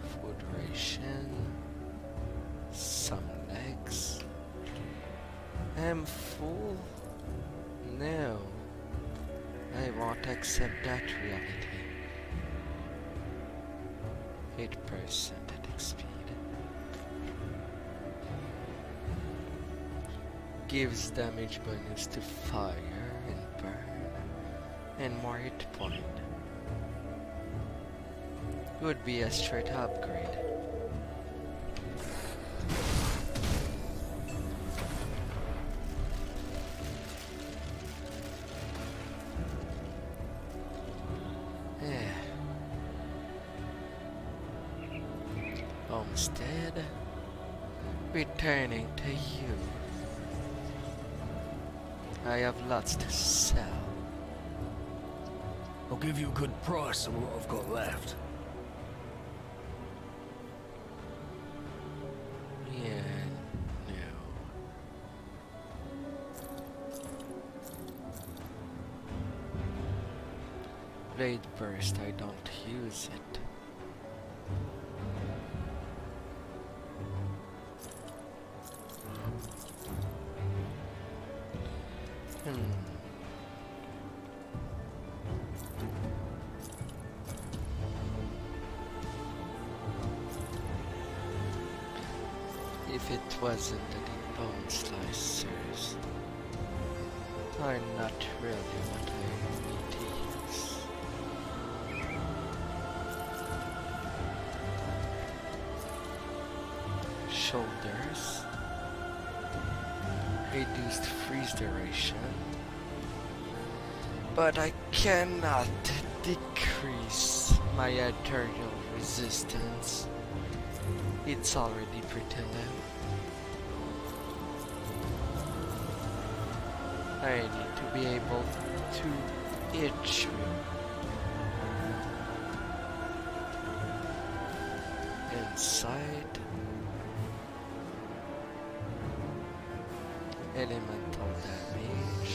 Food ration. Some legs. I'm full. No, I won't accept that reality. 8% attack speed. Gives damage bonus to fire and burn, and more hit point. would be a straight upgrade. Yeah. Homestead, returning to you. I have lots to sell. I'll give you a good price on what I've got left. Yeah, no. Blade burst, I don't use it. If it wasn't that the bone slicers are not really what I need to use. Shoulders, reduced freeze duration, but I cannot decrease my eternal resistance. It's already pretty low. I need to be able to itch inside. Elemental damage.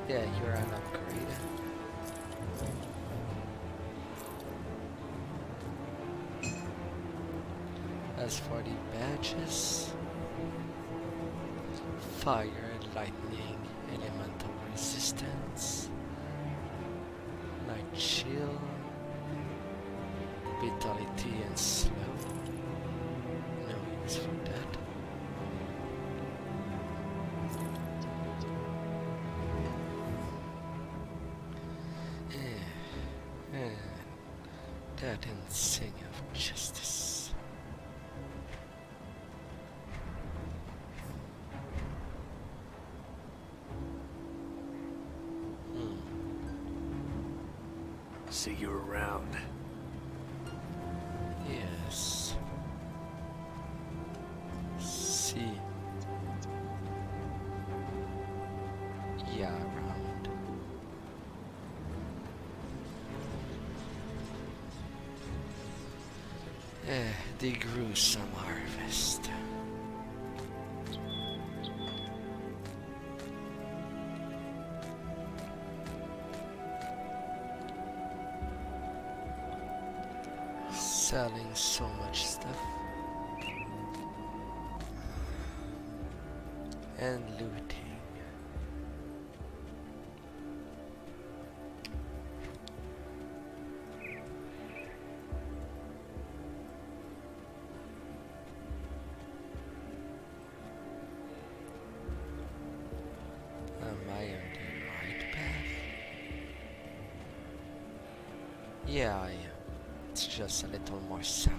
Yeah, you're an upgrade. As for the badges, fire and lightning, elemental resistance, night chill, vitality and slow. No use for that. And that insane of justice. See you around. Yes. See. Yeah, around. The gruesome harvest. Selling so much stuff and looting. Am I on the right path? Yeah, I am. It's just a little more south.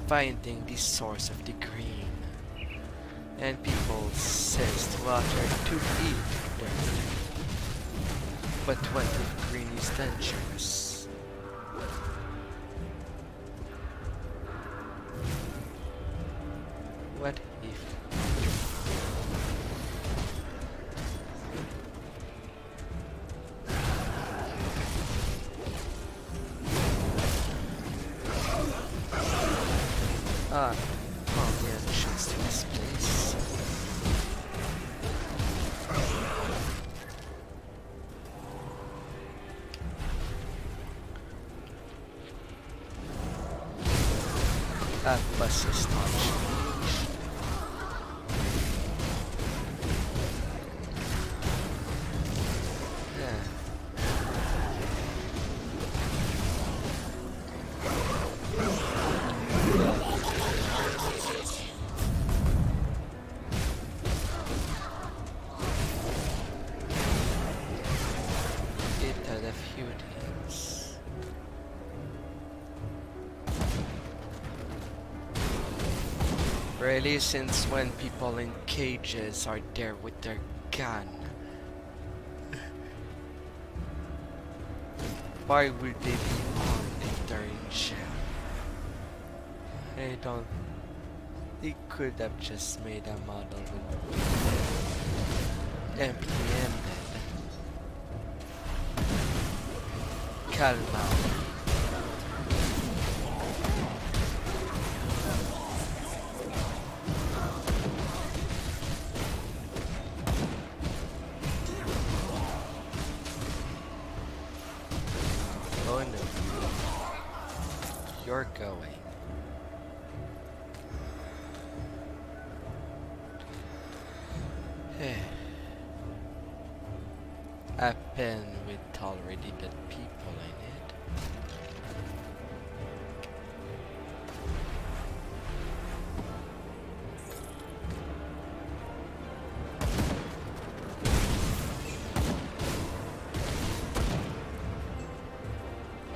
Finding the source of the green, and people says to water to eat dirt. But what if green is dangerous? What if Ah, found the entrance to this place. That bus is touched. Really, since when people in cages are there with their gun? Why would they be armed if they're in jail? I don't... They could have just made a model with empty-ended. Calma. You're going. A pen with already dead people in it.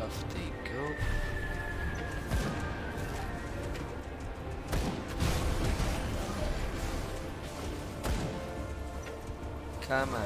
Off they go. Come on.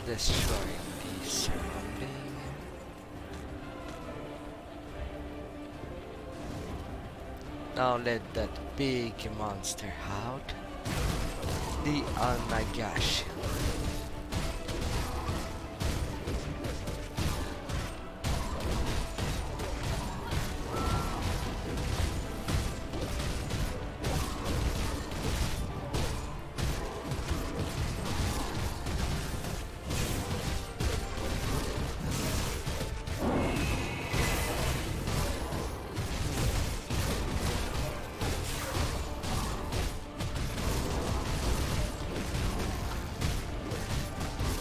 Destroying the surrounding. Now let that big monster out. The Onagashi.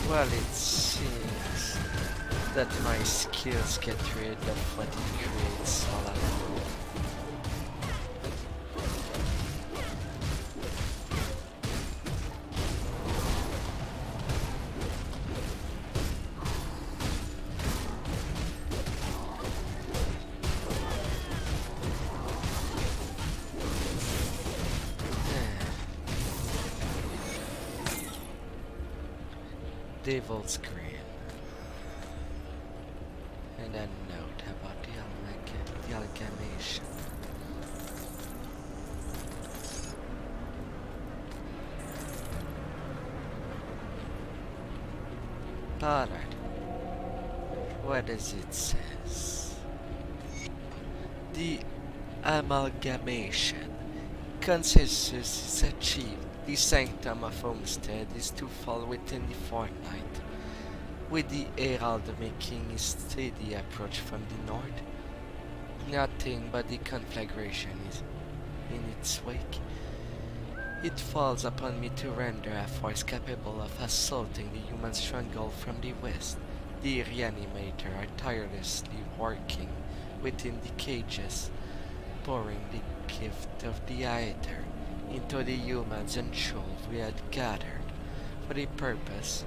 Well, it seems that my skills get rid of what it creates all along. Devil's Green. And a note about the amalgamation. Alright. What does it says? The amalgamation consensus is achieved. The sanctum of Homestead is to fall within the fortnight, with the Herald making a steady approach from the north. Nothing but the conflagration is in its wake. It falls upon me to render a force capable of assaulting the human stronghold from the west. The reanimator are tirelessly working within the cages, pouring the gift of the Aether into the humans and trolls we had gathered for the purpose,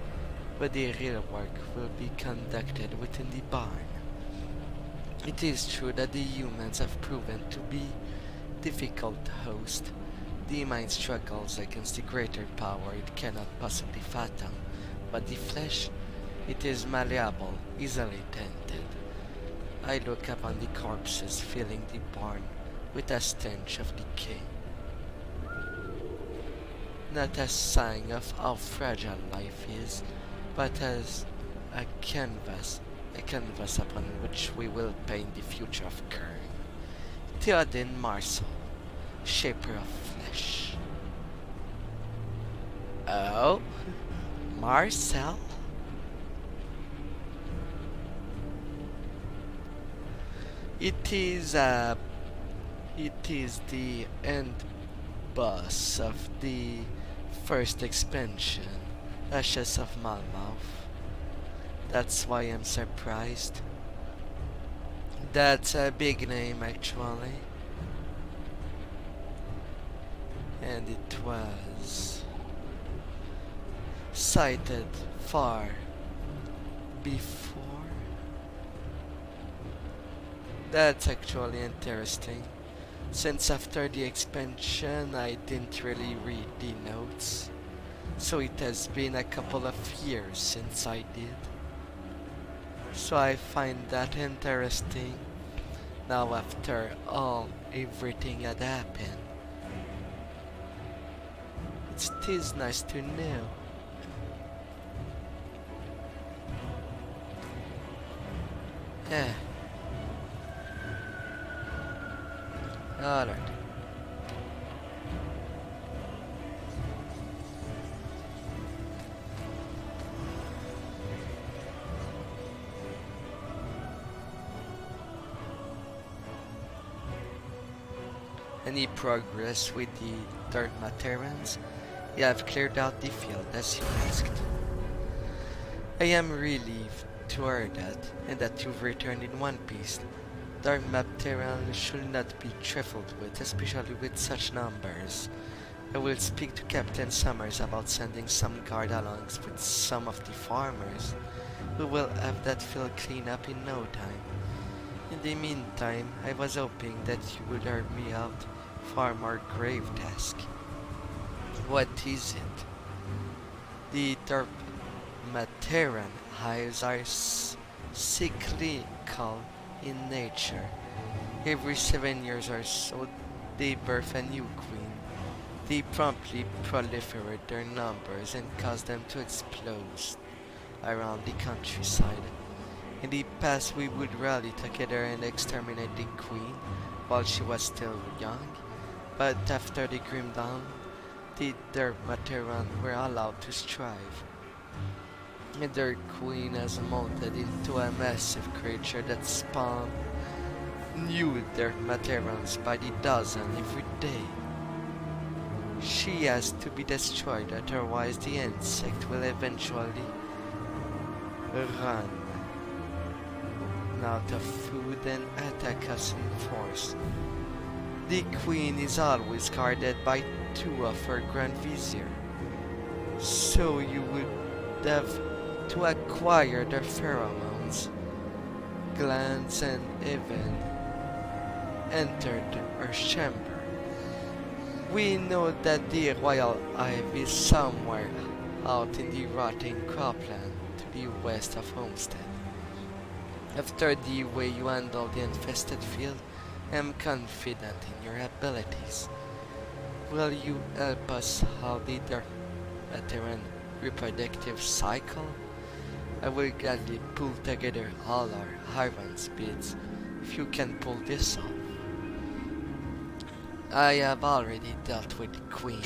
but the real work will be conducted within the barn. It is true that the humans have proven to be difficult to host. The mind struggles against the greater power it cannot possibly fathom, but the flesh, it is malleable, easily tainted. I look upon the corpses filling the barn with a stench of decay. Not a sign of how fragile life is, but as a canvas upon which we will paint the future of Kern. Theoden Marcel, shaper of flesh. Oh? Marcel? It is the end boss of the first expansion, Ashes of Malmouth. That's why I'm surprised. That's a big name actually. And it was cited far before. That's actually interesting, since after the expansion I didn't really read the notes, so it has been a couple of years since I did. So I find that interesting now after everything had happened. It is nice to know. Yeah. Alright. Any progress with the Dermaterans? You have cleared out the field as you asked. I am relieved to hear that, and that you've returned in one piece. Dermaterans should not be trifled with, especially with such numbers. I will speak to Captain Summers about sending some guard along with some of the farmers. We will have that field cleaned up in no time. In the meantime, I was hoping that you would help me out for a more grave task. What is it? The Dermateran hives are cyclical in nature. Every 7 years or so, they birth a new queen. They promptly proliferate their numbers and cause them to explode around the countryside. In the past, we would rally together and exterminate the queen while she was still young, but after the Grim Dawn, the Dermateran were allowed to strive. And their queen has molded into a massive creature that spawned new Dermaterans by the dozen every day. She has to be destroyed, otherwise the insect will eventually run out of food and attack us in force. The queen is always guarded by 2 of her Grand Vizier, so you would have to acquire their pheromones, glands, and even entered her chamber. We know that the royal hive is somewhere out in the rotting cropland to the west of Homestead. After the way you handle the infested field, I am confident in your abilities. Will you help us halt the Dermateran reproductive cycle? I will gladly pull together all our iron speeds if you can pull this off. I have already dealt with the Queen.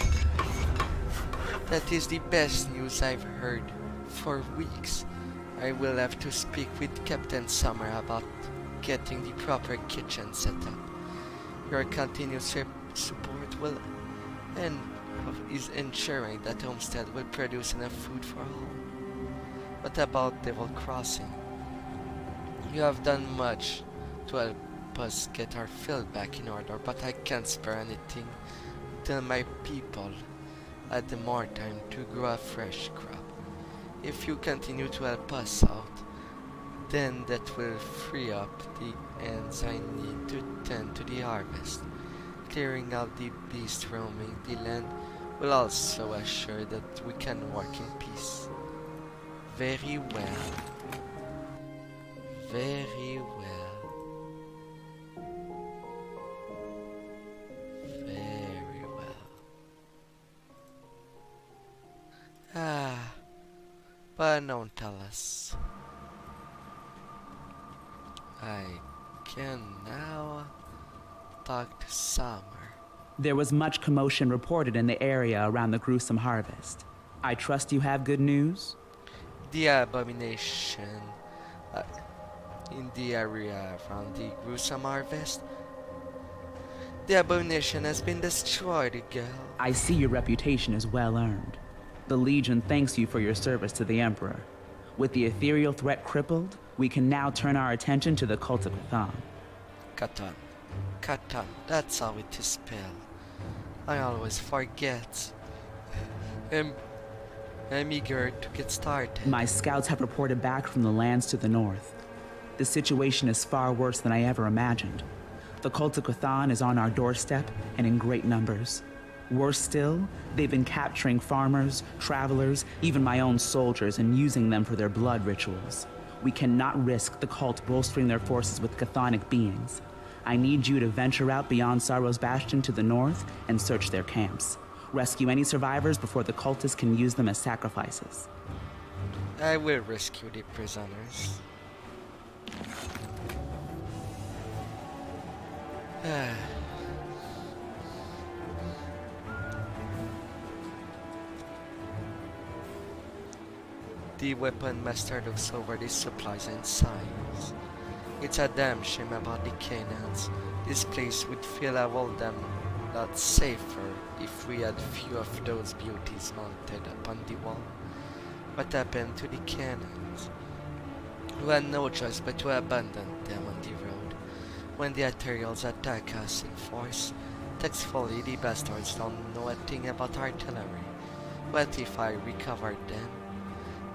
That is the best news I've heard for weeks. I will have to speak with Captain Summer about getting the proper kitchen set up. Your continuous support will is ensuring that Homestead will produce enough food for all. What about Devil Crossing? You have done much to help us get our field back in order, but I can't spare anything until my people had more time to grow a fresh crop. If you continue to help us out, then that will free up the hands I need to tend to the harvest. Clearing out the beasts roaming the land will also assure that we can work in peace. Very well. Very well. Ah, but don't tell us. I can now talk to Summer. There was much commotion reported in the area around the gruesome harvest. I trust you have good news? The abomination in the area around the gruesome harvest. The abomination has been destroyed, girl. I see your reputation is well earned. The Legion thanks you for your service to the Emperor. With the ethereal threat crippled, we can now turn our attention to the cult of Cthulhu. Catan. Catan, that's how it is spelled. I always forget. I'm eager to get started. My scouts have reported back from the lands to the north. The situation is far worse than I ever imagined. The cult of Cthulhu is on our doorstep and in great numbers. Worse still, they've been capturing farmers, travelers, even my own soldiers, and using them for their blood rituals. We cannot risk the cult bolstering their forces with chthonic beings. I need you to venture out beyond Sorrow's Bastion to the north and search their camps. Rescue any survivors before the cultists can use them as sacrifices. I will rescue the prisoners. The weapon master looks over the supplies and signs. It's a damn shame about the cannons. This place would feel a whole damn lot safer if we had few of those beauties mounted upon the wall. What happened to the cannons? We had no choice but to abandon them on the road. When the Arterials attack us in force, thankfully the bastards don't know a thing about artillery. What if I recovered them?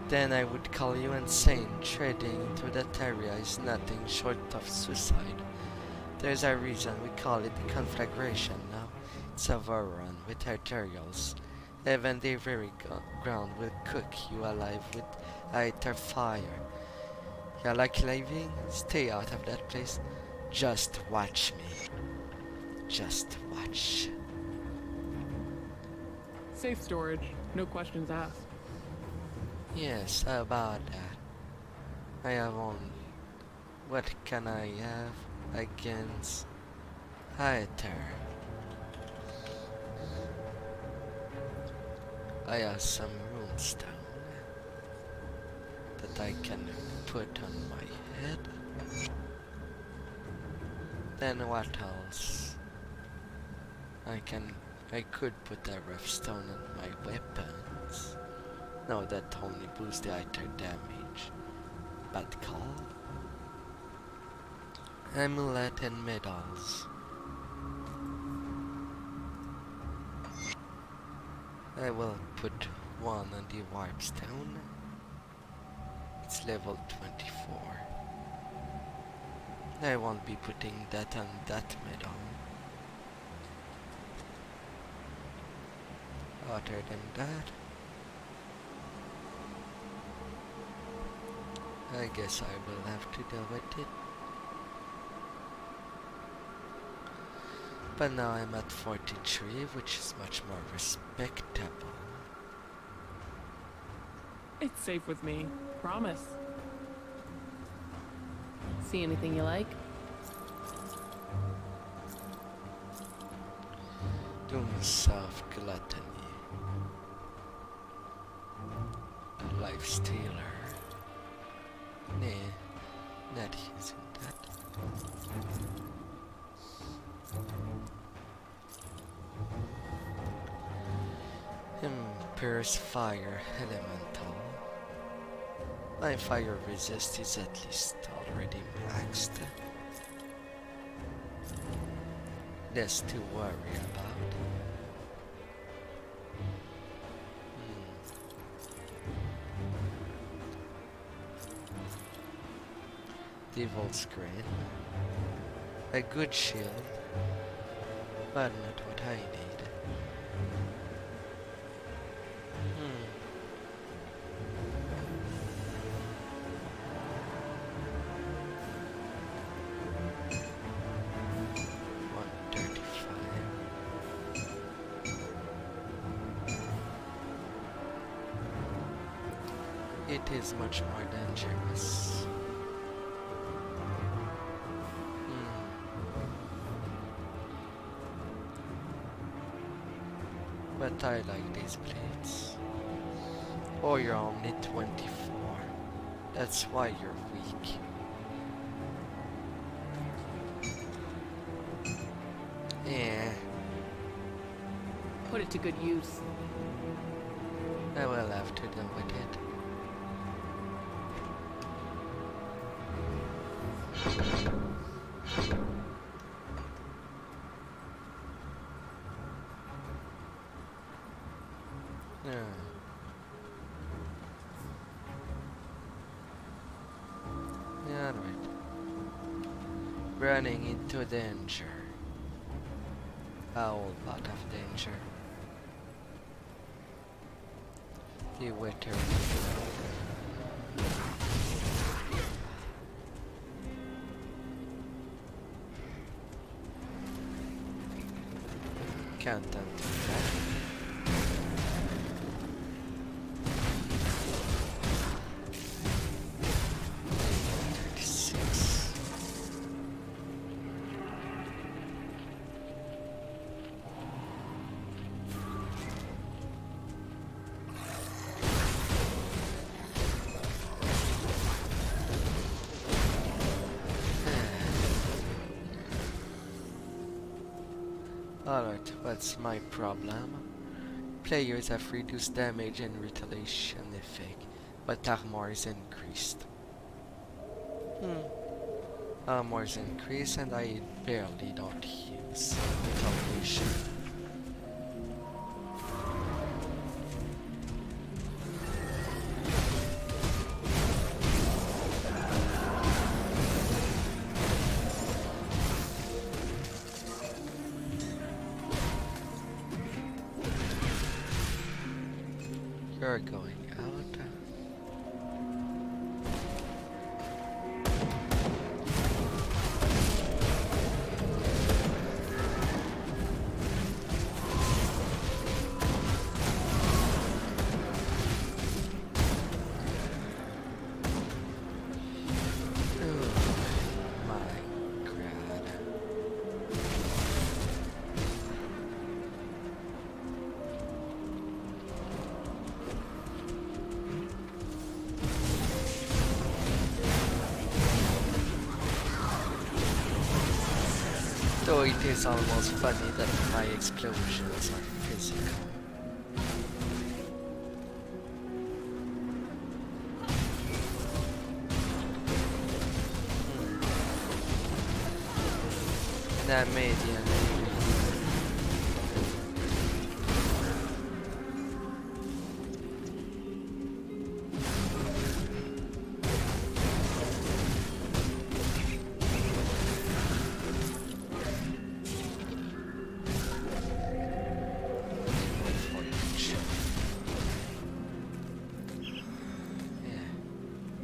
Then I would call you insane. Trading into that area is nothing short of suicide. There's a reason we call it the Conflagration now. It's overrun with arterials. Even the very ground will cook you alive with either fire. You like living? Stay out of that place. Just watch me. Just watch. Safe storage, no questions asked. Yes, about that. I have only. What can I have against Hyter? I have some runestone that I can put on my head. Then what else? I could put a rough stone on my weapons. No, that only boosts the item damage. Bad call. Amulet and medals. I will put one on the warp stone. It's level 24. I won't be putting that on that medal. Other than that, I guess I will have to deal with it. But now I'm at 43, which is much more respectable. It's safe with me, promise. See anything you like? Doom of gluttony. Life stealer. Nah, not using that. Emperor's Fire Elemental. My fire resist is at least already maxed. Less to worry about. Devil's Screen. A good shield, but not what I need. it is much more dangerous. But I like these blades. Oh, you're only 24. That's why you're weak. Yeah. Put it to good use. I will have to deal with it. Yeah, alright. Running into danger. A whole lot of danger. The winter. Can't undo that. Alright, what's my problem? Players have reduced damage and retaliation effect, but armor is increased. Armor is increased and I barely don't use retaliation. You're going out. Though it is almost funny that my explosions are physical. That made the enemy.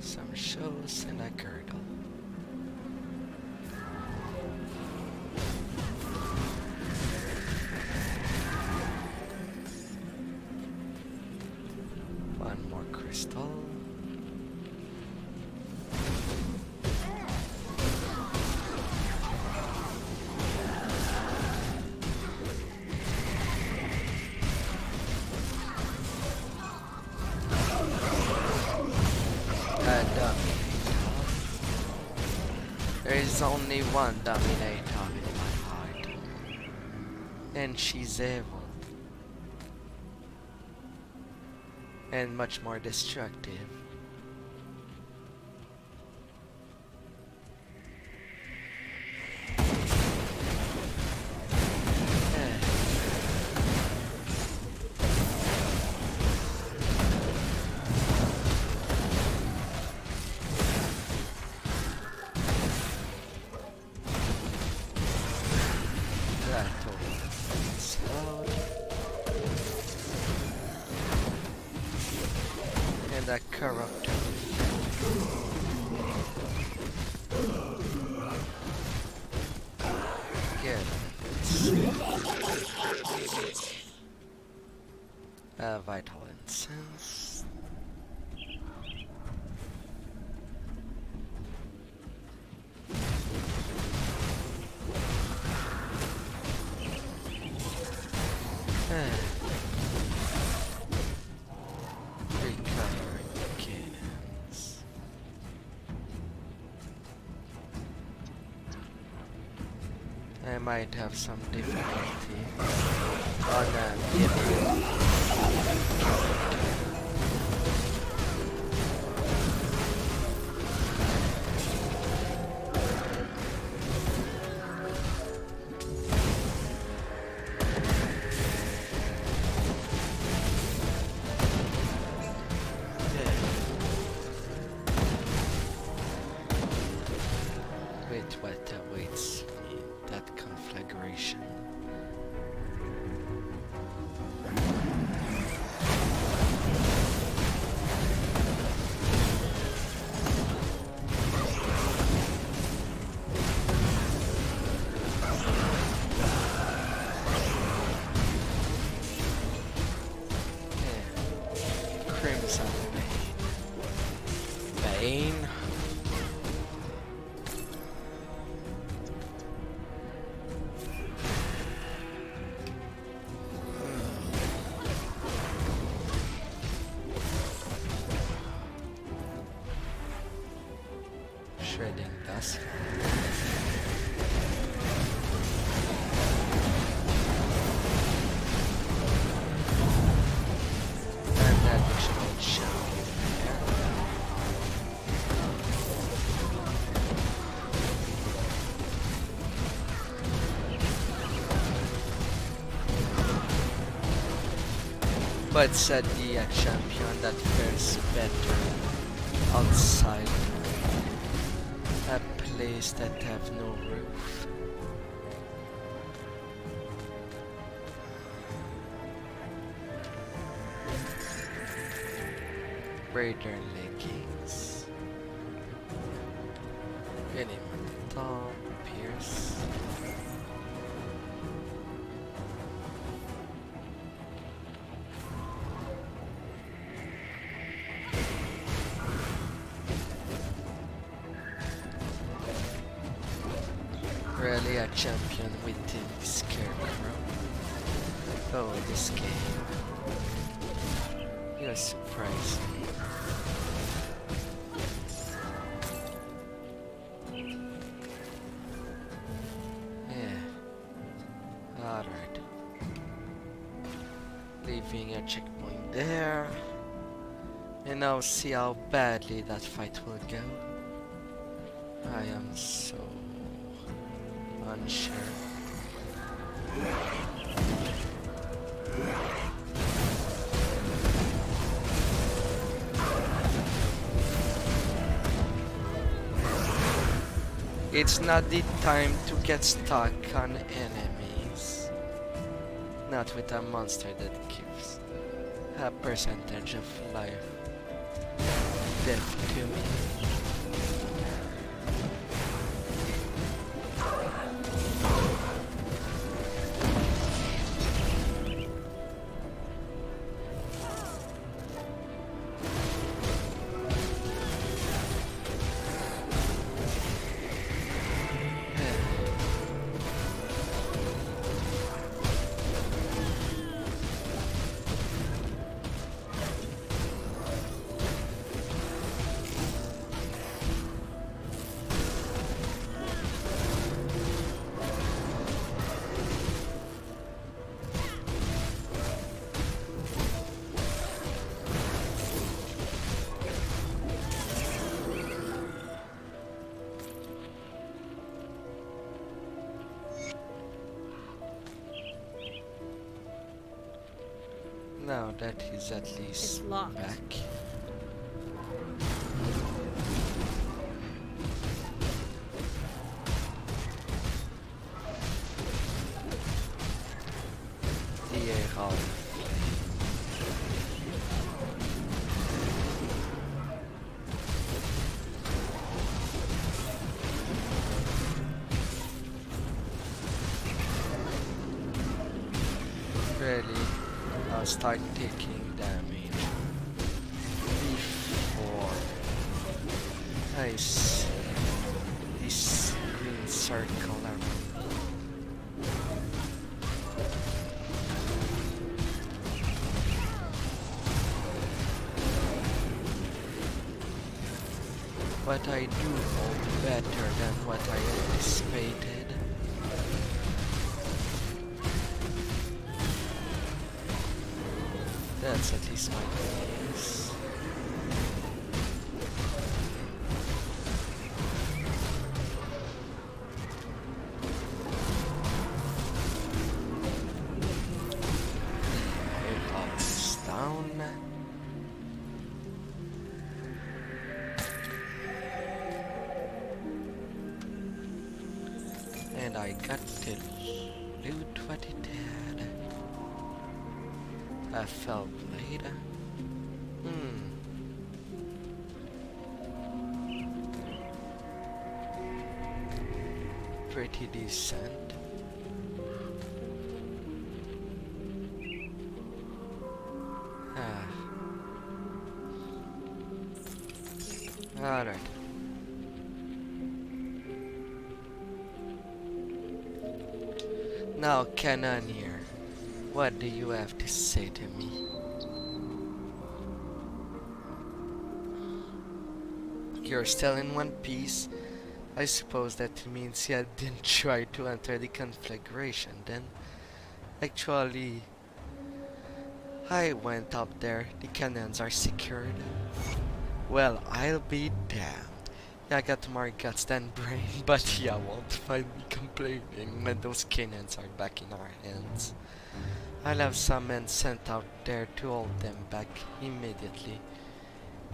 Some shows and a girdle. One more crystal. There is only one Dominator in my heart, and she's evil, and much more destructive. And that corruptor. Good. Vital incense. might have some difficulty on giving. Wait, what awaits me in that conflagration? Crimson Bane. Shredding dust. And additional champion there. But said the champion that fares better outside a place that have no roof. Raider leggings. Any top, Pierce. Really a champion within the Scarecrow. Oh, this game. You're surprising. Yeah. Alright. Leaving a checkpoint there. And now see how badly that fight will go. I am so unsure. It's not the time to get stuck on enemies. Not with a monster that gives a percentage of life death to me. Now that he's at least back. The air really, I'll start taking damage before I see this green circle around me. But I do hope better than what I anticipated. That's at least my guess. It's down. And I got to loot what it had. A fell blade. Pretty decent. Alright. Now, Cannoneer, what do you have to say to me? You're still in one piece. I suppose that means you didn't try to enter the conflagration then. Actually, I went up there. The cannons are secured. Well, I'll be damned. Yeah, I got more guts than brain, but yeah, won't find me complaining when those cannons are back in our hands. I'll have some men sent out there to hold them back immediately.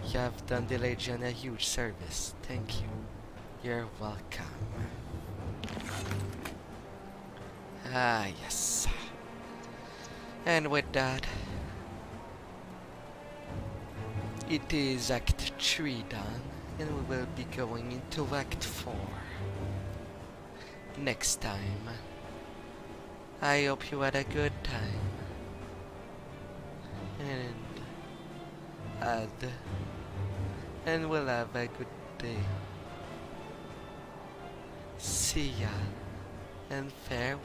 You have done the Legion a huge service. Thank you. You're welcome. Ah, yes. And with that, it is Act 3 done, and we will be going into Act 4 next time. I hope you had a good time, and we'll have a good day. See ya, and farewell.